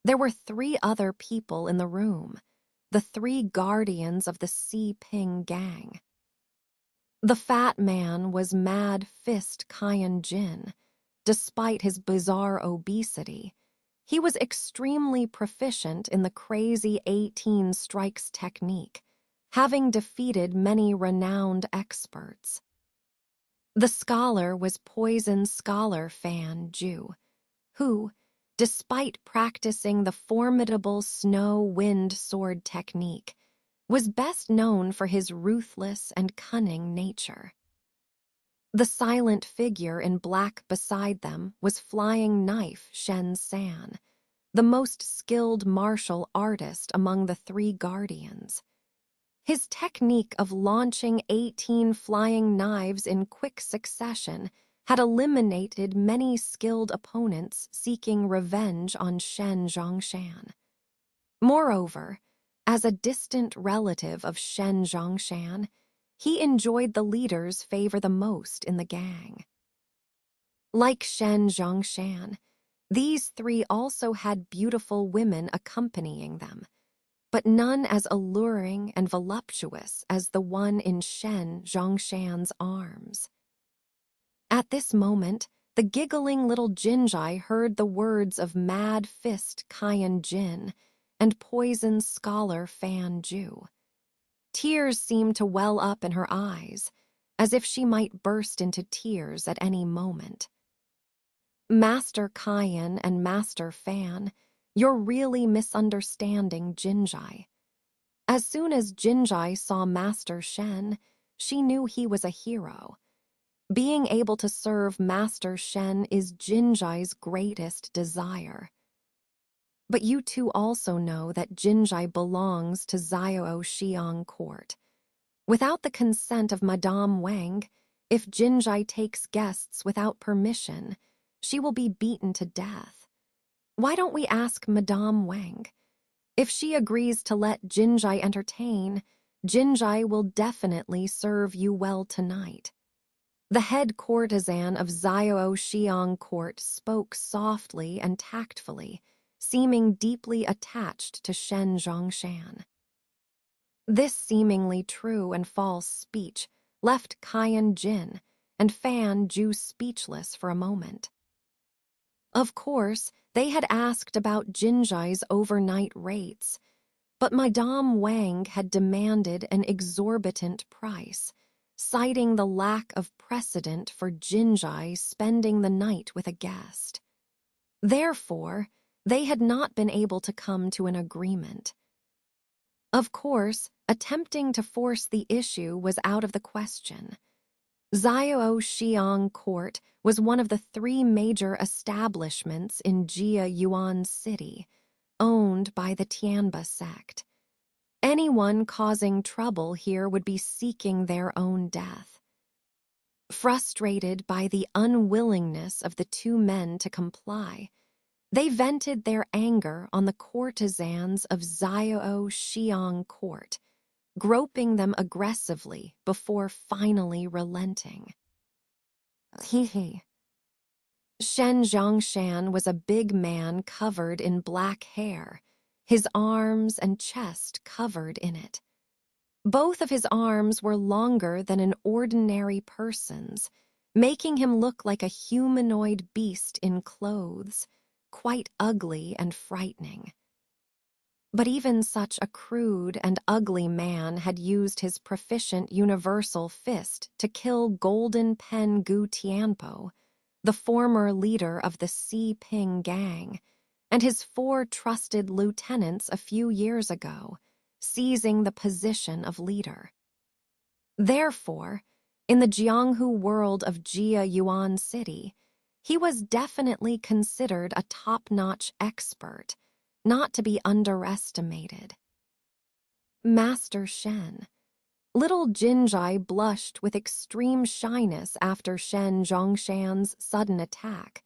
there were 3 other people in the room, the 3 guardians of the Si Ping gang. The fat man was Mad Fist Kaiyan Jin. Despite his bizarre obesity, he was extremely proficient in the crazy 18 strikes technique, having defeated many renowned experts. The scholar was Poison Scholar Fan Ju, who, despite practicing the formidable snow-wind sword technique, was best known for his ruthless and cunning nature. The silent figure in black beside them was Flying Knife Shen San, the most skilled martial artist among the 3 guardians. His technique of launching 18 flying knives in quick succession had eliminated many skilled opponents seeking revenge on Shen Zhongshan. Moreover, as a distant relative of Shen Zhongshan, he enjoyed the leader's favor the most in the gang. Like Shen Zhongshan, these 3 also had beautiful women accompanying them, but none as alluring and voluptuous as the one in Shen Zhongshan's arms. At this moment, the giggling little Jinjai heard the words of Mad Fist Kaiyan Jin and Poison Scholar Fan Ju. Tears seemed to well up in her eyes, as if she might burst into tears at any moment. "Master Kaiyan and Master Fan, you're really misunderstanding Jinjai." As soon as Jinjai saw Master Shen, she knew he was a hero. Being able to serve Master Shen is Jinjai's greatest desire. But you two also know that Jinjai belongs to Xiao Xiang court. Without the consent of Madame Wang, if Jinjai takes guests without permission, she will be beaten to death. Why don't we ask Madame Wang? If she agrees to let Jinjai entertain, Jinjai will definitely serve you well tonight. The head courtesan of Xiao Xiang court spoke softly and tactfully, seeming deeply attached to Shen Zhongshan. This seemingly true and false speech left Kaiyan Jin and Fan Zhu speechless for a moment. Of course, they had asked about Jinjai's overnight rates, but Madame Wang had demanded an exorbitant price, citing the lack of precedent for Jinjai spending the night with a guest. Therefore, they had not been able to come to an agreement. Of course, attempting to force the issue was out of the question. Xiao Xiang Court was one of the 3 major establishments in Jia Yuan City, owned by the Tianba sect. Anyone causing trouble here would be seeking their own death. Frustrated by the unwillingness of the 2 men to comply, they vented their anger on the courtesans of Xiao Xiang Court, groping them aggressively before finally relenting. Hee. Shen Zhongshan was a big man covered in black hair, his arms and chest covered in it. Both of his arms were longer than an ordinary person's, making him look like a humanoid beast in clothes, quite ugly and frightening. But even such a crude and ugly man had used his proficient universal fist to kill Golden Pen Gu Tianpo, the former leader of the Si Ping gang, and his 4 trusted lieutenants a few years ago, seizing the position of leader. Therefore, in the Jianghu world of Jia Yuan City, he was definitely considered a top-notch expert, not to be underestimated. Master Shen. Little Jinjai blushed with extreme shyness after Shen Zhongshan's sudden attack,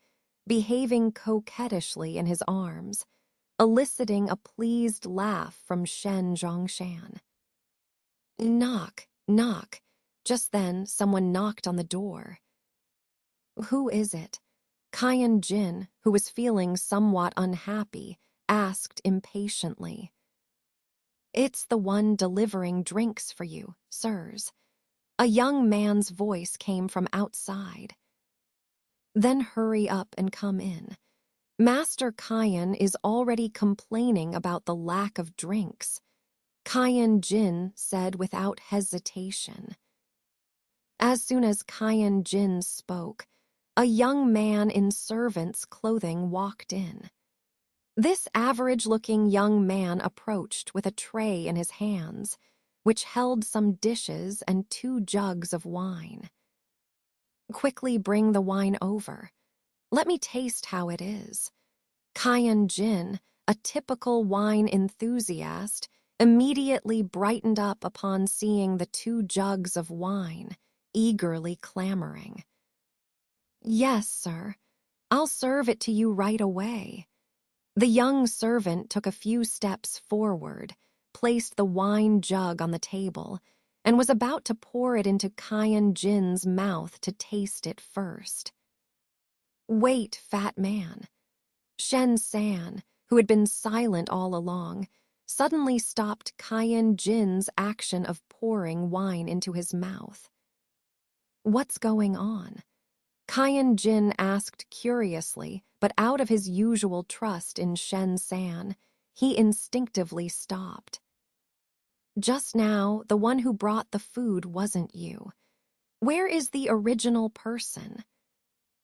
behaving coquettishly in his arms, eliciting a pleased laugh from Shen Zhongshan. Knock, knock. Just then, someone knocked on the door. Who is it? Kaiyan Jin, who was feeling somewhat unhappy, asked impatiently. It's the one delivering drinks for you, sirs. A young man's voice came from outside. Then hurry up and come in. Master Kaiyan is already complaining about the lack of drinks, Kaiyan Jin said without hesitation. As soon as Kaiyan Jin spoke, a young man in servant's clothing walked in. This average-looking young man approached with a tray in his hands, which held some dishes and 2 jugs of wine. Quickly bring the wine over. Let me taste how it is. Kaiyan Jin, a typical wine enthusiast, immediately brightened up upon seeing the 2 jugs of wine, eagerly clamoring. Yes, sir. I'll serve it to you right away. The young servant took a few steps forward, placed the wine jug on the table, and was about to pour it into Kaiyan Jin's mouth to taste it first. Wait, fat man. Shen San, who had been silent all along, suddenly stopped Kaiyan Jin's action of pouring wine into his mouth. What's going on? Kaiyan Jin asked curiously, but out of his usual trust in Shen San, he instinctively stopped. Just now, the one who brought the food wasn't you. Where is the original person?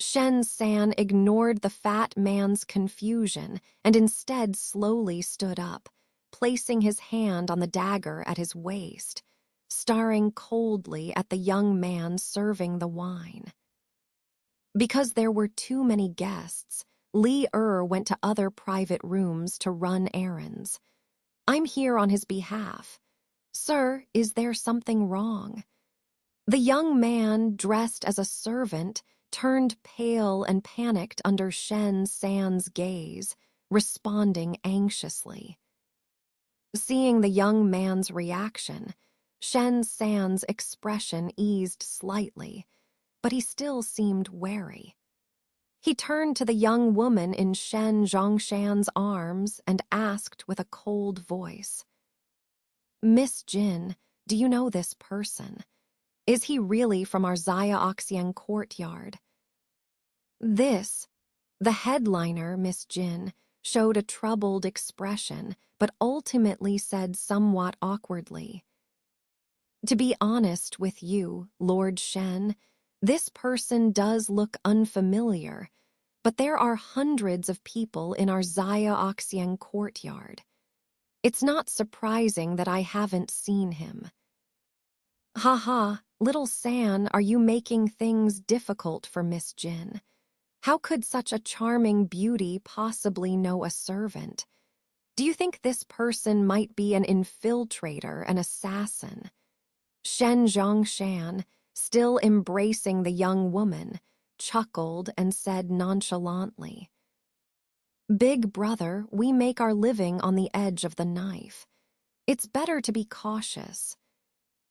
Shen San ignored the fat man's confusion and instead slowly stood up, placing his hand on the dagger at his waist, staring coldly at the young man serving the wine. Because there were too many guests, Li went to other private rooms to run errands. I'm here on his behalf. Sir, is there something wrong? The young man, dressed as a servant, turned pale and panicked under Shen San's gaze, responding anxiously. Seeing the young man's reaction, Shen San's expression eased slightly, but he still seemed wary. He turned to the young woman in Shen Zhongshan's arms and asked with a cold voice, "Miss Jin, do you know this person? Is he really from our Xia courtyard?" The headliner, Miss Jin, showed a troubled expression, but ultimately said somewhat awkwardly, "To be honest with you, Lord Shen, this person does look unfamiliar, but there are hundreds of people in our Xia courtyard. It's not surprising that I haven't seen him." "Ha ha, little San, are you making things difficult for Miss Jin? How could such a charming beauty possibly know a servant? Do you think this person might be an infiltrator, an assassin?" Shen Zhongshan, still embracing the young woman, chuckled and said nonchalantly, "Big brother, we make our living on the edge of the knife. It's better to be cautious."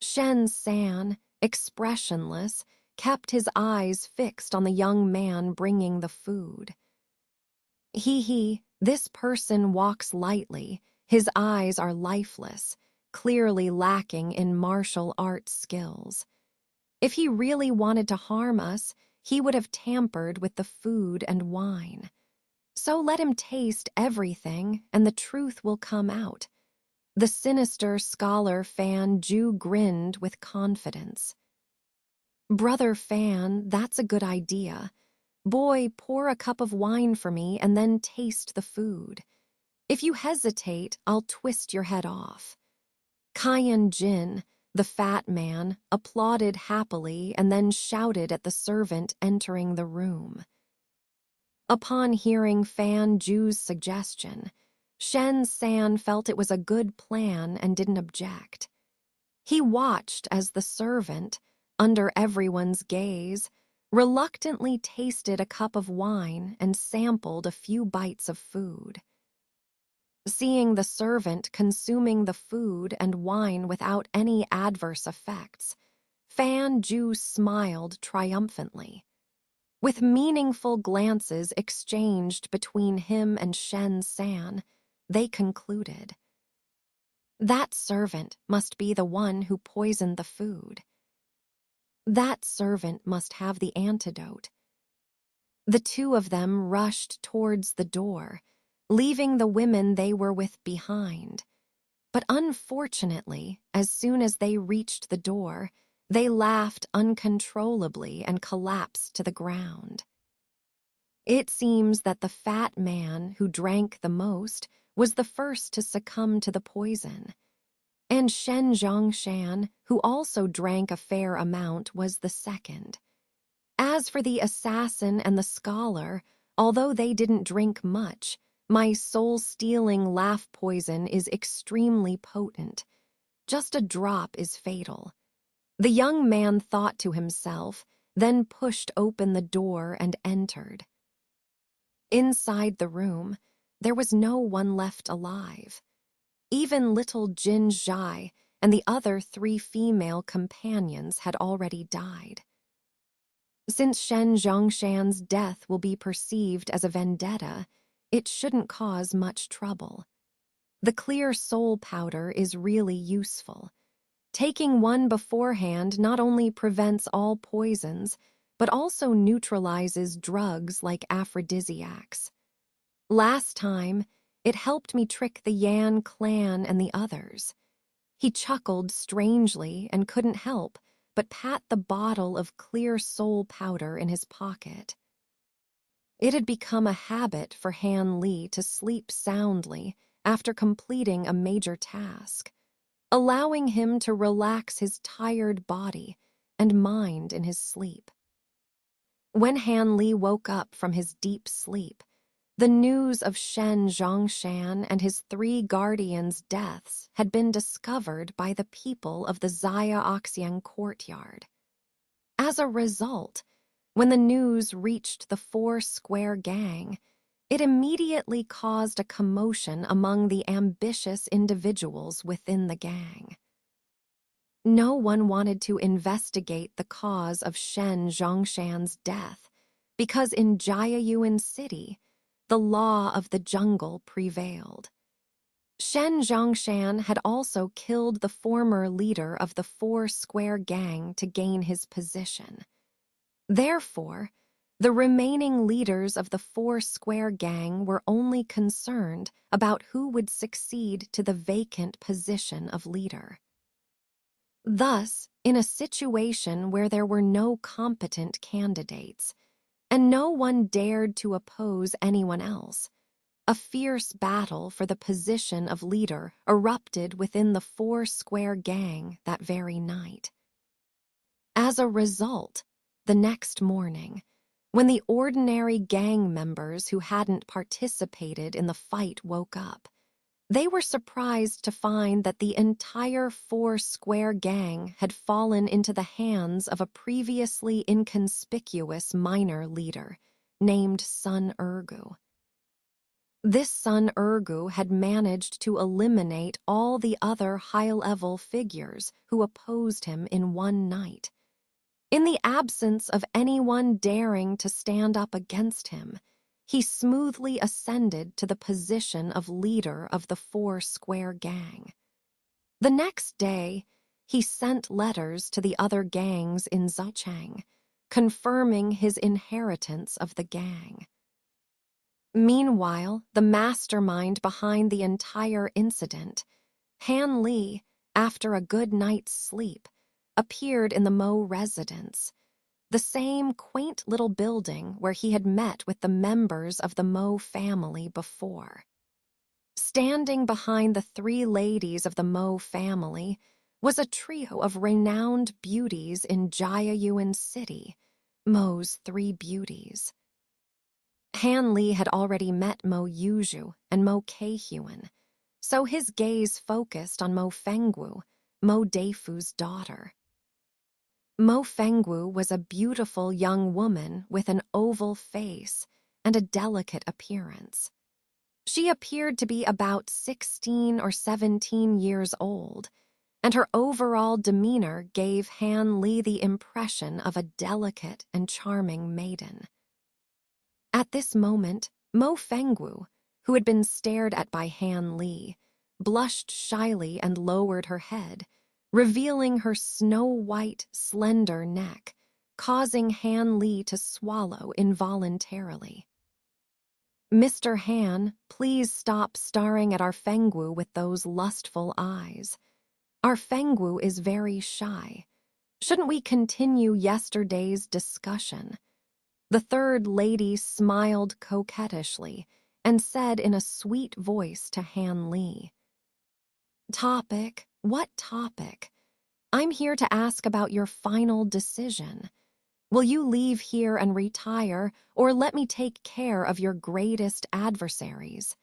Shen San, expressionless, kept his eyes fixed on the young man bringing the food. This person walks lightly, his eyes are lifeless, clearly lacking in martial arts skills. If he really wanted to harm us, he would have tampered with the food and wine. So let him taste everything, and the truth will come out. The sinister scholar Fan Ju grinned with confidence. "Brother Fan, that's a good idea. Boy, pour a cup of wine for me and then taste the food. If you hesitate, I'll twist your head off." Kaiyan Jin, the fat man, applauded happily and then shouted at the servant entering the room. Upon hearing Fan Ju's suggestion, Shen San felt it was a good plan and didn't object. He watched as the servant, under everyone's gaze, reluctantly tasted a cup of wine and sampled a few bites of food. Seeing the servant consuming the food and wine without any adverse effects, Fan Ju smiled triumphantly. With meaningful glances exchanged between him and Shen San, they concluded, "That servant must be the one who poisoned the food. That servant must have the antidote." The two of them rushed towards the door, leaving the women they were with behind. But unfortunately, as soon as they reached the door, they laughed uncontrollably and collapsed to the ground. It seems that the fat man who drank the most was the first to succumb to the poison, and Shen Zhongshan, who also drank a fair amount, was the second. As for the assassin and the scholar, although they didn't drink much, my soul-stealing laugh poison is extremely potent. Just a drop is fatal. The young man thought to himself, then pushed open the door and entered. Inside the room, there was no one left alive. Even little Jin Zhai and the other 3 female companions had already died. Since Shen Zhongshan's death will be perceived as a vendetta, it shouldn't cause much trouble. The clear soul powder is really useful. Taking one beforehand not only prevents all poisons, but also neutralizes drugs like aphrodisiacs. Last time, it helped me trick the Yan clan and the others. He chuckled strangely and couldn't help but pat the bottle of clear soul powder in his pocket. It had become a habit for Han Li to sleep soundly after completing a major task. allowing him to relax his tired body and mind in his sleep. When Han Li woke up from his deep sleep, the news of Shen Zhongshan and his 3 guardians' deaths had been discovered by the people of the Xia Oxiang courtyard. As a result, when the news reached the 4 Square gang, it immediately caused a commotion among the ambitious individuals within the gang. No one wanted to investigate the cause of Shen Zhongshan's death because in Jiayuan City, the law of the jungle prevailed. Shen Zhongshan had also killed the former leader of the 4 Square gang to gain his position. Therefore, the remaining leaders of the 4 Square gang were only concerned about who would succeed to the vacant position of leader. Thus, in a situation where there were no competent candidates, and no one dared to oppose anyone else, a fierce battle for the position of leader erupted within the 4 Square gang that very night. As a result, the next morning, when the ordinary gang members who hadn't participated in the fight woke up, they were surprised to find that the entire 4 Square gang had fallen into the hands of a previously inconspicuous minor leader named Sun Ergu. This Sun Ergu had managed to eliminate all the other high-level figures who opposed him in one night. In the absence of anyone daring to stand up against him, he smoothly ascended to the position of leader of the 4 Square gang. The next day, he sent letters to the other gangs in Zhuchang, confirming his inheritance of the gang. Meanwhile, the mastermind behind the entire incident, Han Li, after a good night's sleep, appeared in the Mo residence, the same quaint little building where he had met with the members of the Mo family before. Standing behind the 3 ladies of the Mo family was a trio of renowned beauties in Jiayuan City, Mo's 3 beauties. Han Li had already met Mo Yuzhu and Mo Keihuan, so his gaze focused on Mo Fengwu, Mo Deifu's daughter. Mo Fengwu was a beautiful young woman with an oval face and a delicate appearance. She appeared to be about 16 or 17 years old, and her overall demeanor gave Han Li the impression of a delicate and charming maiden. At this moment, Mo Fengwu, who had been stared at by Han Li, blushed shyly and lowered her head, revealing her snow-white, slender neck, causing Han Li to swallow involuntarily. "Mr. Han, please stop staring at our Fengwu with those lustful eyes. Our Fengwu is very shy. Shouldn't we continue yesterday's discussion?" The 3rd lady smiled coquettishly and said in a sweet voice to Han Li, "Topic? What topic? I'm here to ask about your final decision. Will you leave here and retire, or let me take care of your greatest adversaries?"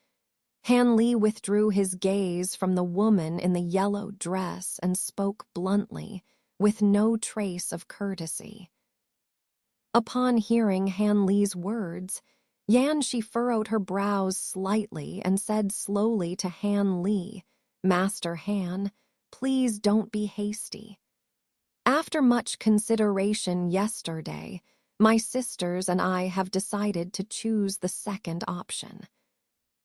Han Li withdrew his gaze from the woman in the yellow dress and spoke bluntly, with no trace of courtesy. Upon hearing Han Li's words, Yanshi furrowed her brows slightly and said slowly to Han Li, "Master Han, please don't be hasty. After much consideration yesterday, my sisters and I have decided to choose the second option.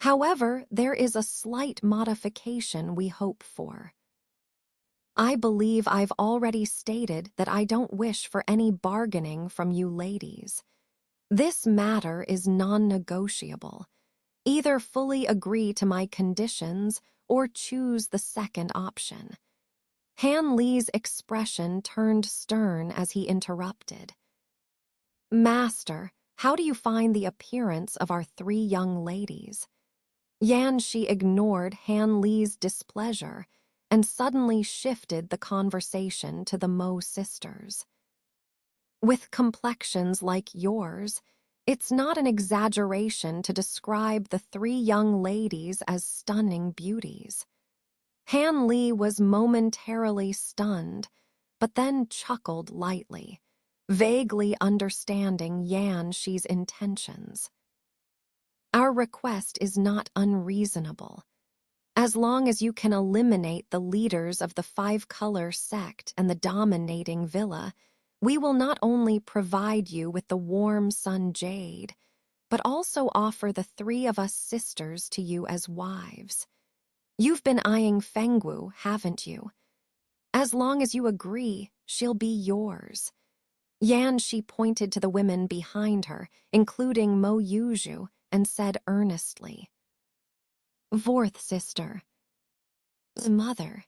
However, there is a slight modification we hope for. I believe I've already stated that I don't wish for any bargaining from you ladies. This matter is non-negotiable. Either fully agree to my conditions or choose the second option." Han Li's expression turned stern as he interrupted. "Master, how do you find the appearance of our 3 young ladies?" Yanshi ignored Han Li's displeasure and suddenly shifted the conversation to the Mo sisters. With complexions like yours, it's not an exaggeration to describe the three young ladies as stunning beauties. Han Li was momentarily stunned, but then chuckled lightly, vaguely understanding Yan Shi's intentions. Our request is not unreasonable. As long as you can eliminate the leaders of the five-color sect and the dominating villa, we will not only provide you with the warm sun jade, but also offer the three of us sisters to you as wives. You've been eyeing Fengwu, haven't you? As long as you agree, she'll be yours. Yan Shi pointed to the women behind her, including Mo Yuju, and said earnestly, "Fourth sister." "Mother."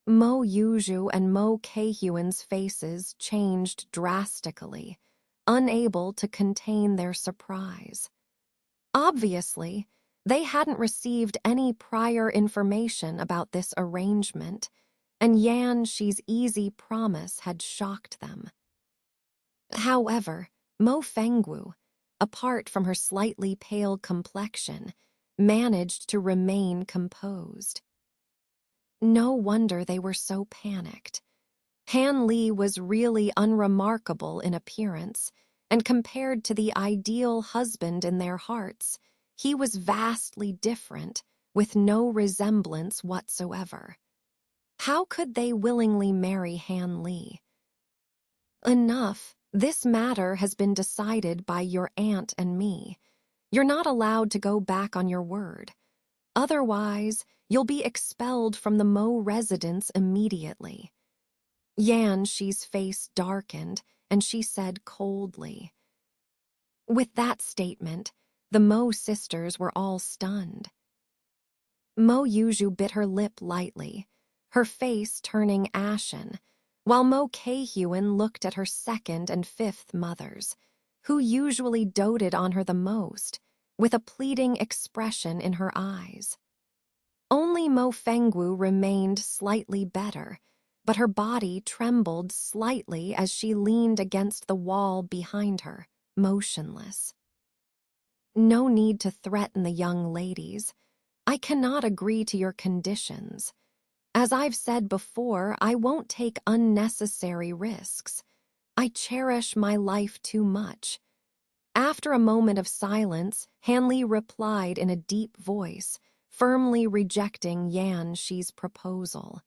Mo Yuju and Mo Keihyuan's faces changed drastically, unable to contain their surprise. Obviously, they hadn't received any prior information about this arrangement, and Yan Shi's easy promise had shocked them. However, Mo Fengwu, apart from her slightly pale complexion, managed to remain composed. No wonder they were so panicked. Han Li was really unremarkable in appearance, and compared to the ideal husband in their hearts, he was vastly different, with no resemblance whatsoever. How could they willingly marry Han Li? "Enough. This matter has been decided by your aunt and me. You're not allowed to go back on your word. Otherwise, you'll be expelled from the Mo residence immediately." Yan Shi's face darkened, and she said coldly. With that statement, the Mo sisters were all stunned. Mo Yuju bit her lip lightly, her face turning ashen, while Mo Keihyuan looked at her second and fifth mothers, who usually doted on her the most, with a pleading expression in her eyes. Only Mo Fengwu remained slightly better, but her body trembled slightly as she leaned against the wall behind her, motionless. "No need to threaten the young ladies. I cannot agree to your conditions. As I've said before, I won't take unnecessary risks. I cherish my life too much." After a moment of silence, Han Li replied in a deep voice, firmly rejecting Yan Shi's proposal.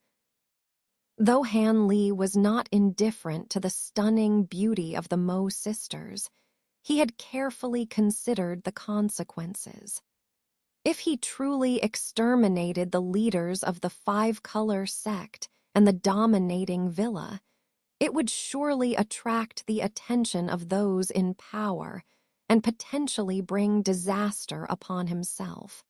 Though Han Li was not indifferent to the stunning beauty of the Mo sisters, he had carefully considered the consequences. If he truly exterminated the leaders of the five-color sect and the dominating villa, it would surely attract the attention of those in power and potentially bring disaster upon himself.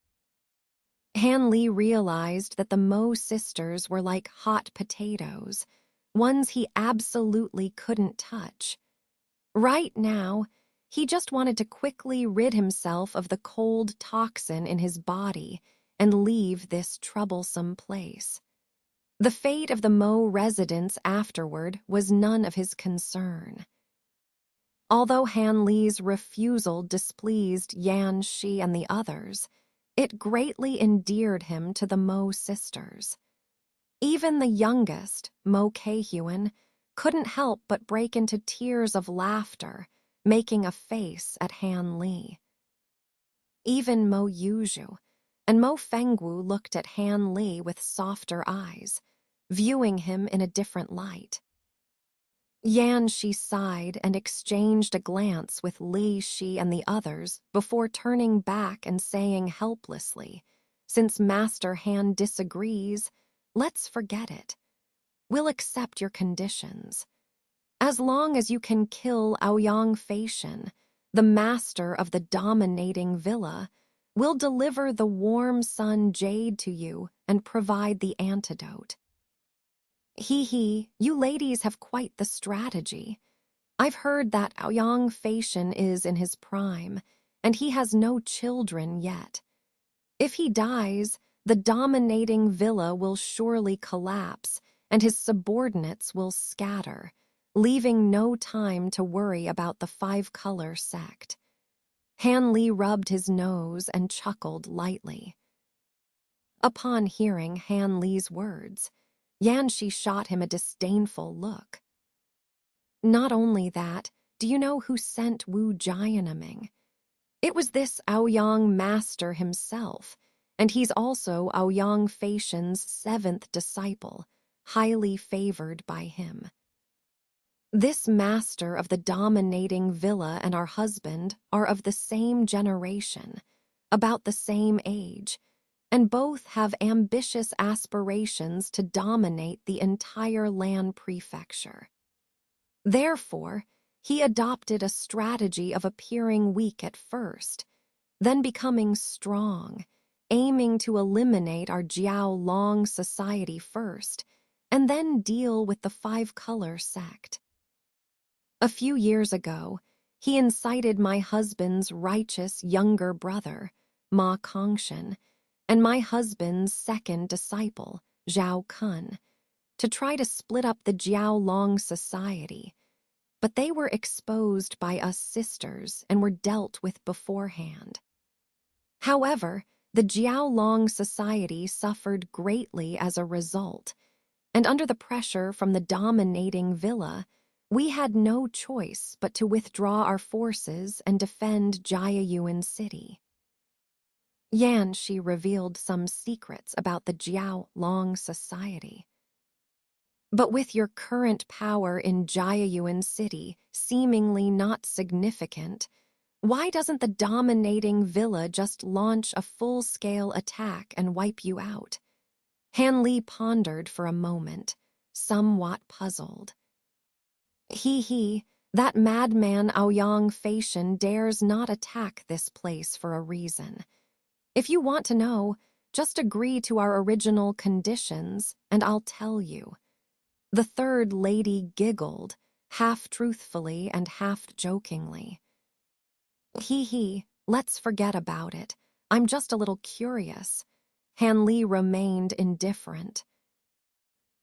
Han Li realized that the Mo sisters were like hot potatoes, ones he absolutely couldn't touch. Right now, he just wanted to quickly rid himself of the cold toxin in his body and leave this troublesome place. The fate of the Mo residents afterward was none of his concern. Although Han Li's refusal displeased Yan Shi and the others, it greatly endeared him to the Mo sisters. Even the youngest, Mo Keihyuan, couldn't help but break into tears of laughter, making a face at Han Li. Even Mo Yuju and Mo Fengwu looked at Han Li with softer eyes, viewing him in a different light. Yan Shi sighed and exchanged a glance with Li Shi and the others before turning back and saying helplessly, "Since Master Han disagrees, let's forget it. We'll accept your conditions. As long as you can kill Aoyang Feishan, the master of the dominating villa, we'll deliver the warm sun jade to you and provide the antidote." "Hee, you ladies have quite the strategy. I've heard that Aoyang Feishan is in his prime, and he has no children yet. If he dies, the dominating villa will surely collapse, and his subordinates will scatter, leaving no time to worry about the five-color sect. Han Li rubbed his nose and chuckled lightly. Upon hearing Han Li's words, Yanxi shot him a disdainful look. Not only that, do you know who sent Wu Jianming? It was this Aoyang master himself, and he's also Aoyang Feishan's seventh disciple, highly favored by him. This master of the dominating villa and our husband are of the same generation, about the same age, and both have ambitious aspirations to dominate the entire Lan prefecture. Therefore, he adopted a strategy of appearing weak at first, then becoming strong, aiming to eliminate our Jiao Long society first, and then deal with the five-color sect. A few years ago, he incited my husband's righteous younger brother, Ma Kongshan, and my husband's second disciple, Zhao Kun, to try to split up the Jiao Long society, but they were exposed by us sisters and were dealt with beforehand. However, the Jiao Long society suffered greatly as a result, and under the pressure from the dominating villa, we had no choice but to withdraw our forces and defend Jiayuan City. Yanxi revealed some secrets about the Jiao Long society. But with your current power in Jiayuan City seemingly not significant, why doesn't the dominating villa just launch a full-scale attack and wipe you out? Han Li pondered for a moment, somewhat puzzled. That madman Aoyang Feishan dares not attack this place for a reason. If you want to know, just agree to our original conditions, and I'll tell you. The third lady giggled, half truthfully and half jokingly. Let's forget about it. I'm just a little curious. Han Li remained indifferent.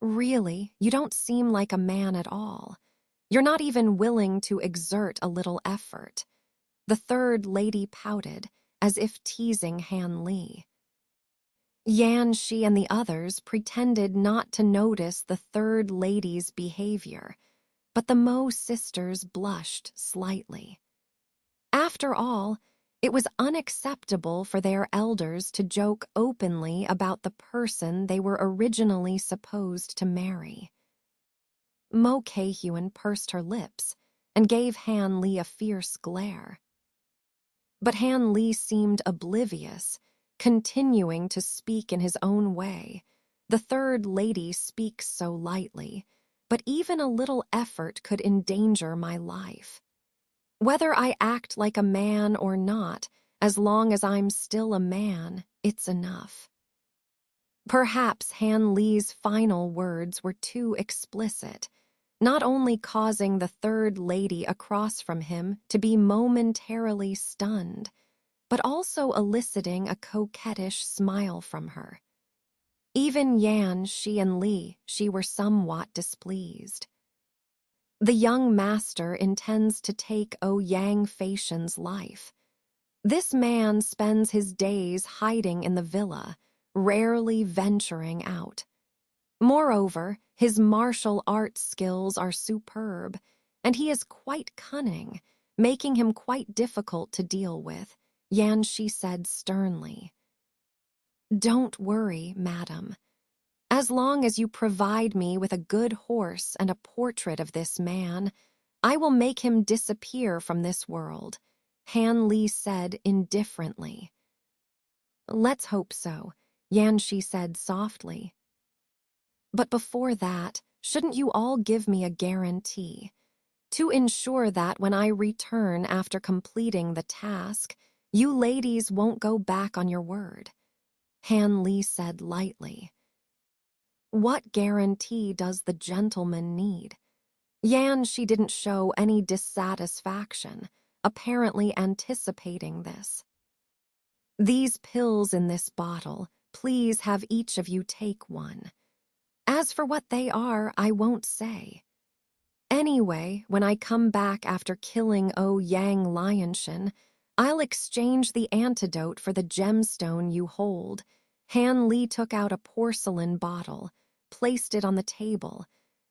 Really, you don't seem like a man at all. You're not even willing to exert a little effort. The third lady pouted, as if teasing Han Li. Yanxi and the others pretended not to notice the third lady's behavior, but the Mo sisters blushed slightly. After all, it was unacceptable for their elders to joke openly about the person they were originally supposed to marry. Mo Keihyun pursed her lips and gave Han Li a fierce glare. But Han Li seemed oblivious, continuing to speak in his own way. The third lady speaks so lightly, but even a little effort could endanger my life. Whether I act like a man or not, as long as I'm still a man, it's enough. Perhaps Han Li's final words were too explicit, not only causing the third lady across from him to be momentarily stunned, but also eliciting a coquettish smile from her. Even Yanxi and Li, she were somewhat displeased. The young master intends to take Ouyang Feishan's life. This man spends his days hiding in the villa, rarely venturing out. Moreover, his martial arts skills are superb, and he is quite cunning, making him quite difficult to deal with, Yanxi said sternly. Don't worry, madam. As long as you provide me with a good horse and a portrait of this man, I will make him disappear from this world, Han Li said indifferently. Let's hope so, Yanxi said softly. But before that, shouldn't you all give me a guarantee? To ensure that when I return after completing the task, you ladies won't go back on your word, Han Li said lightly. What guarantee does the gentleman need? Yanxi didn't show any dissatisfaction, apparently anticipating this. These pills in this bottle, Please have each of you take one. As for what they are, I won't say. Anyway, when I come back after killing Yang Lionshin, I'll exchange the antidote for the gemstone you hold." Han Li took out a porcelain bottle, placed it on the table,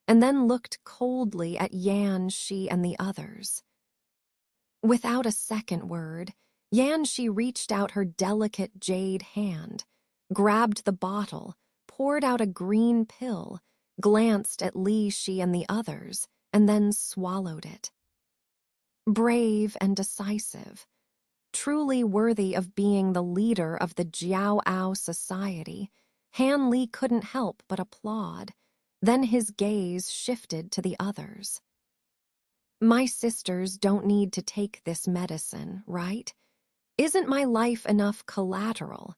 and then looked coldly at Yan Shi and the others. Without a second word, Yan Shi reached out her delicate jade hand, grabbed the bottle, poured out a green pill, glanced at Li Shi and the others, and then swallowed it. Brave and decisive, truly worthy of being the leader of the Jiao society, Han Li couldn't help but applaud. Then his gaze shifted to the others. My sisters don't need to take this medicine, right? Isn't my life enough collateral?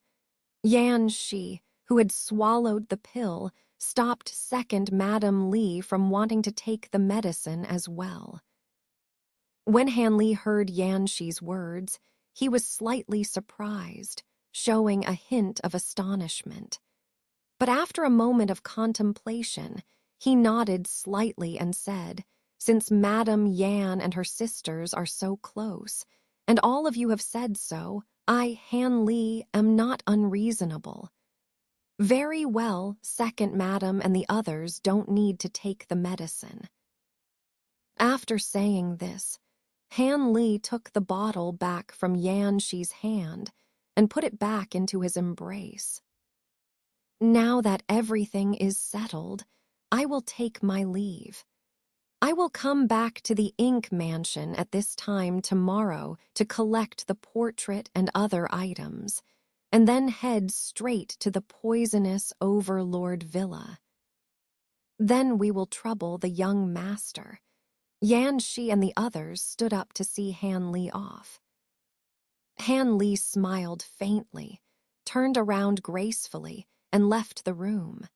Yan Shi, who had swallowed the pill, stopped second Madame Li from wanting to take the medicine as well. When Han Li heard Yan Shi's words, he was slightly surprised, showing a hint of astonishment. But after a moment of contemplation, he nodded slightly and said, "Since Madame Yan and her sisters are so close, and all of you have said so, I, Han Li, am not unreasonable. Very well, second Madam and the others don't need to take the medicine." After saying this, Han Li took the bottle back from Yan Shi's hand and put it back into his embrace. Now that everything is settled, I will take my leave. I will come back to the Ink Mansion at this time tomorrow to collect the portrait and other items, and then head straight to the poisonous Overlord Villa. Then we will trouble the young master. Yan Shi and the others stood up to see Han Li off. Han Li smiled faintly, turned around gracefully, and left the room.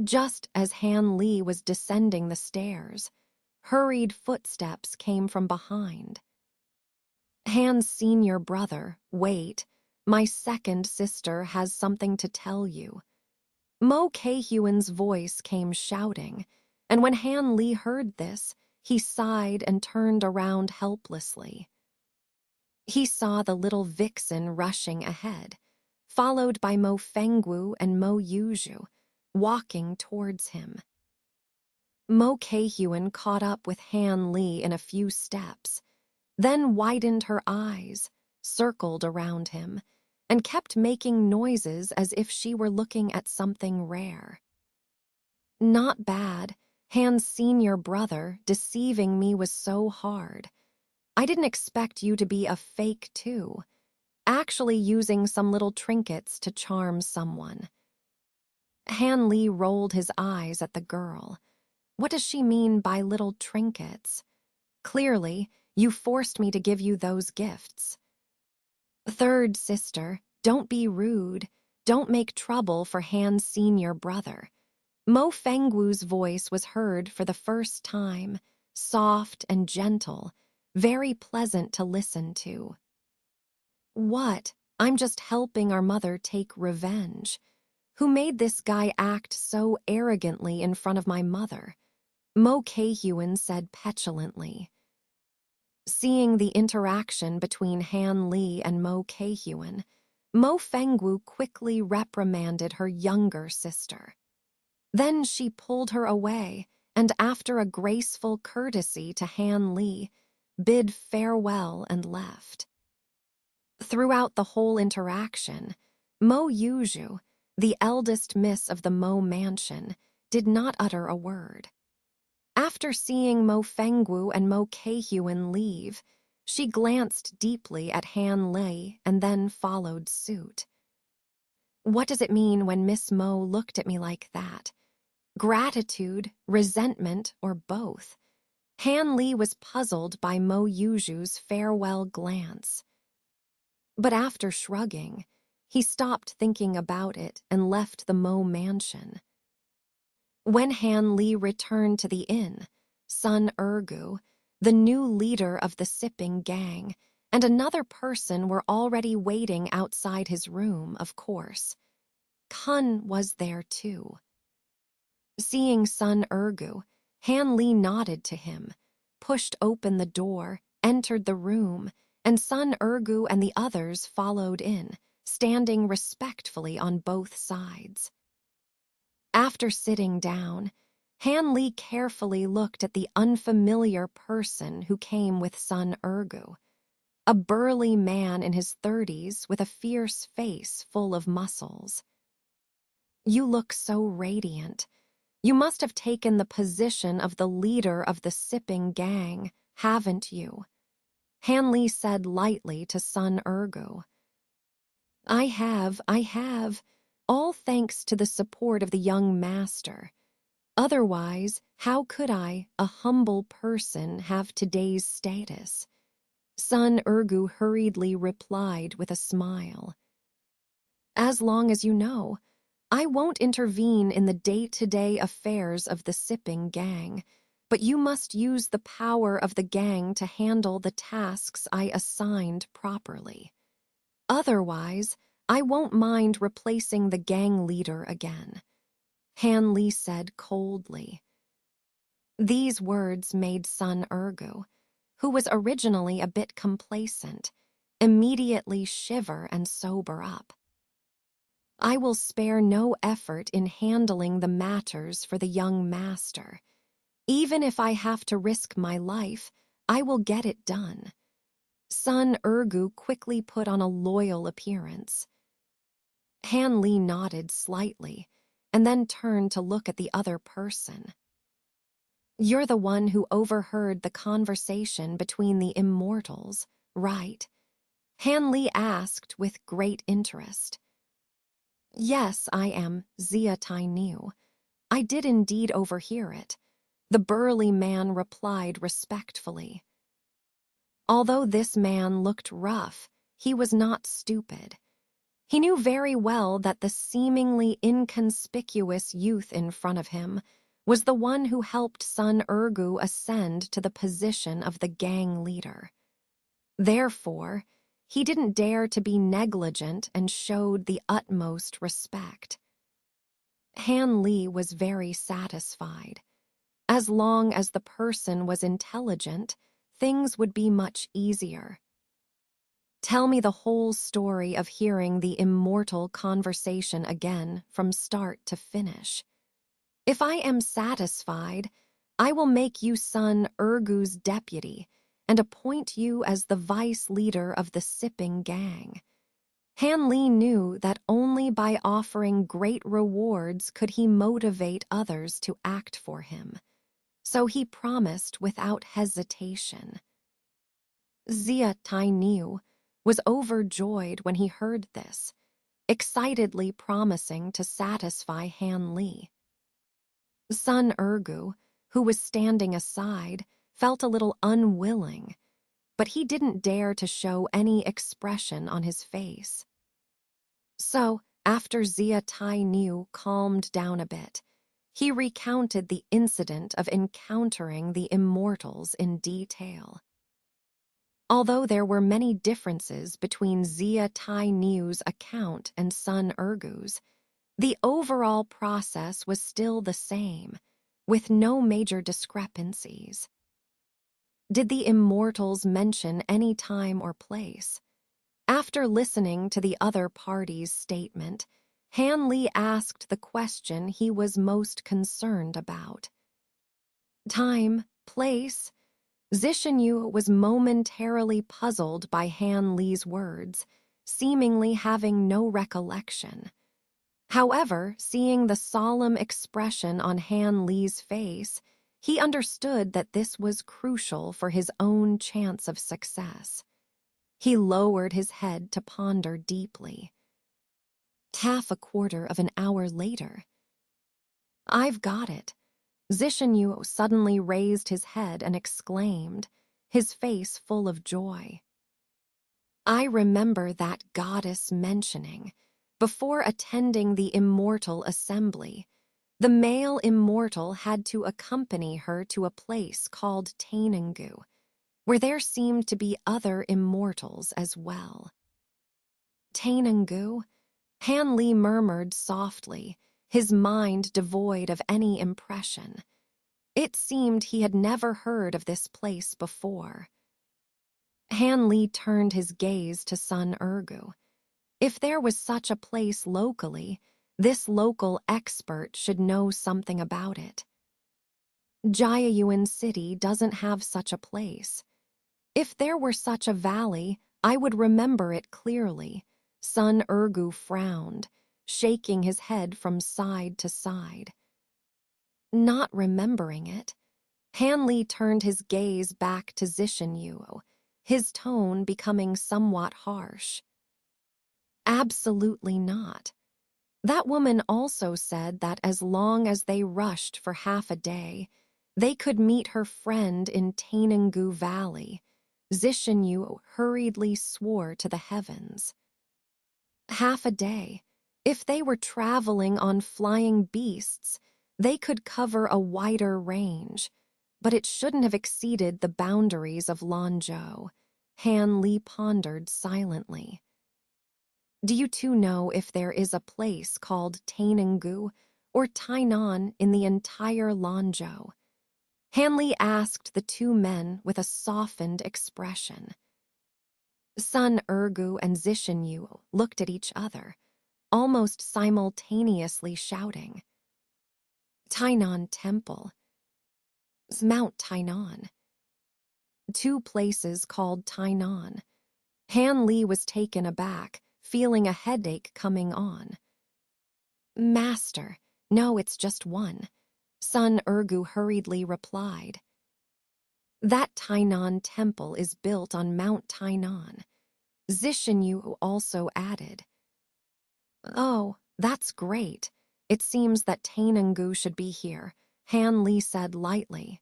Just as Han Li was descending the stairs, hurried footsteps came from behind. Han's senior brother, wait, my second sister has something to tell you. Mo Kei-Huen's voice came shouting, and when Han Li heard this, he sighed and turned around helplessly. He saw the little vixen rushing ahead, followed by Mo Fengwu and Mo Yuzhu, walking towards him. Mo Kei-Huen caught up with Han Li in a few steps, then widened her eyes, circled around him, and kept making noises as if she were looking at something rare. Not bad. Han's senior brother deceiving me was so hard. I didn't expect you to be a fake too, actually using some little trinkets to charm someone. Han Li rolled his eyes at the girl. What does she mean by little trinkets? Clearly, you forced me to give you those gifts. Third sister, don't be rude. Don't make trouble for Han's senior brother. Mo Fengwu's voice was heard for the first time, soft and gentle, very pleasant to listen to. What? I'm just helping our mother take revenge. Who made this guy act so arrogantly in front of my mother? Mo Kei-Huen said petulantly. Seeing the interaction between Han Li and Mo Kei-Huen, Mo Fengwu quickly reprimanded her younger sister. Then she pulled her away, and after a graceful courtesy to Han Li, bid farewell and left. Throughout the whole interaction, Mo Yuzhu, the eldest miss of the Mo mansion, did not utter a word. After seeing Mo Fengwu and Mo Kei-Huen leave, she glanced deeply at Han Li and then followed suit. What does it mean when Miss Mo looked at me like that? Gratitude, resentment, or both? Han Li was puzzled by Mo Yuzhu's farewell glance. But after shrugging, he stopped thinking about it and left the Mo mansion. When Han Li returned to the inn, Sun Ergu, the new leader of the sipping gang, and another person were already waiting outside his room, of course. Kun was there too. Seeing Sun Urgu, Han Li nodded to him, pushed open the door, entered the room, and Sun Urgu and the others followed in, standing respectfully on both sides. After sitting down, Han Li carefully looked at the unfamiliar person who came with Sun Urgu, a burly man in his 30s with a fierce face full of muscles. "You look so radiant. You must have taken the position of the leader of the sipping gang, haven't you?" Han Li said lightly to Sun Urgu. I have, all thanks to the support of the young master. Otherwise, how could I, a humble person, have today's status?" Sun Urgu hurriedly replied with a smile. "As long as you know, I won't intervene in the day-to-day affairs of the sipping gang, but you must use the power of the gang to handle the tasks I assigned properly. Otherwise, I won't mind replacing the gang leader again," Han Li said coldly. These words made Sun Urgu, who was originally a bit complacent, immediately shiver and sober up. "I will spare no effort in handling the matters for the young master. Even if I have to risk my life, I will get it done." Sun Urgu quickly put on a loyal appearance. Han Li nodded slightly, and then turned to look at the other person. "You're the one who overheard the conversation between the immortals, right?" Han Li asked with great interest. "Yes, I am Zia Tai Niu. I did indeed overhear it," the burly man replied respectfully. Although this man looked rough, he was not stupid. He knew very well that the seemingly inconspicuous youth in front of him was the one who helped Sun Urgu ascend to the position of the gang leader. Therefore, he didn't dare to be negligent and showed the utmost respect. Han Li was very satisfied. As long as the person was intelligent, things would be much easier. "Tell me the whole story of hearing the immortal conversation again from start to finish. If I am satisfied, I will make you Sun Urgu's deputy and appoint you as the vice leader of the sipping gang." Han Li knew that only by offering great rewards could he motivate others to act for him, so he promised without hesitation. Zia Tai Niu was overjoyed when he heard this, excitedly promising to satisfy Han Li. Sun Urgu, who was standing aside, felt a little unwilling, but he didn't dare to show any expression on his face. So, after Zia Tai Niu calmed down a bit, he recounted the incident of encountering the immortals in detail. Although there were many differences between Zia Tai Niu's account and Sun Urgu's, the overall process was still the same, with no major discrepancies. Did the immortals mention any time or place? After listening to the other party's statement, Han Li asked the question he was most concerned about. Time, place. Zishanyu was momentarily puzzled by Han Li's words, seemingly having no recollection. However, seeing the solemn expression on Han Li's face, he understood that this was crucial for his own chance of success. He lowered his head to ponder deeply. Half a quarter of an hour later. "I've got it." Zishanyu suddenly raised his head and exclaimed, his face full of joy. "I remember that goddess mentioning, before attending the immortal assembly, the male immortal had to accompany her to a place called Tainengu, where there seemed to be other immortals as well. Tainangu? Han Li murmured softly, his mind devoid of any impression. It seemed he had never heard of this place before. Han Li turned his gaze to Sun Ergu. If there was such a place locally, this local expert should know something about it. Jiayuan City doesn't have such a place. If there were such a valley, I would remember it clearly. Sun Ergu frowned, shaking his head from side to side. Not remembering it, Han Li turned his gaze back to Zishan, his tone becoming somewhat harsh. Absolutely not. That woman also said that as long as they rushed for half a day, they could meet her friend in Tainangu Valley. Zishan hurriedly swore to the heavens. Half a day. If they were traveling on flying beasts, they could cover a wider range, but it shouldn't have exceeded the boundaries of Lanzhou. Han Li pondered silently. Do you two know if there is a place called Tainangu or Tainan in the entire Lanzhou? Han Li asked the two men with a softened expression. Sun Ergu and Zishan looked at each other, almost simultaneously shouting. Tainan Temple. Mount Tainan. Two places called Tainan. Han Li was taken aback, feeling a headache coming on. Master, no, it's just one. Sun Ergu hurriedly replied. That Tainan temple is built on Mount Tainan. Zishan also added. Oh, that's great. It seems that Tainangu should be here, Han Li said lightly.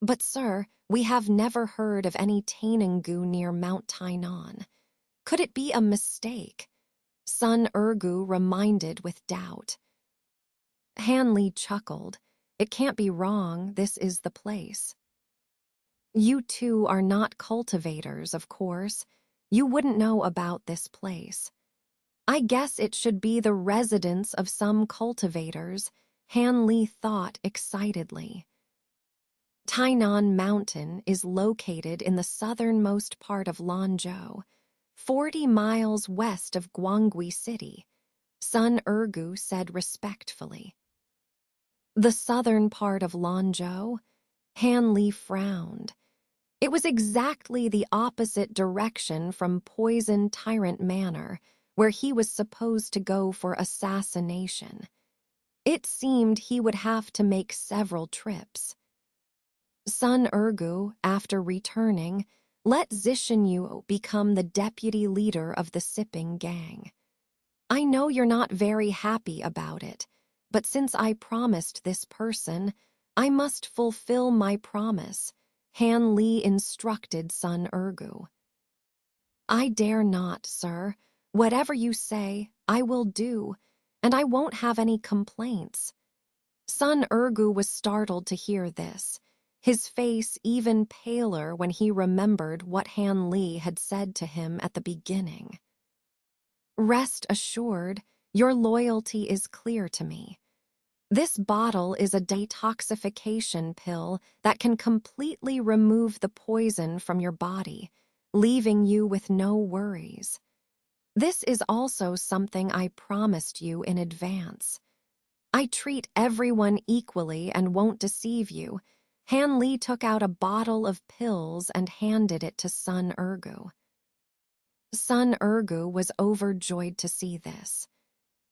But sir, we have never heard of any Tainangu near Mount Tainan. Could it be a mistake? Sun Ergu reminded with doubt. Han Li chuckled. It can't be wrong, this is the place. You two are not cultivators, of course. You wouldn't know about this place. I guess it should be the residence of some cultivators, Han Li thought excitedly. Tainan Mountain is located in the southernmost part of Lanzhou, 40 miles west of Guangui City, Sun Ergu said respectfully. The southern part of Lanzhou? Han Li frowned. It was exactly the opposite direction from Poison Tyrant Manor, where he was supposed to go for assassination. It seemed he would have to make several trips. Sun Ergu, after returning, let Zishan become the deputy leader of the sipping gang. I know you're not very happy about it, but since I promised this person, I must fulfill my promise, Han Li instructed Sun Ergu. I dare not, sir. Whatever you say, I will do, and I won't have any complaints. Sun Ergu was startled to hear this, his face even paler when he remembered what Han Li had said to him at the beginning. Rest assured, your loyalty is clear to me. This bottle is a detoxification pill that can completely remove the poison from your body, leaving you with no worries. This is also something I promised you in advance. I treat everyone equally and won't deceive you. Han Li took out a bottle of pills and handed it to Sun Ergu. Sun Ergu was overjoyed to see this.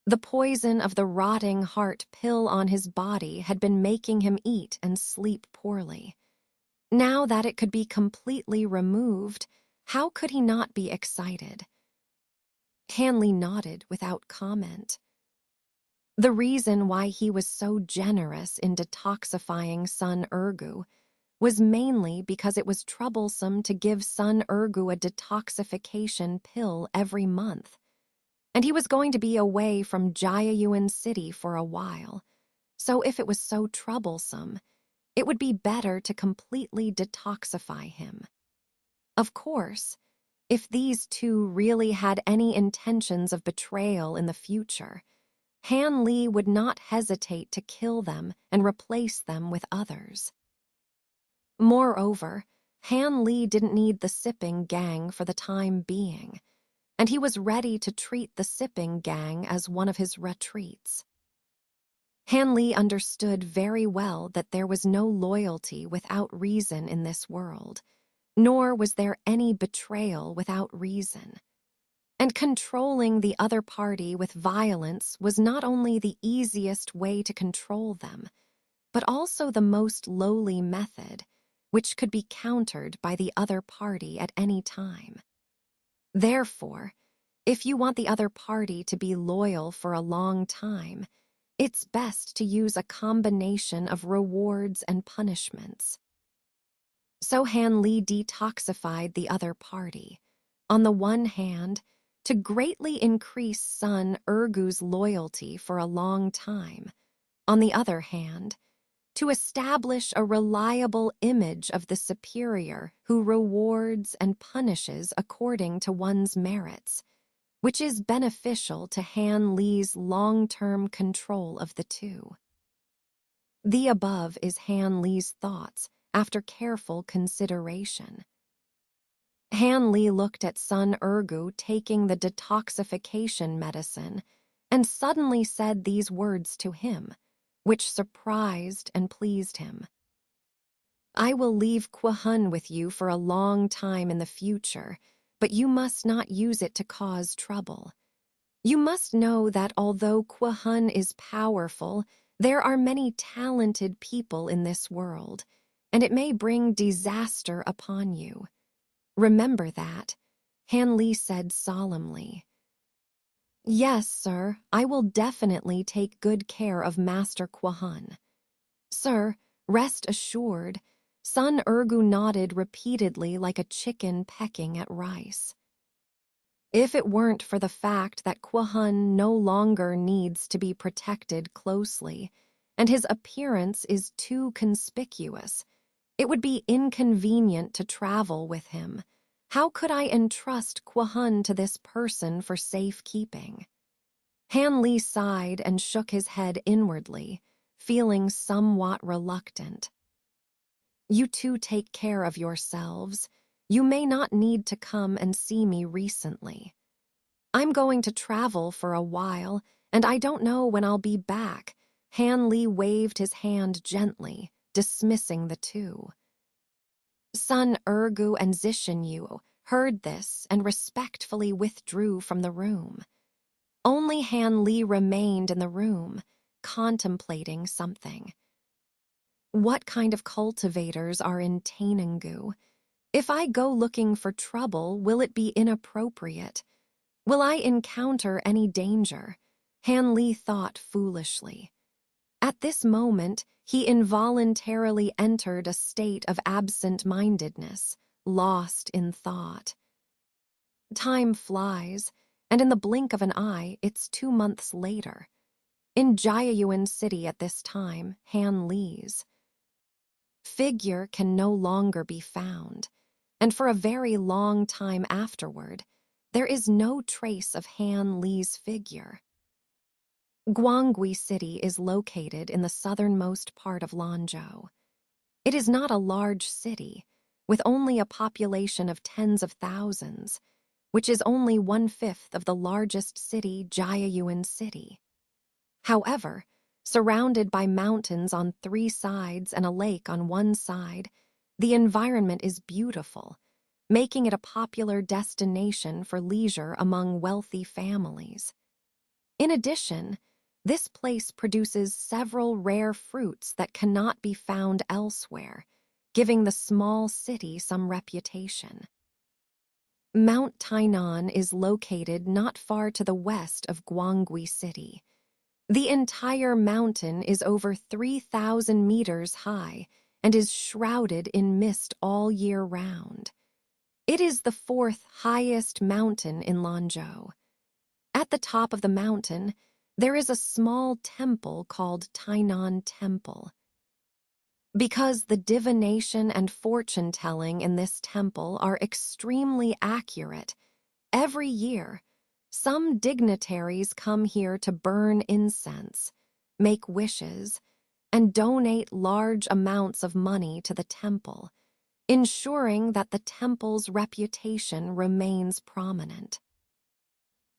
The poison of the rotting heart pill on his body had been making him eat and sleep poorly. Now that it could be completely removed, how could he not be excited? Han Li nodded without comment. The reason why he was so generous in detoxifying Sun Ergu was mainly because it was troublesome to give Sun Ergu a detoxification pill every month. And he was going to be away from Jiayuan City for a while. So if it was so troublesome, it would be better to completely detoxify him. Of course, if these two really had any intentions of betrayal in the future, Han Li would not hesitate to kill them and replace them with others. Moreover, Han Li didn't need the sipping gang for the time being, and he was ready to treat the sipping gang as one of his retreats. Han Li understood very well that there was no loyalty without reason in this world, nor was there any betrayal without reason. And controlling the other party with violence was not only the easiest way to control them, but also the most lowly method, which could be countered by the other party at any time. Therefore, if you want the other party to be loyal for a long time, it's best to use a combination of rewards and punishments. So Han Li detoxified the other party, on the one hand, to greatly increase Sun Ergu's loyalty for a long time, on the other hand, to establish a reliable image of the superior who rewards and punishes according to one's merits, which is beneficial to Han Li's long-term control of the two. The above is Han Li's thoughts after careful consideration. Han Li looked at Sun Ergu taking the detoxification medicine and suddenly said these words to him, which surprised and pleased him. I will leave Kwahun with you for a long time in the future, but you must not use it to cause trouble. You must know that although Kwahun is powerful, there are many talented people in this world, and it may bring disaster upon you. Remember that, Han Li said solemnly. Yes, sir, I will definitely take good care of Master Kwahun. Sir, rest assured, Sun Ergu nodded repeatedly like a chicken pecking at rice. If it weren't for the fact that Kwahun no longer needs to be protected closely, and his appearance is too conspicuous, it would be inconvenient to travel with him. How could I entrust Kwahun to this person for safekeeping? Han Li sighed and shook his head inwardly, feeling somewhat reluctant. You two take care of yourselves. You may not need to come and see me recently. I'm going to travel for a while, and I don't know when I'll be back. Han Li waved his hand gently, dismissing the two. Sun Ergu and Zishanyu heard this and respectfully withdrew from the room. Only Han Li remained in the room, contemplating something. What kind of cultivators are in Tainangu? If I go looking for trouble, will it be inappropriate? Will I encounter any danger? Han Li thought foolishly. At this moment, he involuntarily entered a state of absent-mindedness, lost in thought. Time flies, and in the blink of an eye, it's 2 months later. In Jiayuan City at this time, Han Li's figure can no longer be found, and for a very long time afterward, there is no trace of Han Li's figure. Guangui City is located in the southernmost part of Lanzhou. It is not a large city, with only a population of tens of thousands, which is only 1/5 of the largest city, Jiayuan City. However, surrounded by mountains on 3 sides and a lake on 1 side, the environment is beautiful, making it a popular destination for leisure among wealthy families. In addition, this place produces several rare fruits that cannot be found elsewhere, giving the small city some reputation. Mount Tainan is located not far to the west of Guangui City. The entire mountain is over 3,000 meters high and is shrouded in mist all year round. It is the 4th highest mountain in Lanzhou. At the top of the mountain, there is a small temple called Tainan Temple. Because the divination and fortune-telling in this temple are extremely accurate, every year, some dignitaries come here to burn incense, make wishes, and donate large amounts of money to the temple, ensuring that the temple's reputation remains prominent.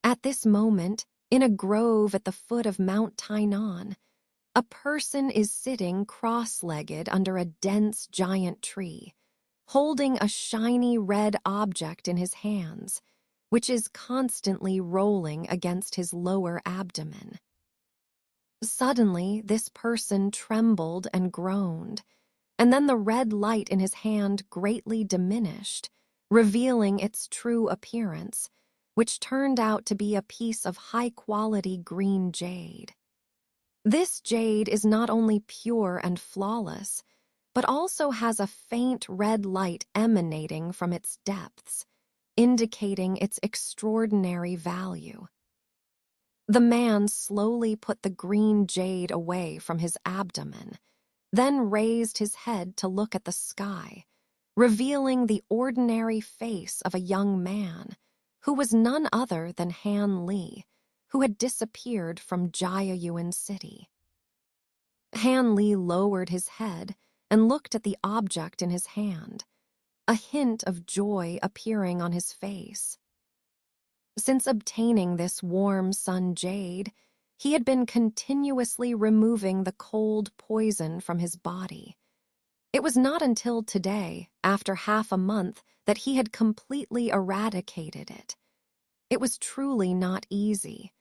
At this moment, in a grove at the foot of Mount Tainan, a person is sitting cross-legged under a dense giant tree, holding a shiny red object in his hands, which is constantly rolling against his lower abdomen. Suddenly, this person trembled and groaned, and then the red light in his hand greatly diminished, revealing its true appearance, which turned out to be a piece of high-quality green jade. This jade is not only pure and flawless, but also has a faint red light emanating from its depths, indicating its extraordinary value. The man slowly put the green jade away from his abdomen, then raised his head to look at the sky, revealing the ordinary face of a young man who was none other than Han Li, who had disappeared from Jiayuan City. Han Li lowered his head and looked at the object in his hand, a hint of joy appearing on his face. Since obtaining this warm sun jade, he had been continuously removing the cold poison from his body. It was not until today, after half a month, that he had completely eradicated it. It was truly not easy.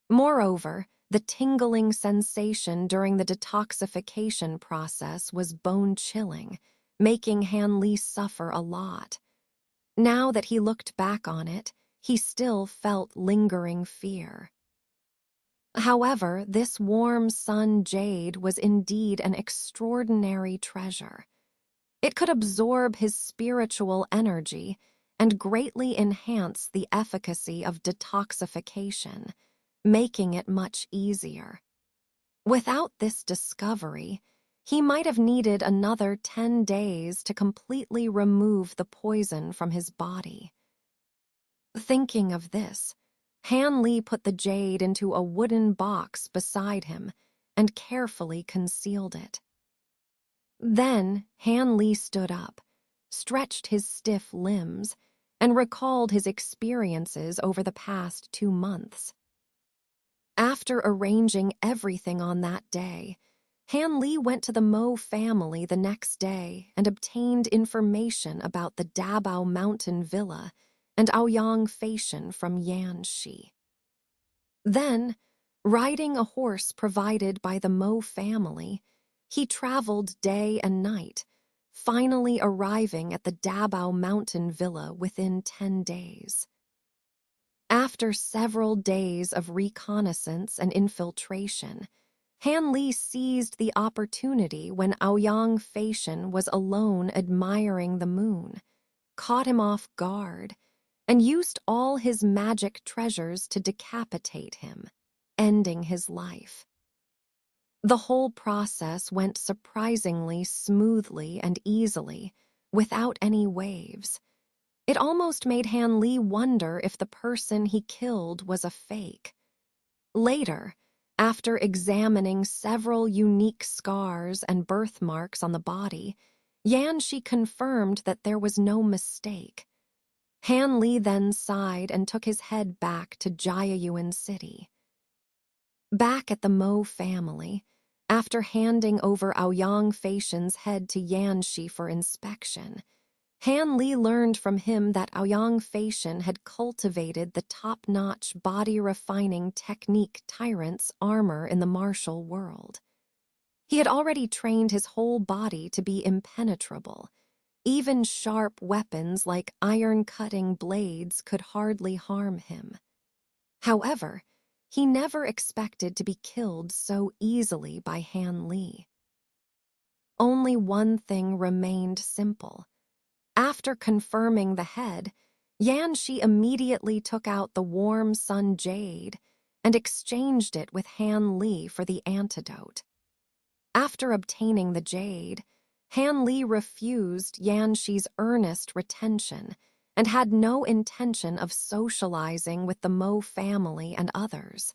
Moreover, the tingling sensation during the detoxification process was bone-chilling, making Han Li suffer a lot. Now that he looked back on it, he still felt lingering fear. However, this warm sun jade was indeed an extraordinary treasure. It could absorb his spiritual energy and greatly enhance the efficacy of detoxification, making it much easier. Without this discovery, he might have needed another 10 days to completely remove the poison from his body. Thinking of this, Han Li put the jade into a wooden box beside him and carefully concealed it. Then Han Li stood up, stretched his stiff limbs, and recalled his experiences over the past 2 months. After arranging everything on that day, Han Li went to the Mo family the next day and obtained information about the Dabao Mountain Villa and Aoyang Fictional from Yanxi. Then, riding a horse provided by the Mo family, he traveled day and night, finally arriving at the Dabao Mountain Villa within 10 days. After several days of reconnaissance and infiltration, Han Li seized the opportunity when Aoyang Fictional was alone admiring the moon, caught him off guard, and used all his magic treasures to decapitate him, ending his life. The whole process went surprisingly smoothly and easily, without any waves. It almost made Han Li wonder if the person he killed was a fake. Later, after examining several unique scars and birthmarks on the body, Yanxi confirmed that there was no mistake. Han Li then sighed and took his head back to Jiayuan City. Back at the Mo family, after handing over Aoyang Fiction's head to Yanxi for inspection, Han Li learned from him that Aoyang Fictional had cultivated the top-notch body-refining technique tyrant's armor in the martial world. He had already trained his whole body to be impenetrable. Even sharp weapons like iron-cutting blades could hardly harm him. However, he never expected to be killed so easily by Han Li. Only one thing remained simple. After confirming the head, Yanxi immediately took out the warm sun jade and exchanged it with Han Li for the antidote. After obtaining the jade, Han Li refused Yan Shi's earnest retention and had no intention of socializing with the Mo family and others.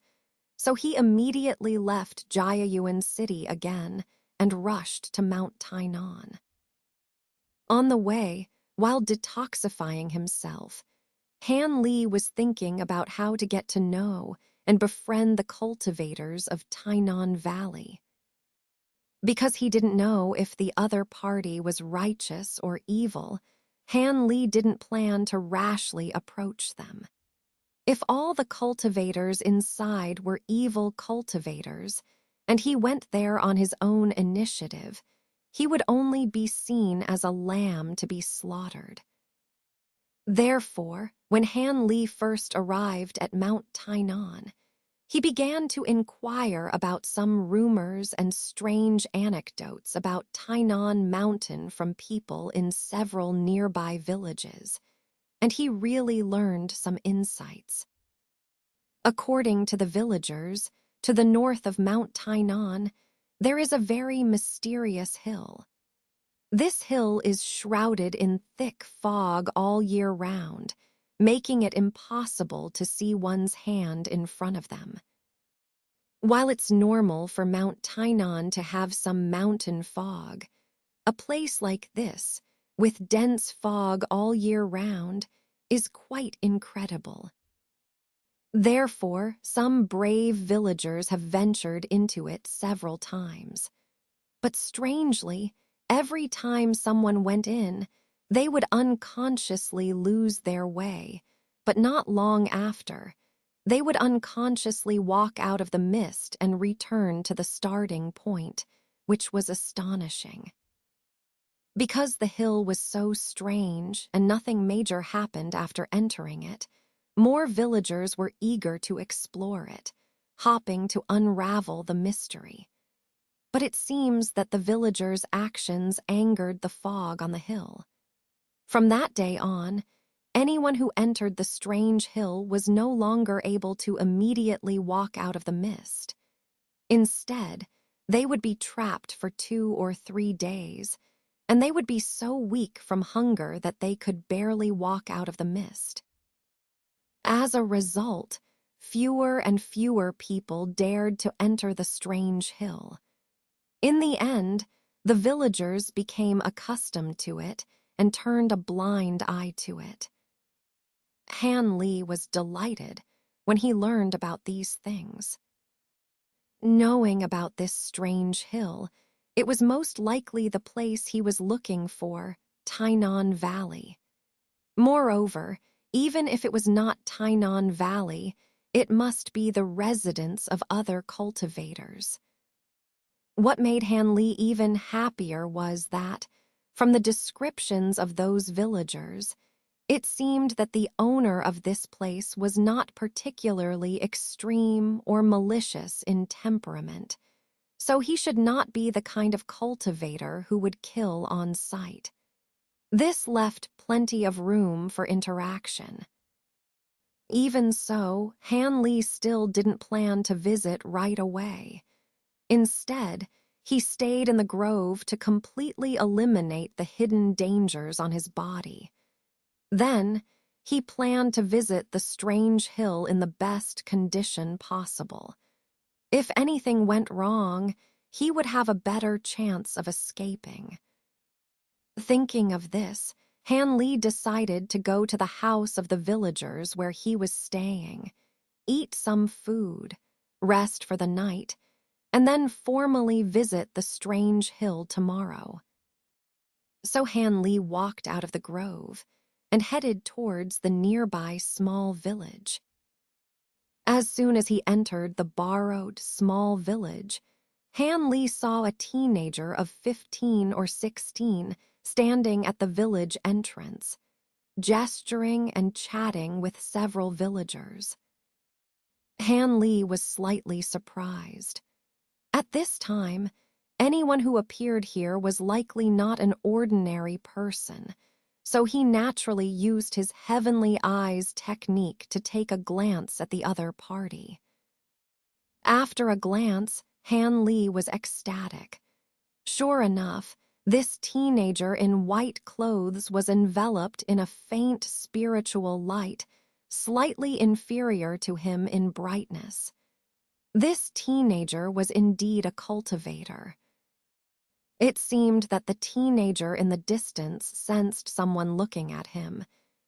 So he immediately left Jiayuan City again and rushed to Mount Tainan. On the way, while detoxifying himself, Han Li was thinking about how to get to know and befriend the cultivators of Tainan Valley. Because he didn't know if the other party was righteous or evil, Han Li didn't plan to rashly approach them. If all the cultivators inside were evil cultivators, and he went there on his own initiative, he would only be seen as a lamb to be slaughtered. Therefore, when Han Li first arrived at Mount Tainan, he began to inquire about some rumors and strange anecdotes about Tainan Mountain from people in several nearby villages, and he really learned some insights. According to the villagers, to the north of Mount Tainan, there is a very mysterious hill. This hill is shrouded in thick fog all year round, making it impossible to see one's hand in front of them. While it's normal for Mount Tainan to have some mountain fog, a place like this, with dense fog all year round, is quite incredible. Therefore, some brave villagers have ventured into it several times. But strangely, every time someone went in, they would unconsciously lose their way, but not long after. They would unconsciously walk out of the mist and return to the starting point, which was astonishing. Because the hill was so strange and nothing major happened after entering it, more villagers were eager to explore it, hopping to unravel the mystery. But it seems that the villagers' actions angered the fog on the hill. From that day on, anyone who entered the strange hill was no longer able to immediately walk out of the mist. Instead, they would be trapped for 2 or 3 days, and they would be so weak from hunger that they could barely walk out of the mist. As a result, fewer and fewer people dared to enter the strange hill. In the end, the villagers became accustomed to it and turned a blind eye to it. Han Li was delighted when he learned about these things. Knowing about this strange hill, it was most likely the place he was looking for, Tainan Valley. Moreover, even if it was not Tainan Valley, it must be the residence of other cultivators. What made Han Li even happier was that, from the descriptions of those villagers, it seemed that the owner of this place was not particularly extreme or malicious in temperament, so he should not be the kind of cultivator who would kill on sight. This left plenty of room for interaction. Even so, Han Li still didn't plan to visit right away. Instead, he stayed in the grove to completely eliminate the hidden dangers on his body. Then, he planned to visit the strange hill in the best condition possible. If anything went wrong, he would have a better chance of escaping. Thinking of this, Han Li decided to go to the house of the villagers where he was staying, eat some food, rest for the night, and then formally visit the strange hill tomorrow. So Han Li walked out of the grove and headed towards the nearby small village. As soon as he entered the borrowed small village, Han Li saw a teenager of 15 or 16 standing at the village entrance, gesturing and chatting with several villagers. Han Li was slightly surprised. At this time, anyone who appeared here was likely not an ordinary person, so he naturally used his heavenly eyes technique to take a glance at the other party. After a glance, Han Li was ecstatic. Sure enough, this teenager in white clothes was enveloped in a faint spiritual light, slightly inferior to him in brightness. This teenager was indeed a cultivator. It seemed that the teenager in the distance sensed someone looking at him.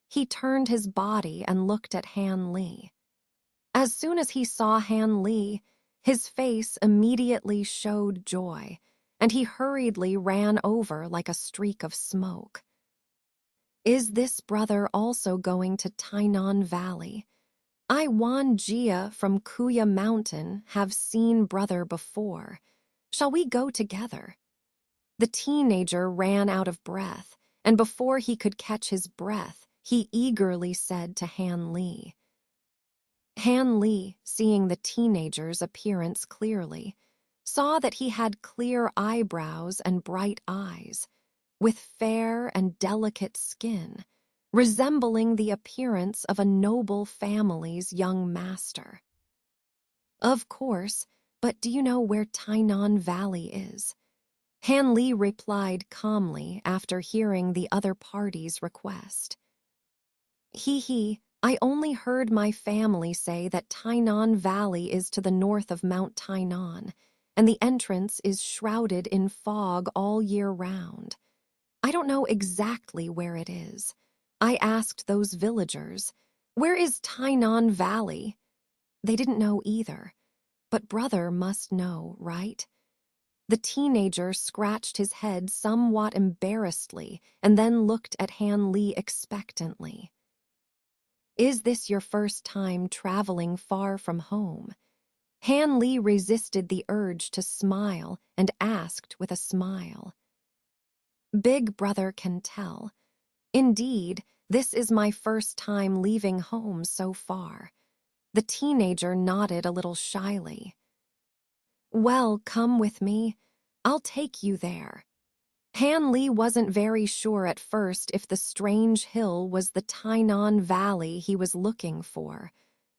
He turned his body and looked at Han Li. As soon as he saw Han Li, his face immediately showed joy, and he hurriedly ran over like a streak of smoke. Is this brother also going to Tainan Valley? I, Wan Jia from Kuya Mountain, have seen brother before. Shall we go together? The teenager ran out of breath, and before he could catch his breath, he eagerly said to Han Li. Han Li, seeing the teenager's appearance clearly, saw that he had clear eyebrows and bright eyes, with fair and delicate skin, resembling the appearance of a noble family's young master. Of course, but do you know where Tainan Valley is? Han Li replied calmly after hearing the other party's request. I only heard my family say that Tainan Valley is to the north of Mount Tainan, and the entrance is shrouded in fog all year round. I don't know exactly where it is. I asked those villagers, "Where is Tainan Valley?" They didn't know either, but brother must know, right? The teenager scratched his head somewhat embarrassedly and then looked at Han Li expectantly. Is this your first time traveling far from home? Han Li resisted the urge to smile and asked with a smile. Big brother can tell. Indeed, this is my first time leaving home so far. The teenager nodded a little shyly. Well, come with me. I'll take you there. Han Li wasn't very sure at first if the strange hill was the Tainan Valley he was looking for,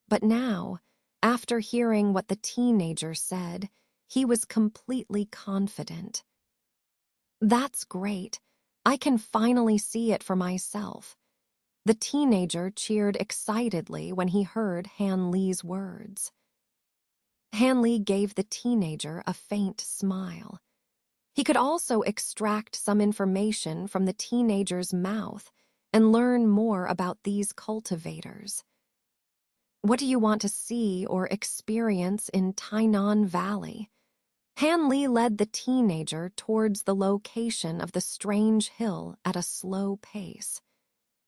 but now, after hearing what the teenager said, he was completely confident. That's great. I can finally see it for myself. The teenager cheered excitedly when he heard Han Li's words. Han Li gave the teenager a faint smile. He could also extract some information from the teenager's mouth and learn more about these cultivators. What do you want to see or experience in Tainan Valley? Han Li led the teenager towards the location of the strange hill at a slow pace.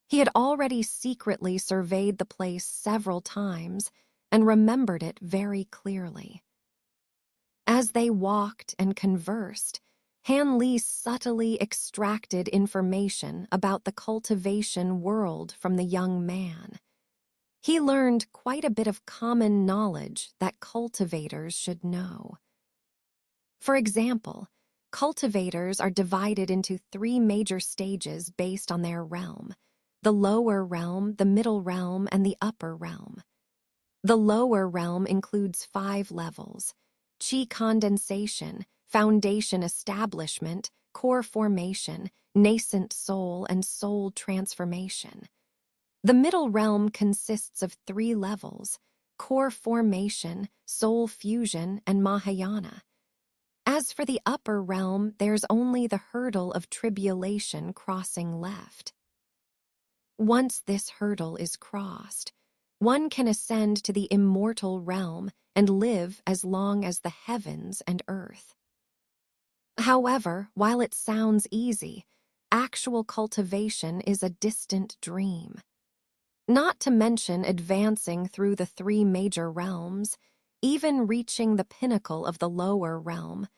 He had already secretly surveyed the place several times and remembered it very clearly. As they walked and conversed, Han Li subtly extracted information about the cultivation world from the young man. He learned quite a bit of common knowledge that cultivators should know. For example, cultivators are divided into 3 major stages based on their realm: the lower realm, the middle realm, and the upper realm. The lower realm includes 5 levels: chi condensation, foundation establishment, core formation, nascent soul, and soul transformation. The middle realm consists of 3 levels: core formation, soul fusion, and Mahayana. As for the upper realm, there's only the hurdle of tribulation crossing left. Once this hurdle is crossed, one can ascend to the immortal realm and live as long as the heavens and earth. However, while it sounds easy, actual cultivation is a distant dream. Not to mention advancing through the 3 major realms, even reaching the pinnacle of the lower realm,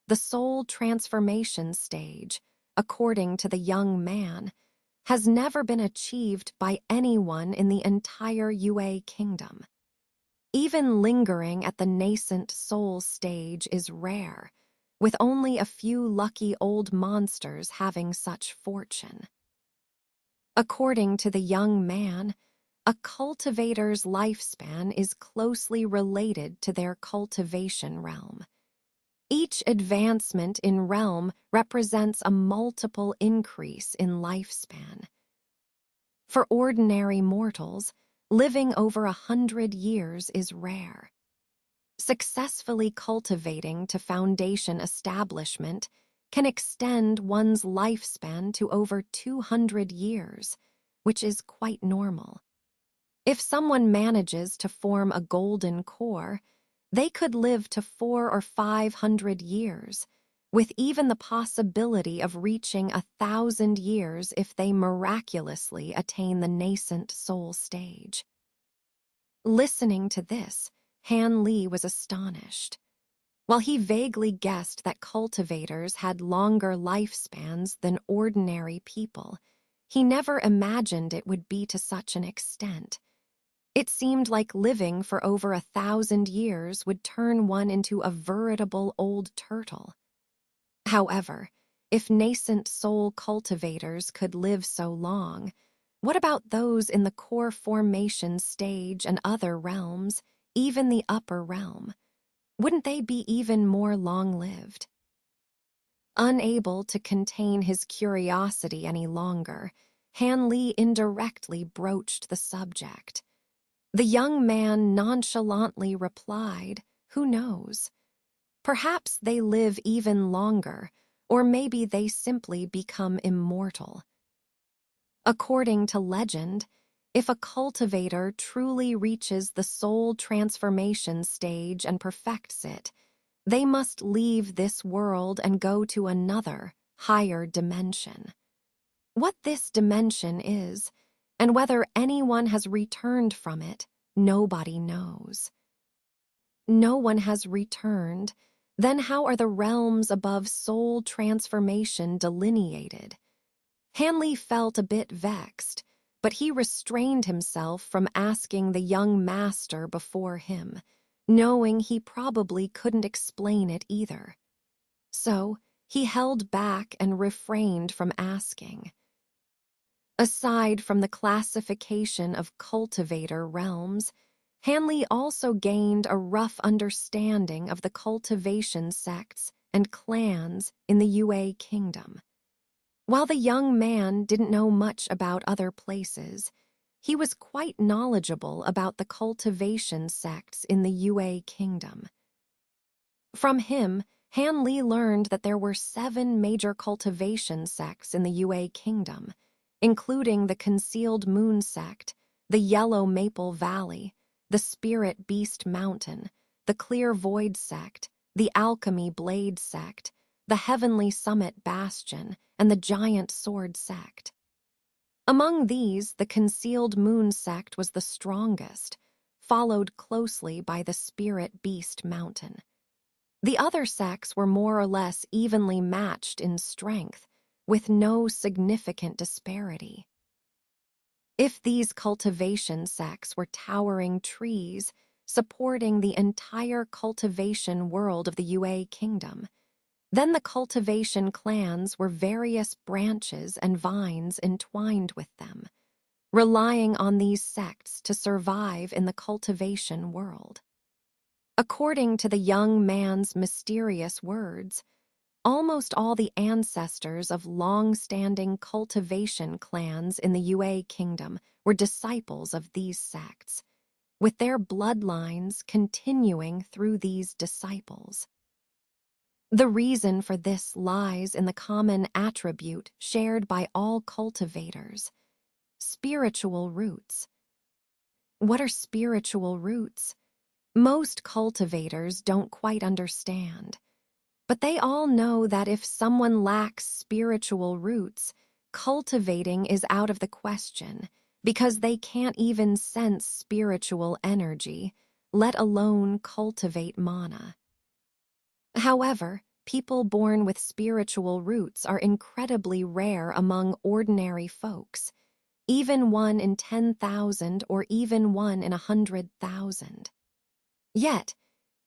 the soul transformation stage, according to the young man, has never been achieved by anyone in the entire Yue kingdom. Even lingering at the nascent soul stage is rare, with only a few lucky old monsters having such fortune. According to the young man, a cultivator's lifespan is closely related to their cultivation realm. Each advancement in realm represents a multiple increase in lifespan. For ordinary mortals, living over 100 years is rare. Successfully cultivating to foundation establishment can extend one's lifespan to over 200 years, which is quite normal. If someone manages to form a golden core, they could live to 400 or 500 years, with even the possibility of reaching 1,000 years if they miraculously attain the nascent soul stage. Listening to this, Han Li was astonished. While he vaguely guessed that cultivators had longer lifespans than ordinary people, he never imagined it would be to such an extent. It seemed like living for over 1,000 years would turn one into a veritable old turtle. However, if nascent soul cultivators could live so long, what about those in the core formation stage and other realms, even the upper realm? Wouldn't they be even more long-lived? Unable to contain his curiosity any longer, Han Li indirectly broached the subject. The young man nonchalantly replied, "Who knows? Perhaps they live even longer, or maybe they simply become immortal." According to legend, if a cultivator truly reaches the soul transformation stage and perfects it, they must leave this world and go to another, higher dimension. What this dimension is, and whether anyone has returned from it, nobody knows. No one has returned, then how are the realms above soul transformation delineated? Han Li felt a bit vexed, but he restrained himself from asking the young master before him, knowing he probably couldn't explain it either. So he held back and refrained from asking. Aside from the classification of cultivator realms, Han Li also gained a rough understanding of the cultivation sects and clans in the Yue Kingdom. While the young man didn't know much about other places, he was quite knowledgeable about the cultivation sects in the Yue Kingdom. From him, Han Li learned that there were 7 major cultivation sects in the Yue Kingdom, including the Concealed Moon Sect, the Yellow Maple Valley, the Spirit Beast Mountain, the Clear Void Sect, the Alchemy Blade Sect, the Heavenly Summit Bastion, and the Giant Sword Sect. Among these, the Concealed Moon Sect was the strongest, followed closely by the Spirit Beast Mountain. The other sects were more or less evenly matched in strength, with no significant disparity. If these cultivation sects were towering trees supporting the entire cultivation world of the Yue Kingdom, then the cultivation clans were various branches and vines entwined with them, relying on these sects to survive in the cultivation world. According to the young man's mysterious words, almost all the ancestors of long-standing cultivation clans in the Yue Kingdom were disciples of these sects, with their bloodlines continuing through these disciples. The reason for this lies in the common attribute shared by all cultivators: spiritual roots. What are spiritual roots? Most cultivators don't quite understand. But they all know that if someone lacks spiritual roots, cultivating is out of the question, because they can't even sense spiritual energy, let alone cultivate mana. However, people born with spiritual roots are incredibly rare among ordinary folks, even 1 in 10,000 or even 1 in 100,000. Yet,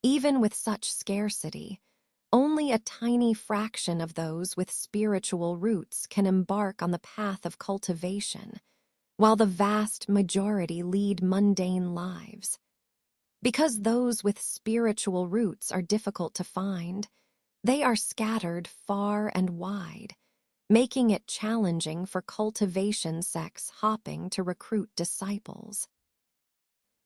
even with such scarcity, only a tiny fraction of those with spiritual roots can embark on the path of cultivation, while the vast majority lead mundane lives. Because those with spiritual roots are difficult to find, they are scattered far and wide, making it challenging for cultivation sects hopping to recruit disciples.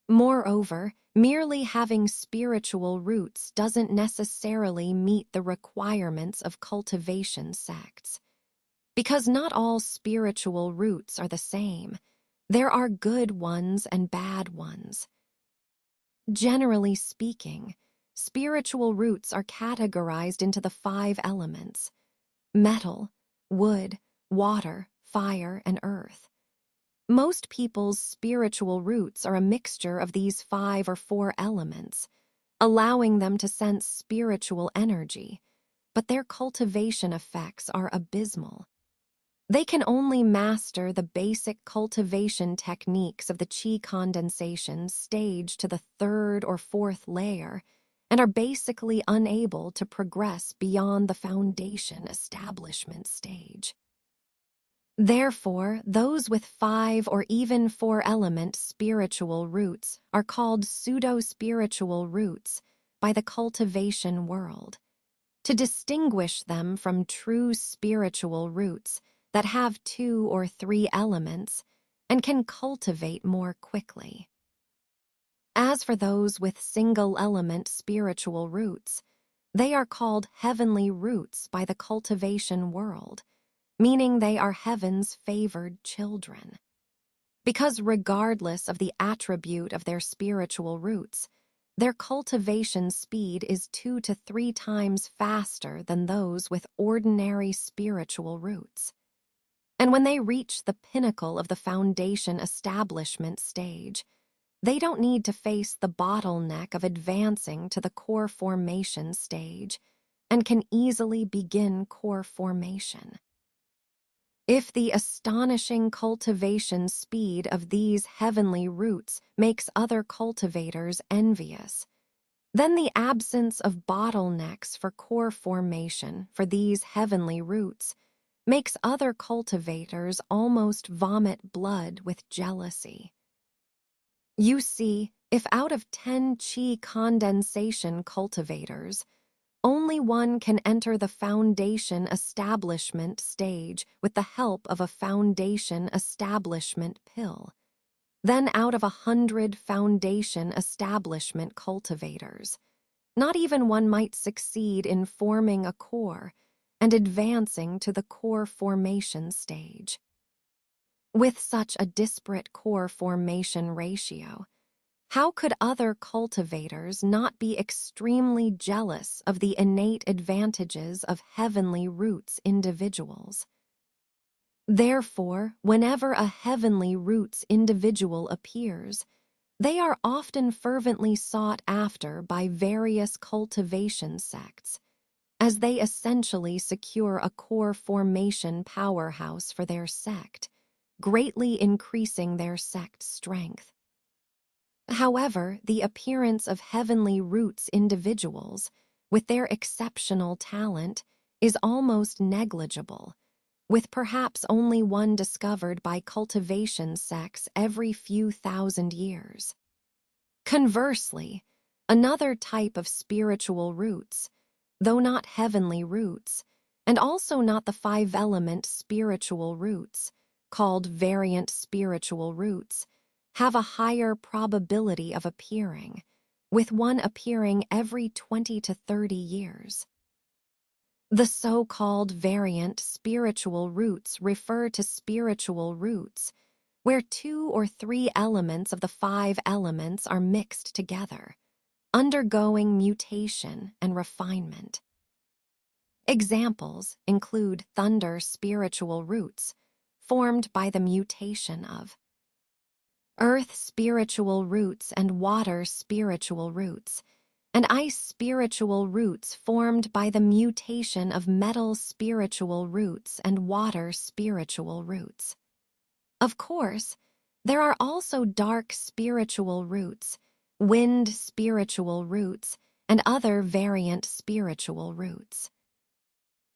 Moreover, merely having spiritual roots doesn't necessarily meet the requirements of cultivation sects. Because not all spiritual roots are the same, there are good ones and bad ones. Generally speaking, spiritual roots are categorized into the 5 elements: metal, wood, water, fire, and earth. Most people's spiritual roots are a mixture of these 5 or 4 elements, allowing them to sense spiritual energy, but their cultivation effects are abysmal. They can only master the basic cultivation techniques of the qi condensation stage to the 3rd or 4th layer and are basically unable to progress beyond the foundation establishment stage. Therefore, those with 5 or even 4-element spiritual roots are called pseudo-spiritual roots by the cultivation world. To distinguish them from true spiritual roots that have 2 or 3 elements and can cultivate more quickly. As for those with single-element spiritual roots, they are called heavenly roots by the cultivation world, meaning they are heaven's favored children. Because regardless of the attribute of their spiritual roots, their cultivation speed is 2 to 3 times faster than those with ordinary spiritual roots. And when they reach the pinnacle of the foundation establishment stage, they don't need to face the bottleneck of advancing to the core formation stage and can easily begin core formation. If the astonishing cultivation speed of these heavenly roots makes other cultivators envious, then the absence of bottlenecks for core formation for these heavenly roots makes other cultivators almost vomit blood with jealousy. You see, if out of 10 qi condensation cultivators, only one can enter the foundation establishment stage with the help of a foundation establishment pill, then out of 100 foundation establishment cultivators, not even one might succeed in forming a core and advancing to the core formation stage. With such a disparate core formation ratio, how could other cultivators not be extremely jealous of the innate advantages of heavenly roots individuals? Therefore, whenever a heavenly roots individual appears, they are often fervently sought after by various cultivation sects, as they essentially secure a core formation powerhouse for their sect, greatly increasing their sect strength. However, the appearance of heavenly roots individuals, with their exceptional talent, is almost negligible, with perhaps only one discovered by cultivation sects every few thousand years. Conversely, another type of spiritual roots, though not heavenly roots, and also not the 5-element spiritual roots, called variant spiritual roots, have a higher probability of appearing, with one appearing every 20 to 30 years. The so-called variant spiritual roots refer to spiritual roots where 2 or 3 elements of the 5 elements are mixed together, undergoing mutation and refinement. Examples include thunder spiritual roots, formed by the mutation of earth spiritual roots and water spiritual roots, and ice spiritual roots formed by the mutation of metal spiritual roots and water spiritual roots. Of course, there are also dark spiritual roots, wind spiritual roots, and other variant spiritual roots.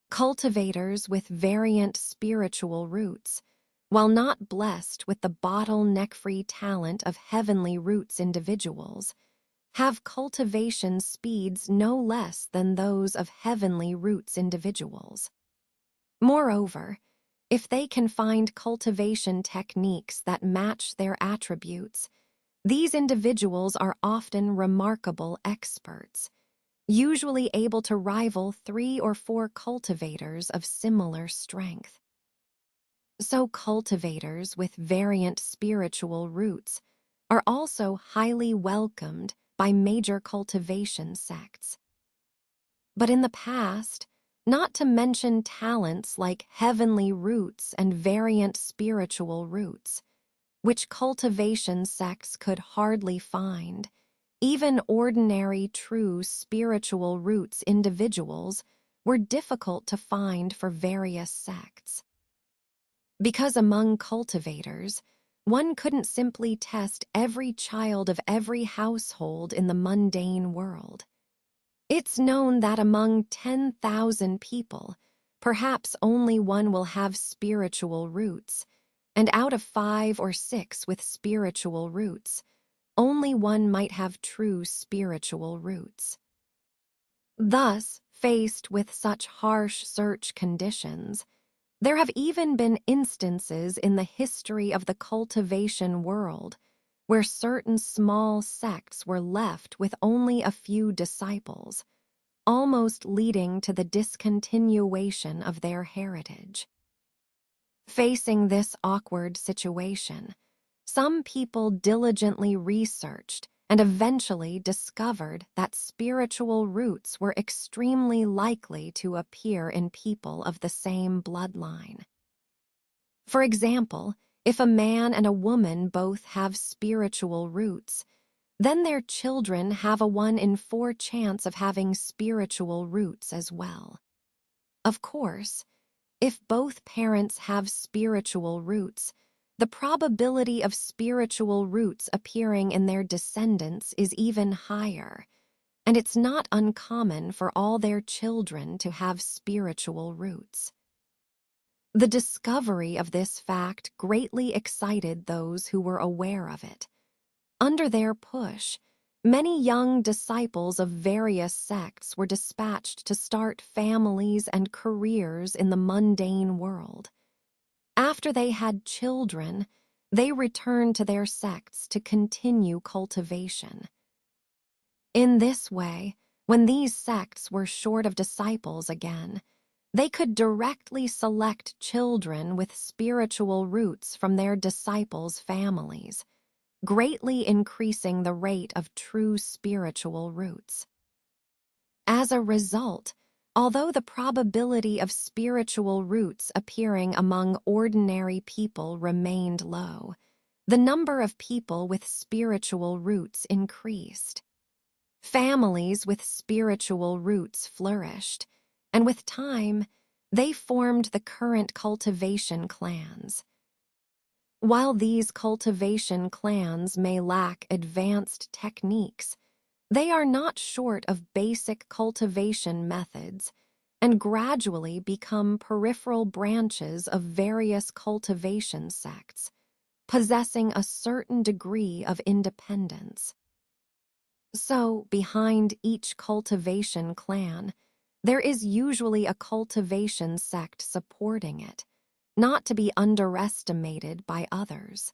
Cultivators with variant spiritual roots, while not blessed with the bottleneck-free talent of heavenly roots individuals, have cultivation speeds no less than those of heavenly roots individuals. Moreover, if they can find cultivation techniques that match their attributes, these individuals are often remarkable experts, usually able to rival 3 or 4 cultivators of similar strength. So cultivators with variant spiritual roots are also highly welcomed by major cultivation sects. But in the past, not to mention talents like heavenly roots and variant spiritual roots, which cultivation sects could hardly find, even ordinary true spiritual roots individuals were difficult to find for various sects. Because among cultivators, one couldn't simply test every child of every household in the mundane world. It's known that among 10,000 people, perhaps only one will have spiritual roots, and out of 5 or 6 with spiritual roots, only one might have true spiritual roots. Thus, faced with such harsh search conditions, there have even been instances in the history of the cultivation world where certain small sects were left with only a few disciples, almost leading to the discontinuation of their heritage. Facing this awkward situation, some people diligently researched and eventually discovered that spiritual roots were extremely likely to appear in people of the same bloodline. For example, if a man and a woman both have spiritual roots, then their children have a 1 in 4 chance of having spiritual roots as well. Of course, if both parents have spiritual roots, the probability of spiritual roots appearing in their descendants is even higher, and it's not uncommon for all their children to have spiritual roots. The discovery of this fact greatly excited those who were aware of it. Under their push, many young disciples of various sects were dispatched to start families and careers in the mundane world. After they had children, they returned to their sects to continue cultivation. In this way, when these sects were short of disciples again, they could directly select children with spiritual roots from their disciples' families, greatly increasing the rate of true spiritual roots. As a result, although the probability of spiritual roots appearing among ordinary people remained low, the number of people with spiritual roots increased. Families with spiritual roots flourished, and with time, they formed the current cultivation clans. While these cultivation clans may lack advanced techniques, they are not short of basic cultivation methods and gradually become peripheral branches of various cultivation sects, possessing a certain degree of independence. So, behind each cultivation clan, there is usually a cultivation sect supporting it, not to be underestimated by others.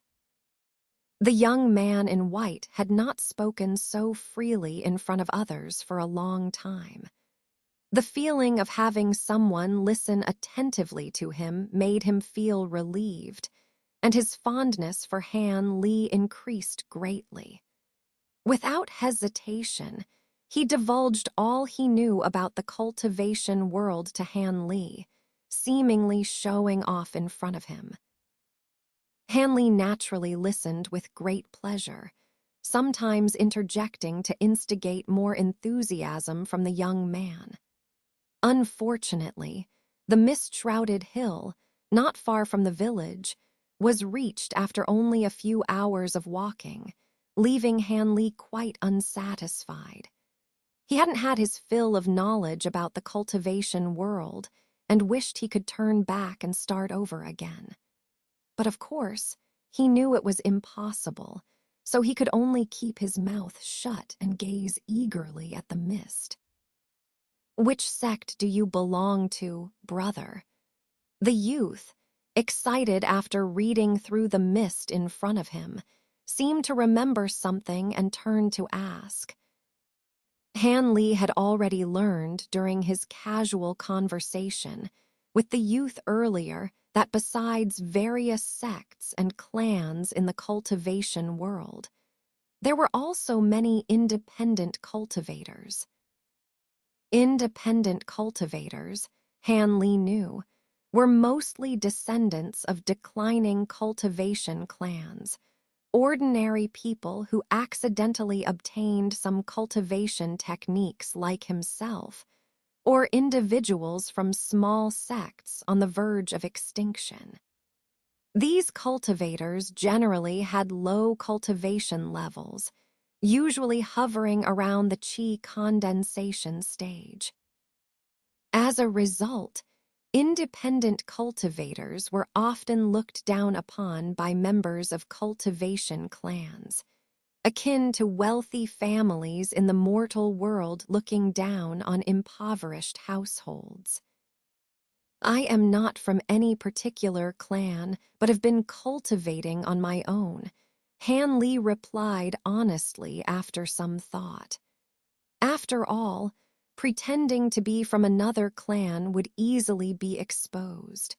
The young man in white had not spoken so freely in front of others for a long time. The feeling of having someone listen attentively to him made him feel relieved, and his fondness for Han Li increased greatly. Without hesitation, he divulged all he knew about the cultivation world to Han Li, seemingly showing off in front of him. Han Li naturally listened with great pleasure, sometimes interjecting to instigate more enthusiasm from the young man. Unfortunately, the mist-shrouded hill, not far from the village, was reached after only a few hours of walking, leaving Han Li quite unsatisfied. He hadn't had his fill of knowledge about the cultivation world and wished he could turn back and start over again. But of course, he knew it was impossible, so he could only keep his mouth shut and gaze eagerly at the mist. "Which sect do you belong to, brother?" The youth, excited after reading through the mist in front of him, seemed to remember something and turned to ask. Han Li had already learned during his casual conversation with the youth earlier that besides various sects and clans in the cultivation world, there were also many independent cultivators. Independent cultivators, Han Li knew, were mostly descendants of declining cultivation clans, ordinary people who accidentally obtained some cultivation techniques like himself, or individuals from small sects on the verge of extinction. These cultivators generally had low cultivation levels, usually hovering around the qi condensation stage. As a result, independent cultivators were often looked down upon by members of cultivation clans, akin to wealthy families in the mortal world looking down on impoverished households. "I am not from any particular clan, but have been cultivating on my own," Han Li replied honestly after some thought. After all, pretending to be from another clan would easily be exposed.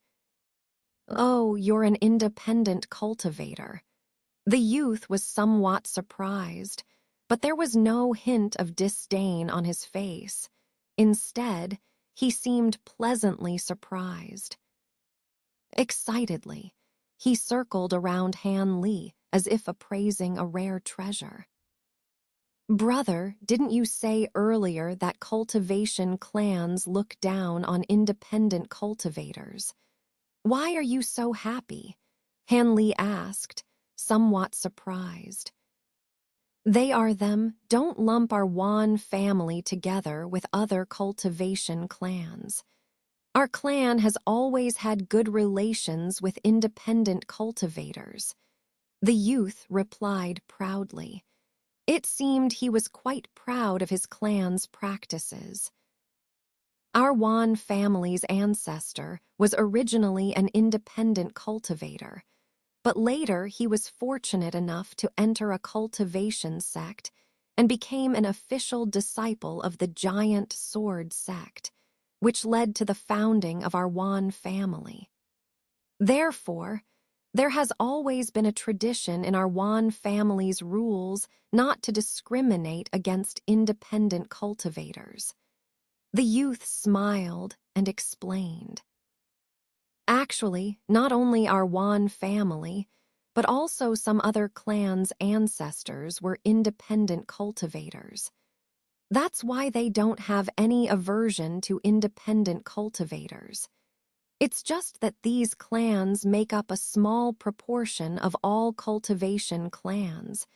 "Oh, you're an independent cultivator." The youth was somewhat surprised, but there was no hint of disdain on his face. Instead, he seemed pleasantly surprised. Excitedly, he circled around Han Li as if appraising a rare treasure. "Brother, didn't you say earlier that cultivation clans look down on independent cultivators? Why are you so happy?" Han Li asked, somewhat surprised. "They are them. Don't lump our Wan family together with other cultivation clans. Our clan has always had good relations with independent cultivators." The youth replied proudly. It seemed he was quite proud of his clan's practices. "Our Wan family's ancestor was originally an independent cultivator, but later he was fortunate enough to enter a cultivation sect and became an official disciple of the giant sword sect, which led to the founding of our Wan family. Therefore, there has always been a tradition in our Wan family's rules not to discriminate against independent cultivators." The youth smiled and explained. "Actually, not only our Wan family, but also some other clans' ancestors were independent cultivators. That's why they don't have any aversion to independent cultivators. It's just that these clans make up a small proportion of all cultivation clans,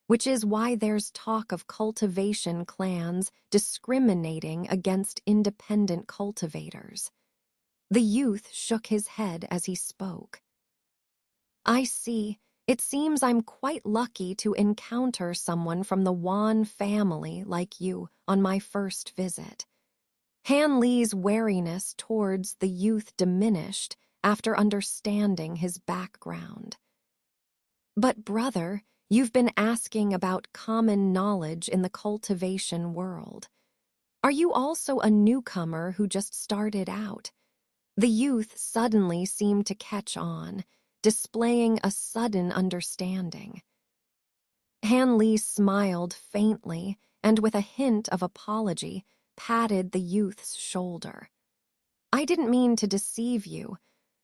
which is why there's talk of cultivation clans discriminating against independent cultivators." The youth shook his head as he spoke. "I see. It seems I'm quite lucky to encounter someone from the Wan family like you on my first visit." Han Li's wariness towards the youth diminished after understanding his background. "But brother, you've been asking about common knowledge in the cultivation world. Are you also a newcomer who just started out?" The youth suddenly seemed to catch on, displaying a sudden understanding. Han Li smiled faintly and with a hint of apology patted the youth's shoulder. "I didn't mean to deceive you,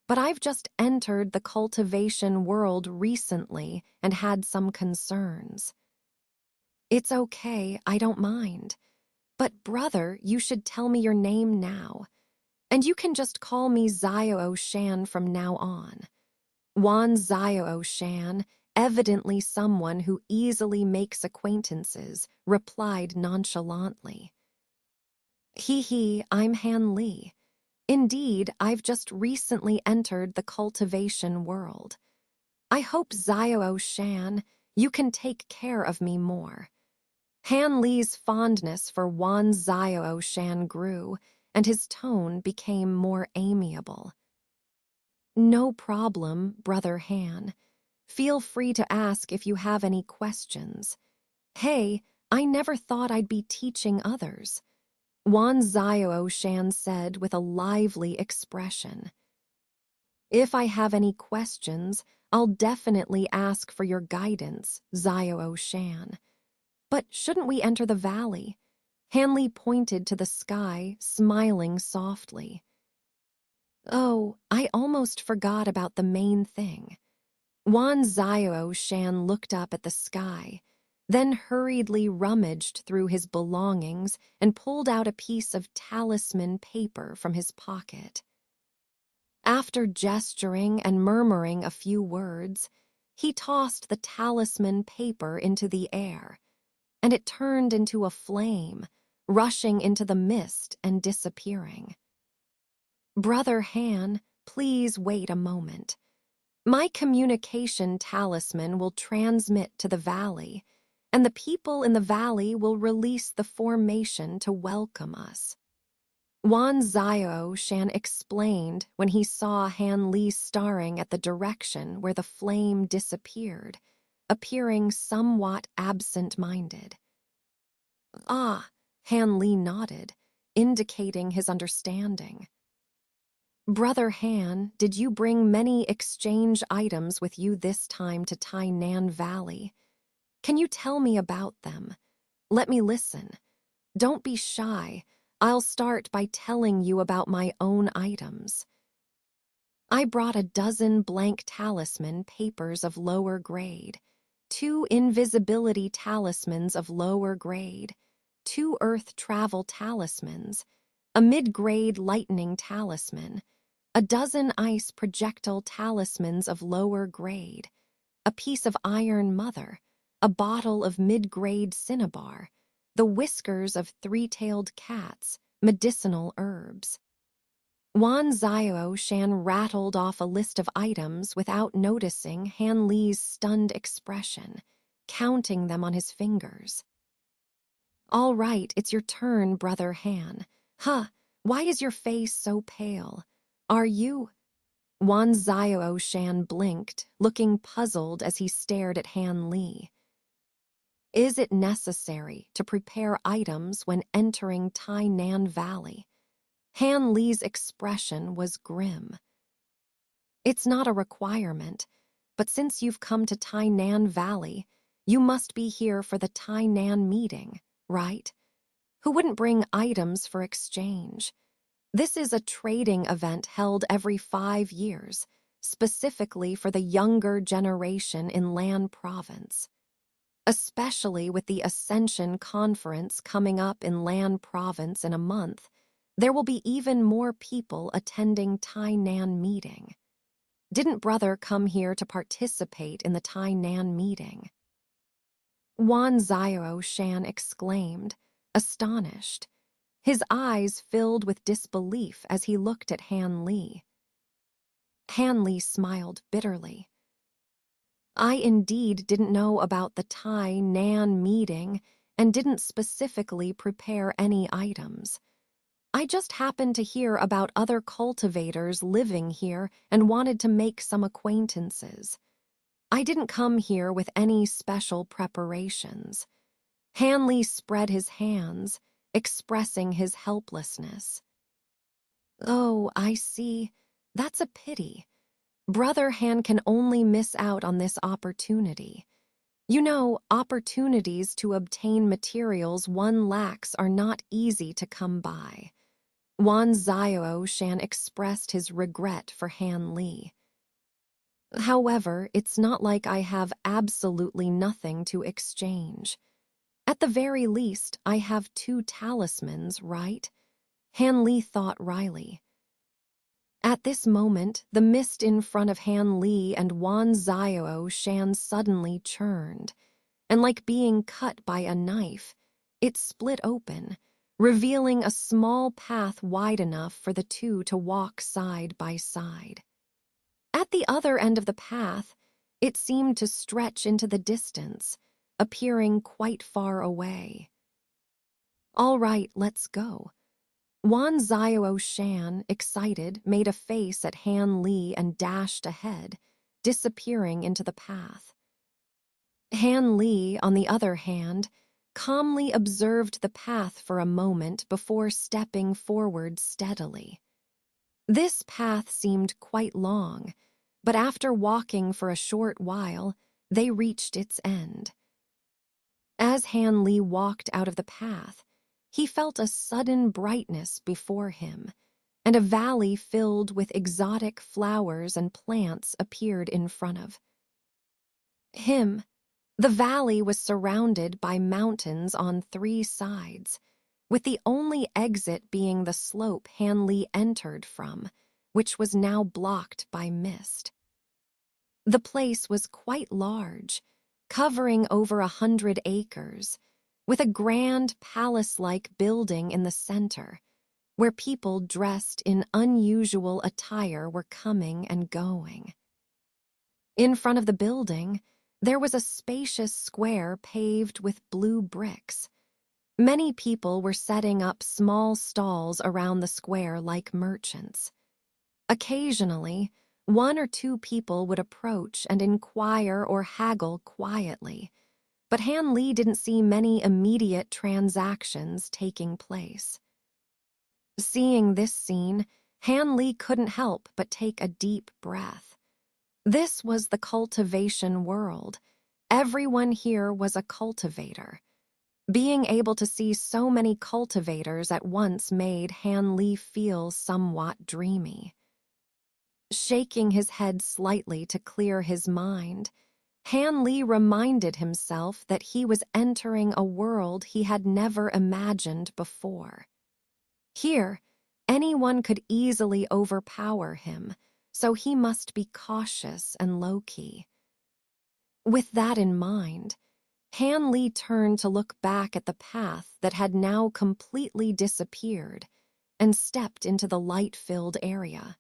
but I've just entered the cultivation world recently and had some concerns." "It's okay, I don't mind. But brother, you should tell me your name now. And you can just call me Zio Shan from now on." Wan Zio Shan, evidently someone who easily makes acquaintances, replied nonchalantly. "Hee, I'm Han Li. Indeed, I've just recently entered the cultivation world. I hope Zio Shan, You can take care of me more. Han Li's fondness for Wan Xiao Shan grew, and his tone became more amiable. No problem, Brother Han. Feel free to ask if you have any questions. Hey, I never thought I'd be teaching others, Wan Xiao Shan said with a lively expression. If I have any questions, I'll definitely ask for your guidance, Xiao Shan. But shouldn't we enter the valley? Hanli pointed to the sky, smiling softly. Oh, I almost forgot about the main thing. Wan Xiao Shan looked up at the sky, then hurriedly rummaged through his belongings and pulled out a piece of talisman paper from his pocket. After gesturing and murmuring a few words, he tossed the talisman paper into the air, and it turned into a flame, rushing into the mist and disappearing. Brother Han, please wait a moment. My communication talisman will transmit to the valley, and the people in the valley will release the formation to welcome us. Wan Xiao Shan explained when he saw Han Li staring at the direction where the flame disappeared, appearing somewhat absent-minded. Ah, Han Li nodded, indicating his understanding. Brother Han, did you bring many exchange items with you this time to Tainan Valley? Can you tell me about them? Let me listen. Don't be shy. I'll start by telling you about my own items. I brought a dozen blank talisman papers of lower grade, 2 invisibility talismans of lower grade, 2 earth travel talismans, a mid-grade lightning talisman, a dozen ice projectile talismans of lower grade, a piece of iron mother, a bottle of mid-grade cinnabar, the whiskers of 3-tailed cats, medicinal herbs. Wan Xiao Shan rattled off a list of items without noticing Han Li's stunned expression, counting them on his fingers. All right, it's your turn, Brother Han. Huh, why is your face so pale? Are you? Wan Xiao Shan blinked, looking puzzled as he stared at Han Li. Is it necessary to prepare items when entering Tainan Valley? Han Li's expression was grim. It's not a requirement, but since you've come to Tainan Valley, you must be here for the Tainan meeting, right? Who wouldn't bring items for exchange? This is a trading event held every 5 years, specifically for the younger generation in Lan Province. Especially with the Ascension Conference coming up in Lan Province in a month, there will be even more people attending Tainan meeting. Didn't Brother come here to participate in the Tainan meeting? Wan Xiao Shan exclaimed, astonished. His eyes filled with disbelief as he looked at Han Li. Han Li smiled bitterly. I indeed didn't know about the Tainan meeting and didn't specifically prepare any items. I just happened to hear about other cultivators living here and wanted to make some acquaintances. I didn't come here with any special preparations. Han Li spread his hands, expressing his helplessness. Oh, I see. That's a pity. Brother Han can only miss out on this opportunity. You know, opportunities to obtain materials one lacks are not easy to come by. Wan Xiao Shan expressed his regret for Han Li. However, it's not like I have absolutely nothing to exchange. At the very least, I have 2 talismans, right? Han Li thought wryly. At this moment, the mist in front of Han Li and Wan Xiao Shan suddenly churned, and like being cut by a knife, it split open, revealing a small path wide enough for the 2 to walk side by side. At the other end of the path, It seemed to stretch into the distance, appearing quite far away. "All right, let's go." Wan Xiao Shan, excited, made a face at Han Li and dashed ahead, disappearing into the path. Han Li, on the other hand, calmly observed the path for a moment before stepping forward steadily. This path seemed quite long, but after walking for a short while, they reached its end. As Han Li walked out of the path, he felt a sudden brightness before him, and a valley filled with exotic flowers and plants appeared in front of him. The valley was surrounded by mountains on 3 sides, with the only exit being the slope Han Li entered from, which was now blocked by mist. The place was quite large, covering over 100 acres, with a grand palace-like building in the center, where people dressed in unusual attire were coming and going. In front of the building, there was a spacious square paved with blue bricks. Many people were setting up small stalls around the square like merchants. Occasionally, 1 or 2 people would approach and inquire or haggle quietly, but Han Li didn't see many immediate transactions taking place. Seeing this scene, Han Li couldn't help but take a deep breath. This was the cultivation world. Everyone here was a cultivator. Being able to see so many cultivators at once made Han Li feel somewhat dreamy. Shaking his head slightly to clear his mind, Han Li reminded himself that he was entering a world he had never imagined before. Here, anyone could easily overpower him, so he must be cautious and low-key. With that in mind, Han Li turned to look back at the path that had now completely disappeared and stepped into the light-filled area.